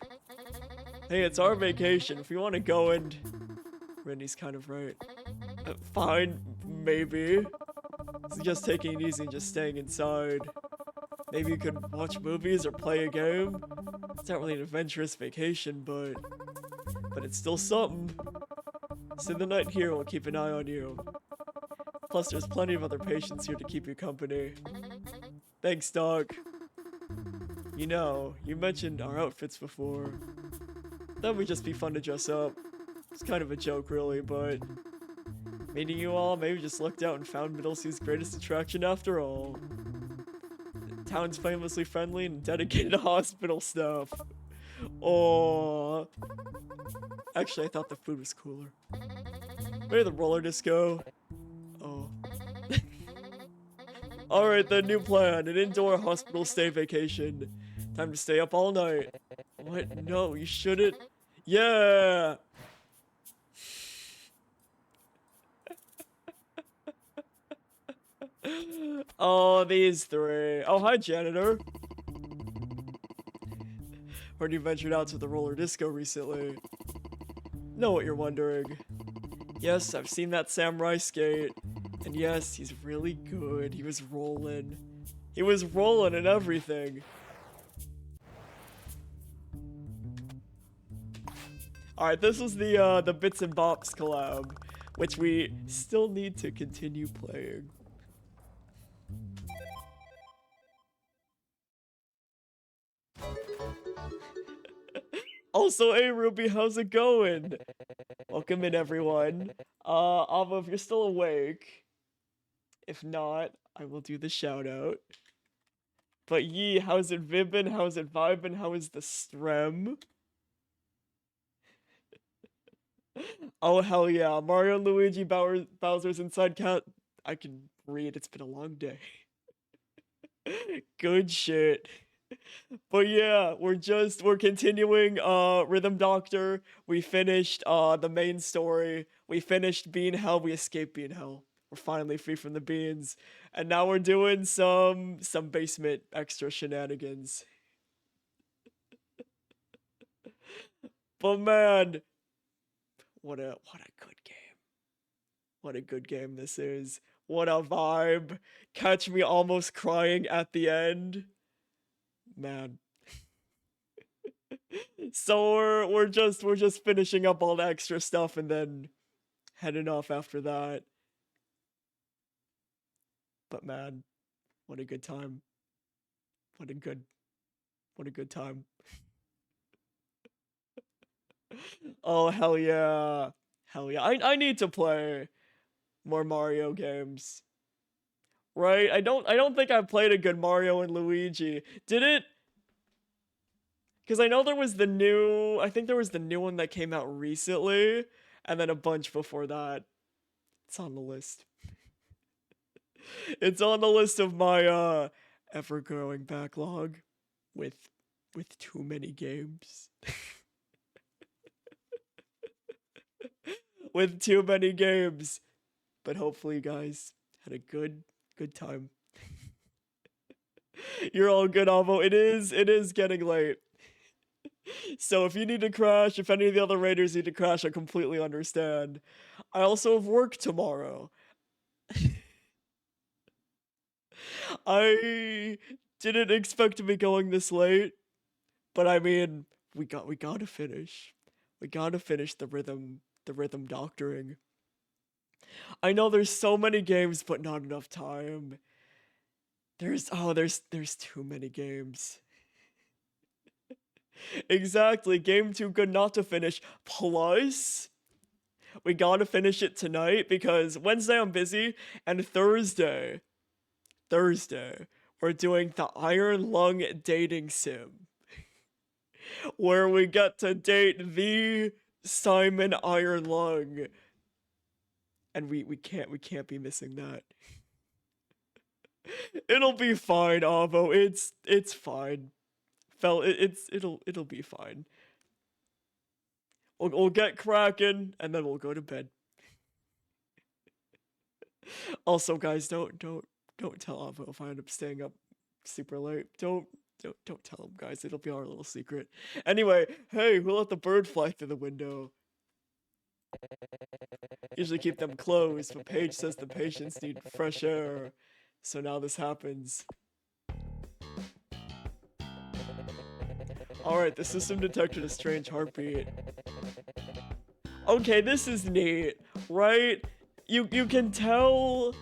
Hey, it's our vacation. If you want to go and... Randy's kind of right. Fine, maybe. Just taking it easy and just staying inside. Maybe you could watch movies or play a game. It's not really an adventurous vacation, but it's still something. Spend the night here, we'll keep an eye on you. Plus, there's plenty of other patients here to keep you company. Thanks, Doc. You know, you mentioned our outfits before. That would just be fun to dress up. It's kind of a joke, really, but meeting you all, maybe just looked out and found Middlesea's greatest attraction after all. The town's famously friendly and dedicated to hospital stuff. Oh. Actually, I thought the food was cooler. Maybe the roller disco. Oh. Alright, the new plan. An indoor hospital stay vacation. Time to stay up all night. What? No, you shouldn't. Yeah! Oh, these three. Oh, hi, janitor. Heard you ventured out to the roller disco recently. Know what you're wondering. Yes, I've seen that samurai skate. And yes, he's really good. He was rolling. He was rolling and everything. Alright, this was the Bits and Bops collab, which we still need to continue playing. Also, hey Ruby, how's it going? Welcome in, everyone. Ava, if you're still awake. If not, I will do the shout out. But yee, how's it vibbin'? How's it vibin'? How is the strem? Oh, hell yeah. Mario and Luigi Bowser's Inside Cat. I can read. It's been a long day. Good shit. But yeah, we're continuing Rhythm Doctor. We finished the main story. We finished Bean Hell. We escaped Bean Hell. We're finally free from the beans. And now we're doing some basement extra shenanigans. But man, what a good game. What a good game this is. What a vibe. Catch me almost crying at the end. Man. So we're just finishing up all the extra stuff and then heading off after that. But man, what a good time. What a good time. Oh hell yeah. Hell yeah. I need to play more Mario games. Right? I don't think I've played a good Mario and Luigi. Did it? Because I know there was the new one that came out recently, and then a bunch before that. It's on the list. It's on the list of my ever-growing backlog with too many games. With too many games. But hopefully you guys had a good time. You're all good, Avo. It is getting late. So if you need to crash, if any of the other raiders need to crash, I completely understand. I also have work tomorrow. I didn't expect to be going this late, but I mean, we gotta finish. We gotta finish the rhythm doctoring. I know there's so many games, but not enough time. There's too many games. Exactly. Game too good not to finish. Plus, we gotta finish it tonight because Wednesday I'm busy, and Thursday, we're doing the Iron Lung dating sim, where we get to date the Simon Iron Lung, and we can't be missing that. It'll be fine, Avo. It's fine. It'll be fine. We'll get cracking, and then we'll go to bed. Also, guys, don't tell Avo if I end up staying up super late. Don't tell him, guys. It'll be our little secret. Anyway, hey, who let the bird fly through the window? Usually keep them closed, but Paige says the patients need fresh air. So now this happens. Alright, the system detected a strange heartbeat. Okay, this is neat, right? You can tell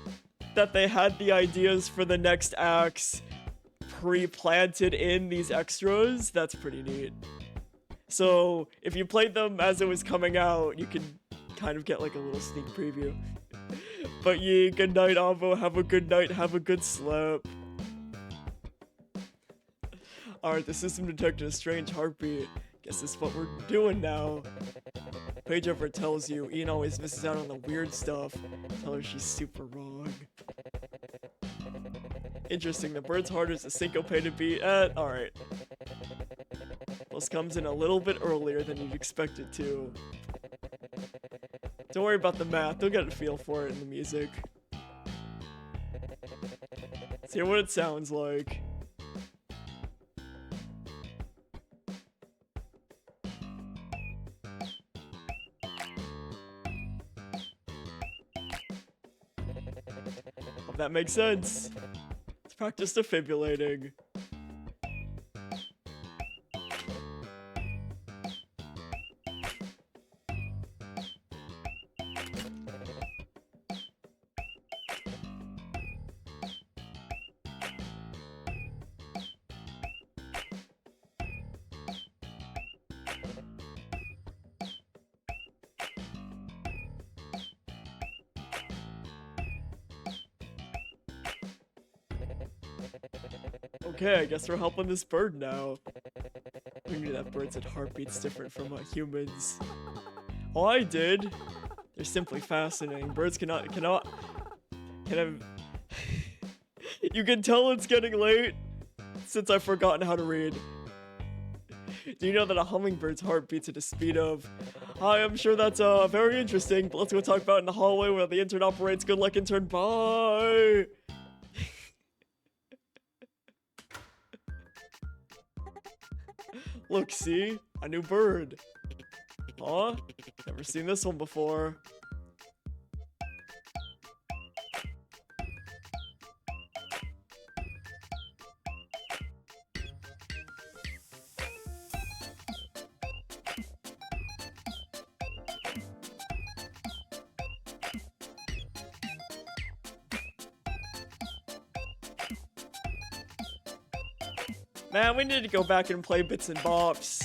that they had the ideas for the next acts pre-planted in these extras. That's pretty neat. So if you played them as it was coming out, you can kind of get like a little sneak preview. But yeah, good night, Avo. Have a good night. Have a good sleep. Alright, the system detected a strange heartbeat. Guess this is what we're doing now. Paige ever tells you Ian always misses out on the weird stuff. Tell her she's super wrong. Interesting, the bird's heart is a syncopated beat. Alright. Plus comes in a little bit earlier than you'd expect it to. Don't worry about the math, you'll get a feel for it in the music. Let's hear what it sounds like. Hope that makes sense. Let's practice defibrillating. Okay, I guess we're helping this bird now. We knew that birds had heartbeats different from humans. Oh, I did. They're simply fascinating. Birds can have... You can tell it's getting late since I've forgotten how to read. Do you know that a hummingbird's heart beats at a speed of... Hi, I'm sure that's very interesting, but let's go talk about it in the hallway where the intern operates. Good luck, intern. Bye! Look, see? A new bird. Huh? Never seen this one before. Man, we need to go back and play Bits and Bops.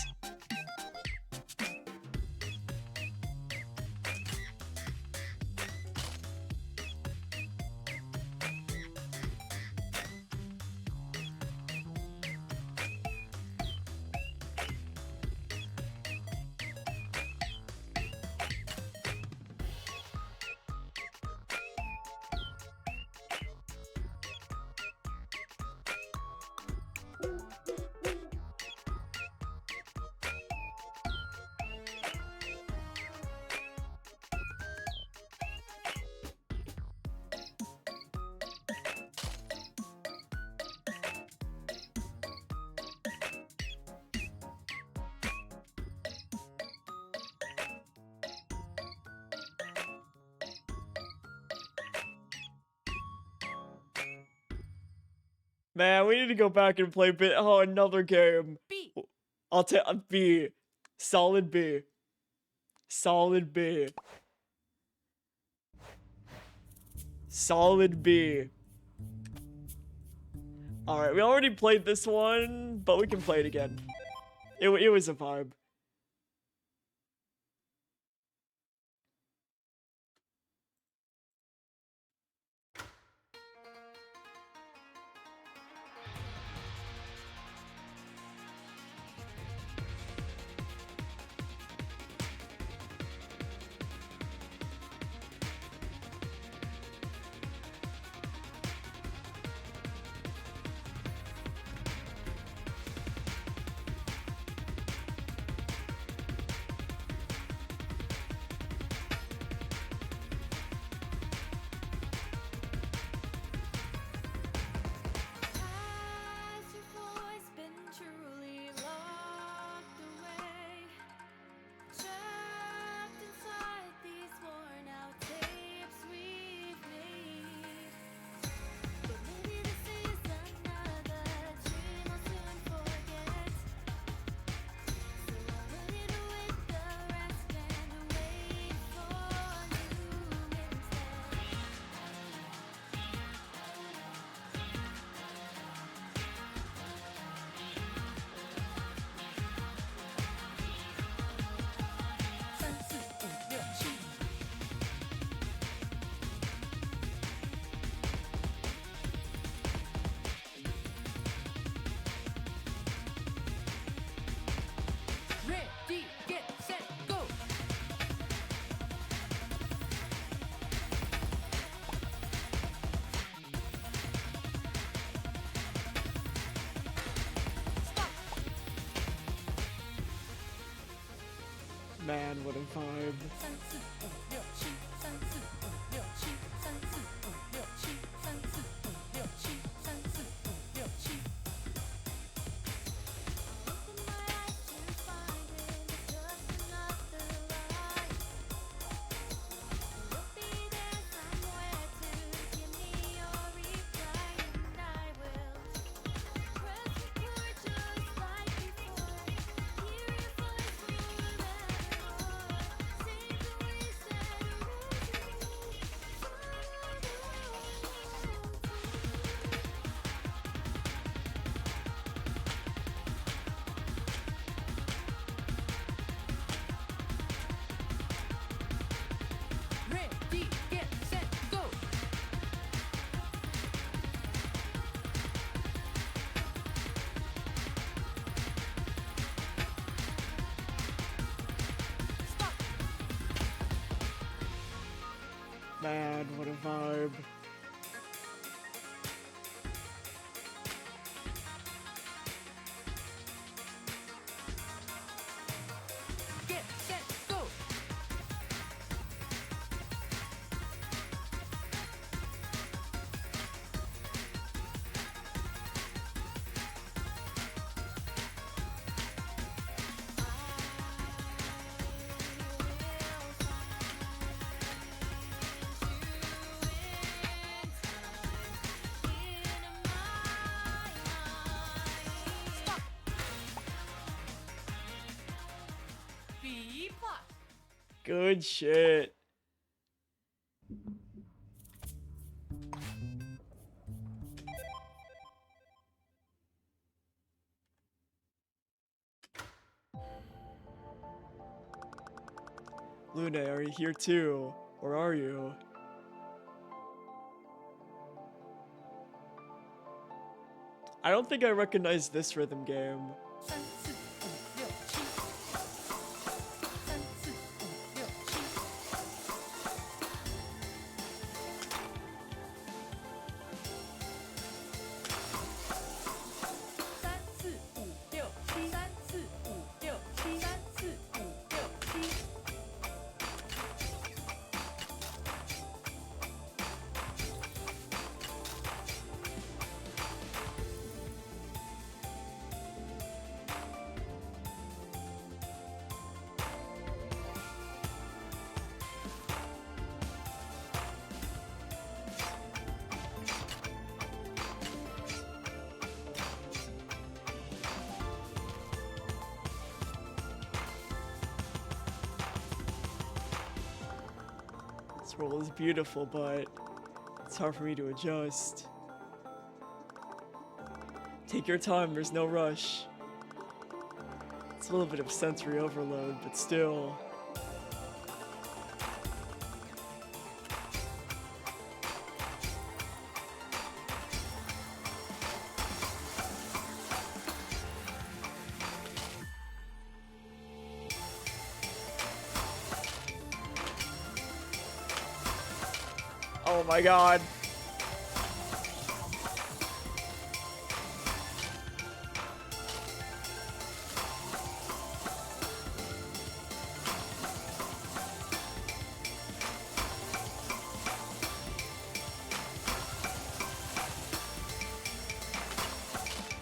Man, we need to go back and play another game. B. I'll take B. Solid B. Solid B. Solid B. Alright, we already played this one, but we can play it again. It was a vibe. Has your voice been truly locked away? Trapped inside these worn out tapes we've made. But maybe this is another dream I'll soon forget. So I'll put it with the rest and wait for you instead. Ready, get set, go. Stop. Man, what a vibe. 三四五六七，三四五六七，三四五六七，三四五六七，三四五六七。Open my eyes to find it, it's just another lie. You'll be there somewhere to give me your reply, and I will press record just like before. Hear your voice more than before. Sing the ways that Ready, get set, go. Stop. Man, what a vibe. Get set, go. Stop. B plus. Good shit. Luna, are you here too? Or are you? I don't think I recognize this rhythm game. 三四五六七，三四五六七。三四五六七，三四五六七，三四五六七。This roll is beautiful, but it's hard for me to adjust. Take your time, there's no rush. It's a little bit of sensory overload, but still. Oh my god.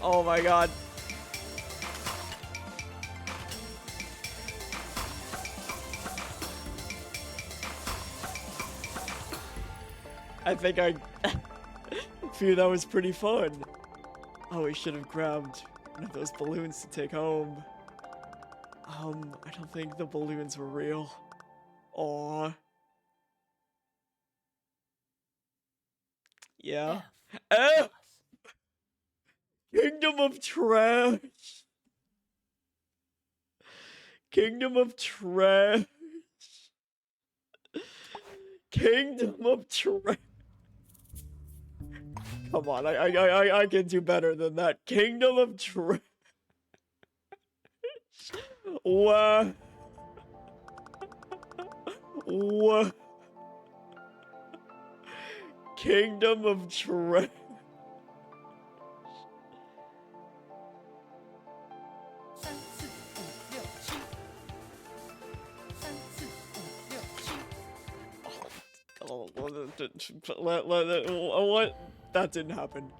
Oh my god. I think I Phew, that was pretty fun. Oh, we should have grabbed one of those balloons to take home. I don't think the balloons were real. Aw. Yeah. F. Kingdom of Trash. Kingdom of Trash. Kingdom of Trash. Come on, I can do better than that. Kingdom of Trash. What? What? Kingdom of Trash. What? That didn't happen.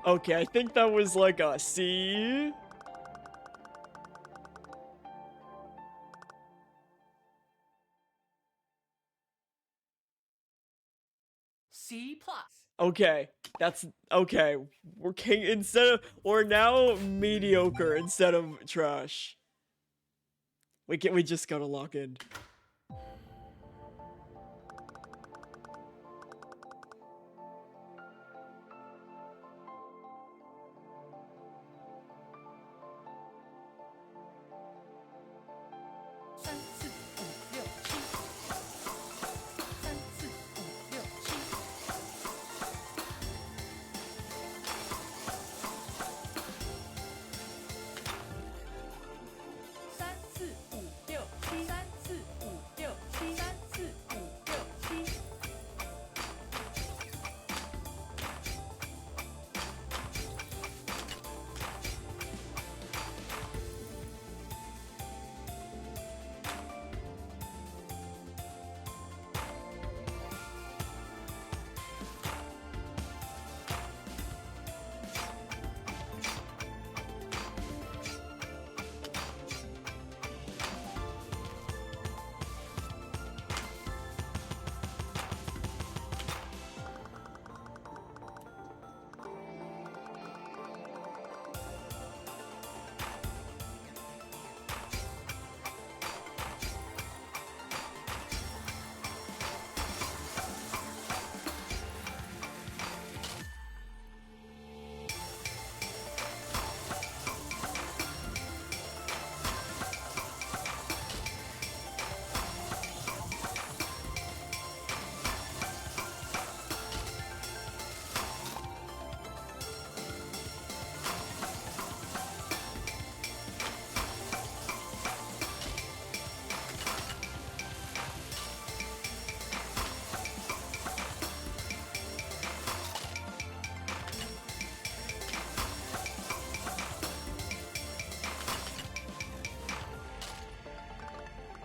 Okay, I think that was like a C. C plus. Okay, that's okay. We're king we're now mediocre instead of trash. We just gotta lock in.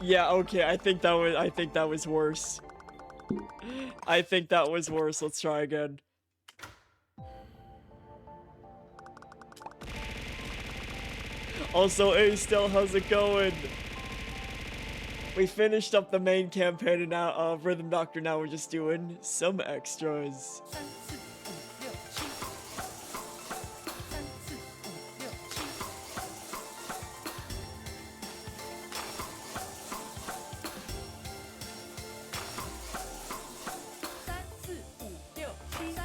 Yeah, okay, I think that was worse. I think that was worse. Let's try again. Also, hey, still, how's it going? We finished up the main campaign and now, Rhythm Doctor, now we're just doing some extras. 3, 2, 1, 0.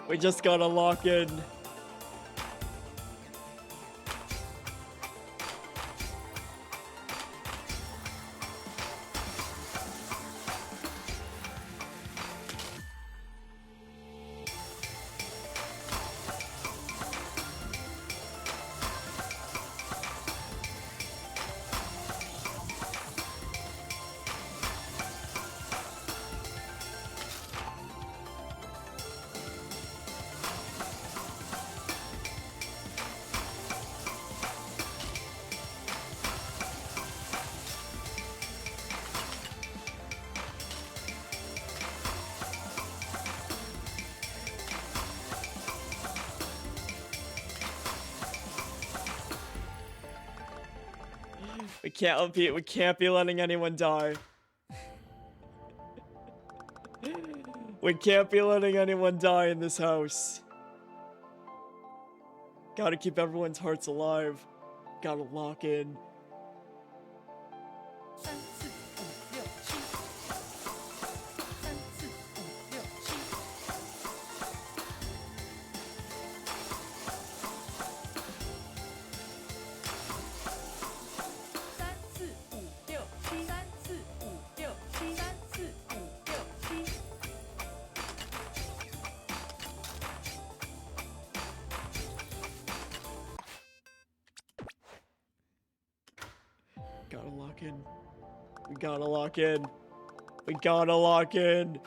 We just gotta lock in. We can't be letting anyone die. We can't be letting anyone die in this house. Gotta keep everyone's hearts alive. Gotta lock in. 3、4、5、Gotta lock in. We gotta lock in. We gotta lock in.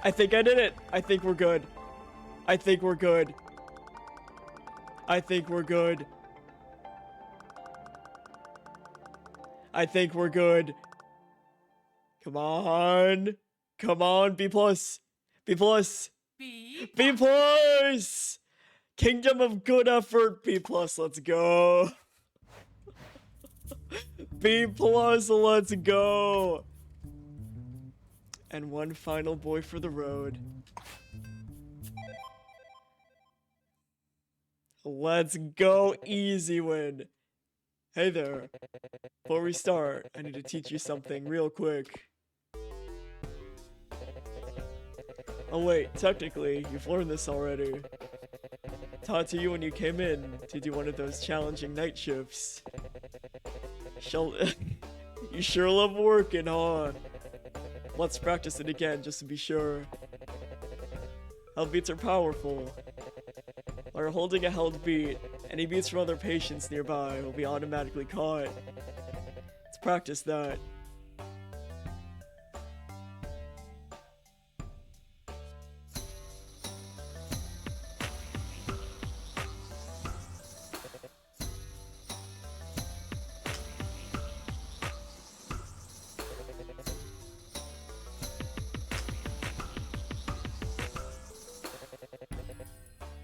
I think I did it. I think we're good. I think we're good. I think we're good. I think we're good. Come on. Come on, B plus. B plus. B. B plus. Kingdom of good effort, B plus. Let's go. B plus, let's go. And one final boy for the road. Let's go, easy win. Hey there. Before we start, I need to teach you something real quick. Oh wait, technically, you've learned this already. Taught to you when you came in to do one of those challenging night shifts. You sure love working, huh? Let's practice it again just to be sure. Held beats are powerful. While you're holding a held beat, any beats from other patients nearby will be automatically caught. Let's practice that.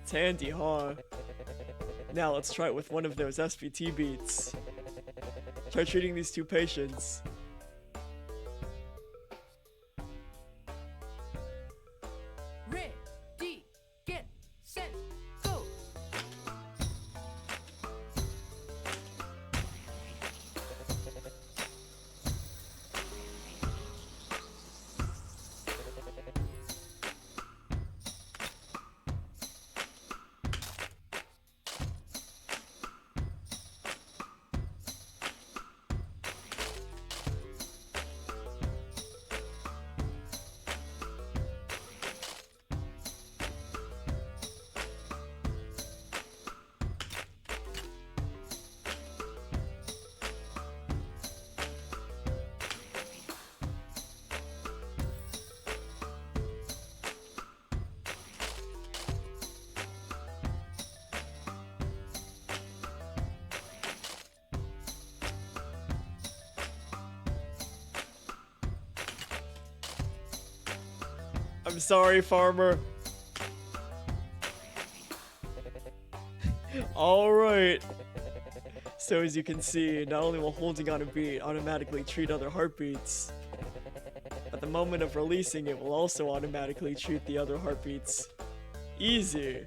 It's handy, huh? Now let's try it with one of those SPT beats. Try treating these two patients. Ready, get, set, go. I'm sorry, farmer. Alright. So as you can see, not only will holding on a beat automatically treat other heartbeats, at the moment of releasing it will also automatically treat the other heartbeats. Easy.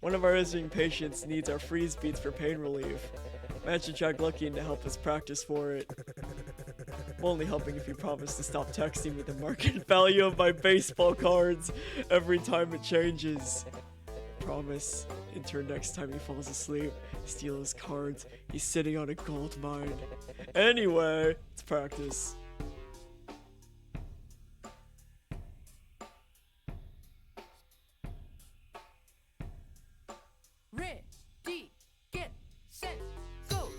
One of our visiting patients needs our freeze beats for pain relief. Managed to drag Lucky in to help us practice for it. I'm only helping if you promise to stop texting me the market value of my baseball cards every time it changes. Promise. In turn, next time he falls asleep, steal his cards. He's sitting on a gold mine. Anyway, let's practice. Ready, get, set, go.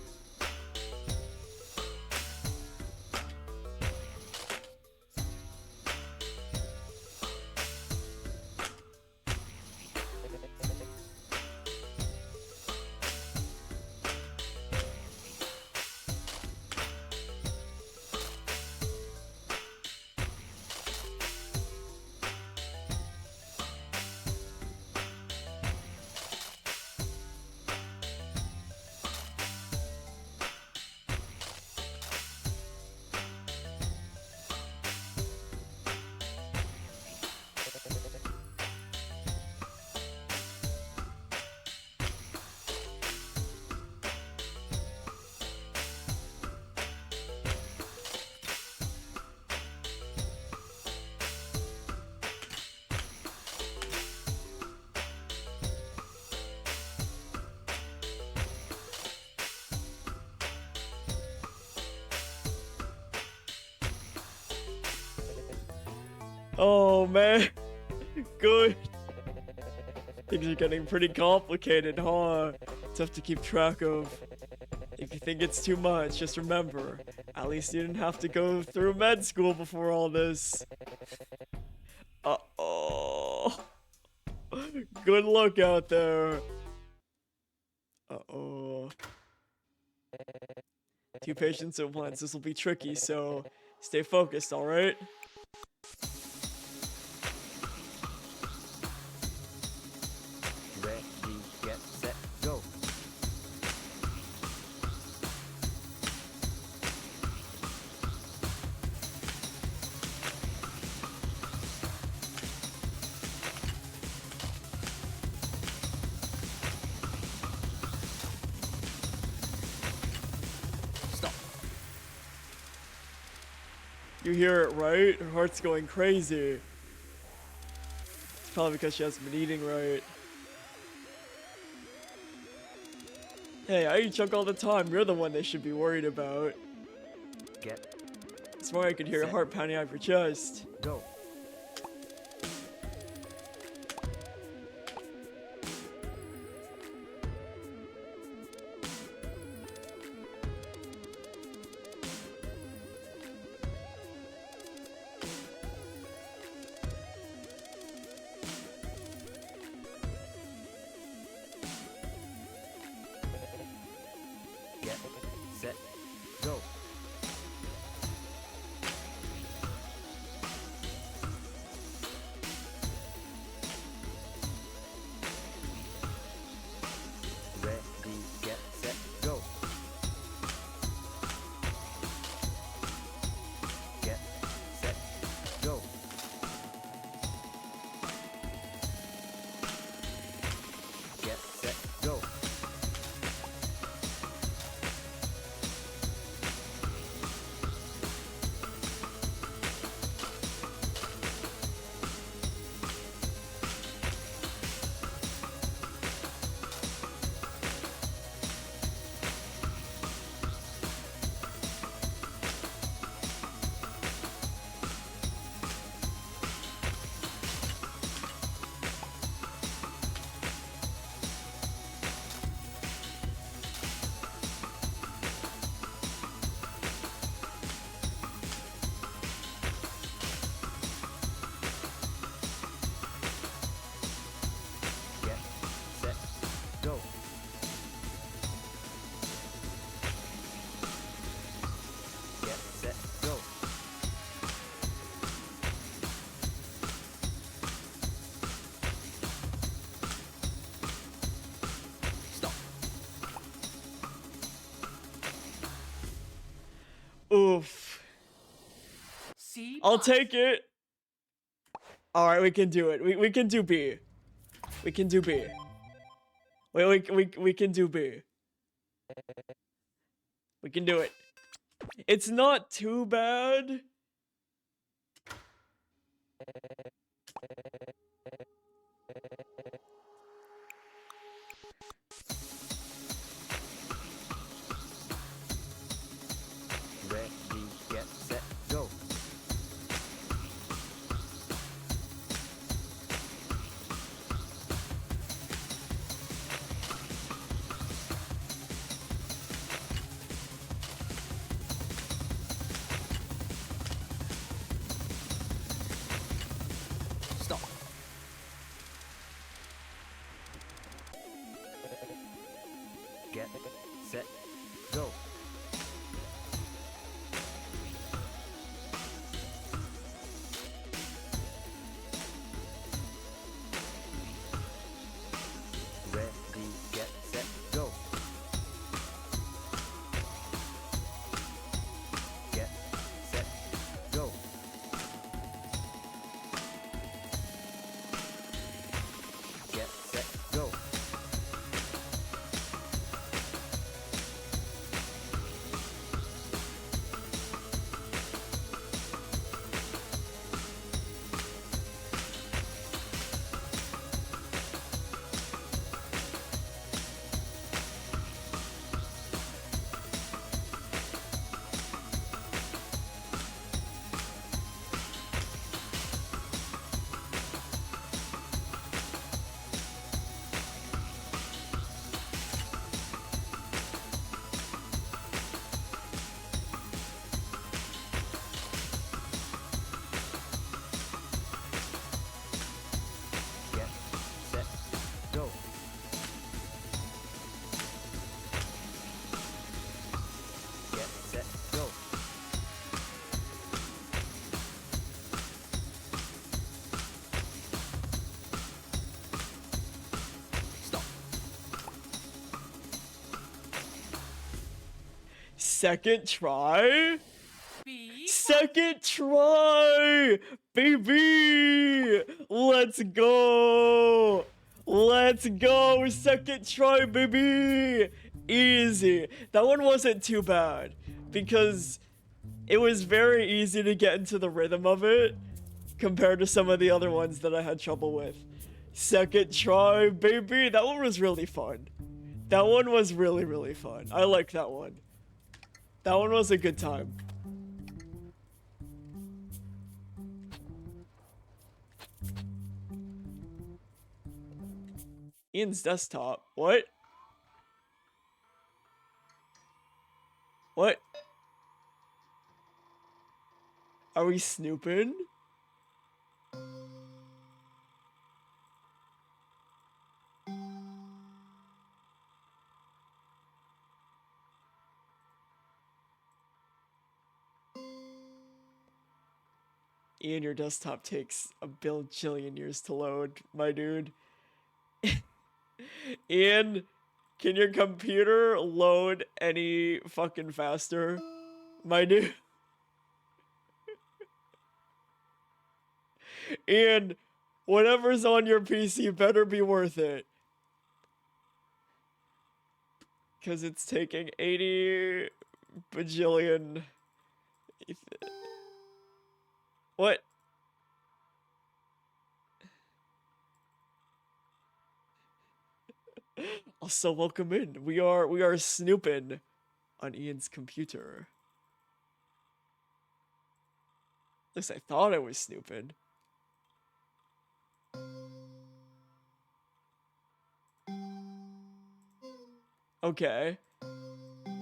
Oh man, good. Things are getting pretty complicated, huh? Tough to keep track of. If you think it's too much, just remember, at least you didn't have to go through med school before all this. Uh-oh. Good luck out there. Uh-oh. Two patients at once, this will be tricky, so Stay focused, alright? Ready, get set, go. Stop. You hear it, right? Her heart's going crazy. It's probably because she hasn't been eating right. Hey, I eat junk all the time. You're the one they should be worried about. Get, It's more I could hear your Set. heart pounding out of your chest. go. Get, set, go. Ready, get, set, go. Get, set, go. Get, set, go. Get, set, go. Get, set, go. Stop. Oof. C. I'll take it. Alright, we can do it. We can do B. We can do B. We can do B. We can do it. It's not too bad. Ready, get, set, go. Stop. Get, set, go. Ready, get, set, go. Get, set, go. Get, set, go. Second try? B. Second try! Baby! Let's go! Let's go! Second try, baby! Easy. That one wasn't too bad because it was very easy to get into the rhythm of it compared to some of the other ones that I had trouble with. Second try, baby! That one was really fun. That one was really, really fun. I like that one. That one was a good time. Ian's desktop. What? What? Are we snooping? Ian, your desktop takes a bajillion years to load, my dude. Ian, can your computer load any fucking faster? My dude. Ian, whatever's on your PC better be worth it. Because it's taking 80 bajillion. What? Also, welcome in. We are snooping on Ian's computer. At least I thought I was snooping. Okay.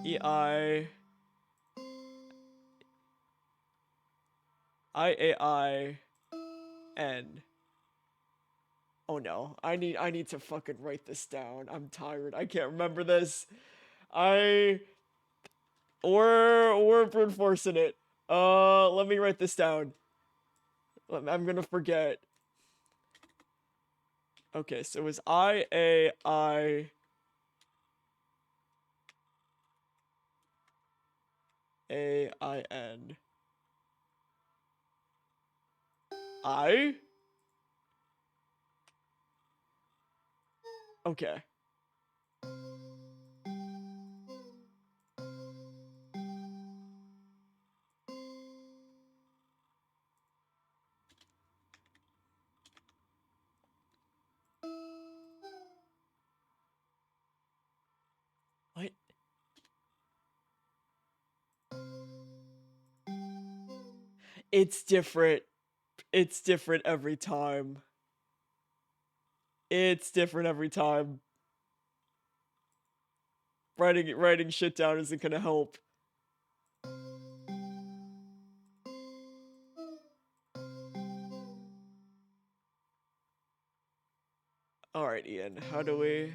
EIAIN. Oh no, I need to fucking write this down. I'm tired. I can't remember this. We're brute forcing it. Let me write this down. I'm gonna forget. Okay, so it was IAIN. I? Okay. What? It's different. It's different every time. It's different every time. Writing shit down isn't gonna help. Alright, Ian, how do we...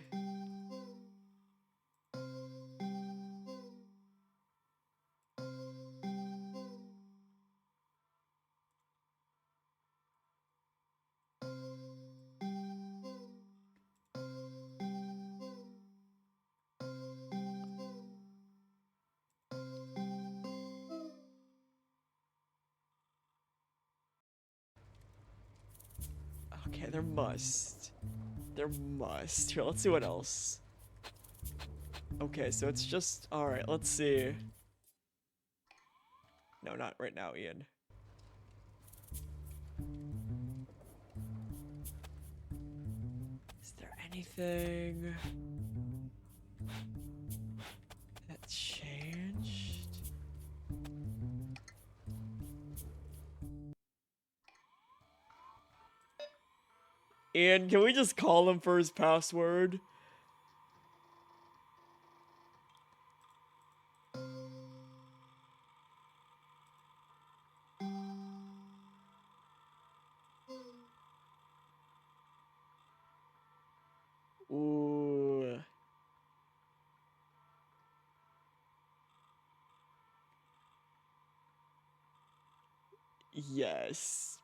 Okay, there must. There must. Here, let's see what else. Okay, so it's just... Alright, let's see. No, not right now, Ian. Is there anything that changed? Ian, can we just call him for his password? Ooh. Yes.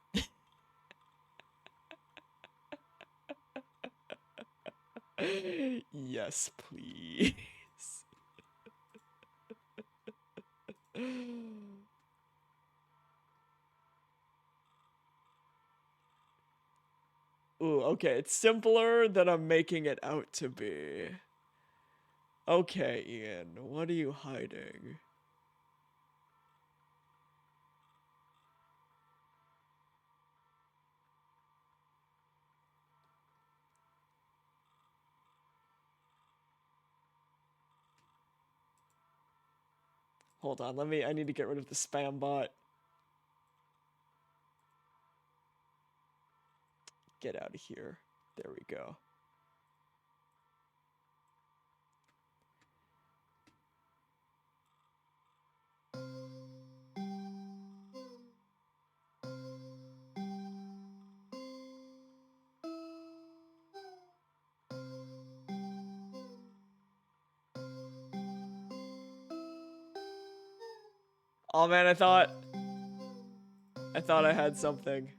Yes, please. Ooh, okay, it's simpler than I'm making it out to be. Okay, Ian, what are you hiding? Hold on, I need to get rid of the spam bot. Get out of here. There we go. Oh man, I thought I had something.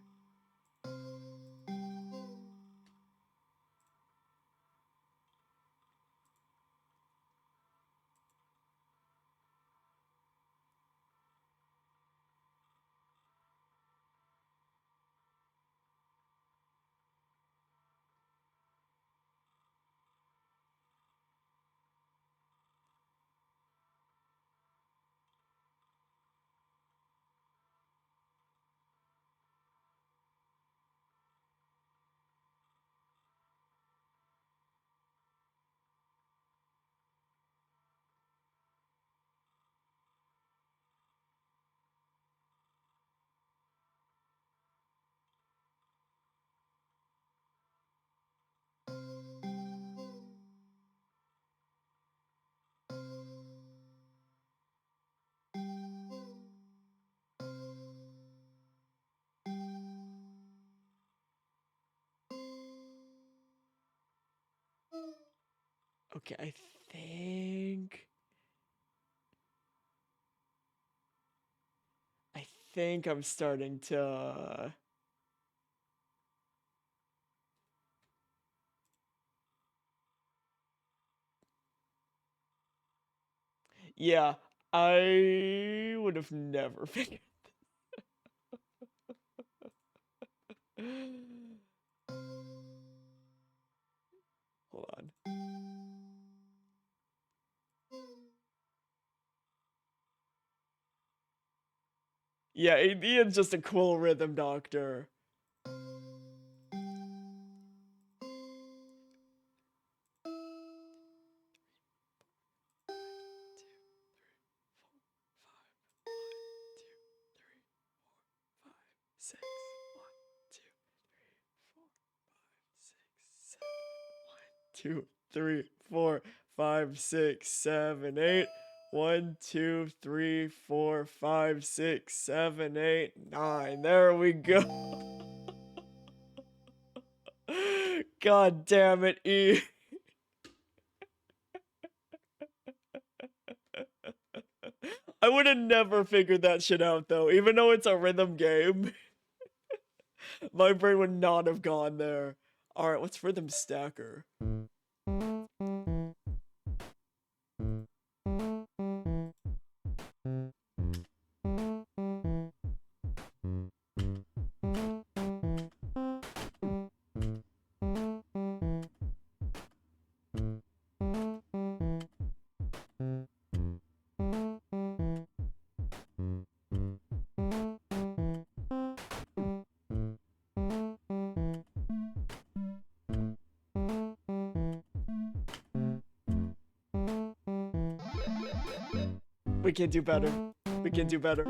Okay, I think I'm starting to yeah, I would have never figured. Hold on. Yeah, Ian's just a cool rhythm doctor. Six, 1, 2, 3, 4, 5, 6, 7, 8. 1, 2, 3, 4, 5, 6, 7, 8, 9. There we go. God damn it, E. I would have never figured that shit out though, even though it's a rhythm game. My brain would not have gone there. Alright, what's rhythm stacker? We can do better. We can do better.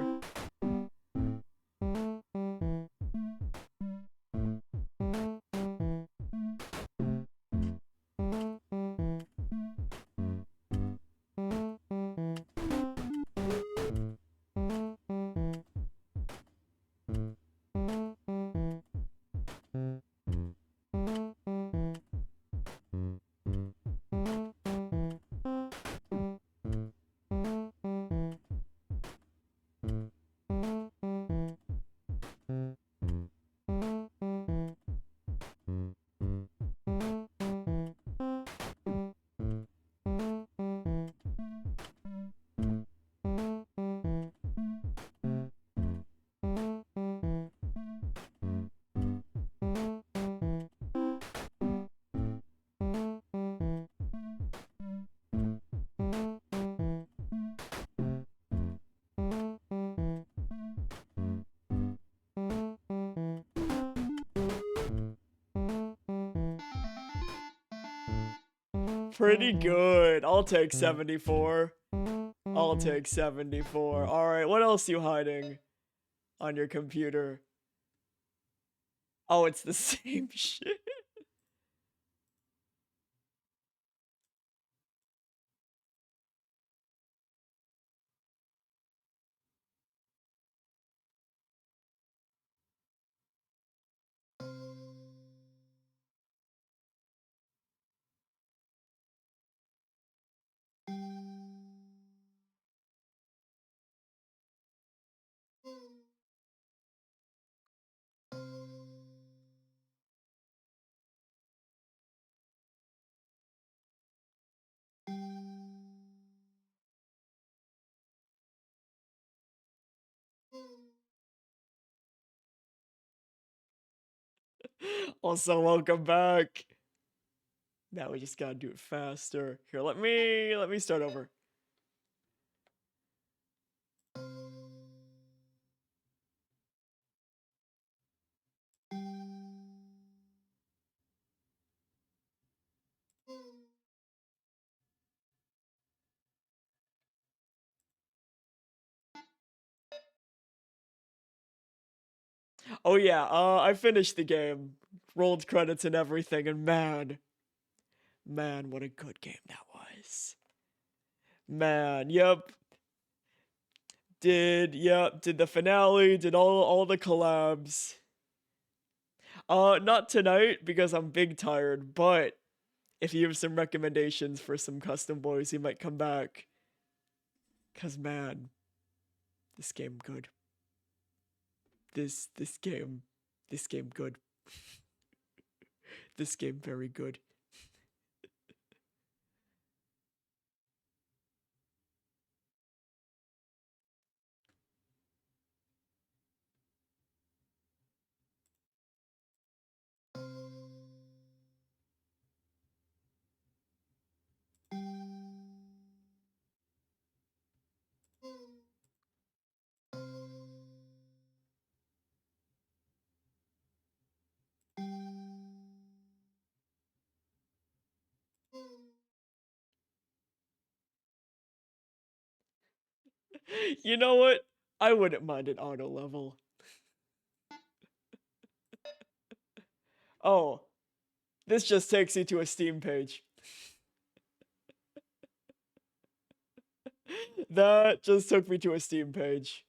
pretty good. I'll take 74. I'll take 74. Alright, what else you hiding on your computer? Oh, it's the same shit. Also, welcome back. Now we just gotta do it faster. Here, let me start over. Oh yeah, I finished the game. Rolled credits and everything, and man, what a good game that was. Man, yep. Did the finale, did all the collabs. Not tonight because I'm big tired, but if you have some recommendations for some custom boys, he might come back. Cause man, this game good. This game good. This game very good. You know what? I wouldn't mind an auto level. Oh, this just takes you to a Steam page. That just took me to a Steam page.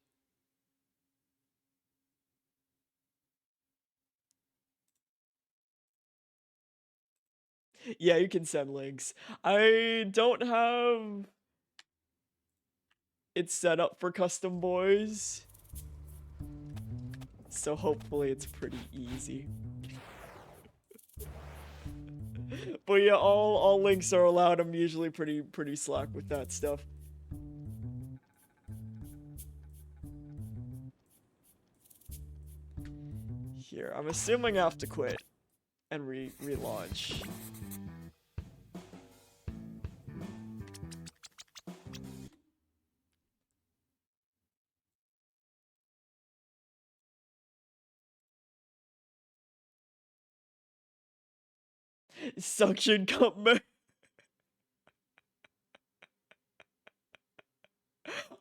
Yeah, you can send links. I don't have it set up for custom boys, so hopefully it's pretty easy. But yeah, all links are allowed. I'm usually pretty slack with that stuff. Here, I'm assuming I have to quit and relaunch. Suction cup man.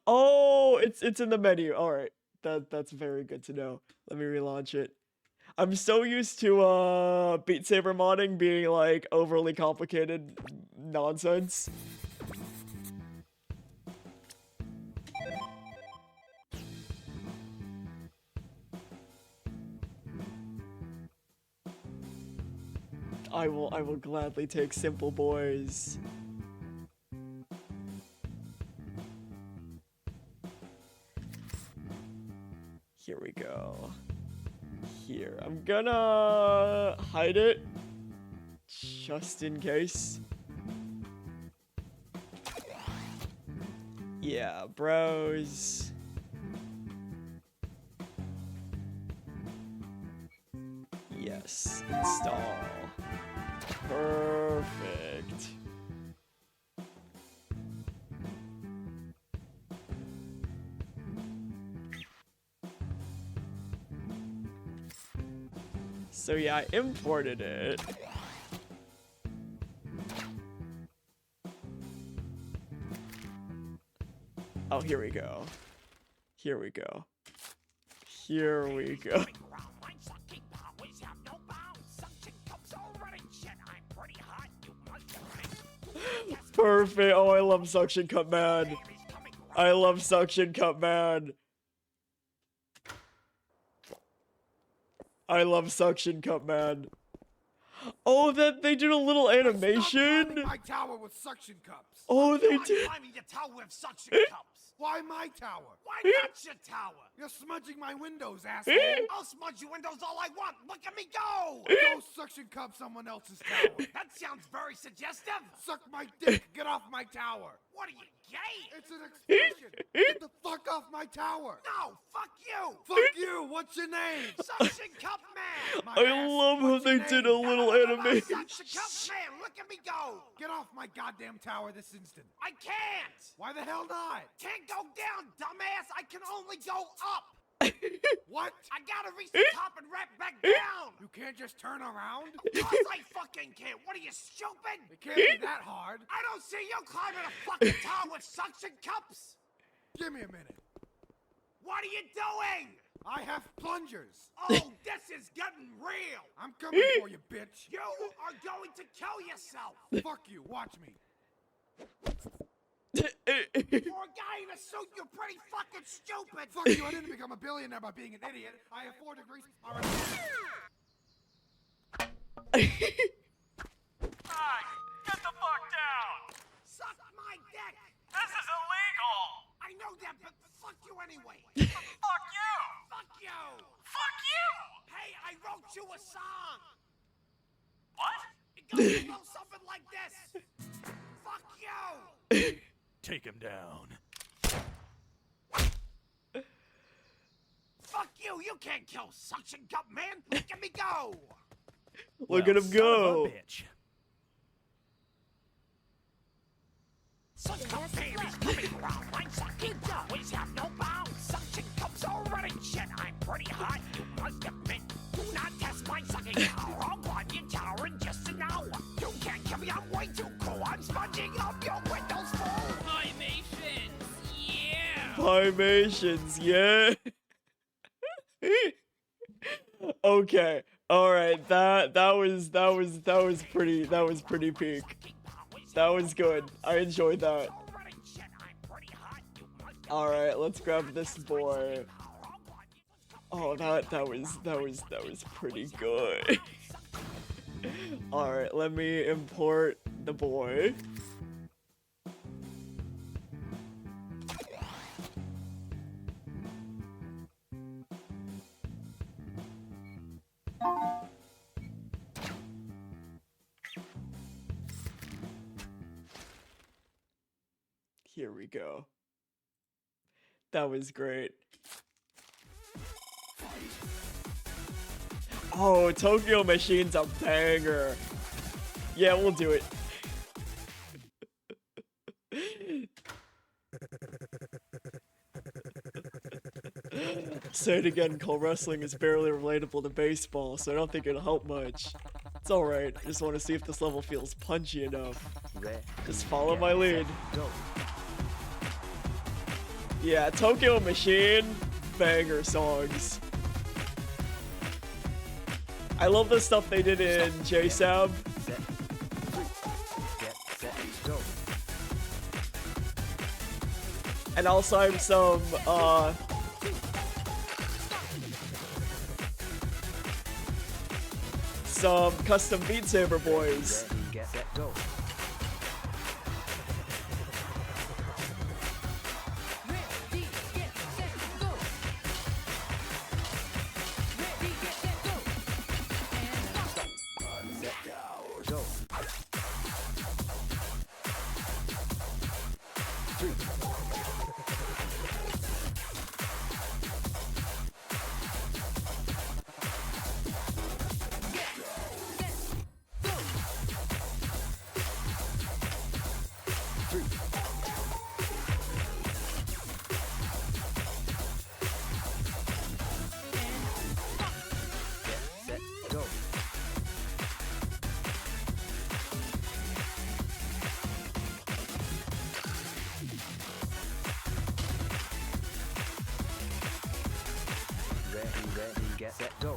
Oh, it's in the menu. All right, that's very good to know. Let me relaunch it. I'm so used to Beat Saber modding being like overly complicated nonsense. I will gladly take simple boys. Here we go. Here, I'm gonna hide it just in case. Yeah, browse. Yes, install. Perfect. So yeah, I imported it. Oh, here we go. Here we go. Here we go. Perfect. Oh, I love Suction Cup Man. I love Suction Cup Man. I love Suction Cup Man. Oh, that they did a little animation. My tower with suction cups. Oh, they I'm did. climbing your tower with suction cups. Why my tower? Why not your tower? You're smudging my windows, asshole. I'll smudge your windows all I want. Look at me go! Go suction cup someone else's tower. That sounds very suggestive. Suck my dick. Get off my tower. What are you, gay? It's an expression. Get the fuck off my tower. No, fuck you. Fuck you. What's your name? Suction Cup Man. My I ass. love how What's your they did a name? little animation. Suction Cup Man, look at me go. Get off my goddamn tower this instant. I can't. Why the hell not? Can't go down, dumbass. I can only go up. What? I gotta reach the top and wrap back down. You can't just turn around? Of course I fucking can't. What are you, stupid? It can't be that hard. I don't see you climbing a fucking tower with suction cups. Give me a minute. What are you doing? I have plungers. Oh, this is getting real. I'm coming for you, bitch. You are going to kill yourself. Fuck you. Watch me. For a guy in a suit, you're pretty fucking stupid. Fuck you. I didn't become a billionaire by being an idiot. I have 4 degrees. All right. Get the fuck down! Suck my dick. This is illegal! I know that, but fuck you anyway. Fuck you! Fuck you. Fuck you! Hey, I wrote you a song. What? It goes a little something like this. Fuck you. Take him down. Fuck you. You can't kill Suction Cup Man. Look at me go. Look at him go. Bitch. Suction Cup Man is coming around. I'm sucking. Always have no bounds. Suction Cup's already shit. I'm pretty hot. You must admit. Do not test my sucking power. I'll climb your tower in just an hour. You can't kill me. I'm way too cool. I'm sponging up your windows full. Climations. Yeah. Climations, yeah. Okay. All right. That was pretty peak. That was good. I enjoyed that. All right, let's grab this boy. Oh, that was pretty good. All right, let me import the boy. Here we go. That was great. Oh, Tokyo Machine's a banger. Yeah, we'll do it. Say it again, Cole. Wrestling is barely relatable to baseball, so I don't think it'll help much. It's alright, I just want to see if this level feels punchy enough. Just follow my lead. Yeah, Tokyo Machine, banger songs. I love the stuff they did in JSAB. And also I have some custom Beat Saber boys. Get set, go. Ready, get set, go. Ready, get set, go. And stop. Go. 3. Set, go. get set, go.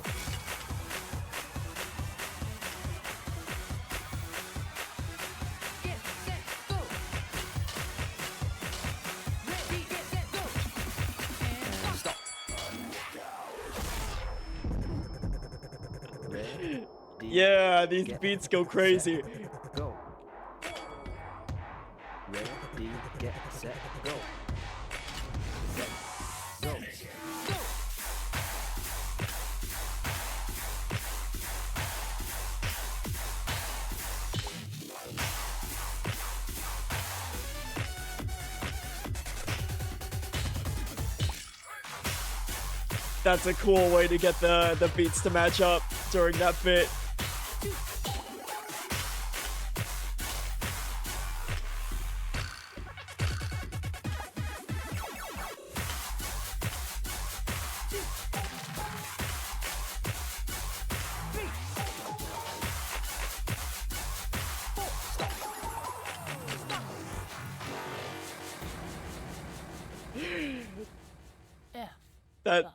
Get set, go. Ready, get set, go. And stop. Ready, Yeah, these get beats go crazy. set, go. Ready, get set, go. Set, go. Go. That's a cool way to get the beats to match up during that bit.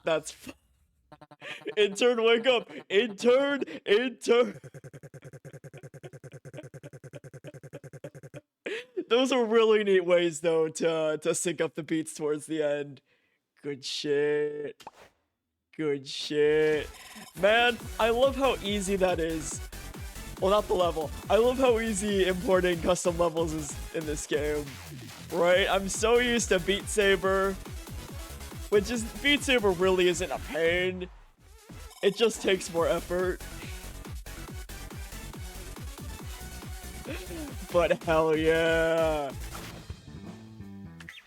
That's intern, wake up! Intern! Those are really neat ways though to sync up the beats towards the end. Good shit. Good shit. Man, I love how easy that is. Well, not the level. I love how easy importing custom levels is in this game. Right? I'm so used to Beat Saber. Which is, Beat Saber really isn't a pain. It just takes more effort. But hell yeah.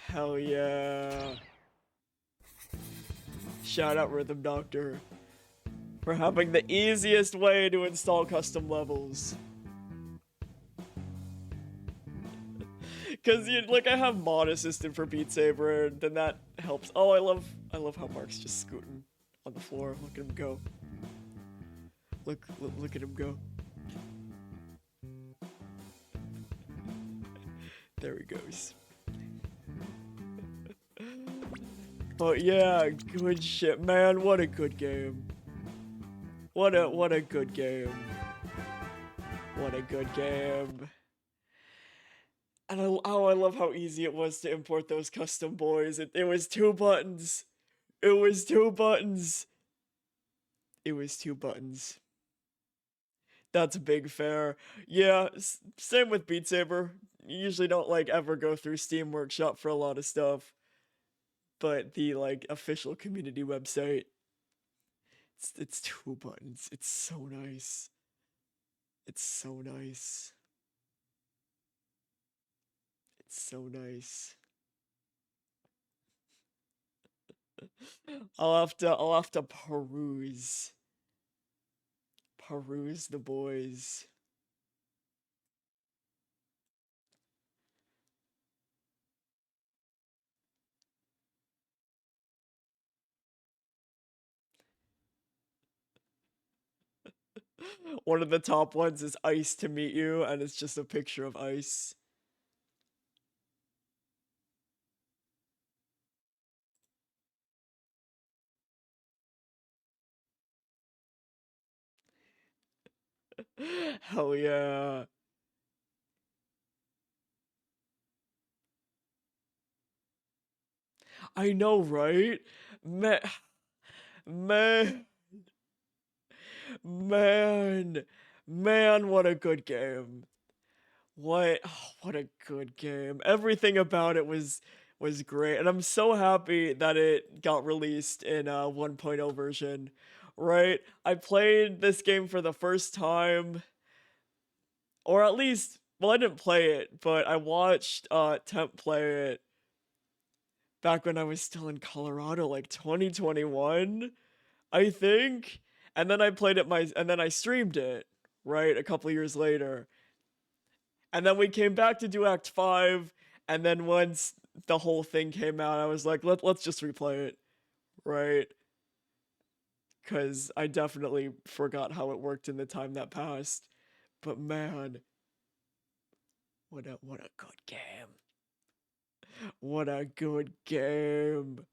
Hell yeah. Shout out Rhythm Doctor for having the easiest way to install custom levels. Cause like I have Mod Assistant for Beat Saber, and then that helps. Oh, I love how Mark's just scooting on the floor. Look at him go. Look at him go. There he goes. But yeah, good shit, man. What a good game. What a good game. What a good game. And I love how easy it was to import those custom boys. It was 2 buttons. It was 2 buttons. It was 2 buttons. That's big fair. Yeah, same with Beat Saber. You usually don't like ever go through Steam Workshop for a lot of stuff. But the like official community website, it's 2 buttons. It's so nice. It's so nice. It's so nice. I'll have to peruse the boys. One of the top ones is Ice to Meet You, and it's just a picture of Ice. Hell yeah. I know, right? Man, man, man, what a good game. What a good game. Everything about it was great, and I'm so happy that it got released in a 1.0 version. Right? I played this game for the first time, or at least, well, I didn't play it, but I watched Temp play it back when I was still in Colorado, like 2021, I think. And then I played it and then I streamed it, right, a couple years later. And then we came back to do Act 5, and then once the whole thing came out, I was like, let's just replay it, right? Because I definitely forgot how it worked in the time that passed. But man, what a good game. What a good game.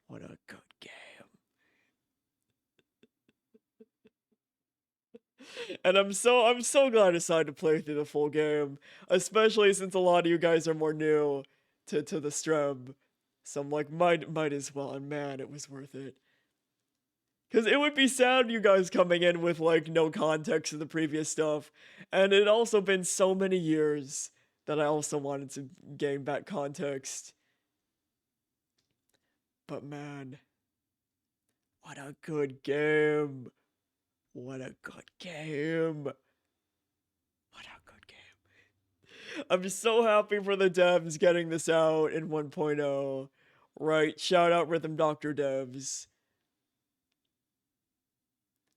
What a good game. And I'm so glad I decided to play through the full game, especially since a lot of you guys are more new to the stream. So I'm like, might as well, and man, it was worth it. Cause it would be sad you guys coming in with like no context of the previous stuff, and it also been so many years that I also wanted to gain back context. But man, what a good game! What a good game! What a good game! I'm so happy for the devs getting this out in 1.0. Right, shout out Rhythm Doctor devs.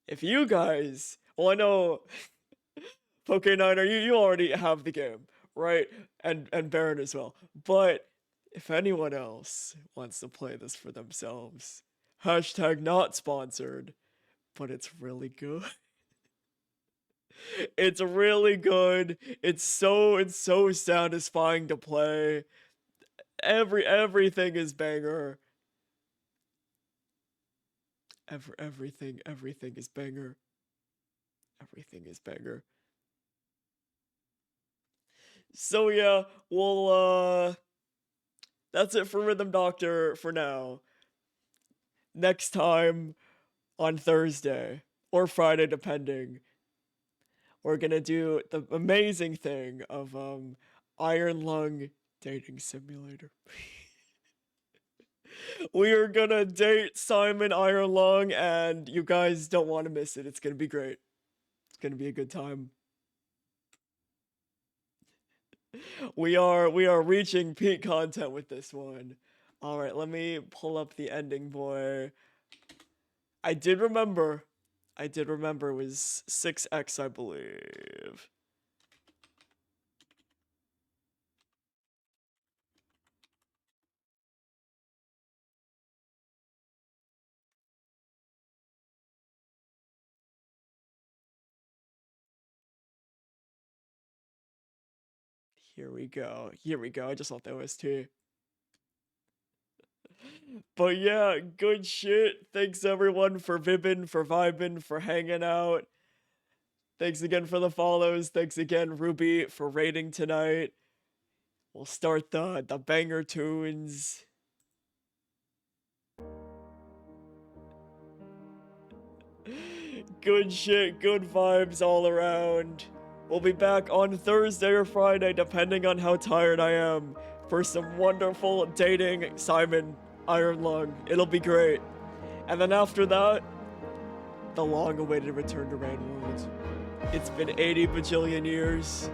If you guys, well, I know, Poke9er, you already have the game, right? And Baron as well. But if anyone else wants to play this for themselves, hashtag not sponsored, but it's really good. It's really good. It's so satisfying to play. Everything is banger. Everything is banger. Everything is banger. So yeah, well, that's it for Rhythm Doctor for now. Next time, on Thursday, or Friday, depending, we're gonna do the amazing thing of, Iron Lung Dating Simulator. We are gonna date Simon Iron Lung, and you guys don't want to miss it. It's gonna be great. It's gonna be a good time. We are reaching peak content with this one. All right, let me pull up the ending, boy. I did remember it was 6x, I believe. Here we go. I just left the OST. But yeah, good shit. Thanks everyone for vibbing, for vibing, for hanging out. Thanks again for the follows. Thanks again, Ruby, for raiding tonight. We'll start the banger tunes. Good shit, good vibes all around. We'll be back on Thursday or Friday, depending on how tired I am, for some wonderful dating Simon Iron Lung. It'll be great. And then after that, the long-awaited return to Rain World. It's been 80 bajillion years.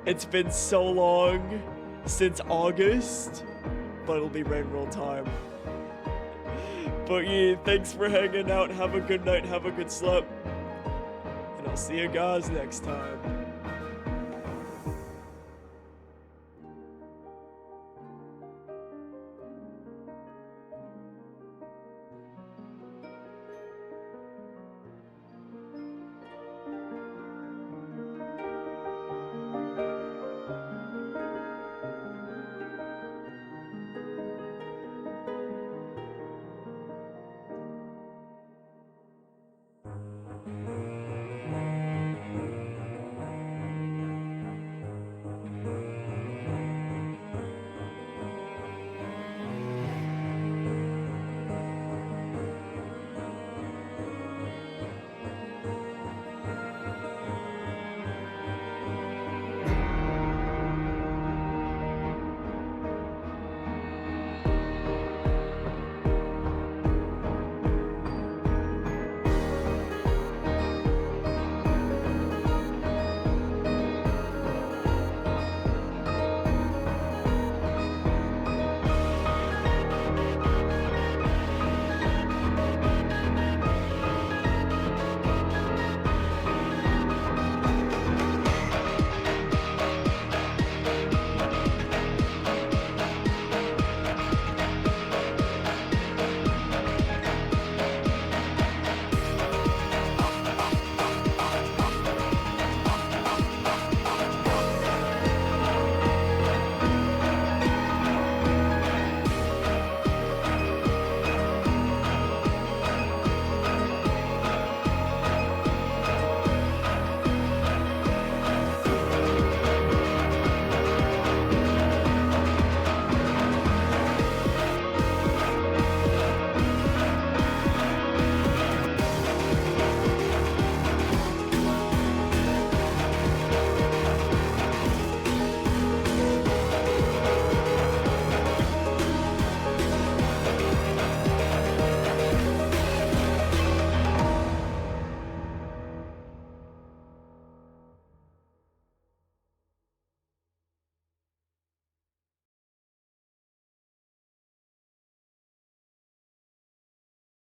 It's been so long, since August, but it'll be Rain World time. But yeah, thanks for hanging out. Have a good night, have a good sleep. And I'll see you guys next time.